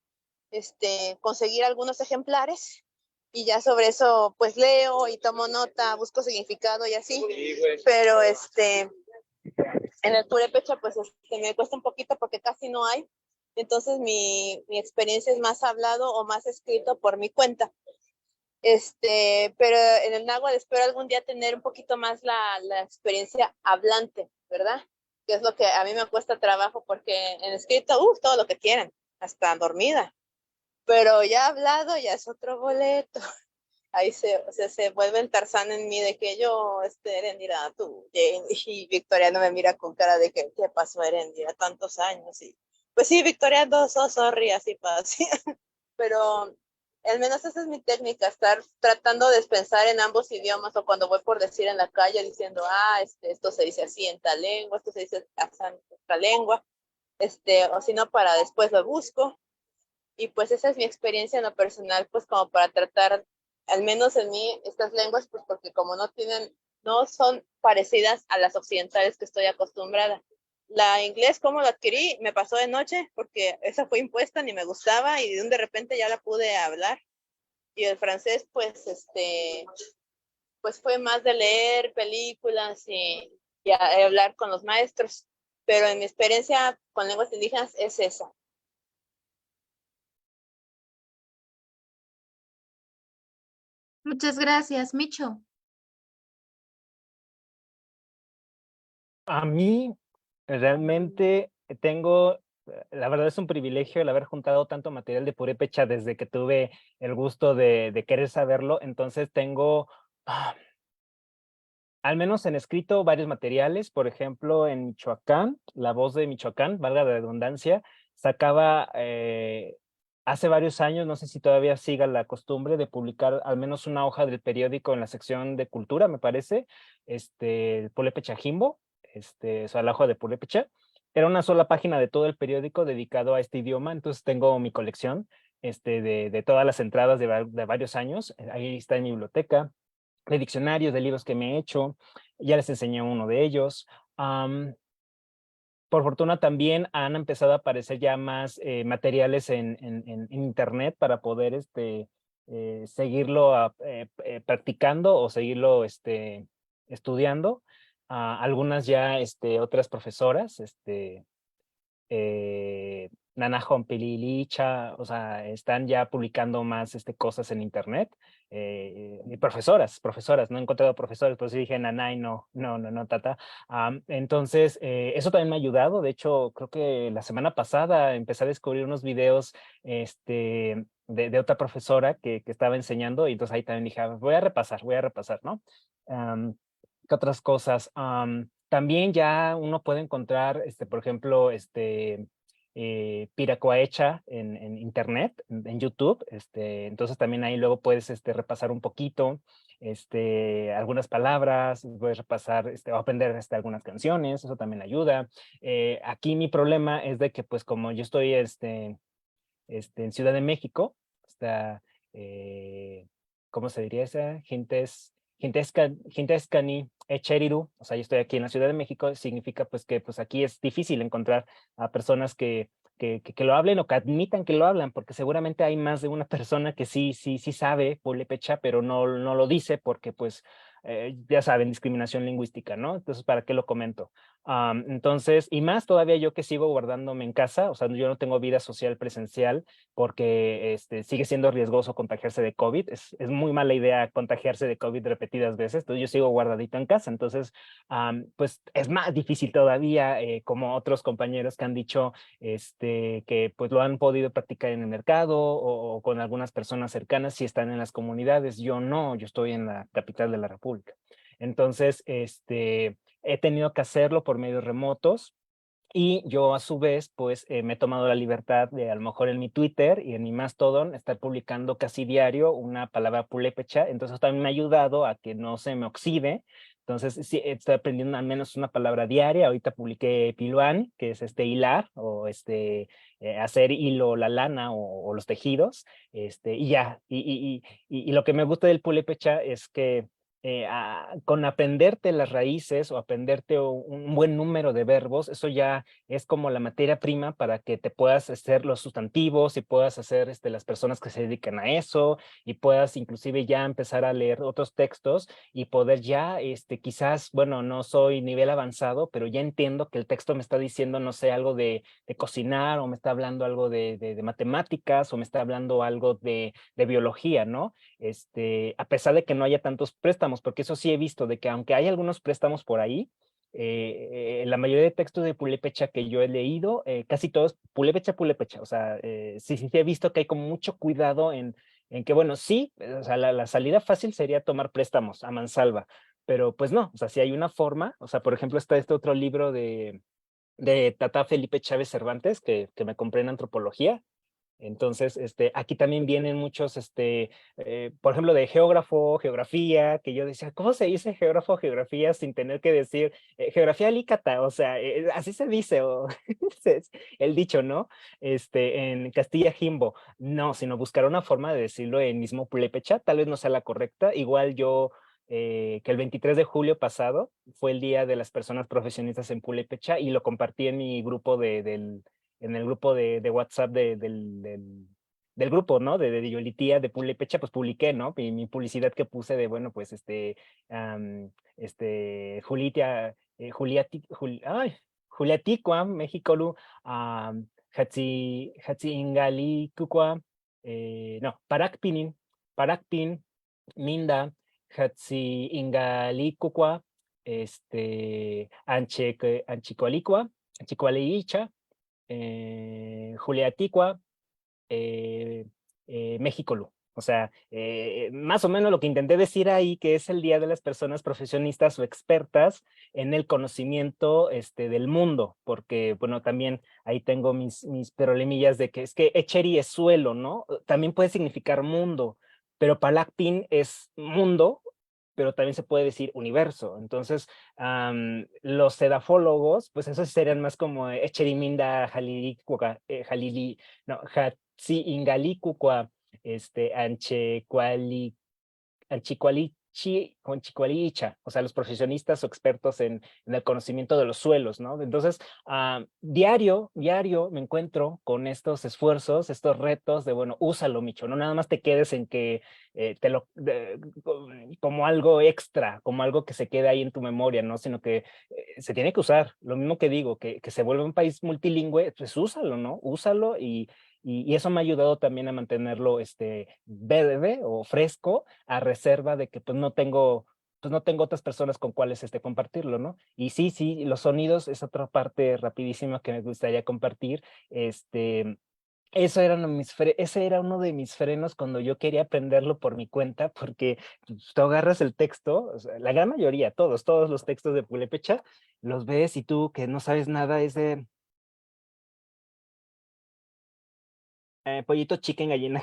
conseguir algunos ejemplares y ya sobre eso pues leo y tomo nota, busco significado y así, pero en el purépecha pues me cuesta un poquito porque casi no hay, entonces mi experiencia es más hablado o más escrito por mi cuenta. Pero en el náhuatl espero algún día tener un poquito más la experiencia hablante, ¿verdad? Que es lo que a mí me cuesta trabajo porque en escrito, todo lo que quieran, hasta dormida. Pero ya hablado ya es otro boleto. ahí se vuelve el Tarzán en mí de que yo, Erendira, tú, Jane, y Victoria no me mira con cara de que, ¿qué pasó, Erendira? Tantos años, y pues sí, Victoria, sorry, así pasa, pero al menos esa es mi técnica, estar tratando de pensar en ambos idiomas, o cuando voy por decir en la calle diciendo, esto se dice así en tal lengua, esto se dice así en otra lengua, o si no, para después lo busco. Y pues esa es mi experiencia en lo personal, pues como para tratar, al menos en mí, estas lenguas, pues porque como no son parecidas a las occidentales que estoy acostumbrada. La inglés, ¿cómo la adquirí? Me pasó de noche, porque esa fue impuesta, ni me gustaba, y de repente ya la pude hablar. Y el francés, pues fue más de leer películas y hablar con los maestros. Pero en mi experiencia con lenguas indígenas es esa. Muchas gracias, Micho. A mí realmente tengo, la verdad es un privilegio el haber juntado tanto material de purépecha desde que tuve el gusto de querer saberlo. Entonces tengo, al menos en escrito, varios materiales. Por ejemplo, en Michoacán, La Voz de Michoacán, valga la redundancia, sacaba hace varios años, no sé si todavía siga la costumbre de publicar al menos una hoja del periódico en la sección de cultura, me parece, Purépecha Jimbo, o sea, la hoja de Purépecha. Era una sola página de todo el periódico dedicado a este idioma, entonces tengo mi colección de todas las entradas de varios años. Ahí está en mi biblioteca, de diccionarios, de libros que me he hecho. Ya les enseñé uno de ellos. Por fortuna también han empezado a aparecer ya más materiales en internet para poder seguirlo practicando o seguirlo estudiando. Algunas ya otras profesoras, Nana Licha, o sea, están ya publicando más cosas en internet. Y profesoras, no he encontrado profesores, pues sí dije Nanay, no, tata. Entonces, eso también me ha ayudado. De hecho, creo que la semana pasada empecé a descubrir unos videos de otra profesora que estaba enseñando, y entonces ahí también dije, voy a repasar, ¿no? ¿Qué otras cosas? También ya uno puede encontrar, por ejemplo, Piracoahecha en internet, en YouTube. Entonces también ahí luego puedes repasar un poquito algunas palabras, puedes repasar o aprender algunas canciones, eso también ayuda. Aquí mi problema es de que, pues, como yo estoy en Ciudad de México, está, ¿cómo se diría esa? Gintescani Echeriru, o sea, yo estoy aquí en la Ciudad de México, significa pues que pues aquí es difícil encontrar a personas que lo hablen o que admitan que lo hablan, porque seguramente hay más de una persona que sí sabe purépecha, pero no lo dice porque pues ya saben, discriminación lingüística, ¿no? Entonces, ¿para qué lo comento? Entonces, y más todavía yo que sigo guardándome en casa, o sea, yo no tengo vida social presencial porque sigue siendo riesgoso contagiarse de COVID. Es muy mala idea contagiarse de COVID repetidas veces, entonces yo sigo guardadito en casa. Entonces, pues es más difícil todavía, como otros compañeros que han dicho que pues lo han podido practicar en el mercado o con algunas personas cercanas si están en las comunidades. Yo no, yo estoy en la capital de la República. Entonces, he tenido que hacerlo por medios remotos, y yo a su vez, pues me he tomado la libertad de, a lo mejor en mi Twitter y en mi Mastodon, estar publicando casi diario una palabra purépecha. Entonces también me ha ayudado a que no se me oxide. Entonces sí, estoy aprendiendo al menos una palabra diaria. Ahorita publiqué piluán, que es hilar, o hacer hilo, la lana o los tejidos, y ya. Y lo que me gusta del purépecha es que con aprenderte las raíces o aprenderte un buen número de verbos, eso ya es como la materia prima para que te puedas hacer los sustantivos y puedas hacer las personas que se dedican a eso, y puedas inclusive ya empezar a leer otros textos y poder ya, quizás, bueno, no soy nivel avanzado, pero ya entiendo que el texto me está diciendo, no sé, algo de cocinar, o me está hablando algo de matemáticas, o me está hablando algo de biología, ¿no? A pesar de que no haya tantos préstamos, porque eso sí he visto, de que aunque hay algunos préstamos por ahí, la mayoría de textos de purépecha que yo he leído, casi todos purépecha, o sea, sí he visto que hay como mucho cuidado en en que, bueno, sí, o sea, la salida fácil sería tomar préstamos a mansalva, pero pues no, o sea, si hay una forma, o sea, por ejemplo, está este otro libro de Tata Felipe Chávez Cervantes, que me compré en antropología. Entonces, aquí también vienen muchos, por ejemplo, de geógrafo, geografía, que yo decía, ¿cómo se dice geógrafo, geografía sin tener que decir geografía alícata? O sea, así se dice, o es el dicho, ¿no? En Castilla Jimbo, no, sino buscar una forma de decirlo en mismo purépecha, tal vez no sea la correcta. Igual yo, que el 23 de julio pasado fue el Día de las Personas Profesionistas en Purépecha y lo compartí en mi grupo en el grupo de WhatsApp del grupo, ¿no? De Yolitía, de Pulépecha, pues publiqué, ¿no? Mi publicidad que puse de, bueno, pues, Julitia, Juliaticua, México, Hatzingalicua, no, Parakpin, Minda, Hatzingalicua, Anchicoalicua, Anchicoalicha, Juliaticua, México. O sea, más o menos lo que intenté decir ahí, que es el Día de las Personas Profesionistas o Expertas en el conocimiento del mundo, porque, bueno, también ahí tengo mis problemillas de que es que Echeri es suelo, ¿no? También puede significar mundo, pero Palakpin es mundo, pero también se puede decir universo. Entonces, los sedafólogos, pues esos serían más como Echeriminda, Jalili, no, Hatzi Ingalicua, Anchicualicha, o sea, los profesionistas o expertos en el conocimiento de los suelos, ¿no? Entonces, diario me encuentro con estos esfuerzos, estos retos de, bueno, úsalo, Micho, no nada más te quedes en que como algo extra, como algo que se quede ahí en tu memoria, ¿no? Sino que se tiene que usar, lo mismo que digo, que se vuelve un país multilingüe, pues úsalo, ¿no? Úsalo y eso me ha ayudado también a mantenerlo verde o fresco, a reserva de que pues no tengo otras personas con cuales compartirlo, ¿no? Y sí, los sonidos es otra parte rapidísima que me gustaría compartir. Ese era uno de mis frenos cuando yo quería aprenderlo por mi cuenta, porque pues, tú agarras el texto, o sea, la gran mayoría, todos los textos de Purépecha, los ves y tú que no sabes nada, es de pollito chicken gallina.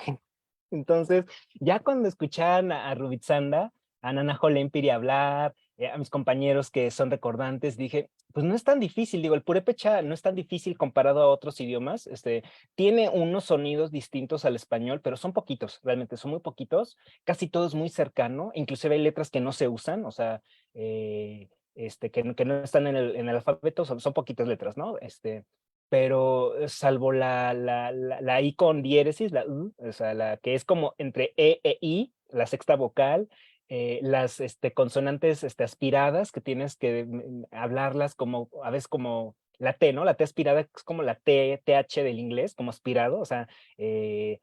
Entonces, ya cuando escuchaban a Rubitzanda, a Nana Jolempiri hablar, a mis compañeros que son recordantes, dije, pues no es tan difícil, digo, el purépecha no es tan difícil comparado a otros idiomas, tiene unos sonidos distintos al español, pero son poquitos, realmente son muy poquitos, casi todo es muy cercano, inclusive hay letras que no se usan, o sea, que no están en el alfabeto, son poquitas letras, ¿no? Pero salvo la I con diéresis, la U, o sea, la que es como entre E I, la sexta vocal, las consonantes aspiradas que tienes que hablarlas como, a veces como la T, ¿no? La T aspirada es como la TH del inglés, como aspirado, o sea,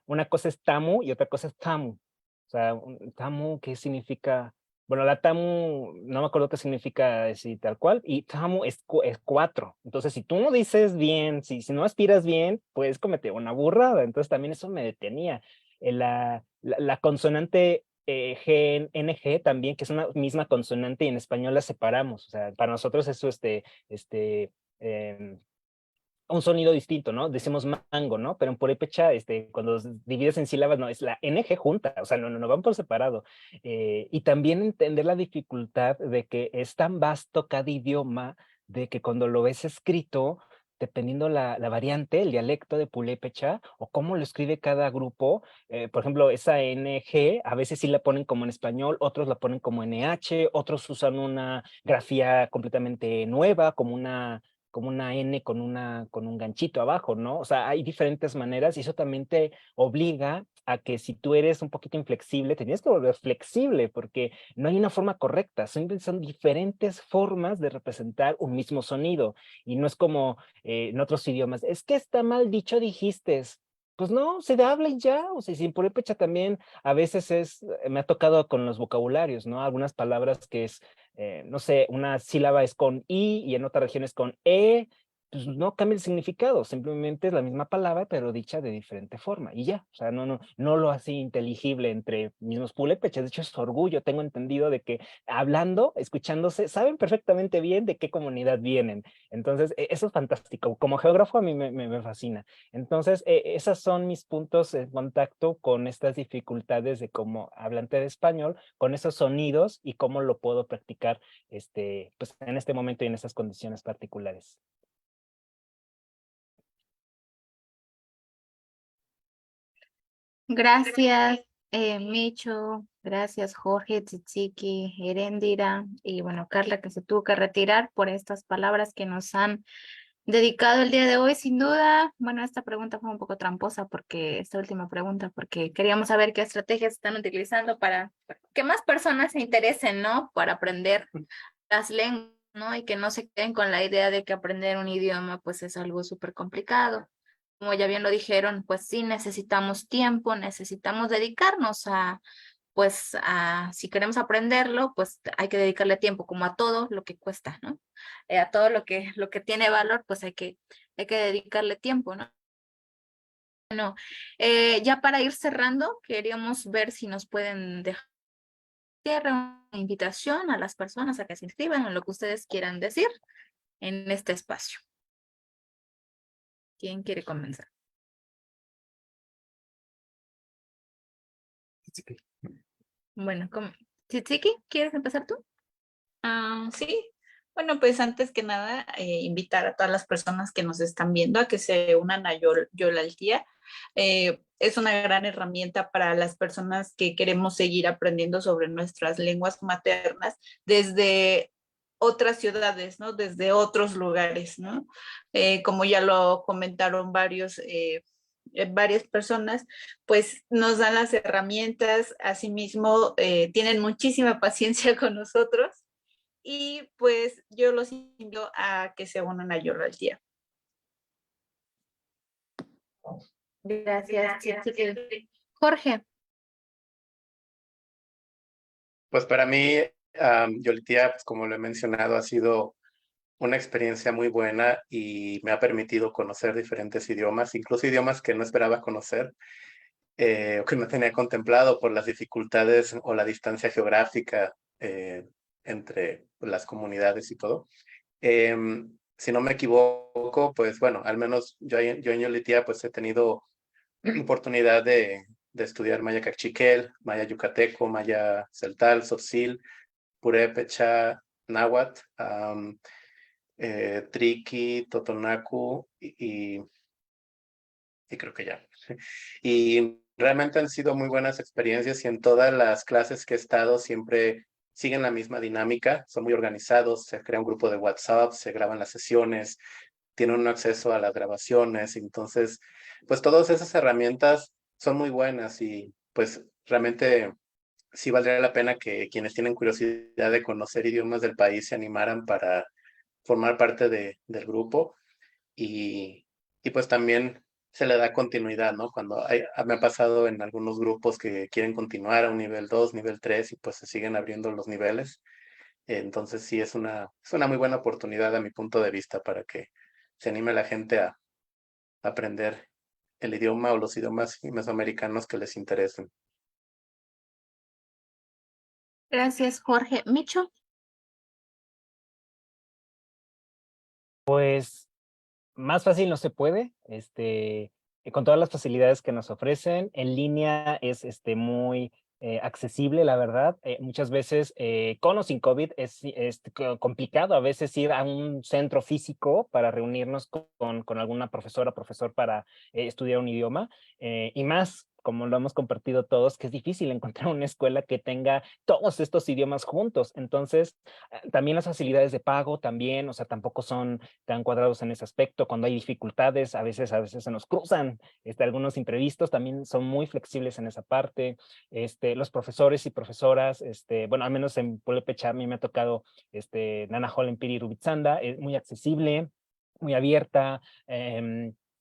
una cosa es tamu y otra cosa es tamu. O sea, tamu, ¿qué significa? Bueno, la tamu, no me acuerdo qué significa decir tal cual, y tamu es 4. Entonces, si tú no dices bien, si no aspiras bien, puedes cometer una burrada. Entonces, también eso me detenía. La consonante NG también, que es una misma consonante y en español la separamos. O sea, para nosotros eso un sonido distinto, ¿no? Decimos mango, ¿no? Pero en purépecha, cuando divides en sílabas, no, es la NG junta, o sea, no van por separado. Y también entender la dificultad de que es tan vasto cada idioma, de que cuando lo ves escrito, dependiendo la variante, el dialecto de purépecha, o cómo lo escribe cada grupo, por ejemplo, esa NG, a veces sí la ponen como en español, otros la ponen como NH, otros usan una grafía completamente nueva, como una N con un ganchito abajo, ¿no? O sea, hay diferentes maneras y eso también te obliga a que si tú eres un poquito inflexible, te tienes que volver flexible porque no hay una forma correcta, son diferentes formas de representar un mismo sonido y no es como en otros idiomas, es que está mal dicho dijiste. Pues no, se habla y ya, o sea, sin purépecha también a veces me ha tocado con los vocabularios, ¿no? Algunas palabras que es, no sé, una sílaba es con I y en otra región es con E, pues no cambia el significado, simplemente es la misma palabra, pero dicha de diferente forma, y ya, o sea, no lo hace inteligible entre mismos purépechas. De hecho es orgullo, tengo entendido de que hablando, escuchándose, saben perfectamente bien de qué comunidad vienen. Entonces, eso es fantástico, como geógrafo a mí me fascina. Entonces, esos son mis puntos de contacto con estas dificultades de cómo hablante de español, con esos sonidos y cómo lo puedo practicar pues, en este momento y en estas condiciones particulares. Gracias, Micho. Gracias, Jorge, Tzitziki, Erendira. Y bueno, Carla, que se tuvo que retirar por estas palabras que nos han dedicado el día de hoy. Sin duda, bueno, esta pregunta fue un poco tramposa esta última pregunta, porque queríamos saber qué estrategias están utilizando para que más personas se interesen, ¿no? Para aprender las lenguas, ¿no? Y que no se queden con la idea de que aprender un idioma, pues es algo súper complicado. Como ya bien lo dijeron, pues sí necesitamos tiempo, necesitamos dedicarnos si queremos aprenderlo, pues hay que dedicarle tiempo, como a todo lo que cuesta, ¿no? A todo lo que tiene valor, pues hay que dedicarle tiempo, ¿no? Bueno, ya para ir cerrando, queríamos ver si nos pueden dejar una invitación a las personas a que se inscriban en lo que ustedes quieran decir en este espacio. ¿Quién quiere comenzar? Bueno, Tzitziki, ¿quieres empezar tú? Sí, bueno, pues antes que nada, invitar a todas las personas que nos están viendo a que se unan a Yolaltía. Es una gran herramienta para las personas que queremos seguir aprendiendo sobre nuestras lenguas maternas desde otras ciudades, ¿no? Desde otros lugares, ¿no? Como ya lo comentaron varias personas, pues nos dan las herramientas, asimismo tienen muchísima paciencia con nosotros y pues yo los invito a que se unan a Yolaltía. Gracias, Jorge. Pues para mí, Yolaltía, pues como lo he mencionado, ha sido una experiencia muy buena y me ha permitido conocer diferentes idiomas, incluso idiomas que no esperaba conocer o que no tenía contemplado por las dificultades o la distancia geográfica entre las comunidades y todo. Si no me equivoco, pues bueno, al menos yo en Yolaltía pues he tenido oportunidad de estudiar maya cachiquel, maya yucateco, maya celtal, tzotzil, purépecha, náhuatl, triqui, totonacu y creo que ya. Y realmente han sido muy buenas experiencias y en todas las clases que he estado siempre siguen la misma dinámica, son muy organizados, se crea un grupo de WhatsApp, se graban las sesiones, tienen un acceso a las grabaciones, entonces, pues todas esas herramientas son muy buenas y pues realmente sí valdría la pena que quienes tienen curiosidad de conocer idiomas del país se animaran para formar parte del grupo y pues también se le da continuidad, ¿no? Cuando me ha pasado en algunos grupos que quieren continuar a un nivel 2, nivel 3 y pues se siguen abriendo los niveles. Entonces sí es una muy buena oportunidad a mi punto de vista para que se anime la gente a aprender el idioma o los idiomas mesoamericanos que les interesen. Gracias, Jorge. Micho. Pues más fácil no se puede, con todas las facilidades que nos ofrecen, en línea es muy accesible, la verdad. Muchas veces, con o sin COVID, es complicado a veces ir a un centro físico para reunirnos con alguna profesora o profesor para estudiar un idioma, y más como lo hemos compartido todos, que es difícil encontrar una escuela que tenga todos estos idiomas juntos. Entonces, también las facilidades de pago también, o sea, tampoco son tan cuadrados en ese aspecto. Cuando hay dificultades, a veces se nos cruzan algunos imprevistos, también son muy flexibles en esa parte. Los profesores y profesoras, bueno, al menos en Purépecha a mí me ha tocado Nana Hollen Piri Rubitzanda, es muy accesible, muy abierta,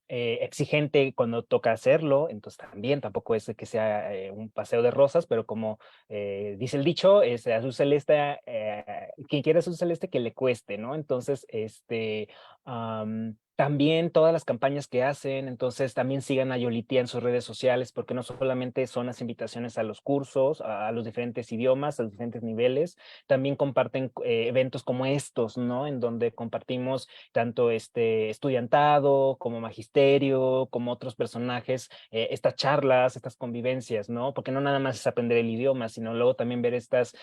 exigente cuando toca hacerlo, entonces también tampoco es que sea un paseo de rosas, pero como dice el dicho, azul celeste, quien quiera azul celeste que le cueste, ¿no? Entonces, también todas las campañas que hacen, entonces también sigan a Yolitia en sus redes sociales, porque no solamente son las invitaciones a los cursos, a los diferentes idiomas, a los diferentes niveles, también comparten eventos como estos, ¿no? En donde compartimos tanto estudiantado, como magisterio, como otros personajes, estas charlas, estas convivencias, ¿no? Porque no nada más es aprender el idioma, sino luego también ver estas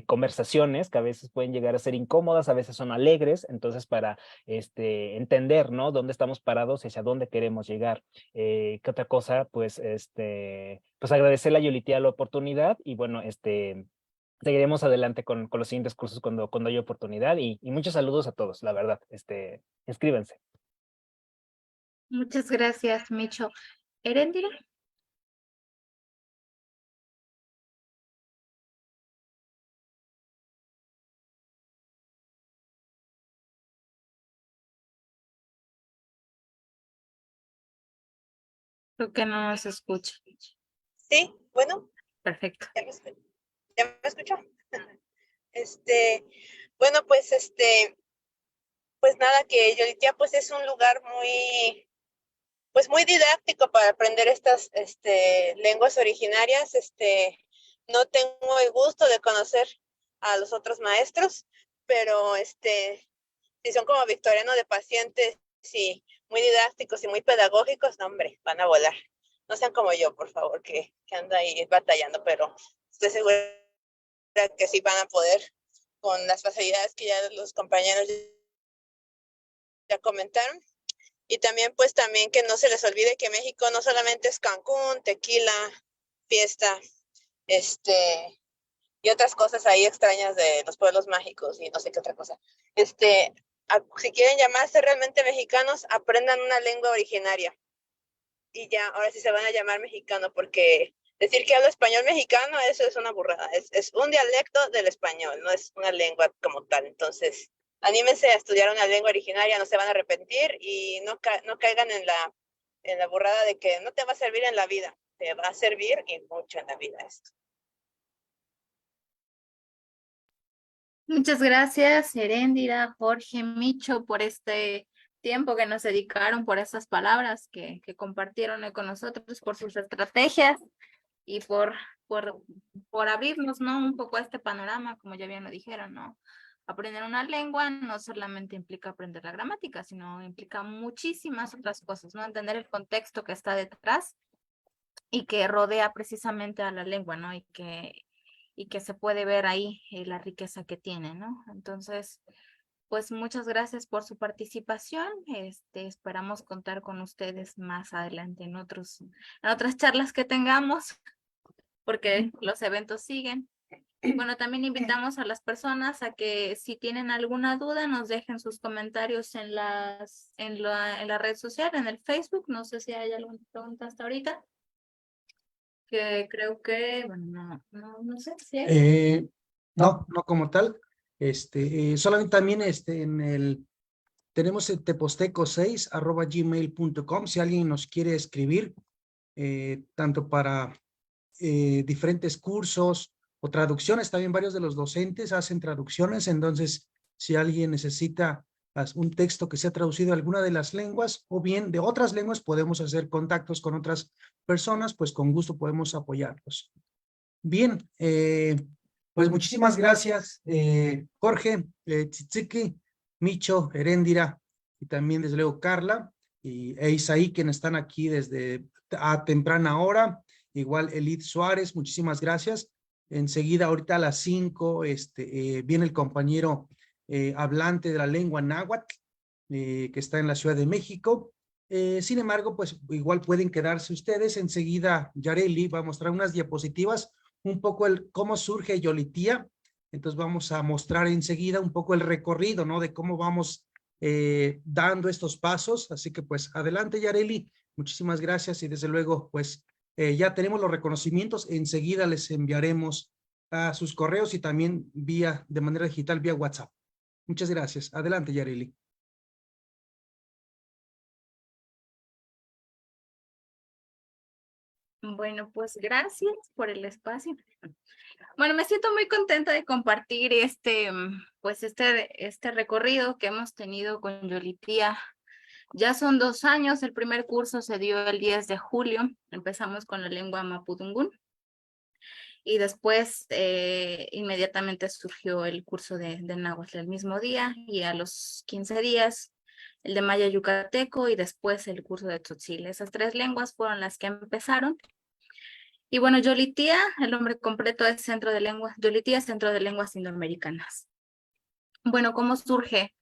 conversaciones que a veces pueden llegar a ser incómodas, a veces son alegres, entonces para entender, ¿no? Dónde estamos parados y hacia dónde queremos llegar. ¿Qué otra cosa? Pues, pues agradecerle a Yolitia la oportunidad y bueno, seguiremos adelante con los siguientes cursos cuando haya oportunidad y muchos saludos a todos, la verdad. Inscríbanse. Muchas gracias, Micho. Erendira. Creo que no nos escucha. Sí, bueno. Perfecto. ¿Ya me escuchó? Bueno, pues pues nada, que Yolitia pues es un lugar muy didáctico para aprender estas lenguas originarias. No tengo el gusto de conocer a los otros maestros, pero si son como Victoriano de pacientes y muy didácticos y muy pedagógicos, no, hombre, van a volar. No sean como yo, por favor, que ando ahí batallando, pero estoy segura que sí van a poder con las facilidades que ya los compañeros ya comentaron. Y también, pues también que no se les olvide que México no solamente es Cancún, tequila, fiesta, y otras cosas ahí extrañas de los pueblos mágicos y no sé qué otra cosa. Si quieren llamarse realmente mexicanos, aprendan una lengua originaria. Y ya, ahora sí se van a llamar mexicano, porque decir que hablo español mexicano, eso es una burrada. Es un dialecto del español, no es una lengua como tal. Entonces, anímense a estudiar una lengua originaria, no se van a arrepentir y no caigan en la burrada de que no te va a servir en la vida. Te va a servir y mucho en la vida esto. Muchas gracias, Erendira, Jorge, Micho, por este tiempo que nos dedicaron, por esas palabras que compartieron hoy con nosotros, por sus estrategias y por abrirnos, ¿no? Un poco a este panorama, como ya bien lo dijeron, ¿no? Aprender una lengua no solamente implica aprender la gramática, sino implica muchísimas otras cosas, ¿no? Entender el contexto que está detrás y que rodea precisamente a la lengua, ¿no? Y que se puede ver ahí la riqueza que tiene, ¿no? Entonces, pues muchas gracias por su participación. Esperamos contar con ustedes más adelante en otras charlas que tengamos, porque los eventos siguen. Bueno, también invitamos a las personas a que si tienen alguna duda nos dejen sus comentarios en la red social, en el Facebook. No sé si hay alguna pregunta hasta ahorita. Que creo que, bueno, no sé si hay. No como tal. Solamente también tenemos el teposteco6@gmail.com si alguien nos quiere escribir, tanto para diferentes cursos o traducciones. También varios de los docentes hacen traducciones, entonces si alguien necesita un texto que sea traducido a alguna de las lenguas o bien de otras lenguas, podemos hacer contactos con otras personas, pues con gusto podemos apoyarlos. Bien, pues muchísimas gracias, Jorge, Tzitziki, Micho, Erendira y también desde luego Carla e Isaí, quienes están aquí desde a temprana hora. Igual Elid Suárez, muchísimas gracias. Enseguida, ahorita a las 5, viene el compañero hablante de la lengua náhuatl, que está en la Ciudad de México. Sin embargo, pues igual pueden quedarse ustedes. Enseguida Yareli va a mostrar unas diapositivas, un poco cómo surge Yolitia. Entonces vamos a mostrar enseguida un poco el recorrido, ¿no? De cómo vamos dando estos pasos. Así que pues adelante, Yareli. Muchísimas gracias y desde luego pues ya tenemos los reconocimientos. Enseguida les enviaremos a sus correos y también de manera digital vía WhatsApp. Muchas gracias. Adelante, Yareli. Bueno, pues gracias por el espacio. Bueno, me siento muy contenta de compartir este recorrido que hemos tenido con Yolitia Ya son 2 años, el primer curso se dio el 10 de julio, empezamos con la lengua mapudungún y después inmediatamente surgió el curso de náhuatl el mismo día y a los 15 días el de maya yucateco y después el curso de tzotzil. Esas 3 lenguas fueron las que empezaron. Y bueno, Yolitía, el nombre completo es Centro de Lenguas, Yolitía Centro de Lenguas Indoamericanas. Bueno, ¿cómo surge?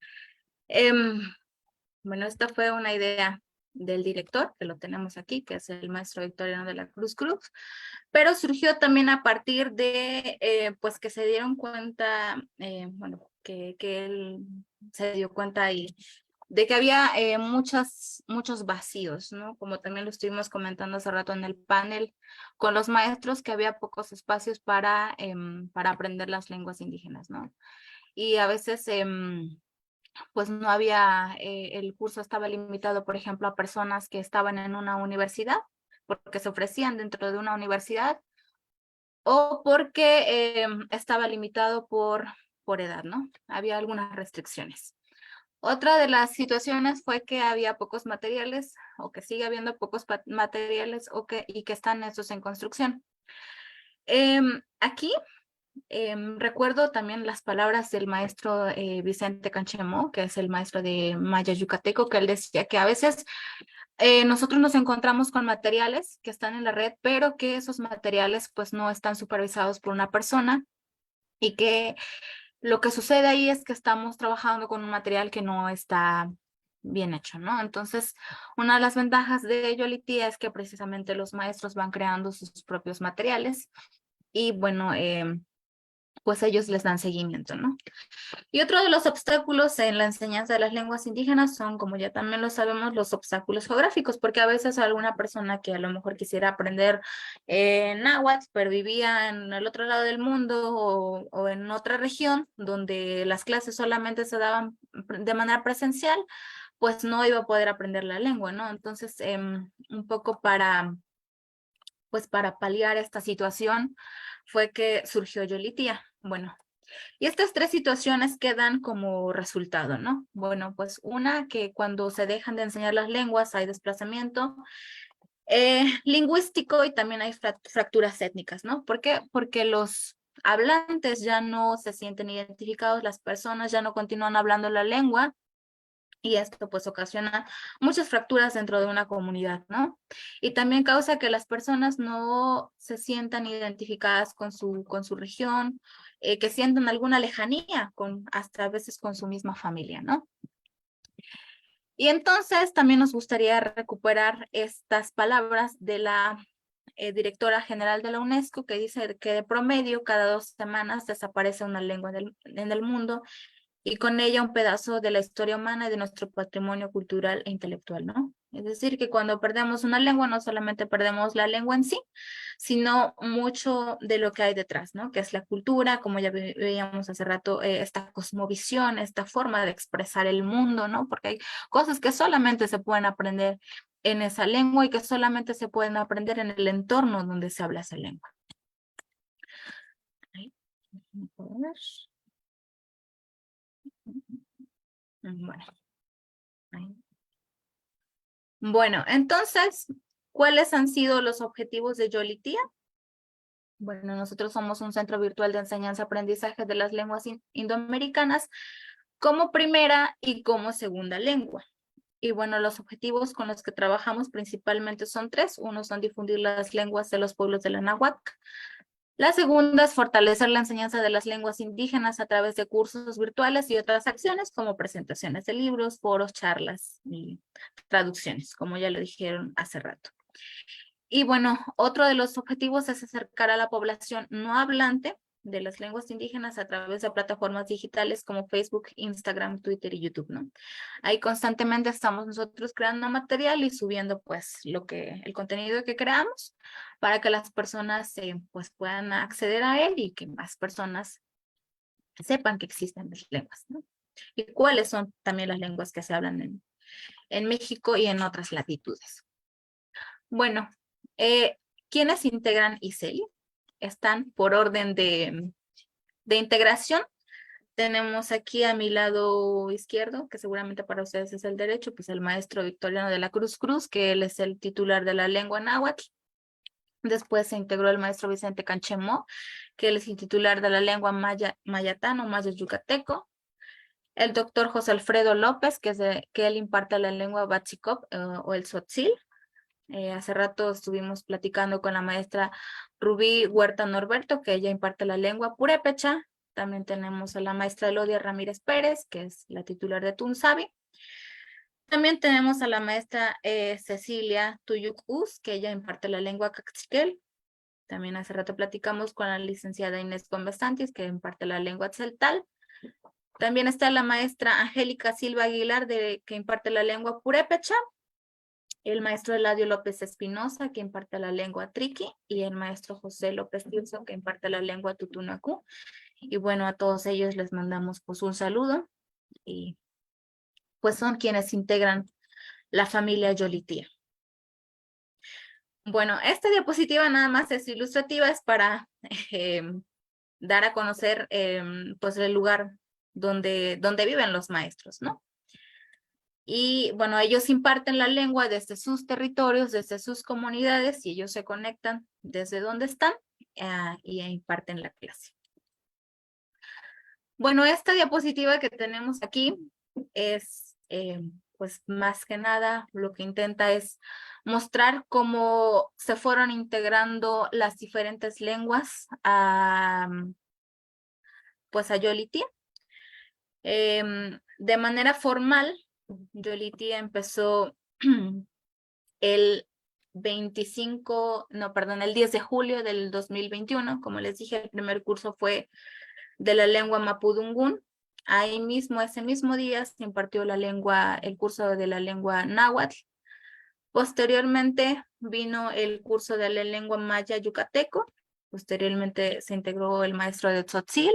Bueno, esta fue una idea del director, que lo tenemos aquí, que es el maestro Victoriano de la Cruz Cruz, pero surgió también a partir de, pues que se dieron cuenta, bueno, que él se dio cuenta y de que había muchos vacíos, ¿no? Como también lo estuvimos comentando hace rato en el panel con los maestros, que había pocos espacios para aprender las lenguas indígenas, ¿no? Y a veces pues no había, el curso estaba limitado, por ejemplo, a personas que estaban en una universidad, porque se ofrecían dentro de una universidad, o porque estaba limitado por edad, ¿no? Había algunas restricciones. Otra de las situaciones fue que había pocos materiales, o que sigue habiendo pocos materiales, y que están estos en construcción. Aquí recuerdo también las palabras del maestro Vicente Canchemó, que es el maestro de maya yucateco, que él decía que a veces nosotros nos encontramos con materiales que están en la red, pero que esos materiales pues no están supervisados por una persona y que lo que sucede ahí es que estamos trabajando con un material que no está bien hecho, ¿no? Entonces, una de las ventajas de Yolitía es que precisamente los maestros van creando sus propios materiales y bueno, pues ellos les dan seguimiento, ¿no? Y otro de los obstáculos en la enseñanza de las lenguas indígenas son, como ya también lo sabemos, los obstáculos geográficos, porque a veces alguna persona que a lo mejor quisiera aprender náhuatl, pero vivía en el otro lado del mundo o en otra región donde las clases solamente se daban de manera presencial, pues no iba a poder aprender la lengua, ¿no? Entonces, un poco pues para paliar esta situación fue que surgió Yolitía. Bueno, y estas 3 situaciones quedan como resultado, ¿no? Bueno, pues una, que cuando se dejan de enseñar las lenguas hay desplazamiento lingüístico y también hay fracturas étnicas, ¿no? ¿Por qué? Porque los hablantes ya no se sienten identificados, las personas ya no continúan hablando la lengua y esto pues ocasiona muchas fracturas dentro de una comunidad, ¿no? Y también causa que las personas no se sientan identificadas con su región, que sientan alguna lejanía hasta a veces con su misma familia, ¿no? Y entonces también nos gustaría recuperar estas palabras de la directora general de la UNESCO, que dice que de promedio cada 2 semanas desaparece una lengua en el mundo y con ella un pedazo de la historia humana y de nuestro patrimonio cultural e intelectual, ¿no? Es decir, que cuando perdemos una lengua, no solamente perdemos la lengua en sí, sino mucho de lo que hay detrás, ¿no? Que es la cultura, como ya veíamos hace rato, esta cosmovisión, esta forma de expresar el mundo, ¿no? Porque hay cosas que solamente se pueden aprender en esa lengua y que solamente se pueden aprender en el entorno donde se habla esa lengua. Ahí. Bueno. Ahí. Bueno, entonces, ¿cuáles han sido los objetivos de Yolitía? Bueno, nosotros somos un centro virtual de enseñanza-aprendizaje de las lenguas indoamericanas como primera y como segunda lengua. Y bueno, los objetivos con los que trabajamos principalmente son 3. Uno son difundir las lenguas de los pueblos de la náhuatl. La segunda es fortalecer la enseñanza de las lenguas indígenas a través de cursos virtuales y otras acciones como presentaciones de libros, foros, charlas y traducciones, como ya lo dijeron hace rato. Y bueno, otro de los objetivos es acercar a la población no hablante de las lenguas indígenas a través de plataformas digitales como Facebook, Instagram, Twitter y YouTube, ¿no? Ahí constantemente estamos nosotros creando material y subiendo pues el contenido que creamos para que las personas pues puedan acceder a él y que más personas sepan que existen las lenguas, ¿no? Y cuáles son también las lenguas que se hablan en México y en otras latitudes. Bueno, ¿quiénes integran ICELI? Están por orden de integración Tenemos aquí a mi lado izquierdo, que seguramente para ustedes es el derecho, pues el maestro Victoriano de la Cruz Cruz, que él es el titular de la lengua náhuatl. Después se integró el maestro Vicente Canchemó, que él es el titular de la lengua mayatano, maya yucateco. El doctor José Alfredo López, que él imparte la lengua Batchicop o el Tzotzil. Hace rato estuvimos platicando con la maestra Rubí Huerta Norberto, que ella imparte la lengua purépecha. También tenemos a la maestra Elodia Ramírez Pérez, que es la titular de Tunsavi. También tenemos a la maestra Cecilia Tuyuk Uz, que ella imparte la lengua caxquel. También hace rato platicamos con la licenciada Inés Gómez Santis, que imparte la lengua tzeltal. También está la maestra Angélica Silva Aguilar, que imparte la lengua purépecha. El maestro Eladio López Espinosa, que imparte la lengua triqui. Y el maestro José López Tirso, que imparte la lengua tutunacú. Y bueno, a todos ellos les mandamos pues un saludo. Y pues son quienes integran la familia Yolitía. Bueno, esta diapositiva nada más es ilustrativa, es para dar a conocer pues el lugar donde viven los maestros, ¿no? Y bueno, ellos imparten la lengua desde sus territorios, desde sus comunidades, y ellos se conectan desde donde están y imparten la clase. Bueno, esta diapositiva que tenemos aquí es, pues más que nada, lo que intenta es mostrar cómo se fueron integrando las diferentes lenguas pues a Yolitía. De manera formal, Yolitía empezó el 10 de julio del 2021. Como les dije, el primer curso fue de la lengua mapudungún. Ahí mismo, ese mismo día, se impartió el curso de la lengua náhuatl. Posteriormente vino el curso de la lengua maya yucateco. Posteriormente se integró el maestro de Tzotzil.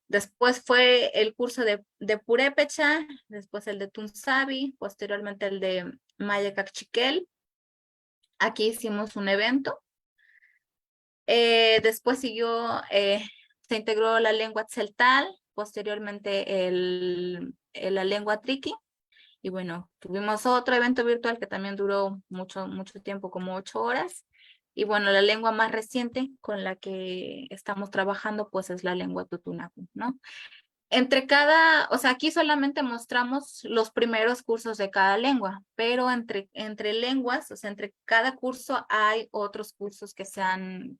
Después fue el curso de purépecha, después el de Tunsavi, posteriormente el de maya caxquel. Aquí hicimos un evento. Después siguió, se integró la lengua tzeltal, posteriormente la lengua triqui. Y bueno, tuvimos otro evento virtual que también duró mucho tiempo, como 8 horas. Y bueno, la lengua más reciente con la que estamos trabajando, pues es la lengua tutunacú, ¿no? O sea, aquí solamente mostramos los primeros cursos de cada lengua, pero entre lenguas, o sea, entre cada curso hay otros cursos que se han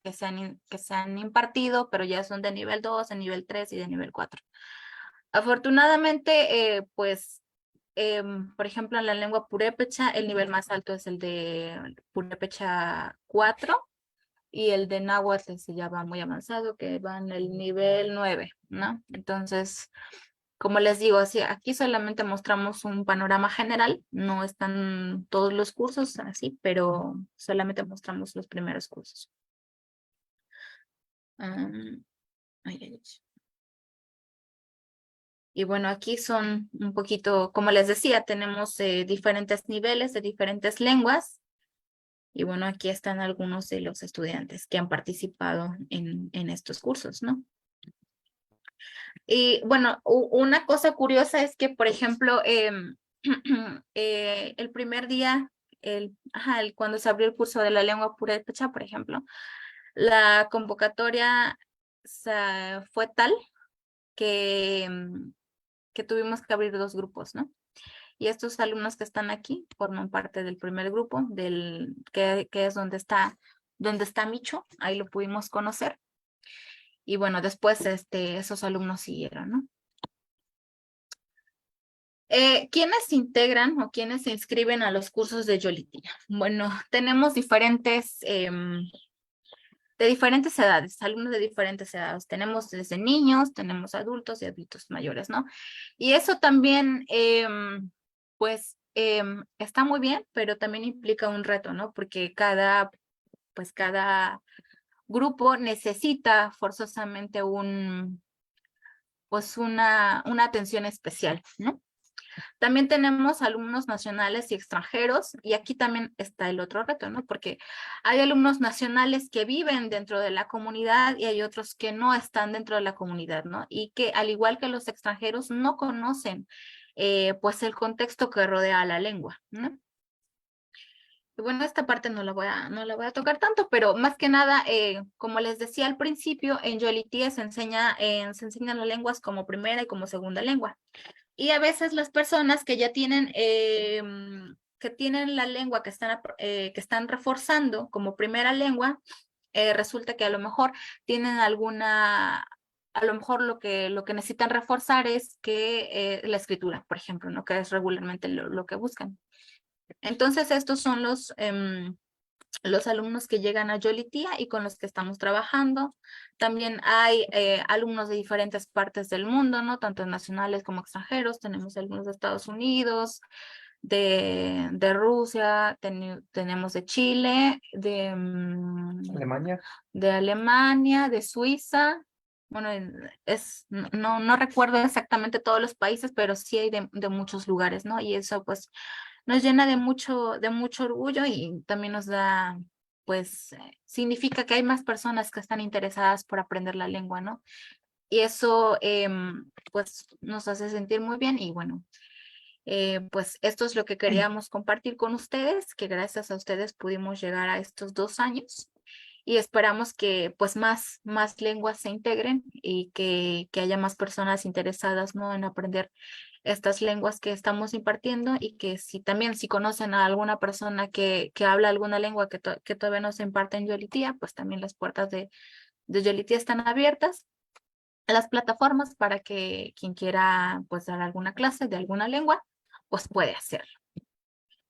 impartido, pero ya son de nivel 2, de nivel 3 y de nivel 4. Afortunadamente, pues, por ejemplo, en la lengua purépecha, el nivel más alto es el de purépecha 4 y el de náhuatl se ya va muy avanzado, que va en el nivel 9, ¿no? Entonces, como les digo, así, aquí solamente mostramos un panorama general, no están todos los cursos así, pero solamente mostramos los primeros cursos. Y bueno, aquí son un poquito, como les decía, tenemos diferentes niveles de diferentes lenguas. Y bueno, aquí están algunos de los estudiantes que han participado en estos cursos, ¿no? Y bueno, una cosa curiosa es que, por ejemplo, el primer día, cuando se abrió el curso de la lengua purépecha, por ejemplo, la convocatoria fue tal que tuvimos que abrir 2 grupos, ¿no? Y estos alumnos que están aquí forman parte del primer grupo, que es donde está Micho, ahí lo pudimos conocer. Y bueno, después esos alumnos siguieron, ¿no? ¿Quiénes integran o quiénes se inscriben a los cursos de Yolitía? Bueno, tenemos de diferentes edades, alumnos de diferentes edades. Tenemos desde niños, tenemos adultos y adultos mayores, ¿no? Y eso también, pues, está muy bien, pero también implica un reto, ¿no? Porque cada grupo necesita forzosamente una atención especial, ¿no? También tenemos alumnos nacionales y extranjeros, y aquí también está el otro reto, ¿no? Porque hay alumnos nacionales que viven dentro de la comunidad y hay otros que no están dentro de la comunidad, ¿no? Y que al igual que los extranjeros no conocen pues el contexto que rodea a la lengua, ¿no? Y bueno, esta parte no la voy a tocar tanto, pero más que nada, como les decía al principio, en Yolitie se enseñan las lenguas como primera y como segunda lengua. Y a veces las personas que ya tienen, que tienen la lengua que están reforzando como primera lengua, resulta que a lo mejor tienen a lo mejor lo que necesitan reforzar es que la escritura, por ejemplo, ¿no? Que es regularmente lo que buscan. Entonces, estos son los alumnos que llegan a Yolitia y con los que estamos trabajando. También hay alumnos de diferentes partes del mundo, ¿no? Tanto nacionales como extranjeros. Tenemos alumnos de Estados Unidos, de Rusia, tenemos de Chile, Alemania. de Alemania, de Suiza. Bueno, no recuerdo exactamente todos los países, pero sí hay de muchos lugares, ¿no? Y eso pues nos llena de mucho orgullo y también nos da, pues, significa que hay más personas que están interesadas por aprender la lengua, ¿no? Y eso, pues, nos hace sentir muy bien y bueno, pues esto es lo que queríamos compartir con ustedes, que gracias a ustedes pudimos llegar a estos 2 años y esperamos que pues más lenguas se integren y que haya más personas interesadas, ¿no? En aprender estas lenguas que estamos impartiendo y que si conocen a alguna persona que habla alguna lengua que todavía no se imparte en Yolitia, pues también las puertas de Yolitia están abiertas a las plataformas para que quien quiera pues dar alguna clase de alguna lengua, pues puede hacerlo.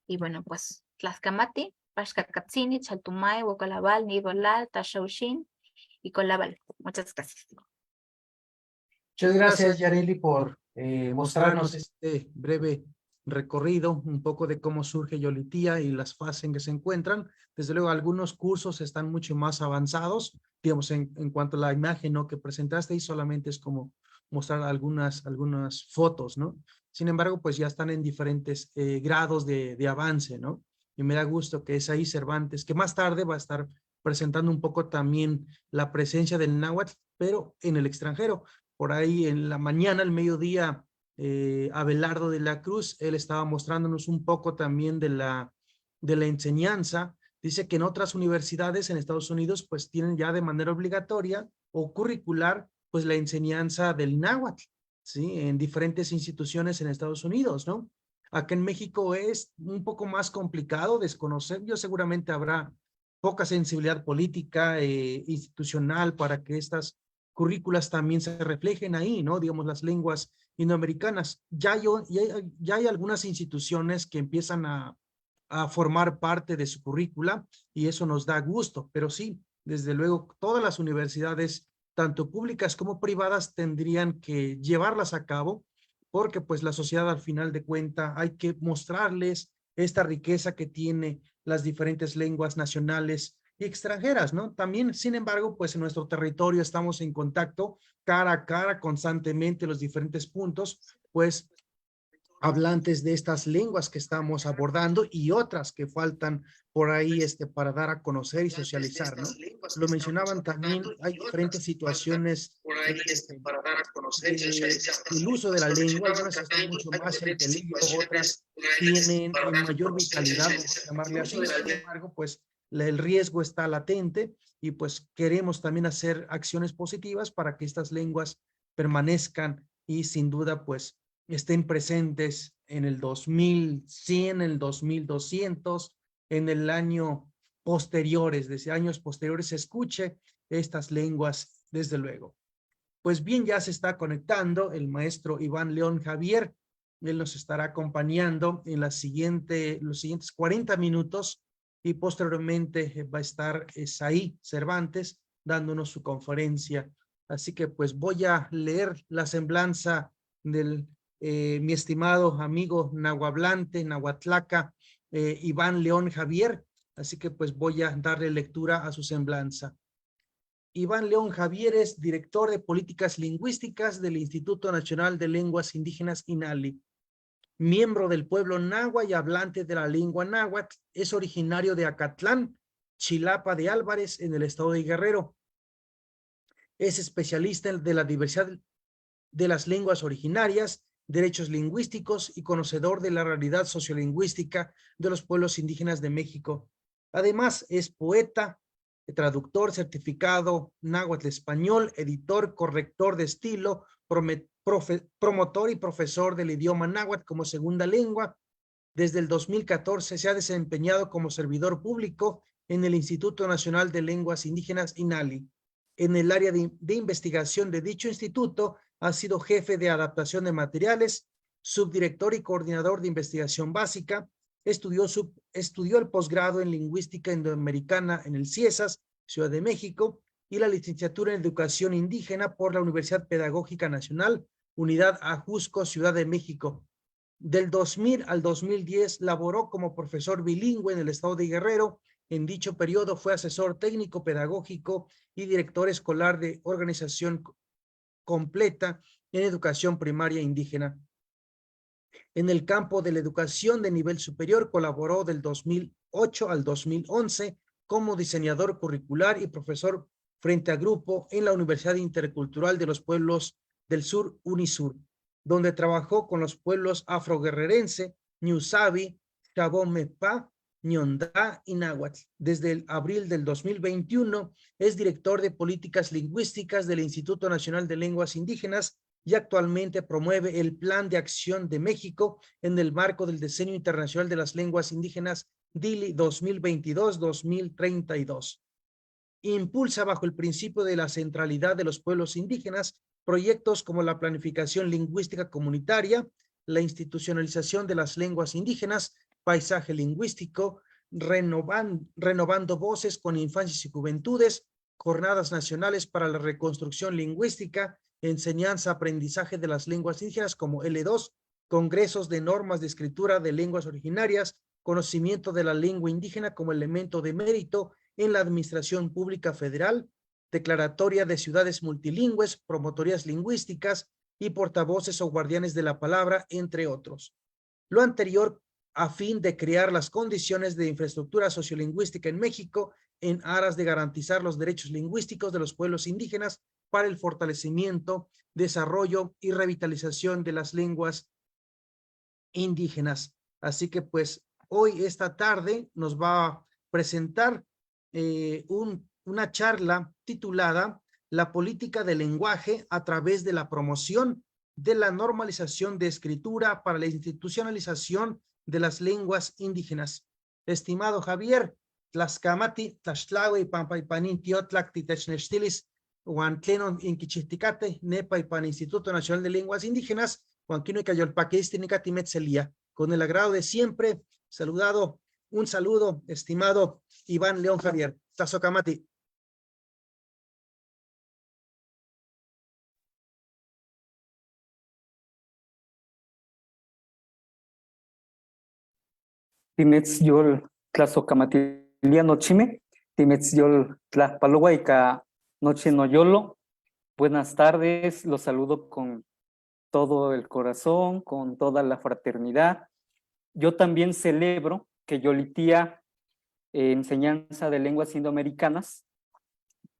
Y bueno, pues Tlaxcamati, Paxcacatzini, Chaltumay, Huacolabal, Nibolal, Tashaushin y Colabal. Muchas gracias. Muchas gracias, Yareli, por mostrarnos este breve recorrido, un poco de cómo surge Yolitia y las fases en que se encuentran. Desde luego, algunos cursos están mucho más avanzados, digamos, en cuanto a la imagen, ¿no?, que presentaste, y solamente es como mostrar algunas fotos, ¿no? Sin embargo, pues ya están en diferentes grados de avance, ¿no? Y me da gusto que es ahí Cervantes, que más tarde va a estar presentando un poco también la presencia del náhuatl, pero en el extranjero. Por ahí en la mañana, al mediodía, Abelardo de la Cruz, él estaba mostrándonos un poco también de la enseñanza. Dice que en otras universidades en Estados Unidos pues tienen ya de manera obligatoria o curricular pues la enseñanza del náhuatl, ¿sí? En diferentes instituciones en Estados Unidos, ¿no? Acá en México es un poco más complicado desconocer. Yo seguramente habrá poca sensibilidad política, institucional, para que estas currículas también se reflejen ahí, ¿no? Digamos, las lenguas indoamericanas. Ya hay algunas instituciones que empiezan a formar parte de su currícula y eso nos da gusto, pero sí, desde luego, todas las universidades, tanto públicas como privadas, tendrían que llevarlas a cabo porque pues la sociedad al final de cuentas hay que mostrarles esta riqueza que tiene las diferentes lenguas nacionales y extranjeras, ¿no? También, sin embargo, pues en nuestro territorio estamos en contacto cara a cara constantemente los diferentes puntos, pues hablantes de estas lenguas que estamos abordando y otras que faltan por ahí para dar a conocer y socializar, ¿no? Lo mencionaban también, hay diferentes situaciones el uso de la lengua, algunas están mucho más en peligro, otras tienen mayor vitalidad, vamos a llamarle así. Sin embargo, pues el riesgo está latente y pues queremos también hacer acciones positivas para que estas lenguas permanezcan y sin duda pues estén presentes en el 2100, en el 2200, en el año posteriores, desde años posteriores se escuche estas lenguas, desde luego. Pues bien, ya se está conectando el maestro Iván León Javier. Él nos estará acompañando en los siguientes 40 minutos y posteriormente va a estar Esaí Cervantes dándonos su conferencia. Así que pues voy a leer la semblanza del mi estimado amigo nahuablante, nahuatlaca, Iván León Javier. Así que pues voy a darle lectura a su semblanza. Iván León Javier es director de políticas lingüísticas del Instituto Nacional de Lenguas Indígenas, INALI. miembro del pueblo náhuatl y hablante de la lengua náhuatl. Es originario de Acatlán, Chilapa de Álvarez, en el estado de Guerrero. Es especialista de la diversidad de las lenguas originarias, derechos lingüísticos y conocedor de la realidad sociolingüística de los pueblos indígenas de México. Además, es poeta, traductor certificado náhuatl español, editor, corrector de estilo, promotor y profesor del idioma náhuatl como segunda lengua. Desde el 2014 se ha desempeñado como servidor público en el Instituto Nacional de Lenguas Indígenas, INALI. En el área de investigación de dicho instituto, ha sido jefe de adaptación de materiales, subdirector y coordinador de investigación básica. Estudió el posgrado en lingüística indoamericana en el CIESAS, Ciudad de México, y la licenciatura en educación indígena por la Universidad Pedagógica Nacional, Unidad Ajusco, Ciudad de México. Del 2000 al 2010 laboró como profesor bilingüe en el estado de Guerrero. En dicho periodo fue asesor técnico pedagógico y director escolar de organización completa en educación primaria indígena. En el campo de la educación de nivel superior colaboró del 2008 al 2011 como diseñador curricular y profesor frente a grupo en la Universidad Intercultural de los Pueblos del Sur, UNISUR, donde trabajó con los pueblos afroguerrerense, Ñusabi, Chabón-Mepa, Ñondá y Náhuatl. Desde el abril del 2021 es director de políticas lingüísticas del Instituto Nacional de Lenguas Indígenas y actualmente promueve el Plan de Acción de México en el marco del Diseño Internacional de las Lenguas Indígenas DILI 2022-2032. Impulsa bajo el principio de la centralidad de los pueblos indígenas proyectos como la planificación lingüística comunitaria, la institucionalización de las lenguas indígenas, paisaje lingüístico, renovando voces con infancias y juventudes, jornadas nacionales para la reconstrucción lingüística, enseñanza, aprendizaje de las lenguas indígenas como L2, congresos de normas de escritura de lenguas originarias, conocimiento de la lengua indígena como elemento de mérito en la administración pública federal, declaratoria de ciudades multilingües, promotorías lingüísticas y portavoces o guardianes de la palabra, entre otros. Lo anterior a fin de crear las condiciones de infraestructura sociolingüística en México en aras de garantizar los derechos lingüísticos de los pueblos indígenas para el fortalecimiento, desarrollo y revitalización de las lenguas indígenas. Así que pues hoy, esta tarde, nos va a presentar una charla titulada La política del lenguaje a través de la promoción de la normalización de escritura para la institucionalización de las lenguas indígenas. Estimado Javier, Tlaxcamati, Tlaxtlahui, Pampaipanin, Tiotlak, Titechnextilis, Huantlenon, Inquichihticate, Nepa y Pan Instituto Nacional de Lenguas Indígenas, Huanquino y Cayolpaquistica, Timetzelia. Con el agrado de siempre, un saludo, estimado Iván León Javier. Tlazocamati. Timetzyol Tlazocamatilia Chime, Timetzyol Tlazpalohuayca Noche Noyolo. Buenas tardes, los saludo con todo el corazón, con toda la fraternidad. Yo también celebro que Yolitía, enseñanza de lenguas indoamericanas,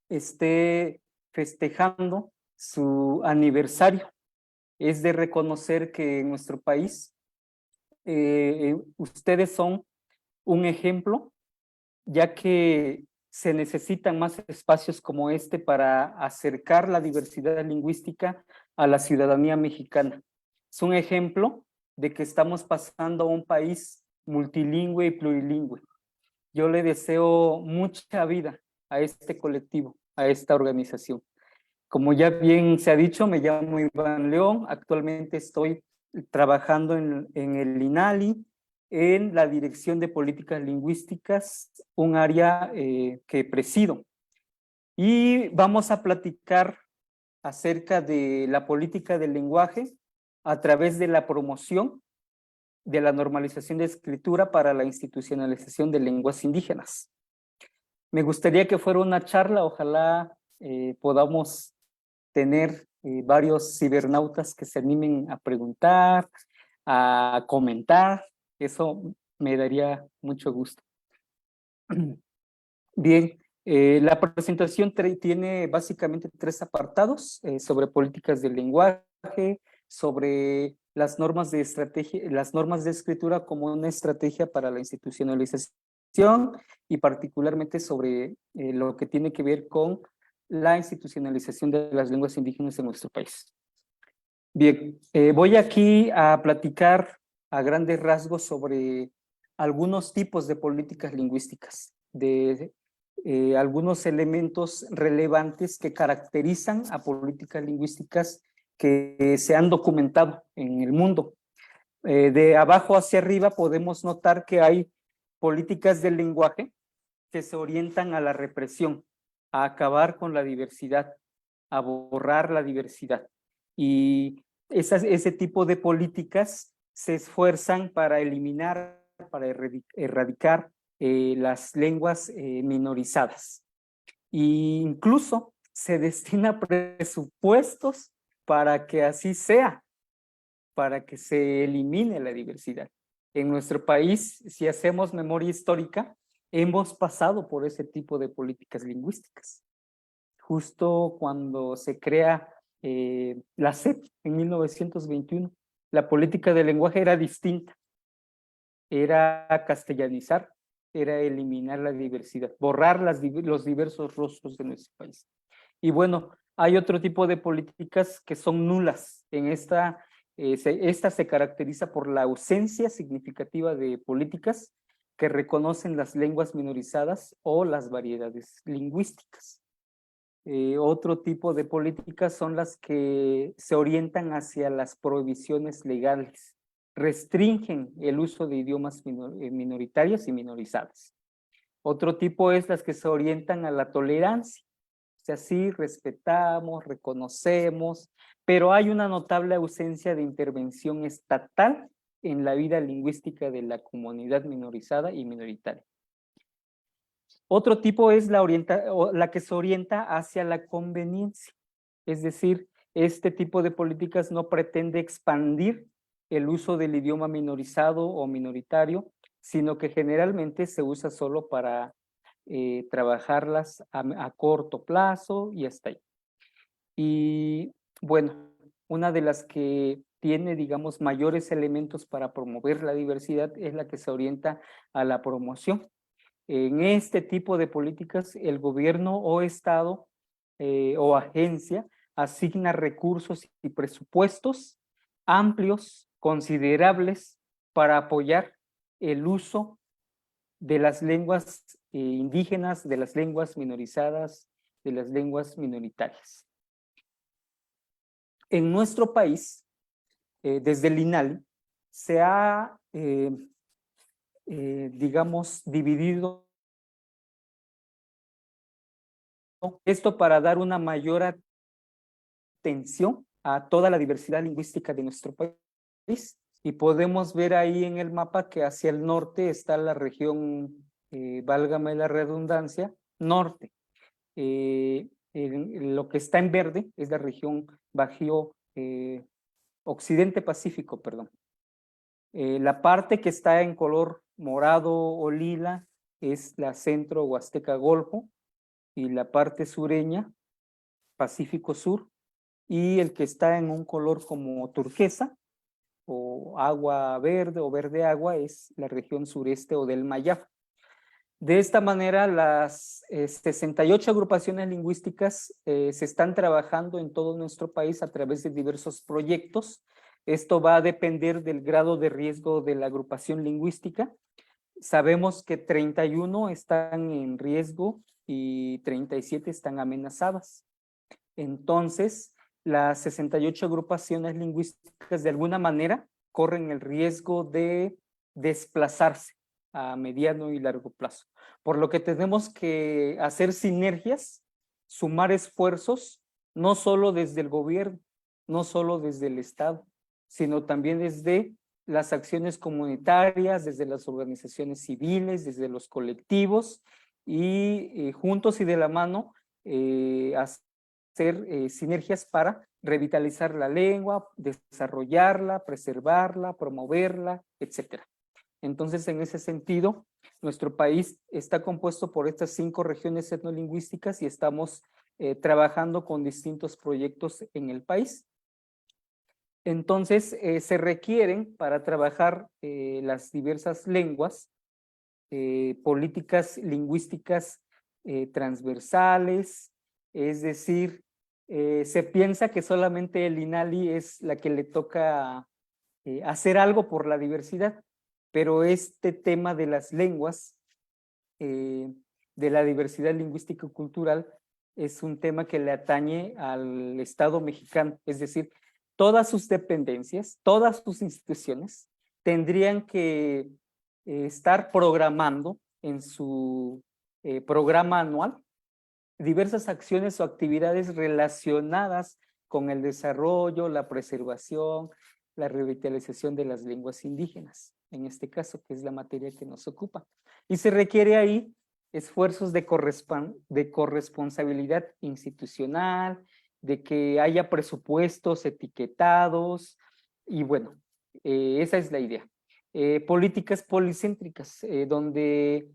esté festejando su aniversario. Es de reconocer que en nuestro país ustedes son un ejemplo, ya que se necesitan más espacios como este para acercar la diversidad lingüística a la ciudadanía mexicana. Es un ejemplo de que estamos pasando a un país multilingüe y plurilingüe. Yo le deseo mucha vida a este colectivo, a esta organización. Como ya bien se ha dicho, me llamo Iván León, actualmente estoy trabajando en el INALI, en la Dirección de Políticas Lingüísticas, un área que presido. Y vamos a platicar acerca de la política del lenguaje a través de la promoción de la normalización de escritura para la institucionalización de lenguas indígenas. Me gustaría que fuera una charla, ojalá podamos tener varios cibernautas que se animen a preguntar, a comentar. Eso me daría mucho gusto. Bien, la presentación tiene básicamente 3 apartados sobre políticas del lenguaje, sobre las normas de estrategia, las normas de escritura como una estrategia para la institucionalización y particularmente sobre lo que tiene que ver con la institucionalización de las lenguas indígenas en nuestro país. Bien, voy aquí a platicar a grandes rasgos sobre algunos tipos de políticas lingüísticas, de algunos elementos relevantes que caracterizan a políticas lingüísticas que se han documentado en el mundo. De abajo hacia arriba podemos notar que hay políticas del lenguaje que se orientan a la represión, a acabar con la diversidad, a borrar la diversidad. Y ese tipo de políticas se esfuerzan para eliminar, para erradicar las lenguas minorizadas. E incluso se destina presupuestos para que así sea, para que se elimine la diversidad. En nuestro país, si hacemos memoria histórica, hemos pasado por ese tipo de políticas lingüísticas. Justo cuando se crea la SEP en 1921, la política del lenguaje era distinta. Era castellanizar, era eliminar la diversidad, borrar los diversos rostros de nuestro país. Y bueno, hay otro tipo de políticas que son nulas. En esta se caracteriza por la ausencia significativa de políticas que reconocen las lenguas minorizadas o las variedades lingüísticas. Otro tipo de políticas son las que se orientan hacia las prohibiciones legales, restringen el uso de idiomas minoritarios y minorizadas. Otro tipo es las que se orientan a la tolerancia, o sea, sí respetamos, reconocemos, pero hay una notable ausencia de intervención estatal en la vida lingüística de la comunidad minorizada y minoritaria. Otro tipo es la que se orienta hacia la conveniencia, es decir, este tipo de políticas no pretende expandir el uso del idioma minorizado o minoritario, sino que generalmente se usa solo para trabajarlas a corto plazo y hasta ahí. Y bueno, una de las que tiene, digamos, mayores elementos para promover la diversidad es la que se orienta a la promoción. En este tipo de políticas, el gobierno o estado o agencia asigna recursos y presupuestos amplios, considerables, para apoyar el uso de las lenguas indígenas, de las lenguas minorizadas, de las lenguas minoritarias. En nuestro país, desde el INALI, se ha digamos, dividido esto para dar una mayor atención a toda la diversidad lingüística de nuestro país. Y podemos ver ahí en el mapa que hacia el norte está la región, válgame la redundancia, norte. Lo que está en verde es la región Bajío, Occidente Pacífico, perdón. La parte que está en color morado o lila es la centro Huasteca Golfo y la parte sureña, Pacífico Sur, y el que está en un color como turquesa o agua verde o verde agua es la región sureste o del Mayab. De esta manera, las 68 agrupaciones lingüísticas se están trabajando en todo nuestro país a través de diversos proyectos. Esto va a depender del grado de riesgo de la agrupación lingüística. Sabemos que 31 están en riesgo y 37 están amenazadas. Entonces, las 68 agrupaciones lingüísticas de alguna manera corren el riesgo de desplazarse a mediano y largo plazo. Por lo que tenemos que hacer sinergias, sumar esfuerzos, no solo desde el gobierno, no solo desde el Estado, sino también desde las acciones comunitarias, desde las organizaciones civiles, desde los colectivos y juntos y de la mano hacer sinergias para revitalizar la lengua, desarrollarla, preservarla, promoverla, etc. Entonces, en ese sentido, nuestro país está compuesto por estas 5 regiones etnolingüísticas y estamos trabajando con distintos proyectos en el país. Entonces, se requieren para trabajar las diversas lenguas, políticas lingüísticas transversales, es decir, se piensa que solamente el INALI es la que le toca hacer algo por la diversidad, pero este tema de las lenguas, de la diversidad lingüística y cultural, es un tema que le atañe al Estado mexicano, es decir, todas sus dependencias, todas sus instituciones tendrían que estar programando en su programa anual diversas acciones o actividades relacionadas con el desarrollo, la preservación, la revitalización de las lenguas indígenas, en este caso, que es la materia que nos ocupa. Y se requiere ahí esfuerzos de corresponsabilidad institucional, de que haya presupuestos etiquetados, y bueno, esa es la idea. Políticas policéntricas, donde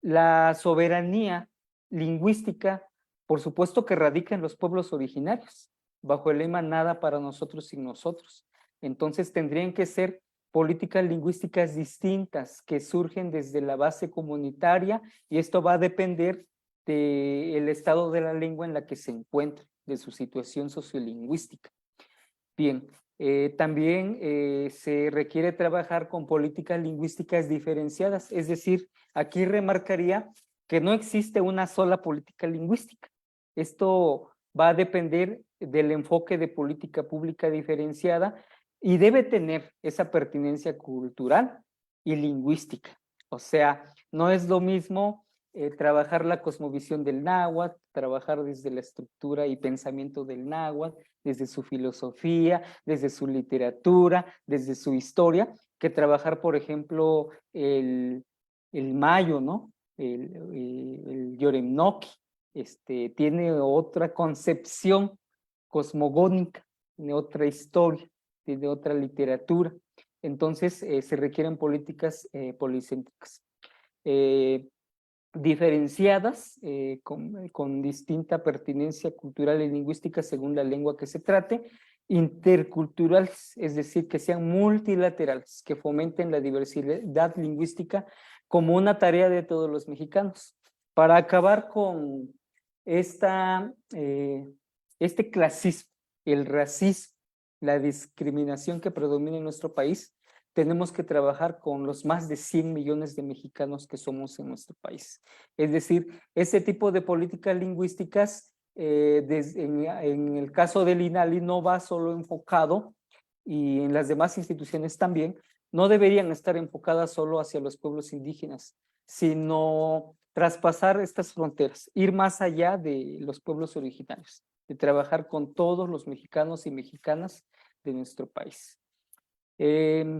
la soberanía lingüística, por supuesto que radica en los pueblos originarios, bajo el lema nada para nosotros sin nosotros. Entonces tendrían que ser políticas lingüísticas distintas que surgen desde la base comunitaria, y esto va a depender del estado de la lengua en la que se encuentra, de su situación sociolingüística. Bien, también se requiere trabajar con políticas lingüísticas diferenciadas, es decir, aquí remarcaría que no existe una sola política lingüística. Esto va a depender del enfoque de política pública diferenciada y debe tener esa pertinencia cultural y lingüística. O sea, no es lo mismo trabajar la cosmovisión del náhuatl, trabajar desde la estructura y pensamiento del náhuatl, desde su filosofía, desde su literatura, desde su historia, que trabajar, por ejemplo, el mayo, ¿no? El Yoremnoki, tiene otra concepción cosmogónica, tiene otra historia, tiene otra literatura. Entonces, se requieren políticas policéntricas. Diferenciadas, con distinta pertinencia cultural y lingüística según la lengua que se trate, interculturales, es decir, que sean multilaterales, que fomenten la diversidad lingüística como una tarea de todos los mexicanos. Para acabar con este clasismo, el racismo, la discriminación que predomina en nuestro país, tenemos que trabajar con los más de 100 millones de mexicanos que somos en nuestro país. Es decir, ese tipo de políticas lingüísticas, en el caso del INALI, no va solo enfocado, y en las demás instituciones también, no deberían estar enfocadas solo hacia los pueblos indígenas, sino traspasar estas fronteras, ir más allá de los pueblos originarios, de trabajar con todos los mexicanos y mexicanas de nuestro país.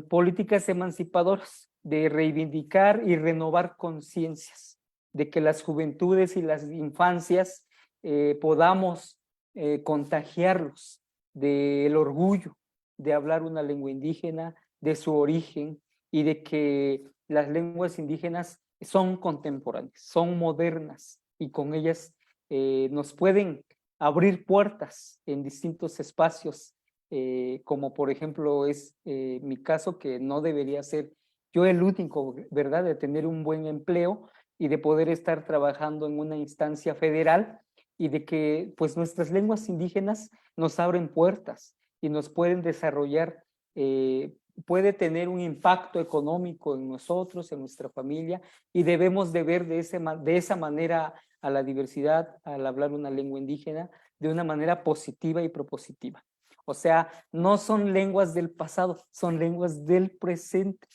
Políticas emancipadoras, de reivindicar y renovar conciencias, de que las juventudes y las infancias podamos contagiarlos del orgullo de hablar una lengua indígena, de su origen, y de que las lenguas indígenas son contemporáneas, son modernas, y con ellas nos pueden abrir puertas en distintos espacios, como por ejemplo es mi caso, que no debería ser yo el único, ¿verdad?, de tener un buen empleo y de poder estar trabajando en una instancia federal, y de que pues nuestras lenguas indígenas nos abren puertas y nos pueden desarrollar, puede tener un impacto económico en nosotros, en nuestra familia, y debemos de ver de esa manera a la diversidad, al hablar una lengua indígena, de una manera positiva y propositiva. O sea, no son lenguas del pasado, son lenguas del presente.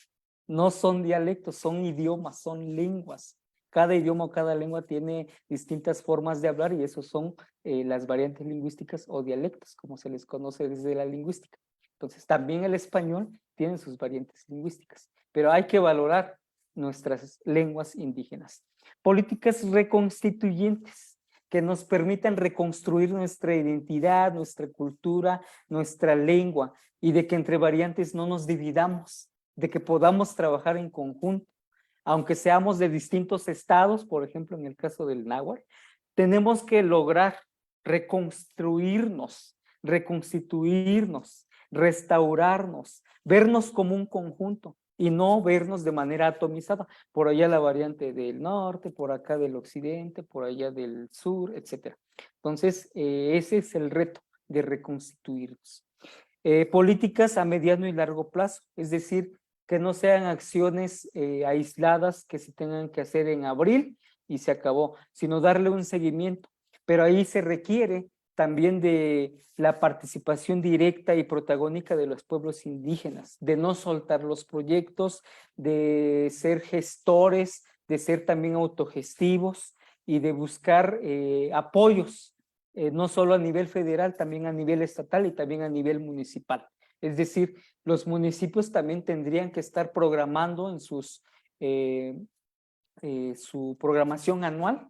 No son dialectos, son idiomas, son lenguas. Cada idioma o cada lengua tiene distintas formas de hablar, y esos son las variantes lingüísticas o dialectos, como se les conoce desde la lingüística. Entonces, también el español tiene sus variantes lingüísticas, pero hay que valorar nuestras lenguas indígenas. Políticas reconstituyentes, que nos permitan reconstruir nuestra identidad, nuestra cultura, nuestra lengua, y de que entre variantes no nos dividamos, de que podamos trabajar en conjunto. Aunque seamos de distintos estados, por ejemplo, en el caso del náhuatl, tenemos que lograr reconstruirnos, reconstituirnos, restaurarnos, vernos como un conjunto y no vernos de manera atomizada. Por allá la variante del norte, por acá del occidente, por allá del sur, etc. Entonces, ese es el reto de reconstituirnos. Políticas a mediano y largo plazo, es decir, que no sean acciones aisladas que se tengan que hacer en abril y se acabó, sino darle un seguimiento. Pero ahí se requiere también de la participación directa y protagónica de los pueblos indígenas, de no soltar los proyectos, de ser gestores, de ser también autogestivos y de buscar apoyos, no solo a nivel federal, también a nivel estatal y también a nivel municipal. Es decir, los municipios también tendrían que estar programando en su programación anual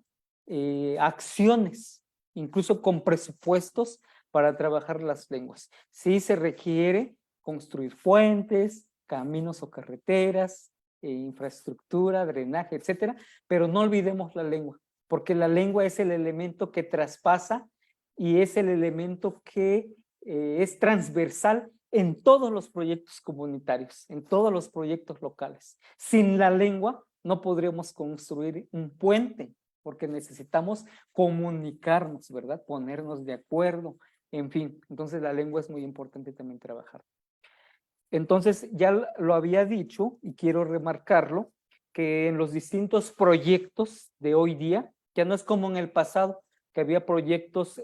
acciones, incluso con presupuestos para trabajar las lenguas. Sí se requiere construir puentes, caminos o carreteras, infraestructura, drenaje, etcétera, pero no olvidemos la lengua, porque la lengua es el elemento que traspasa y es el elemento que es transversal en todos los proyectos comunitarios, en todos los proyectos locales. Sin la lengua no podríamos construir un puente, porque necesitamos comunicarnos, ¿verdad? Ponernos de acuerdo, en fin. Entonces la lengua es muy importante también trabajar. Entonces ya lo había dicho y quiero remarcarlo, que en los distintos proyectos de hoy día, ya no es como en el pasado, que había proyectos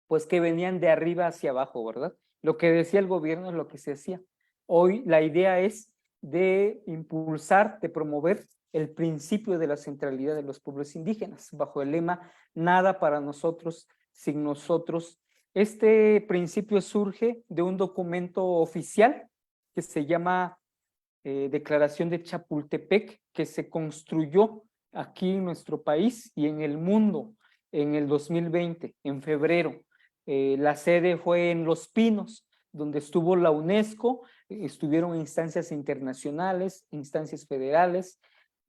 pues que venían de arriba hacia abajo, ¿verdad? Lo que decía el gobierno es lo que se hacía. Hoy la idea es de impulsar, de promover el principio de la centralidad de los pueblos indígenas, bajo el lema nada para nosotros, sin nosotros. Este principio surge de un documento oficial que se llama Declaración de Chapultepec, que se construyó aquí en nuestro país y en el mundo en el 2020, en febrero. La sede fue en Los Pinos, donde estuvo la UNESCO, estuvieron instancias internacionales, instancias federales,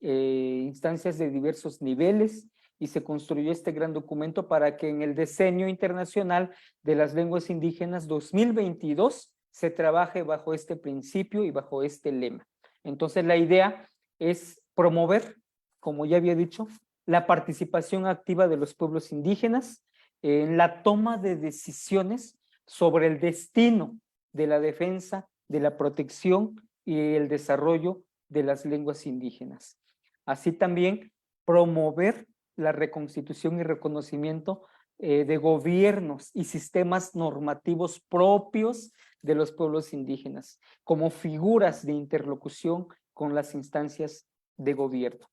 instancias de diversos niveles, y se construyó este gran documento para que en el Decenio Internacional de las Lenguas Indígenas 2022 se trabaje bajo este principio y bajo este lema. Entonces la idea es promover, como ya había dicho, la participación activa de los pueblos indígenas en la toma de decisiones sobre el destino de la defensa, de la protección y el desarrollo de las lenguas indígenas. Así también promover la reconstitución y reconocimiento de gobiernos y sistemas normativos propios de los pueblos indígenas, como figuras de interlocución con las instancias de gobierno.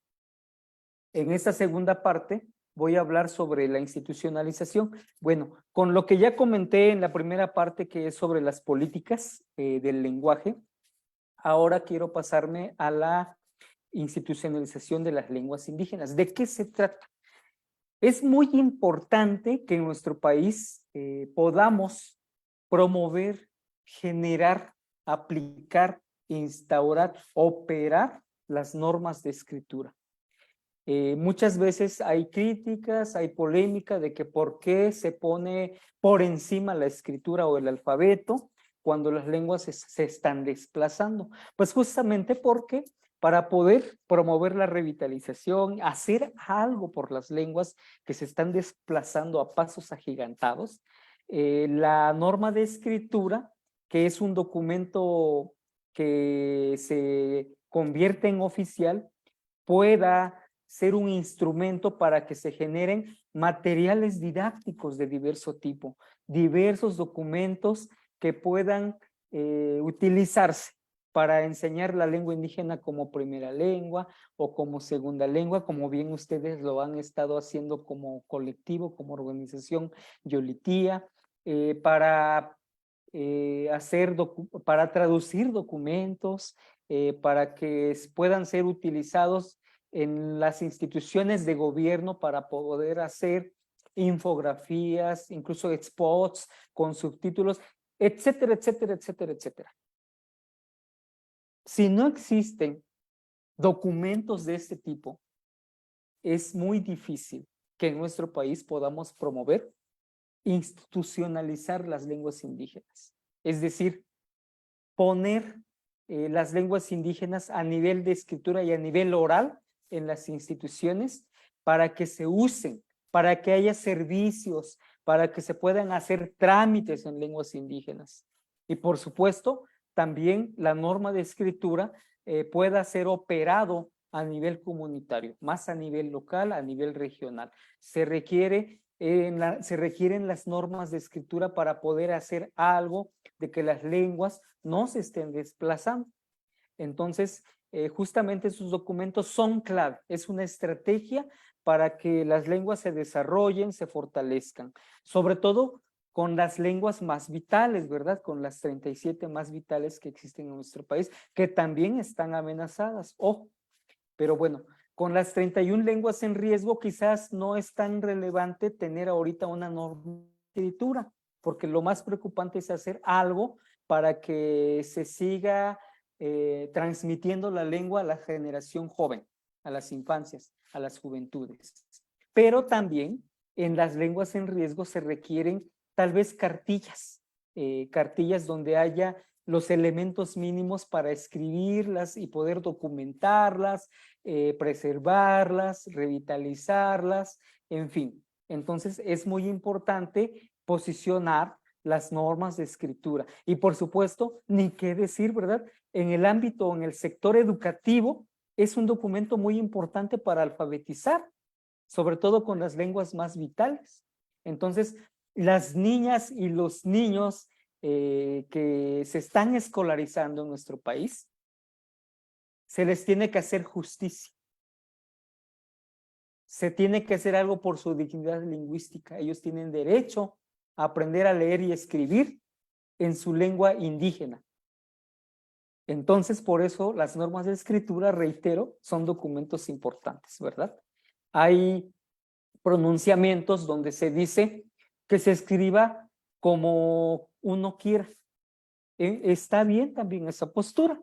En esta segunda parte voy a hablar sobre la institucionalización. Bueno, con lo que ya comenté en la primera parte, que es sobre las políticas del lenguaje, ahora quiero pasarme a la institucionalización de las lenguas indígenas. ¿De qué se trata? Es muy importante que en nuestro país podamos promover, generar, aplicar, instaurar, operar las normas de escritura. Muchas veces hay críticas, hay polémica de que por qué se pone por encima la escritura o el alfabeto cuando las lenguas se están desplazando. Pues justamente porque para poder promover la revitalización, hacer algo por las lenguas que se están desplazando a pasos agigantados, la norma de escritura, que es un documento que se convierte en oficial, pueda ser un instrumento para que se generen materiales didácticos de diverso tipo, diversos documentos que puedan utilizarse para enseñar la lengua indígena como primera lengua o como segunda lengua, como bien ustedes lo han estado haciendo como colectivo, como organización Yolitía, para traducir documentos, para que puedan ser utilizados en las instituciones de gobierno para poder hacer infografías, incluso spots con subtítulos, etcétera, etcétera, etcétera, etcétera. Si no existen documentos de este tipo, es muy difícil que en nuestro país podamos promover, institucionalizar las lenguas indígenas. Es decir, poner las lenguas indígenas a nivel de escritura y a nivel oral en las instituciones para que se usen, para que haya servicios, para que se puedan hacer trámites en lenguas indígenas. Y por supuesto, también la norma de escritura pueda ser operado a nivel comunitario, más a nivel local, a nivel regional. Se requieren las normas de escritura para poder hacer algo de que las lenguas no se estén desplazando. Entonces, justamente esos documentos son clave, es una estrategia para que las lenguas se desarrollen, se fortalezcan, sobre todo con las lenguas más vitales, ¿verdad? Con las 37 más vitales que existen en nuestro país, que también están amenazadas, ojo, pero bueno, con las 31 lenguas en riesgo quizás no es tan relevante tener ahorita una norma de escritura, porque lo más preocupante es hacer algo para que se siga transmitiendo la lengua a la generación joven, a las infancias, a las juventudes. Pero también en las lenguas en riesgo se requieren tal vez cartillas, cartillas donde haya los elementos mínimos para escribirlas y poder documentarlas, preservarlas, revitalizarlas, en fin. Entonces es muy importante posicionar las normas de escritura. Y por supuesto, ni qué decir, ¿verdad? En el ámbito, en el sector educativo, es un documento muy importante para alfabetizar, sobre todo con las lenguas más vitales. Entonces, las niñas y los niños que se están escolarizando en nuestro país, se les tiene que hacer justicia. Se tiene que hacer algo por su dignidad lingüística. Ellos tienen derecho a aprender a leer y escribir en su lengua indígena. Entonces, por eso las normas de escritura, reitero, son documentos importantes, ¿verdad? Hay pronunciamientos donde se dice que se escriba como uno quiera. Está bien también esa postura,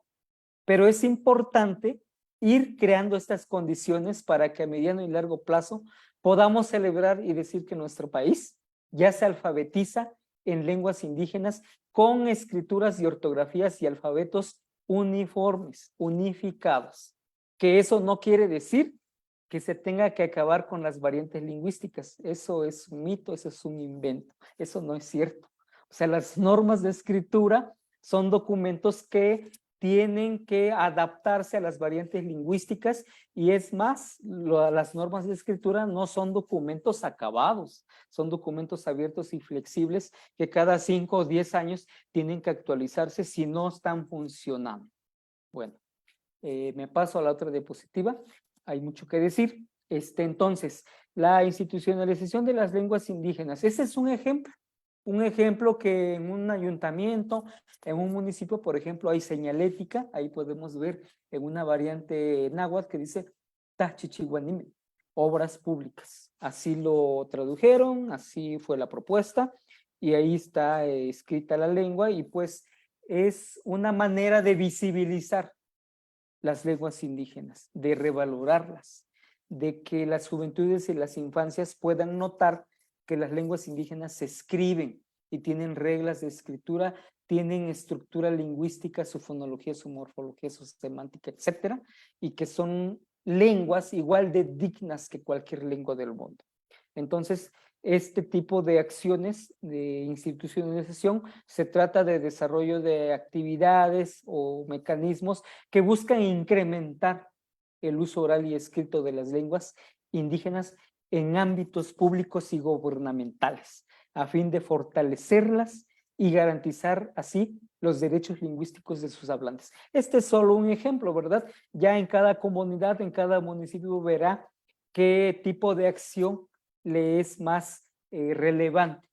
pero es importante ir creando estas condiciones para que a mediano y largo plazo podamos celebrar y decir que nuestro país ya se alfabetiza en lenguas indígenas con escrituras y ortografías y alfabetos uniformes, unificados. Que eso no quiere decir que se tenga que acabar con las variantes lingüísticas. Eso es un mito, eso es un invento. Eso no es cierto. O sea, las normas de escritura son documentos que tienen que adaptarse a las variantes lingüísticas y es más, las normas de escritura no son documentos acabados, son documentos abiertos y flexibles que cada 5 o 10 años tienen que actualizarse si no están funcionando. Bueno, me paso a la otra diapositiva, hay mucho que decir. Entonces, la institucionalización de las lenguas indígenas, ese es un ejemplo. Un ejemplo que en un ayuntamiento, en un municipio, por ejemplo, hay señalética, ahí podemos ver en una variante náhuatl que dice Tachichihuanime, obras públicas. Así lo tradujeron, así fue la propuesta, y ahí está escrita la lengua, y pues es una manera de visibilizar las lenguas indígenas, de revalorarlas, de que las juventudes y las infancias puedan notar que las lenguas indígenas se escriben y tienen reglas de escritura, tienen estructura lingüística, su fonología, su morfología, su semántica, etcétera, y que son lenguas igual de dignas que cualquier lengua del mundo. Entonces, este tipo de acciones de institucionalización se trata de desarrollo de actividades o mecanismos que buscan incrementar el uso oral y escrito de las lenguas indígenas en ámbitos públicos y gubernamentales, a fin de fortalecerlas y garantizar así los derechos lingüísticos de sus hablantes. Este es solo un ejemplo, ¿verdad? Ya en cada comunidad, en cada municipio verá qué tipo de acción le es más relevante.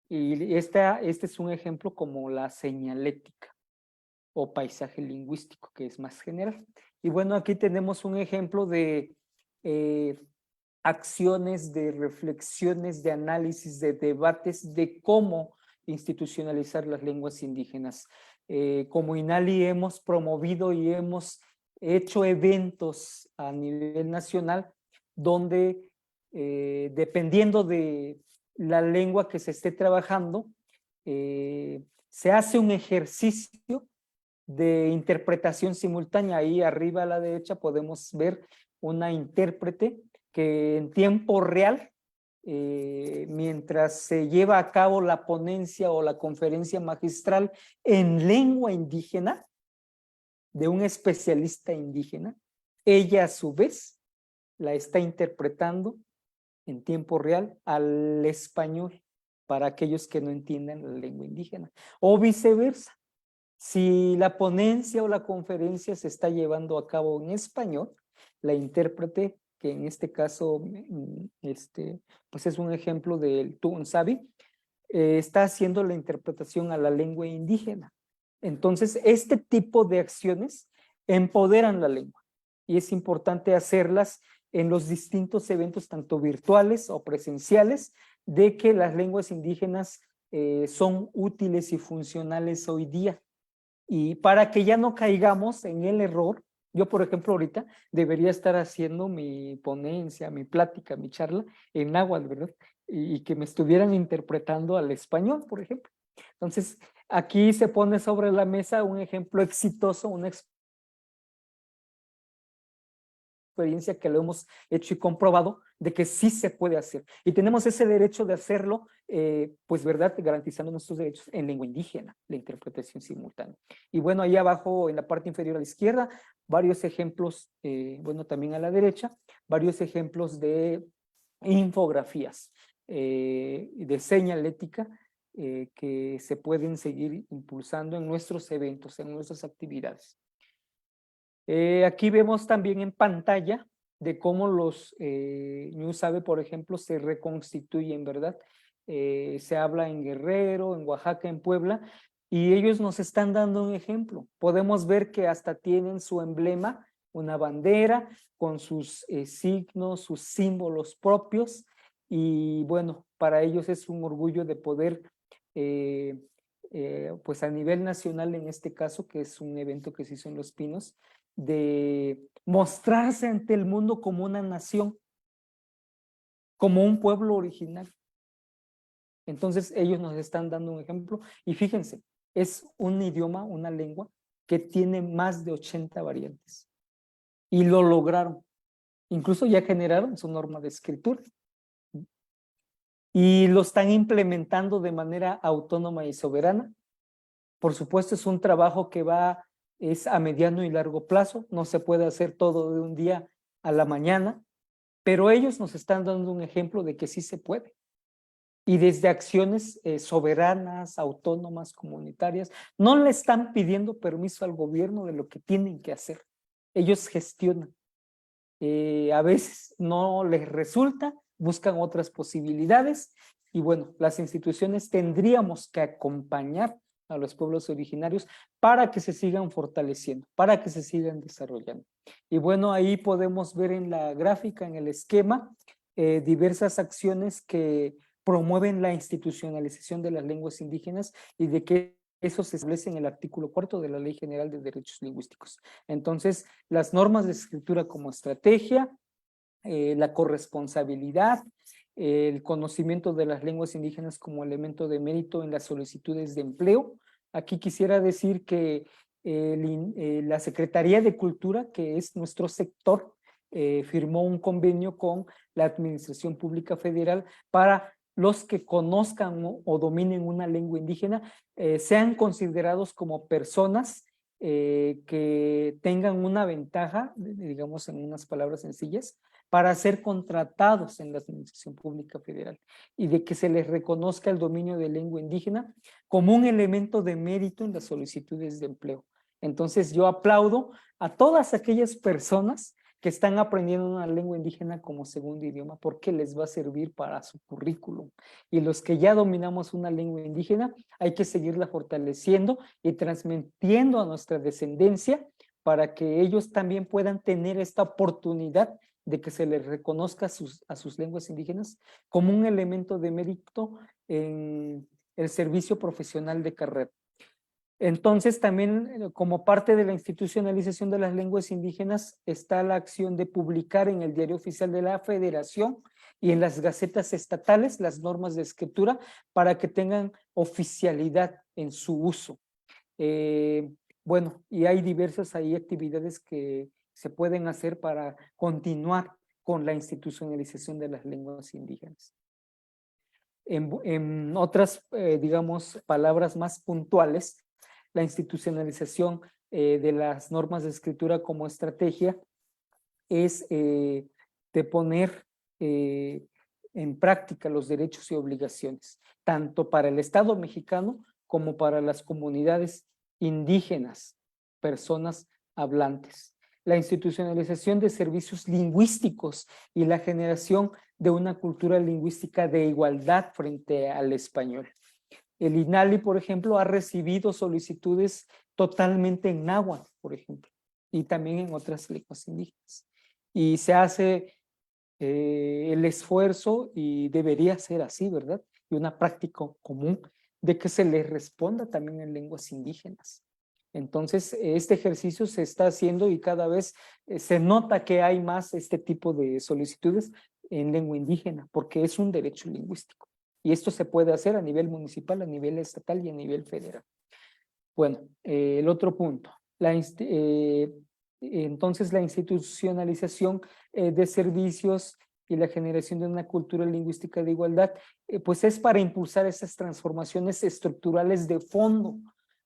Y este es un ejemplo como la señalética. o paisaje lingüístico, que es más general. Y bueno, aquí tenemos un ejemplo de acciones, de reflexiones, de análisis, de debates de cómo institucionalizar las lenguas indígenas. Como INALI hemos promovido y hemos hecho eventos a nivel nacional donde dependiendo de la lengua que se esté trabajando, se hace un ejercicio de interpretación simultánea. Ahí arriba a la derecha podemos ver una intérprete que en tiempo real, mientras se lleva a cabo la ponencia o la conferencia magistral en lengua indígena de un especialista indígena, ella a su vez la está interpretando en tiempo real al español para aquellos que no entiendan la lengua indígena, o viceversa. Si la ponencia o la conferencia se está llevando a cabo en español, la intérprete, que en este caso pues es un ejemplo del Tunsavi, está haciendo la interpretación a la lengua indígena. Entonces, este tipo de acciones empoderan la lengua y es importante hacerlas en los distintos eventos, tanto virtuales o presenciales, de que las lenguas indígenas son útiles y funcionales hoy día. Y para que ya no caigamos en el error, yo por ejemplo ahorita debería estar haciendo mi ponencia, mi plática, mi charla en náhuatl, ¿verdad? Y que me estuvieran interpretando al español, por ejemplo. Entonces, aquí se pone sobre la mesa un ejemplo exitoso, una experiencia que lo hemos hecho y comprobado de que sí se puede hacer. Y tenemos ese derecho de hacerlo, pues, ¿verdad? Garantizando nuestros derechos en lengua indígena, la interpretación simultánea. Y bueno, ahí abajo, en la parte inferior a la izquierda, varios ejemplos, bueno, también a la derecha, varios ejemplos de infografías, de señalética, que se pueden seguir impulsando en nuestros eventos, en nuestras actividades. Aquí vemos también en pantalla de cómo los Ñusabe, por ejemplo, se reconstituyen, ¿verdad? Se habla en Guerrero, en Oaxaca, en Puebla, y ellos nos están dando un ejemplo. Podemos ver que hasta tienen su emblema, una bandera, con sus signos, sus símbolos propios, y bueno, para ellos es un orgullo de poder, pues a nivel nacional en este caso, que es un evento que se hizo en Los Pinos, de mostrarse ante el mundo como una nación, como un pueblo original. Entonces ellos nos están dando un ejemplo y fíjense, es un idioma, una lengua que tiene más de 80 variantes y lo lograron. Incluso ya generaron su norma de escritura y lo están implementando de manera autónoma y soberana. Por supuesto, es un trabajo que es a mediano y largo plazo, no se puede hacer todo de un día a la mañana, pero ellos nos están dando un ejemplo de que sí se puede. Y desde acciones soberanas, autónomas, comunitarias, no le están pidiendo permiso al gobierno de lo que tienen que hacer. Ellos gestionan. A veces no les resulta, buscan otras posibilidades y bueno, las instituciones tendríamos que acompañar a los pueblos originarios para que se sigan fortaleciendo, para que se sigan desarrollando. Y bueno, ahí podemos ver en la gráfica, en el esquema, diversas acciones que promueven la institucionalización de las lenguas indígenas y de que eso se establece en el artículo 4 de la Ley General de Derechos Lingüísticos. Entonces, las normas de escritura como estrategia, la corresponsabilidad, el conocimiento de las lenguas indígenas como elemento de mérito en las solicitudes de empleo. Aquí quisiera decir que la Secretaría de Cultura, que es nuestro sector, firmó un convenio con la Administración Pública Federal para los que conozcan o dominen una lengua indígena, sean considerados como personas que tengan una ventaja, digamos en unas palabras sencillas, para ser contratados en la Administración Pública Federal y de que se les reconozca el dominio de lengua indígena como un elemento de mérito en las solicitudes de empleo. Entonces yo aplaudo a todas aquellas personas que están aprendiendo una lengua indígena como segundo idioma porque les va a servir para su currículum. Y los que ya dominamos una lengua indígena, hay que seguirla fortaleciendo y transmitiendo a nuestra descendencia para que ellos también puedan tener esta oportunidad de que se les reconozca a sus lenguas indígenas como un elemento de mérito en el servicio profesional de carrera. Entonces, también como parte de la institucionalización de las lenguas indígenas está la acción de publicar en el Diario Oficial de la Federación y en las gacetas estatales las normas de escritura para que tengan oficialidad en su uso. Bueno, y hay diversas actividades que se pueden hacer para continuar con la institucionalización de las lenguas indígenas. En otras, digamos, palabras más puntuales, la institucionalización de las normas de escritura como estrategia es de poner en práctica los derechos y obligaciones, tanto para el Estado mexicano como para las comunidades indígenas, personas hablantes. La institucionalización de servicios lingüísticos y la generación de una cultura lingüística de igualdad frente al español. El INALI, por ejemplo, ha recibido solicitudes totalmente en náhuatl, por ejemplo, y también en otras lenguas indígenas. Y se hace el esfuerzo, y debería ser así, ¿verdad? Y una práctica común de que se les responda también en lenguas indígenas. Entonces, este ejercicio se está haciendo y cada vez se nota que hay más este tipo de solicitudes en lengua indígena, porque es un derecho lingüístico. Y esto se puede hacer a nivel municipal, a nivel estatal y a nivel federal. Bueno, el otro punto. Entonces, la institucionalización de servicios y la generación de una cultura lingüística de igualdad, pues es para impulsar esas transformaciones estructurales de fondo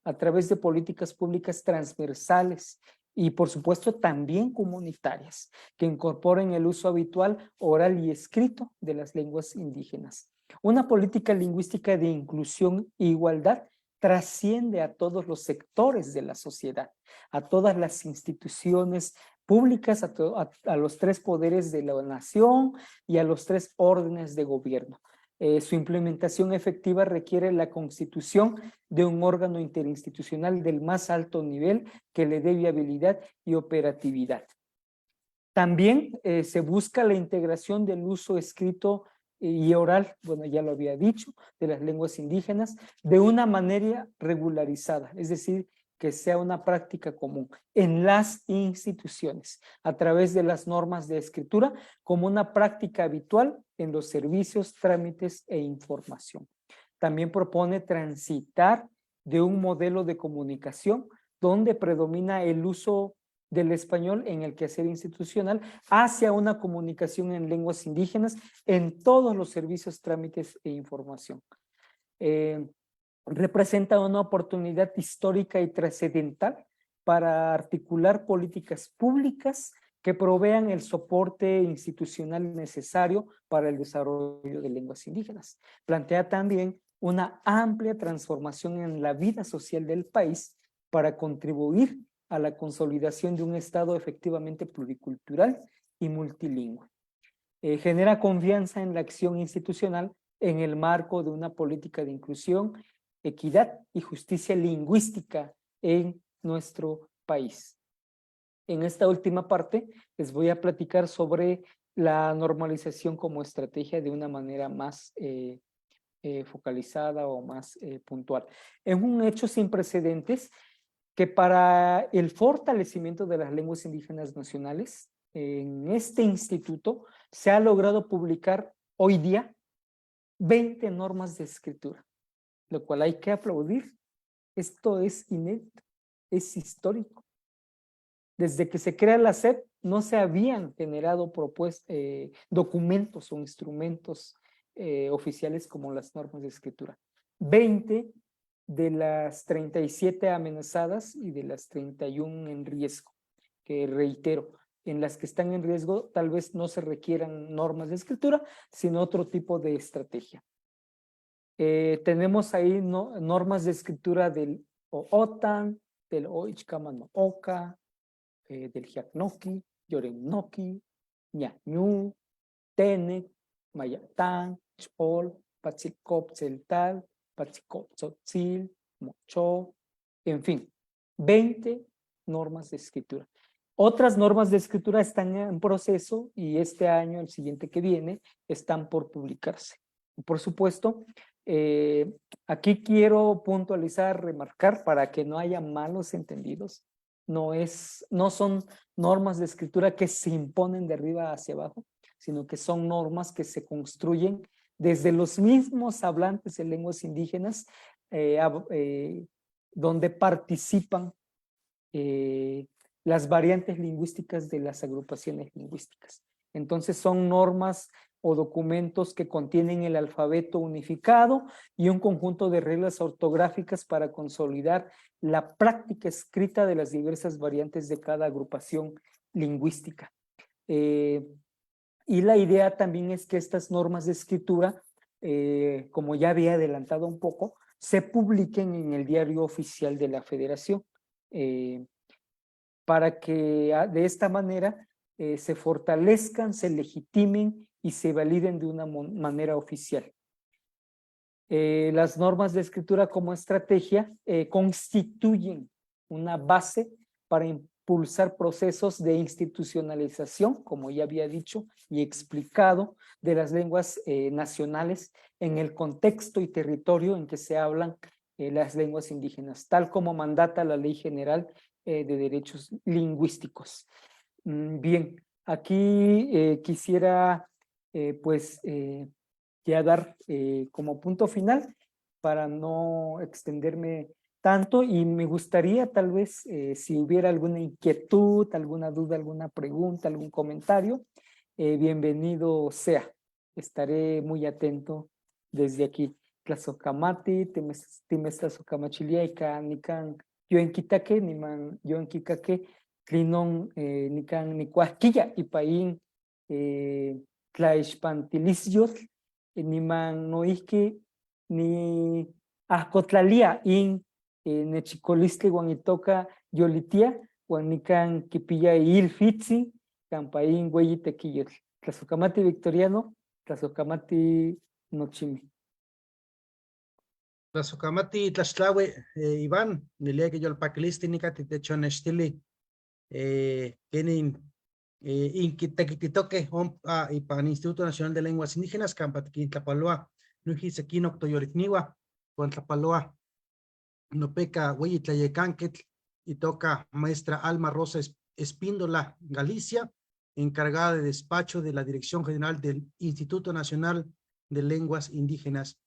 a través de políticas públicas transversales y, por supuesto, también comunitarias, que incorporen el uso habitual, oral y escrito de las lenguas indígenas. Una política lingüística de inclusión e igualdad trasciende a todos los sectores de la sociedad, a todas las instituciones públicas, a los tres poderes de la nación y a los tres órdenes de gobierno. Su implementación efectiva requiere la constitución de un órgano interinstitucional del más alto nivel que le dé viabilidad y operatividad. También se busca la integración del uso escrito y oral, bueno, ya lo había dicho, de las lenguas indígenas, de una manera regularizada, es decir, que sea una práctica común en las instituciones, a través de las normas de escritura, como una práctica habitual en los servicios, trámites e información. También propone transitar de un modelo de comunicación donde predomina el uso del español en el quehacer institucional hacia una comunicación en lenguas indígenas en todos los servicios, trámites e información. Representa una oportunidad histórica y trascendental para articular políticas públicas que provean el soporte institucional necesario para el desarrollo de lenguas indígenas. Plantea también una amplia transformación en la vida social del país para contribuir a la consolidación de un Estado efectivamente pluricultural y multilingüe. Genera confianza en la acción institucional en el marco de una política de inclusión, equidad y justicia lingüística en nuestro país. En esta última parte les voy a platicar sobre la normalización como estrategia de una manera más focalizada o más puntual. Es un hecho sin precedentes que para el fortalecimiento de las lenguas indígenas nacionales, en este instituto se ha logrado publicar hoy día 20 normas de escritura, lo cual hay que aplaudir. Esto es inédito, es histórico. Desde que se crea la SEP no se habían generado documentos o instrumentos oficiales como las normas de escritura. 20 de las 37 amenazadas y de las 31 en riesgo, que reitero, en las que están en riesgo tal vez no se requieran normas de escritura, sino otro tipo de estrategia. Tenemos ahí normas de escritura del OTAN, del Oichkaman Oka, del Jiaknoki, Yorenoki, Ñañú, Tenec, Mayatán, Chol, Patzicoptzeltal, Patzicoptzotzil, Mochó, en fin, 20 normas de escritura. Otras normas de escritura están en proceso y este año, el siguiente que viene, están por publicarse. Por supuesto, aquí quiero puntualizar, remarcar para que no haya malos entendidos. No son normas de escritura que se imponen de arriba hacia abajo, sino que son normas que se construyen desde los mismos hablantes de lenguas indígenas, donde participan las variantes lingüísticas de las agrupaciones lingüísticas. Entonces son normas o documentos que contienen el alfabeto unificado y un conjunto de reglas ortográficas para consolidar la práctica escrita de las diversas variantes de cada agrupación lingüística. Y la idea también es que estas normas de escritura, como ya había adelantado un poco, se publiquen en el diario oficial de la Federación, para que de esta manera se fortalezcan, se legitimen y se validen de una manera oficial. Las normas de escritura como estrategia constituyen una base para impulsar procesos de institucionalización, como ya había dicho y explicado, de las lenguas nacionales en el contexto y territorio en que se hablan las lenguas indígenas, tal como mandata la Ley General de Derechos Lingüísticos. Bien, aquí quisiera ya dar como punto final para no extenderme tanto, y me gustaría tal vez si hubiera alguna inquietud, alguna duda, alguna pregunta, algún comentario, bienvenido sea. Estaré muy atento desde aquí. Tlazocamati, timestazocamachilia, nican, yo en Quitaque, niman, yo en Quicaque, clinon, nican, nicuasquilla, y paín, tlaixpantilicios, niman noisque, ni ascotlalía, in nechicolistli, guanitoca, yolitia, guanican, quipilla, il fitzi, campaín, güey, tequillos. Tlazocamati victoriano, Tlazocamati nochimi. Tlazocamati tlaxtlaue, Iván, nilia que yo el paquilisti nica titechon estili, kenin inquitequitoque y para el Instituto Nacional de Lenguas Indígenas, Campatiquín Tlapaloa, Nujisequino Octoyoricniwa, con Tlapaloa, Nopeca, Huey Tlayecanquetl, y toca maestra Alma Rosa Espíndola, Galicia, encargada de despacho de la Dirección General del Instituto Nacional de Lenguas Indígenas.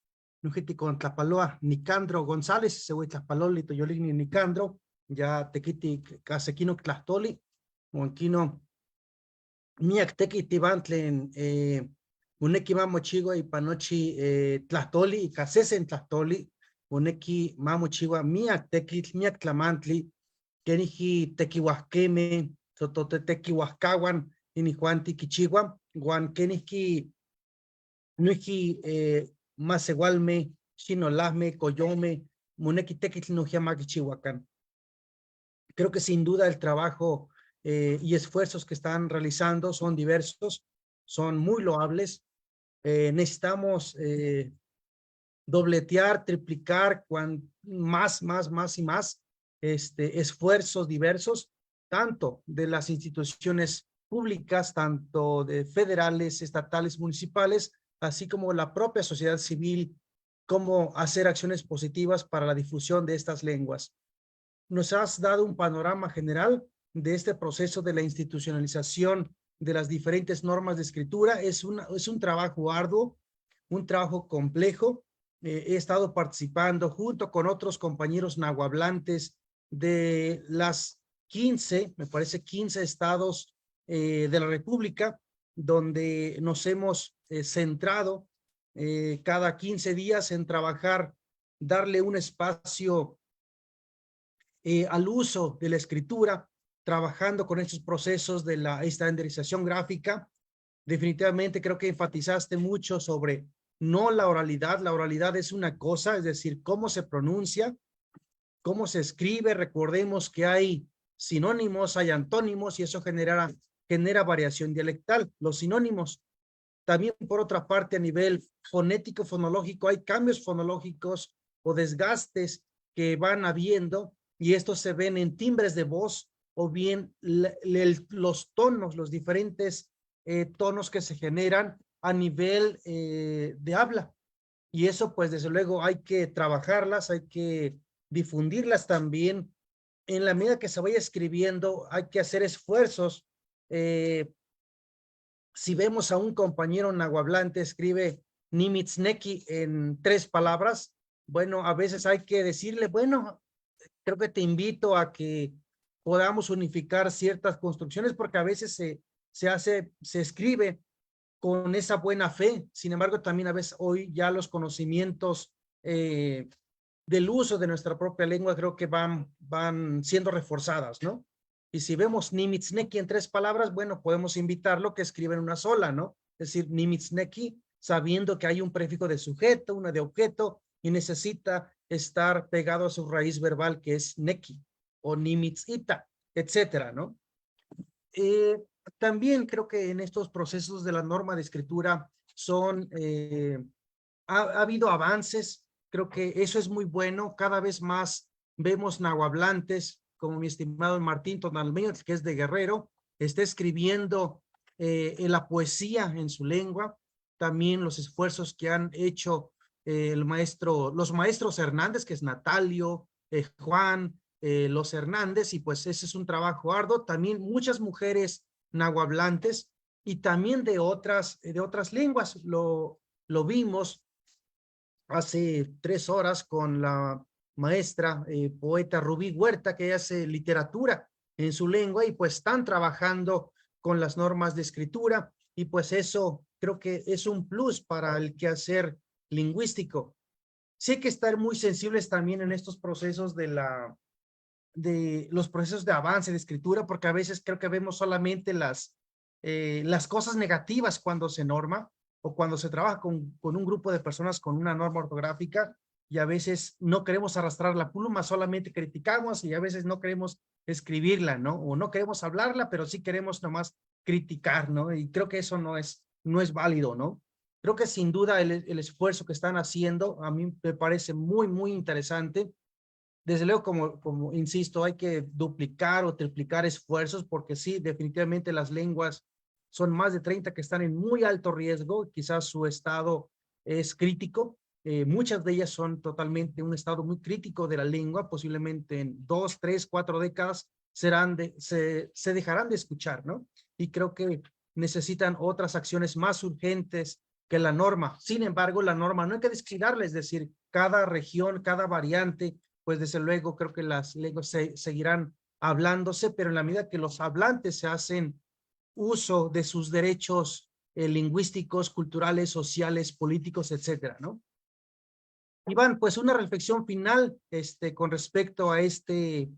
Nujiti con Tlapaloa, Nicandro González, se voy Tlapaloli, Toyolini Nicandro, ya tequiti Casequino Tlastoli, Monquino Miak Tequi Tibantlen, Uneki Mamochigua y Panochi Tlastoli, y Casesen Tlastoli, Uneki Mamochigua, Miak Tequi, Miak Tlamantli, Keniji Tequihuasqueme, Sotote Tequihuascahuan, Inijuanti Kichigua, Guan Keniji Nuji Masegualme, Chinolasme, Coyome, Muneki Tequitl Nujiamaki Chihuacán. Creo que sin duda el trabajo y esfuerzos que están realizando son diversos, son muy loables. Necesitamos dobletear, triplicar, más y más esfuerzos diversos, tanto de las instituciones públicas, tanto de federales, estatales, municipales, así como la propia sociedad civil, cómo hacer acciones positivas para la difusión de estas lenguas. Nos has dado un panorama general de este proceso de la institucionalización de las diferentes normas de escritura. Es un trabajo arduo, un trabajo complejo. He estado participando junto con otros compañeros nahuablantes de las 15, me parece 15 estados de la República, donde nos hemos centrado cada 15 días en trabajar, darle un espacio al uso de la escritura, trabajando con estos procesos de la estandarización gráfica. Definitivamente creo que enfatizaste mucho sobre no la oralidad es una cosa, es decir, cómo se pronuncia, cómo se escribe. Recordemos que hay sinónimos, hay antónimos, y eso genera genera variación dialectal, los sinónimos. También, por otra parte, a nivel fonético, fonológico, hay cambios fonológicos o desgastes que van habiendo, y estos se ven en timbres de voz o bien los tonos, los diferentes tonos que se generan a nivel de habla. Y eso, pues, desde luego, hay que trabajarlas, hay que difundirlas también. En la medida que se vaya escribiendo, hay que hacer esfuerzos. Si vemos a un compañero nahuablante escribe Nimitzneki en 3 palabras, bueno, a veces hay que decirle, bueno, creo que te invito a que podamos unificar ciertas construcciones, porque a veces se escribe con esa buena fe. Sin embargo, también a veces hoy ya los conocimientos del uso de nuestra propia lengua creo que van siendo reforzadas, ¿no? Y si vemos Nimitzneki en 3 palabras, bueno, podemos invitarlo que escriba en una sola, ¿no? Es decir, Nimitzneki, sabiendo que hay un prefijo de sujeto, una de objeto, y necesita estar pegado a su raíz verbal, que es neki, o Nimitzita, etcétera, ¿no? También creo que en estos procesos de la norma de escritura ha habido avances. Creo que eso es muy bueno. Cada vez más vemos nahuablantes, como mi estimado Martín Tonalmeño, que es de Guerrero, está escribiendo la poesía en su lengua. También los esfuerzos que han hecho los maestros Hernández, que es Natalio, Juan, los Hernández, y pues ese es un trabajo arduo. También muchas mujeres nahuablantes y también de otras lenguas. Lo vimos hace 3 horas con la maestra poeta Rubí Huerta, que hace literatura en su lengua, y pues están trabajando con las normas de escritura, y pues eso creo que es un plus para el quehacer lingüístico. Sí hay que estar muy sensibles también en estos procesos de los procesos de avance de escritura, porque a veces creo que vemos solamente las cosas negativas cuando se norma o cuando se trabaja con un grupo de personas con una norma ortográfica, y a veces no queremos arrastrar la pluma, solamente criticamos, y a veces no queremos escribirla, ¿no? O no queremos hablarla, pero sí queremos nomás criticar, ¿no? Y creo que eso no es válido, ¿no? Creo que sin duda el esfuerzo que están haciendo a mí me parece muy, muy interesante. Desde luego, como insisto, hay que duplicar o triplicar esfuerzos, porque sí, definitivamente las lenguas son más de 30 que están en muy alto riesgo. Quizás su estado es crítico. Muchas de ellas son totalmente un estado muy crítico de la lengua. Posiblemente en 2, 3, 4 décadas se dejarán de escuchar, ¿no? Y creo que necesitan otras acciones más urgentes que la norma. Sin embargo, la norma no hay que descuidarla, es decir, cada región, cada variante, pues desde luego creo que las lenguas seguirán hablándose, pero en la medida que los hablantes se hacen uso de sus derechos lingüísticos, culturales, sociales, políticos, etcétera, ¿no? Iván, pues una reflexión final con respecto a esta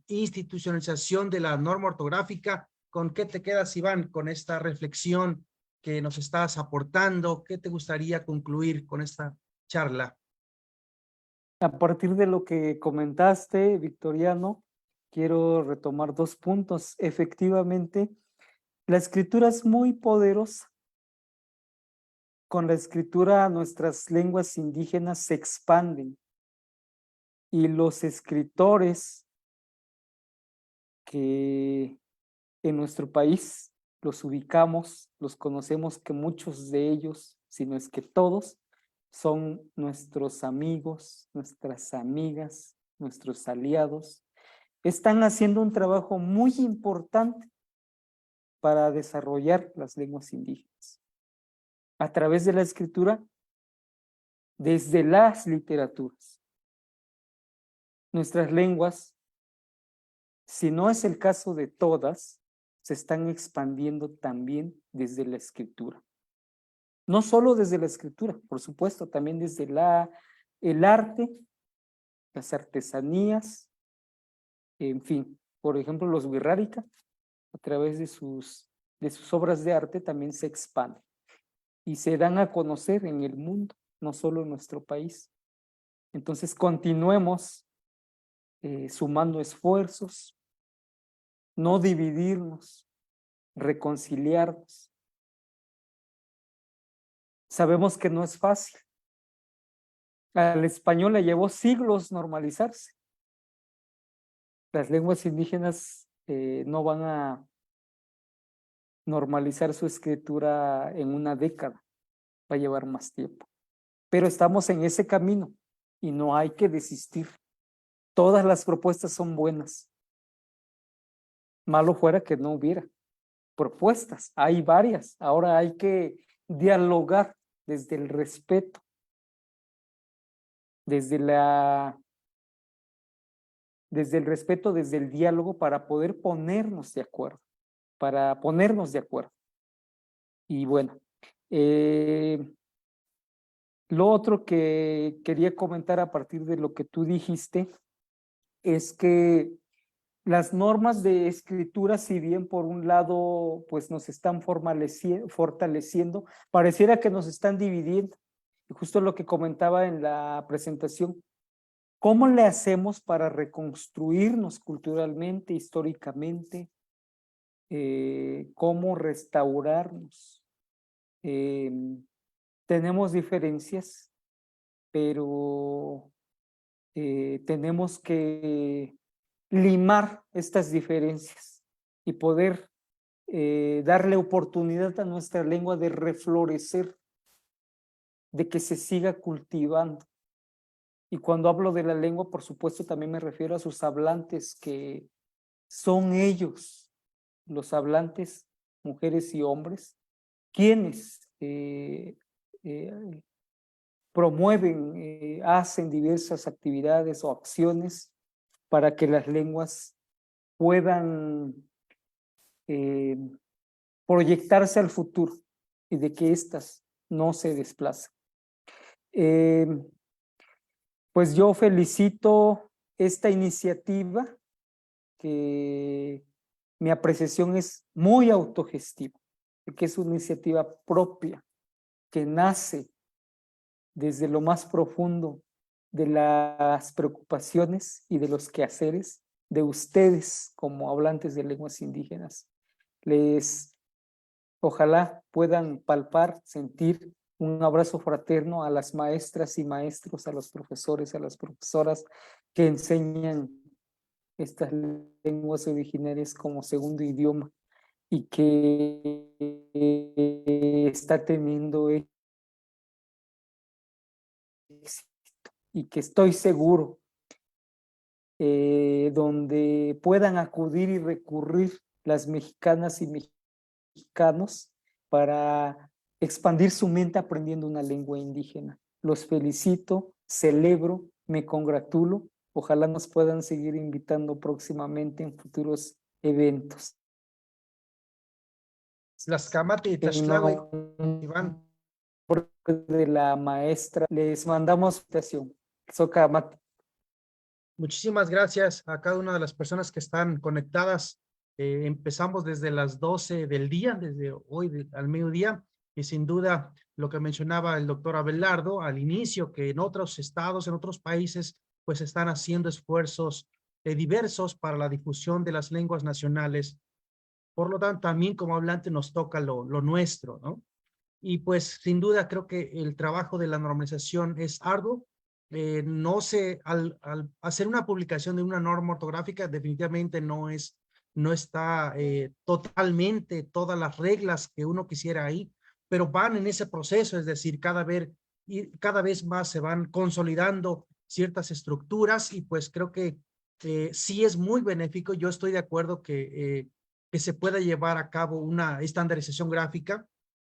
institucionalización de la norma ortográfica. ¿Con qué te quedas, Iván, con esta reflexión que nos estás aportando? ¿Qué te gustaría concluir con esta charla? A partir de lo que comentaste, Victoriano, quiero retomar 2 puntos. Efectivamente, la escritura es muy poderosa. Con la escritura nuestras lenguas indígenas se expanden, y los escritores que en nuestro país los ubicamos, los conocemos, que muchos de ellos, si no es que todos, son nuestros amigos, nuestras amigas, nuestros aliados. Están haciendo un trabajo muy importante para desarrollar las lenguas indígenas a través de la escritura, desde las literaturas. Nuestras lenguas, si no es el caso de todas, se están expandiendo también desde la escritura. No solo desde la escritura, por supuesto, también desde el arte, las artesanías, en fin. Por ejemplo, los wixárika, a través de sus obras de arte, también se expanden y se dan a conocer en el mundo, no solo en nuestro país. Entonces, continuemos sumando esfuerzos, no dividirnos, reconciliarnos. Sabemos que no es fácil. Al español le llevó siglos normalizarse. Las lenguas indígenas no van a normalizar su escritura en una década. Va a llevar más tiempo. Pero estamos en ese camino y no hay que desistir. Todas las propuestas son buenas. Malo fuera que no hubiera propuestas. Hay varias. Ahora hay que dialogar desde el respeto, desde el respeto, desde el diálogo, para poder ponernos de acuerdo, Y bueno, lo otro que quería comentar a partir de lo que tú dijiste es que las normas de escritura, si bien por un lado pues nos están fortaleciendo, pareciera que nos están dividiendo. Y justo lo que comentaba en la presentación, ¿cómo le hacemos para reconstruirnos culturalmente, históricamente? ¿Cómo restaurarnos? Tenemos diferencias, pero tenemos que limar estas diferencias y poder darle oportunidad a nuestra lengua de reflorecer, de que se siga cultivando. Y cuando hablo de la lengua, por supuesto, también me refiero a sus hablantes, que son ellos, los hablantes, mujeres y hombres, quienes promueven, hacen diversas actividades o acciones para que las lenguas puedan proyectarse al futuro y de que éstas no se desplacen. Pues yo felicito esta iniciativa, que mi apreciación es muy autogestiva, que es una iniciativa propia, que nace desde lo más profundo de las preocupaciones y de los quehaceres de ustedes como hablantes de lenguas indígenas. Ojalá puedan palpar, sentir un abrazo fraterno a las maestras y maestros, a los profesores, a las profesoras que enseñan estas lenguas originarias como segundo idioma y que está teniendo éxito, y que estoy seguro donde puedan acudir y recurrir las mexicanas y mexicanos para expandir su mente aprendiendo una lengua indígena. Los felicito, celebro, me congratulo. Ojalá nos puedan seguir invitando próximamente en futuros eventos. Las Camate y Tlaxtlahui, Iván. De la maestra, les mandamos invitación. Socamate. Muchísimas gracias a cada una de las personas que están conectadas. Empezamos desde las 12 del día, desde hoy al mediodía, y sin duda lo que mencionaba el doctor Abelardo al inicio, que en otros estados, en otros países, pues están haciendo esfuerzos diversos para la difusión de las lenguas nacionales. Por lo tanto, también como hablante nos toca lo nuestro, ¿no? Y pues sin duda creo que el trabajo de la normalización es arduo. Al hacer una publicación de una norma ortográfica, definitivamente no está totalmente todas las reglas que uno quisiera ahí, pero van en ese proceso, es decir, cada vez más se van consolidando ciertas estructuras, y pues creo que sí es muy benéfico. Yo estoy de acuerdo que se pueda llevar a cabo una estandarización gráfica.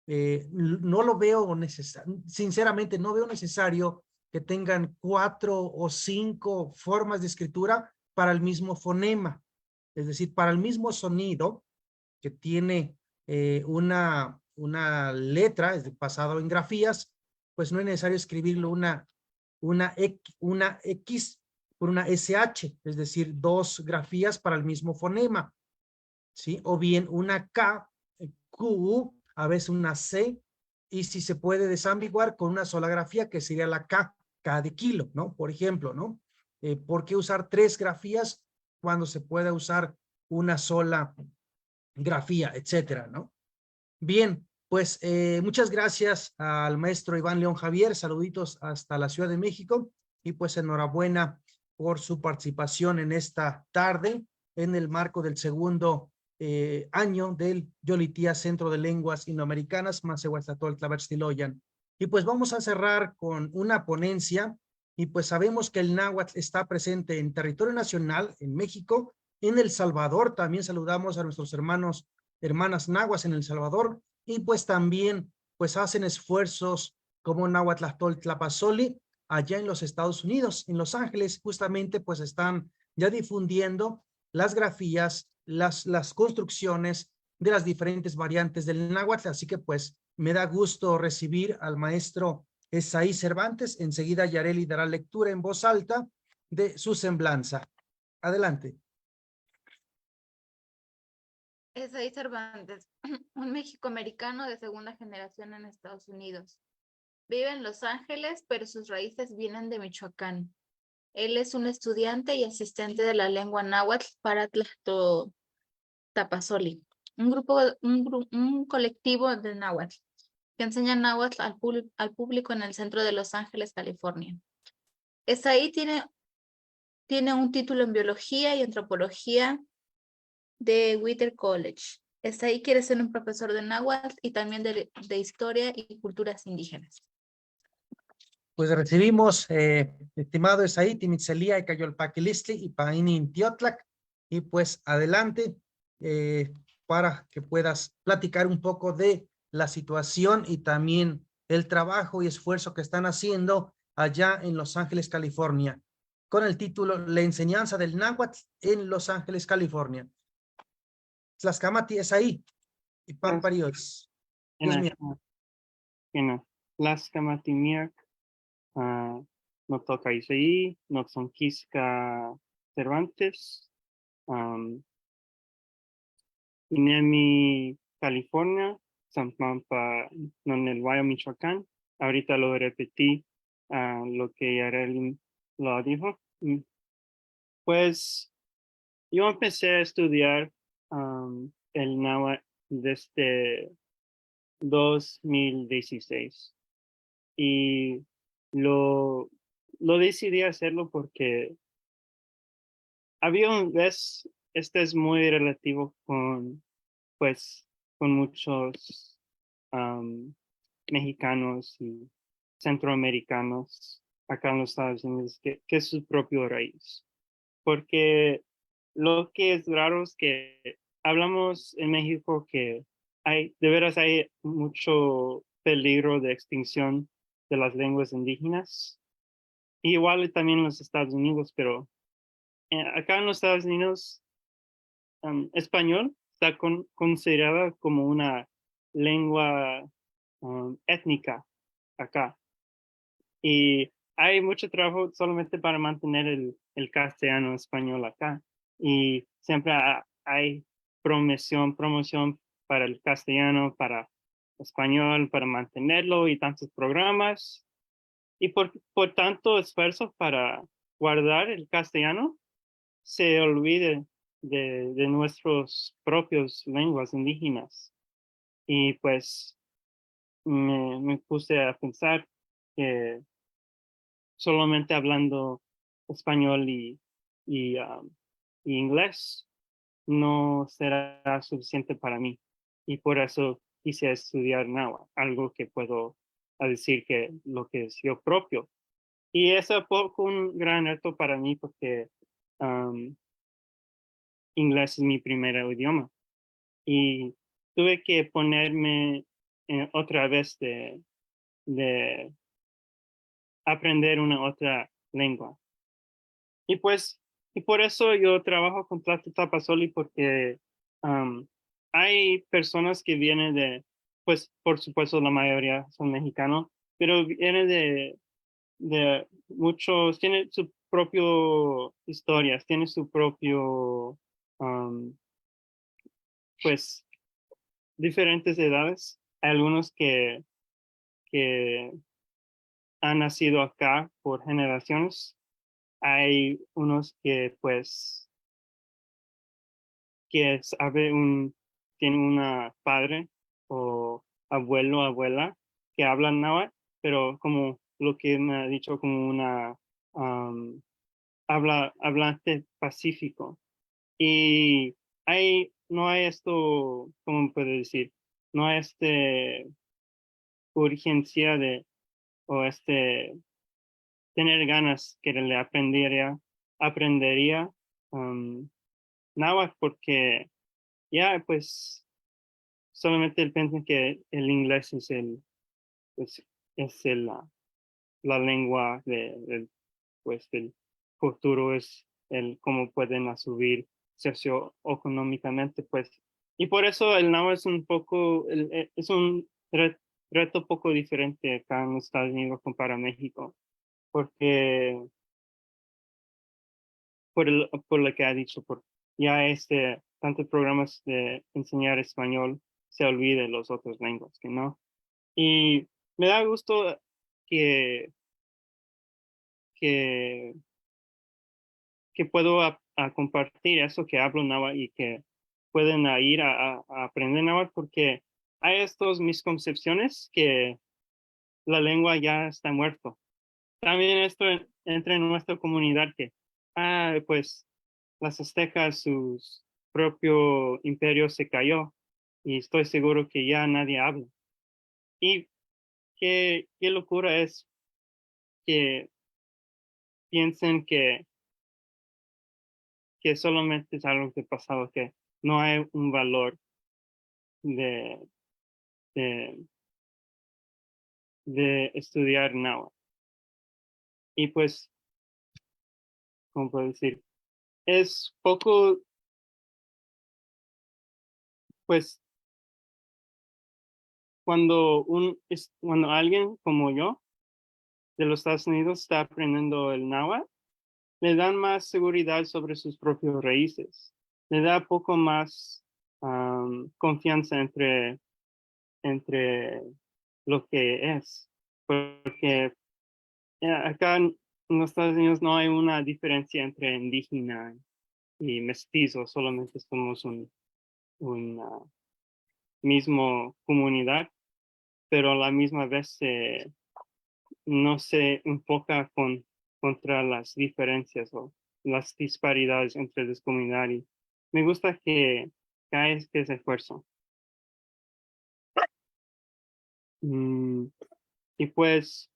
No lo veo necesario, sinceramente no veo necesario que tengan 4 o 5 formas de escritura para el mismo fonema, es decir, para el mismo sonido que tiene una letra, es basado en grafías, pues no es necesario escribirlo una X por una SH, es decir, 2 grafías para el mismo fonema, ¿sí? O bien una K, Q, a veces una C, y si se puede desambiguar con una sola grafía, que sería la K de kilo, ¿no? Por ejemplo, ¿no? ¿Por qué usar 3 grafías cuando se puede usar una sola grafía, etcétera, ¿no? Bien, pues muchas gracias al maestro Iván León Javier, saluditos hasta la Ciudad de México y pues enhorabuena por su participación en esta tarde en el marco del segundo año del Yolitía Centro de Lenguas Indoamericanas, Masehuatzatol Tlabaxtiloyan. Y pues vamos a cerrar con una ponencia y pues sabemos que el náhuatl está presente en territorio nacional, en México, en El Salvador. También saludamos a nuestros hermanas nahuas en El Salvador y pues también pues hacen esfuerzos como Nahuatlastol Tlapazoli allá en los Estados Unidos, en Los Ángeles, justamente pues están ya difundiendo las grafías, las construcciones de las diferentes variantes del náhuatl, así que pues me da gusto recibir al maestro Esaí Cervantes. Enseguida Yareli dará lectura en voz alta de su semblanza. Adelante. Esaí Cervantes, un mexicoamericano de segunda generación en Estados Unidos. Vive en Los Ángeles, pero sus raíces vienen de Michoacán. Él es un estudiante y asistente de la lengua náhuatl para Tapazoli, un colectivo de náhuatl que enseña náhuatl al público en el centro de Los Ángeles, California. Esaí tiene un título en biología y antropología de Whittier College. Esaí quiere ser un profesor de náhuatl y también de historia y culturas indígenas. Pues recibimos, estimado Esaí, Timitzelia y Cayolpaquilistli y Paini Intiotlak, y pues adelante para que puedas platicar un poco de la situación y también el trabajo y esfuerzo que están haciendo allá en Los Ángeles, California, con el título La enseñanza del náhuatl en Los Ángeles, California. Tlaxcamati Esaí y Pamparios. Dios mío. Tlaxcamatimiac. No toca Isaí, no son Quisca Cervantes, Inemi, California, San Pampa, Nonelhuayo, Michoacán. Ahorita lo repetí lo que Yareli lo dijo. Pues yo empecé a estudiar el náhuatl desde 2016 y lo decidí hacerlo porque había un vez, este es muy relativo con muchos mexicanos y centroamericanos acá en los Estados Unidos, que es su propia raíz. Porque lo que es raro es que hablamos en México que de veras hay mucho peligro de extinción de las lenguas indígenas. Igual también en los Estados Unidos, pero acá en los Estados Unidos, español está considerada como una lengua étnica acá. Y hay mucho trabajo solamente para mantener el castellano español acá. Y siempre hay promoción para el castellano, para español, para mantenerlo y tantos programas. Y por tanto esfuerzo para guardar el castellano, se olvide de nuestros propios lenguas indígenas. Y pues me puse a pensar que solamente hablando español y inglés no será suficiente para mí. Y por eso quise estudiar náhuatl, algo que puedo decir que lo que es yo propio. Y eso fue un gran reto para mí porque inglés es mi primer idioma. Y tuve que ponerme otra vez de aprender una otra lengua. Y pues, y por eso yo trabajo con Tapazoli porque hay personas que vienen pues por supuesto la mayoría son mexicanos, pero vienen de muchos, tienen su propio historias, tienen su propio, pues, diferentes edades. Hay algunos que han nacido acá por generaciones. Hay unos que, pues, que sabe tiene una padre o abuelo, abuela que hablan náhuatl, pero como lo que me ha dicho como una hablante pacífico. Y no hay esto, ¿cómo puedo decir? No hay urgencia o tener ganas que le aprendería náhuatl porque ya pues solamente él piensa que el inglés es la lengua pues del futuro, es el cómo pueden subir socioeconómicamente, pues. Y por eso el náhuatl es un poco, es un reto poco diferente acá en los Estados Unidos comparado a México, porque por lo que ha dicho, ya tantos programas de enseñar español se olvide los otros lenguas, que no. Y me da gusto que, que, que puedo a compartir eso que hablo náhuatl y que pueden ir a aprender náhuatl porque hay estos misconcepciones que la lengua ya está muerto. También esto entra en nuestra comunidad que, pues las aztecas, su propio imperio se cayó y estoy seguro que ya nadie habla. Y qué locura es que piensen que solamente es algo que pasado, que no hay un valor de, de, de estudiar náhuatl. Y pues, ¿cómo puedo decir? Es poco, pues, cuando alguien como yo de los Estados Unidos está aprendiendo el náhuatl, le dan más seguridad sobre sus propias raíces. Le da poco más confianza entre lo que es. Porque acá en los Estados Unidos no hay una diferencia entre indígena y mestizo, solamente somos una misma comunidad, pero a la misma vez no se enfoca contra las diferencias o las disparidades entre las comunidades. Me gusta que hay este esfuerzo. Y pues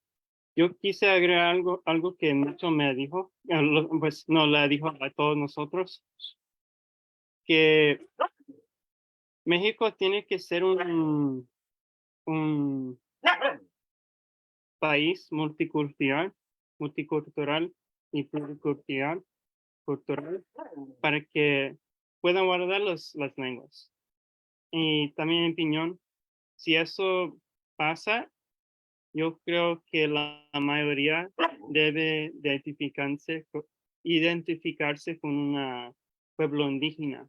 yo quise agregar algo que Nacho me dijo, pues no, le dijo a todos nosotros, que México tiene que ser un país multicultural y pluricultural para que puedan guardar las lenguas. Y también en opinión, si eso pasa, yo creo que la mayoría debe identificarse con un pueblo indígena,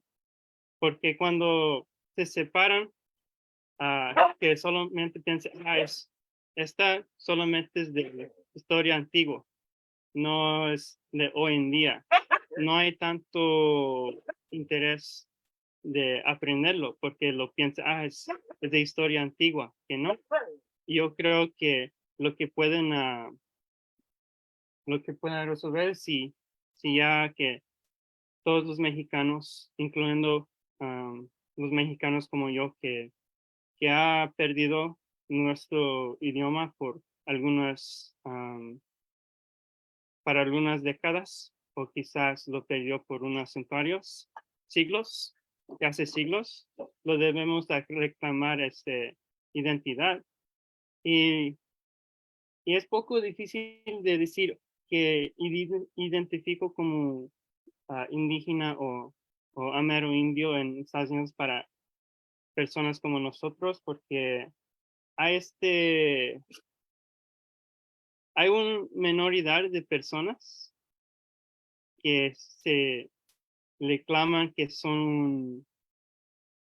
porque cuando se separan, que solamente piensan, esta solamente es de historia antigua, no es de hoy en día. No hay tanto interés de aprenderlo porque lo piensa, es de historia antigua, que no. Yo creo que lo que pueden resolver si ya que todos los mexicanos, incluyendo los mexicanos como yo, que ha perdido nuestro idioma para algunas décadas, o quizás lo perdió por unos siglos, hace siglos, lo debemos reclamar identidad. Y es poco difícil de decir que identifico como indígena o amerindio en Estados Unidos para personas como nosotros, porque hay una minoridad de personas que se le claman que son un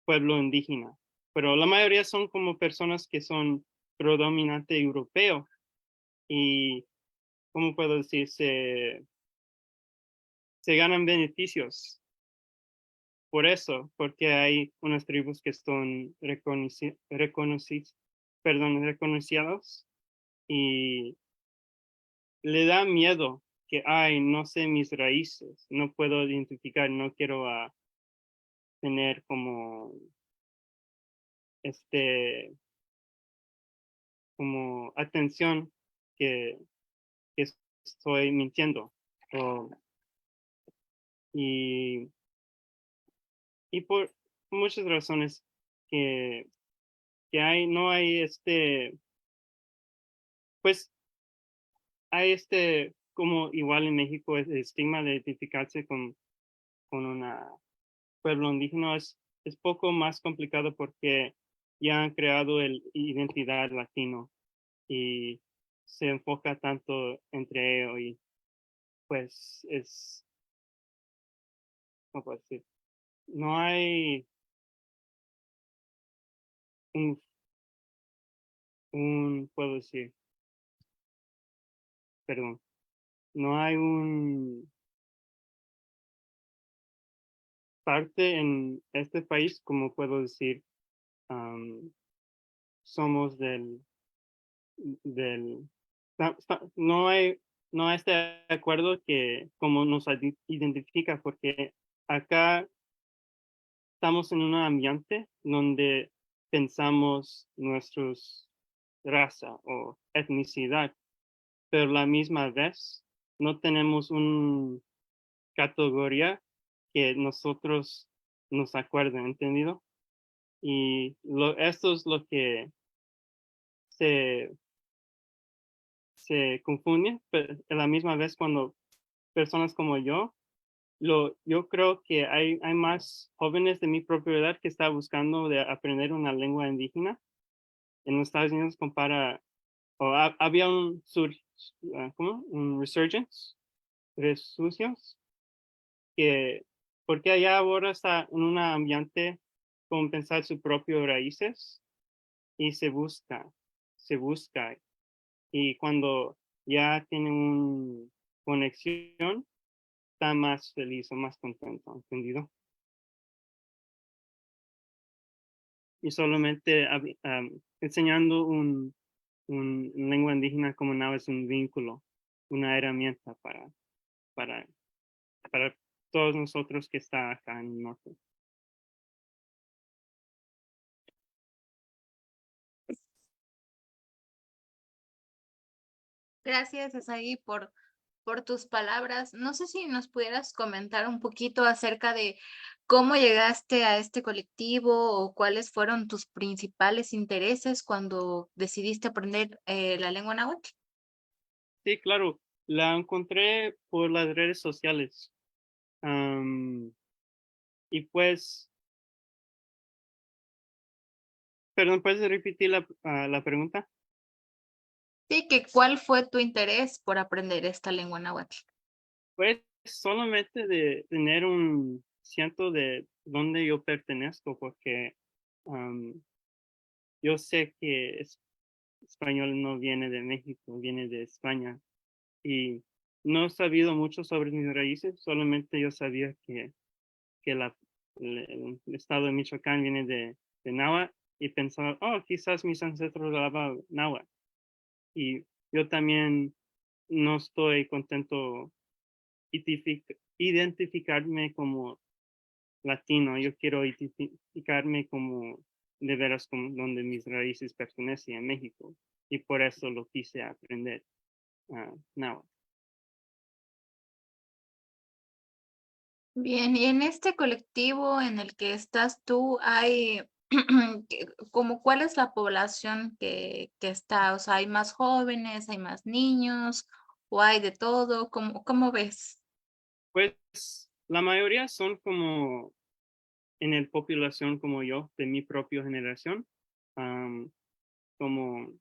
pueblo indígena, pero la mayoría son como personas que son predominante europeo y, ¿cómo puedo decir? Se ganan beneficios por eso, porque hay unas tribus que son reconocidas y le da miedo que, ay, no sé mis raíces, no puedo identificar, no quiero tener como como atención que estoy mintiendo. Y por muchas razones que no hay pues hay como igual en México, el estigma de identificarse con una pueblo indígena es poco más complicado porque ya han creado el identidad latino y se enfoca tanto entre ellos y pues ¿cómo puedo decir? No hay puedo decir, perdón, no hay un parte en este país, como puedo decir, somos no hay este acuerdo que como nos identifica, porque acá estamos en un ambiente donde pensamos nuestros raza o etnicidad, pero a la misma vez no tenemos una categoría que nosotros nos acuerden, ¿entendido? Y esto es lo que se confunde, pero a la misma vez cuando personas como yo creo que hay más jóvenes de mi propia edad que están buscando de aprender una lengua indígena. En los Estados Unidos había un resurgence, resurgence, porque allá ahora está en un ambiente con pensar sus propias raíces y se busca. Y cuando ya tienen una conexión, está más feliz o más contento, ¿entendido? Y solamente enseñando un lengua indígena como náhuatl es un vínculo, una herramienta para todos nosotros que está acá en el norte. Gracias, Asaí, por tus palabras. No sé si nos pudieras comentar un poquito acerca de cómo llegaste a este colectivo o cuáles fueron tus principales intereses cuando decidiste aprender la lengua náhuatl. Sí, claro, la encontré por las redes sociales. Y pues, perdón, ¿puedes repetir la pregunta? Sí, que ¿cuál fue tu interés por aprender esta lengua náhuatl? Pues solamente de tener un siento de dónde yo pertenezco, porque yo sé que español no viene de México, viene de España. Y no he sabido mucho sobre mis raíces, solamente yo sabía que el estado de Michoacán viene de náhuatl y pensaba, oh, quizás mis ancestros hablaban náhuatl. Y yo también no estoy contento identificarme como latino, yo quiero identificarme como de veras como donde mis raíces pertenecen a México y por eso lo quise aprender náhuatl. Bien, y en este colectivo en el que estás tú, hay como cuál es la población que está, o sea, ¿hay más jóvenes, hay más niños o hay de todo? ¿Cómo ves? Pues la mayoría son como en la población como yo, de mi propia generación, como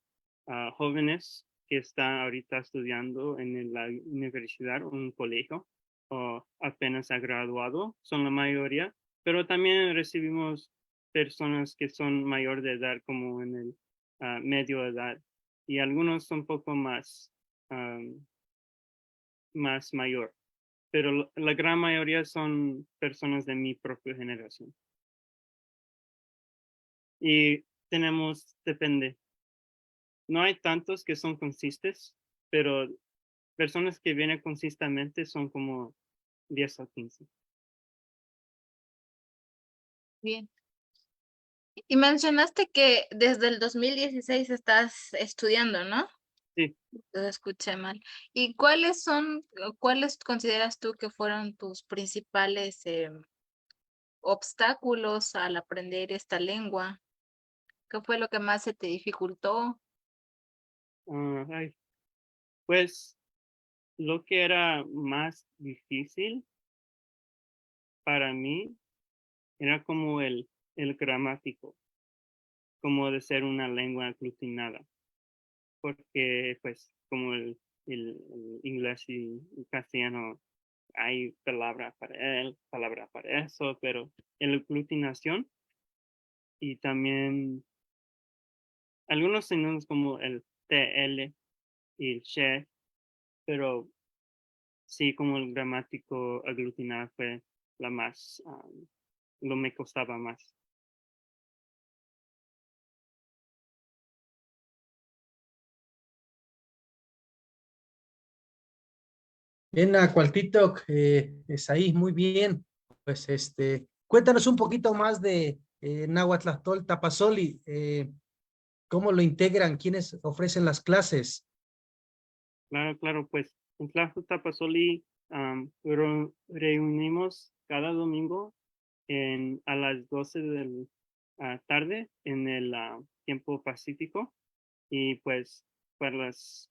jóvenes que están ahorita estudiando en la universidad o un colegio o apenas ha graduado, son la mayoría, pero también recibimos personas que son mayor de edad como en el medio de edad y algunos son un poco más mayor. pero la gran mayoría son personas de mi propia generación. Y depende. No hay tantos que son consistentes, pero personas que vienen consistentemente son como 10 o 15. Bien. Y mencionaste que desde el 2016 estás estudiando, ¿no? Sí. Lo escuché mal. ¿Y cuáles consideras tú que fueron tus principales obstáculos al aprender esta lengua? ¿Qué fue lo que más se te dificultó? Pues lo que era más difícil para mí era como el gramático, como de ser una lengua aglutinada, porque pues como el inglés y el castellano hay palabra para eso, pero en la aglutinación y también algunos sonidos como el TL y el she, pero sí, como el gramático aglutinado fue la más, lo me costaba más. Bien, Cualtito, es ahí, muy bien. Pues cuéntanos un poquito más de Náhuatl Tlahtol Tapasoli, cómo lo integran, quiénes ofrecen las clases. Claro, pues en Tlahtol Tapasoli reunimos cada domingo a las 12 de la tarde en el tiempo pacífico y pues para los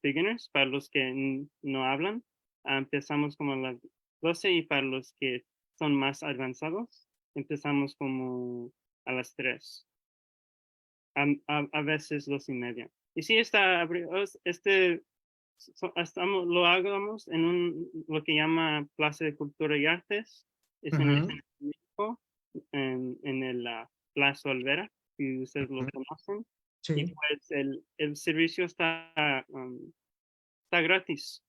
beginners, para los que no hablan, empezamos como a las 12 y para los que son más avanzados, empezamos como a las 3. A veces 2:30. Y sí lo hagamos en lo que llama Plaza de Cultura y Artes, es en el centro de México, en el Plaza Olvera, si ustedes lo conocen. Sí. Y pues el servicio está gratis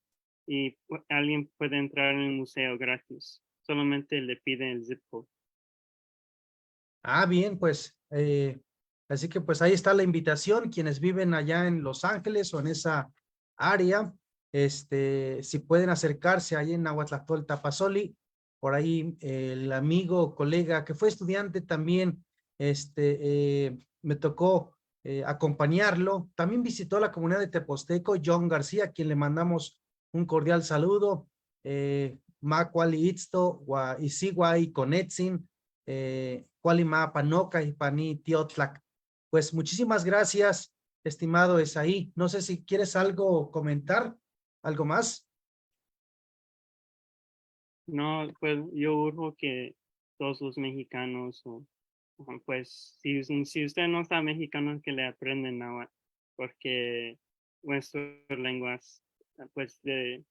y alguien puede entrar en el museo gratis, solamente le piden el zip code. Bien, pues, así que pues ahí está la invitación, quienes viven allá en Los Ángeles o en esa área, si pueden acercarse ahí en Nahuatl Tapasoli, por ahí el amigo o colega que fue estudiante también, me tocó acompañarlo, también visitó la comunidad de Teposteco, John García, a quien le mandamos un cordial saludo, Macuali Itzto, Isigua y Conetzin, Cualima Panoca y Pani Tiotlac. Pues muchísimas gracias, estimado Esaí. No sé si quieres algo comentar, algo más. No, pues yo urjo que todos los mexicanos, pues si usted no está mexicano, que le aprenden náhuatl, porque nuestras lenguas, pues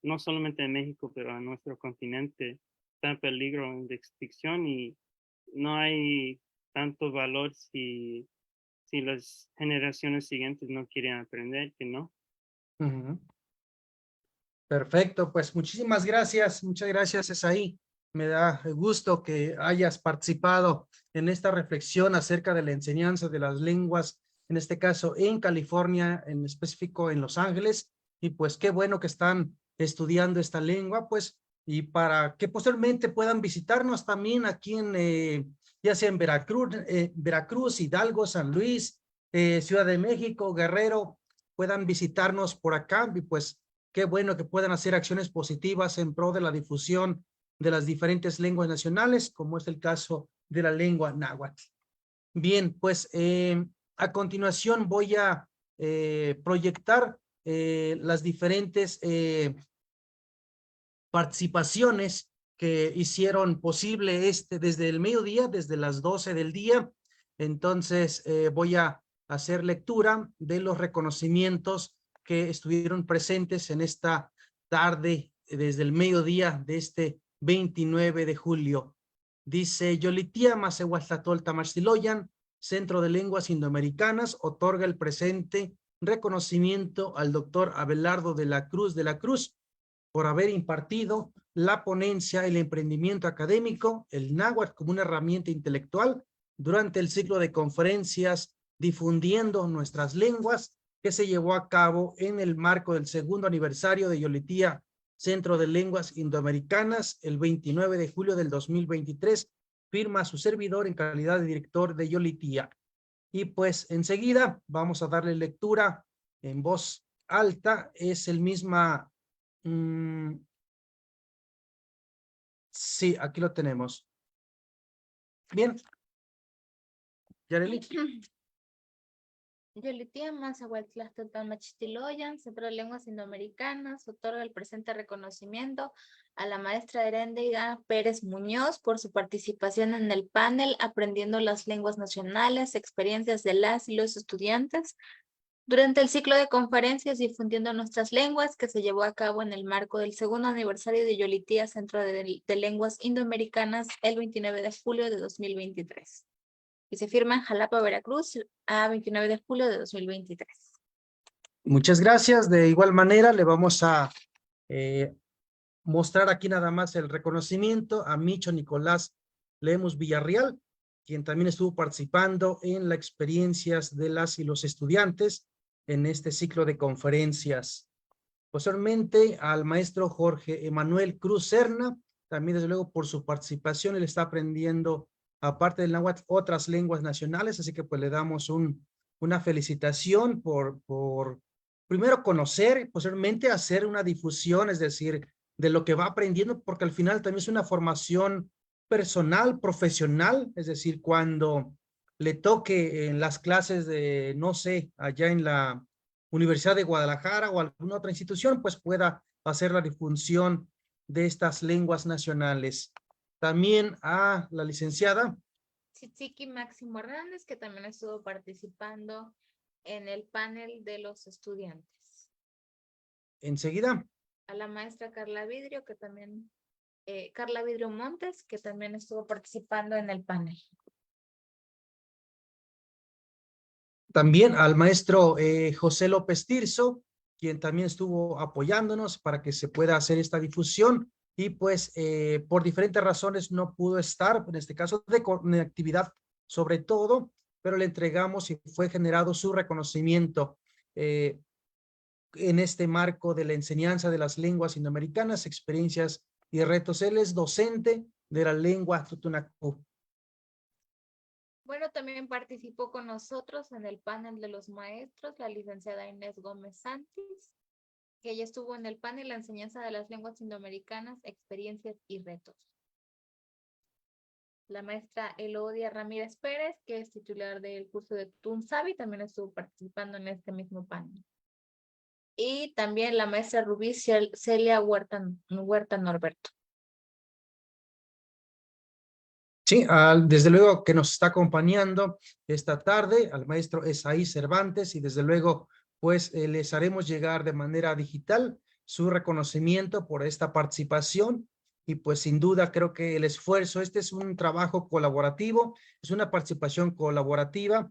no solamente de México, pero a nuestro continente, está en peligro de extinción y no hay tanto valor si las generaciones siguientes no quieren aprender, que no. Perfecto, pues muchísimas gracias, muchas gracias Esaí. Me da gusto que hayas participado en esta reflexión acerca de la enseñanza de las lenguas, en este caso en California, en específico en Los Ángeles, y pues qué bueno que están estudiando esta lengua, pues, y para que posteriormente puedan visitarnos también aquí ya sea en Veracruz, Hidalgo, San Luis, Ciudad de México, Guerrero, puedan visitarnos por acá, y pues qué bueno que puedan hacer acciones positivas en pro de la difusión de las diferentes lenguas nacionales, como es el caso de la lengua náhuatl. Bien, pues a continuación voy a proyectar las diferentes participaciones que hicieron posible desde el mediodía, desde las 12 del día. Entonces voy a hacer lectura de los reconocimientos que estuvieron presentes en esta tarde desde el mediodía de este 29 de julio. Dice, Yolitia Macehuatlatol Tamaxiloyan, Centro de Lenguas Indoamericanas, otorga el presente reconocimiento al doctor Abelardo de la Cruz, por haber impartido la ponencia El emprendimiento académico, el náhuatl como una herramienta intelectual durante el ciclo de conferencias difundiendo nuestras lenguas que se llevó a cabo en el marco del segundo aniversario de Yoletía Centro de Lenguas Indoamericanas el 29 de julio del 2023. Firma su servidor en calidad de director de Yoletía. Y pues enseguida vamos a darle lectura en voz alta. Es el misma... sí, aquí lo tenemos. Bien. Yareli. Yoletía Mazahualtlahtoltamachtiloyan, Centro de Lenguas Indoamericanas, otorga el presente reconocimiento a la maestra Heréndira Pérez Muñoz por su participación en el panel Aprendiendo las Lenguas Nacionales, experiencias de las y los estudiantes, durante el ciclo de conferencias Difundiendo Nuestras Lenguas, que se llevó a cabo en el marco del segundo aniversario de Yoletía Centro de Lenguas Indoamericanas el 29 de julio de 2023. Y se firma en Jalapa, Veracruz, a 29 de julio de 2023. Muchas gracias. De igual manera, le vamos a mostrar aquí nada más el reconocimiento a Micho Nicolás Lemus Villarreal, quien también estuvo participando en las experiencias de las y los estudiantes en este ciclo de conferencias. Posteriormente, al maestro Jorge Emanuel Cruz Serna, también desde luego por su participación, él está aprendiendo aparte del náhuatl, otras lenguas nacionales, así que pues le damos una felicitación por primero conocer y posteriormente hacer una difusión, es decir, de lo que va aprendiendo, porque al final también es una formación personal, profesional, es decir, cuando le toque en las clases de, no sé, allá en la Universidad de Guadalajara o alguna otra institución, pues pueda hacer la difusión de estas lenguas nacionales. También a la licenciada Tzitziki Máximo Hernández, que también estuvo participando en el panel de los estudiantes. Enseguida. A la maestra Carla Vidrio, que también, Carla Vidrio Montes, que también estuvo participando en el panel. También al maestro José López Tirso, quien también estuvo apoyándonos para que se pueda hacer esta difusión. Y pues por diferentes razones no pudo estar, en este caso de actividad sobre todo, pero le entregamos y fue generado su reconocimiento en este marco de la enseñanza de las lenguas indoamericanas, experiencias y retos. Él es docente de la lengua Tutunacú. Bueno, también participó con nosotros en el panel de los maestros la licenciada Inés Gómez Santis, que ella estuvo en el panel La enseñanza de las lenguas indoamericanas, experiencias y retos. La maestra Elodia Ramírez Pérez, que es titular del curso de Tunsavi, también estuvo participando en este mismo panel. Y también la maestra Rubí Celia Huerta Norberto. Sí, desde luego que nos está acompañando esta tarde al maestro Esaí Cervantes y desde luego pues les haremos llegar de manera digital su reconocimiento por esta participación y pues sin duda creo que el esfuerzo, este es un trabajo colaborativo, es una participación colaborativa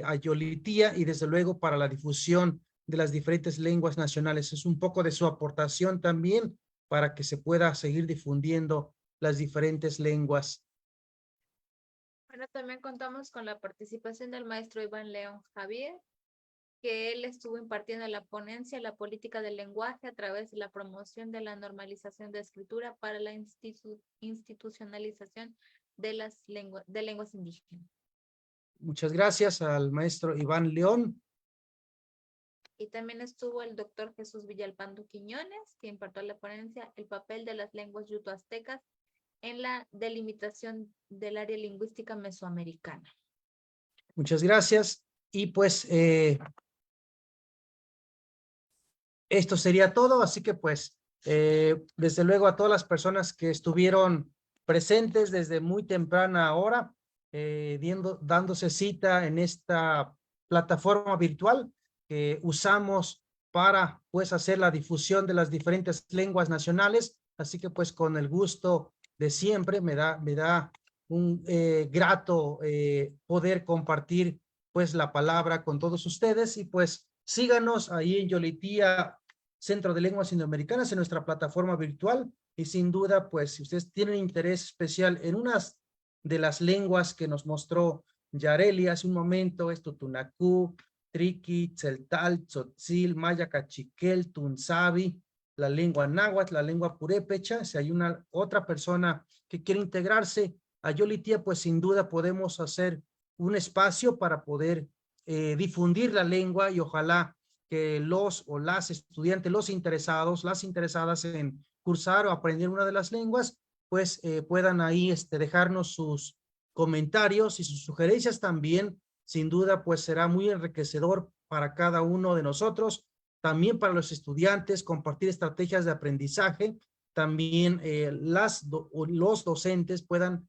a Yoletía y desde luego para la difusión de las diferentes lenguas nacionales. Es un poco de su aportación también para que se pueda seguir difundiendo las diferentes lenguas. Bueno, también contamos con la participación del maestro Iván León Javier, que él estuvo impartiendo la ponencia La política del lenguaje a través de la promoción de la normalización de escritura para la institucionalización de las lenguas indígenas. Muchas gracias al maestro Iván León. Y también estuvo el doctor Jesús Villalpando Quiñones, que impartió la ponencia El papel de las lenguas yuto-aztecas en la delimitación del área lingüística mesoamericana. Muchas gracias. Y pues esto sería todo, así que pues desde luego a todas las personas que estuvieron presentes desde muy temprana hora, dándose cita en esta plataforma virtual que usamos para pues hacer la difusión de las diferentes lenguas nacionales, así que pues con el gusto de siempre me da un grato poder compartir pues la palabra con todos ustedes y pues síganos ahí en Yoletía Centro de Lenguas Indoamericanas en nuestra plataforma virtual. Y sin duda, pues, si ustedes tienen interés especial en unas de las lenguas que nos mostró Yareli hace un momento, es Tutunacú, Triqui, Tzeltal, Tzotzil, Maya Cachiquel, Tunzabi, la lengua náhuatl, la lengua purépecha. Si hay una otra persona que quiere integrarse a Yolitia, pues sin duda podemos hacer un espacio para poder difundir la lengua, y ojalá que los o las estudiantes, los interesados, las interesadas en cursar o aprender una de las lenguas, pues puedan ahí dejarnos sus comentarios y sus sugerencias también. Sin duda, pues será muy enriquecedor para cada uno de nosotros, también para los estudiantes, compartir estrategias de aprendizaje. También los docentes puedan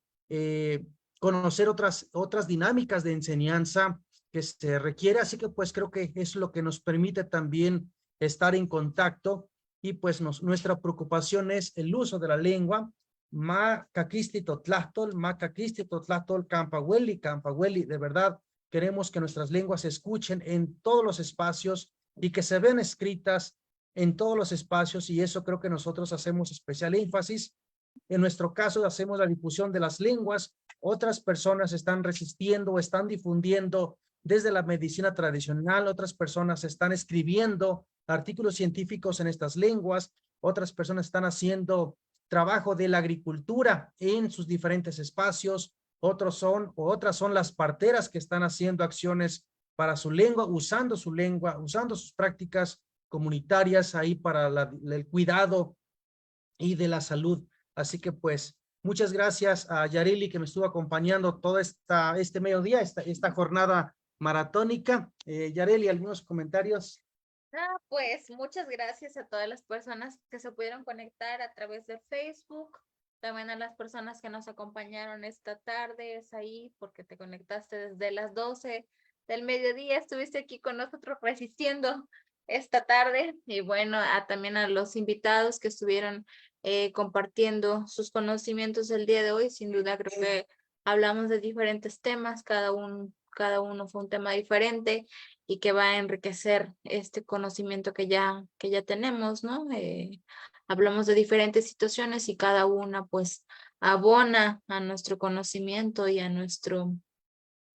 conocer otras dinámicas de enseñanza que se requiere. Así que pues creo que es lo que nos permite también estar en contacto, y pues nuestra preocupación es el uso de la lengua. Ma caquistitotlastol, ma caquistitotlastol, campahueli, campahueli. De verdad, queremos que nuestras lenguas se escuchen en todos los espacios y que se vean escritas en todos los espacios, y eso creo que nosotros hacemos especial énfasis. En nuestro caso, hacemos la difusión de las lenguas. Otras personas están resistiendo o están difundiendo desde la medicina tradicional. Otras personas están escribiendo artículos científicos en estas lenguas. Otras personas están haciendo trabajo de la agricultura en sus diferentes espacios. Otras son las parteras que están haciendo acciones para su lengua, usando sus prácticas comunitarias ahí para el cuidado y de la salud. Así que pues muchas gracias a Yareli, que me estuvo acompañando todo este mediodía, esta jornada maratónica. Yareli, ¿algunos comentarios? Pues muchas gracias a todas las personas que se pudieron conectar a través de Facebook, también a las personas que nos acompañaron esta tarde, es ahí porque te conectaste desde las 12 del mediodía, estuviste aquí con nosotros resistiendo esta tarde. Y bueno, también a los invitados que estuvieron compartiendo sus conocimientos el día de hoy. Sin duda creo que hablamos de diferentes temas, cada uno fue un tema diferente y que va a enriquecer este conocimiento que ya tenemos, ¿no? Hablamos de diferentes situaciones y cada una pues abona a nuestro conocimiento y a nuestro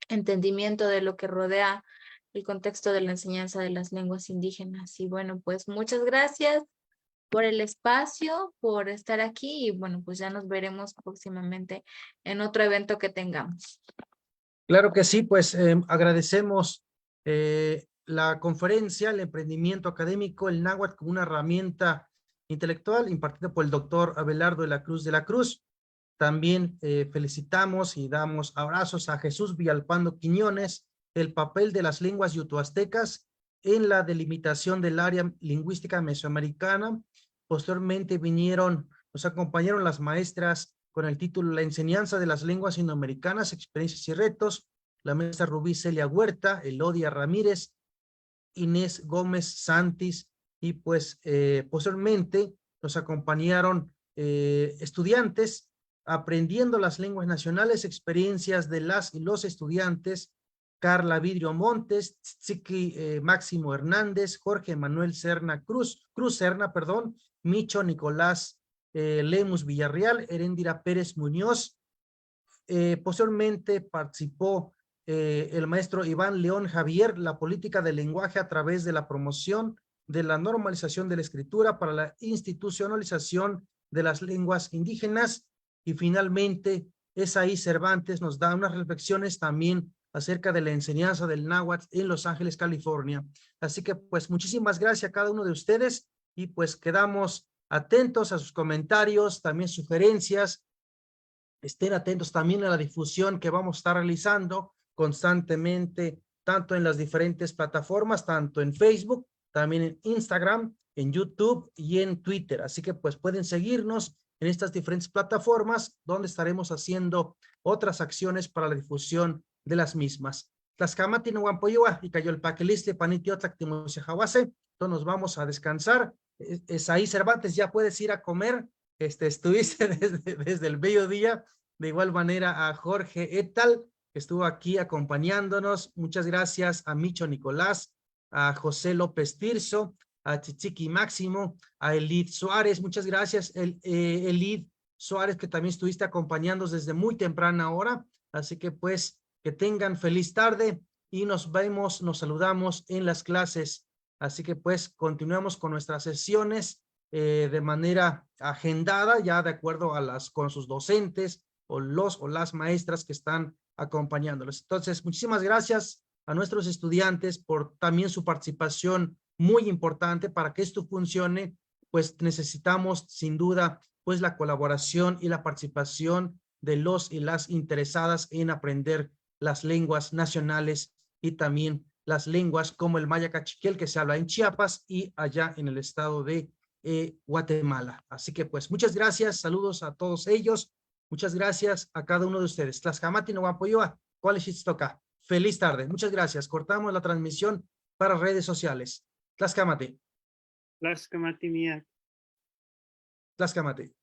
entendimiento de lo que rodea el contexto de la enseñanza de las lenguas indígenas. Y bueno, pues muchas gracias por el espacio, por estar aquí, y bueno, pues ya nos veremos próximamente en otro evento que tengamos. Claro que sí, pues agradecemos la conferencia, el emprendimiento académico, el náhuatl como una herramienta intelectual, impartida por el doctor Abelardo de la Cruz de la Cruz. También felicitamos y damos abrazos a Jesús Villalpando Quiñones, el papel de las lenguas yutoaztecas en la delimitación del área lingüística mesoamericana. Posteriormente nos acompañaron las maestras con el título La enseñanza de las lenguas indoamericanas, experiencias y retos, la maestra Rubí Celia Huerta, Elodia Ramírez, Inés Gómez Santis, y pues posteriormente nos acompañaron estudiantes aprendiendo las lenguas nacionales, experiencias de las y los estudiantes, Carla Vidrio Montes, Tziki Máximo Hernández, Jorge Manuel Cruz Serna, Micho Nicolás Lemus Villarreal, Heréndira Pérez Muñoz. Posteriormente participó el maestro Iván León Javier, la política del lenguaje a través de la promoción de la normalización de la escritura para la institucionalización de las lenguas indígenas. Y finalmente, Esaí Cervantes nos da unas reflexiones también acerca de la enseñanza del náhuatl en Los Ángeles, California. Así que pues muchísimas gracias a cada uno de ustedes, y pues quedamos atentos a sus comentarios, también sugerencias. Estén atentos también a la difusión que vamos a estar realizando constantemente, tanto en las diferentes plataformas, tanto en Facebook, también en Instagram, en YouTube y en Twitter. Así que pues pueden seguirnos en estas diferentes plataformas, donde estaremos haciendo otras acciones para la difusión de las mismas. Tlaxcamati no Guampoyoa y Cayolpaquiliste Panitiotlak Timosejahuase. Entonces nos vamos a descansar. Esaí Cervantes, ya puedes ir a comer. Estuviste desde el mediodía. De igual manera a Jorge Etal, que estuvo aquí acompañándonos. Muchas gracias a Micho Nicolás, a José López Tirso, a Chichiqui Máximo, a Elid Suárez, muchas gracias, Elid Suárez, que también estuviste acompañándonos desde muy temprana hora, así que pues que tengan feliz tarde y nos vemos, nos saludamos en las clases, así que pues continuamos con nuestras sesiones de manera agendada, ya de acuerdo a con sus docentes o los o las maestras que están acompañándolos. Entonces, muchísimas gracias a nuestros estudiantes por también su participación muy importante. Para que esto funcione, pues necesitamos sin duda pues la colaboración y la participación de los y las interesadas en aprender las lenguas nacionales y también las lenguas como el maya cachiquel que se habla en Chiapas y allá en el estado de Guatemala. Así que pues muchas gracias, saludos a todos ellos, muchas gracias a cada uno de ustedes. Tlaxcamati no Guampoyoa, ¿cuál es toca? Feliz tarde, muchas gracias. Cortamos la transmisión para redes sociales. Tlaxcamati. Tlaxcamati mía. Tlaxcamati.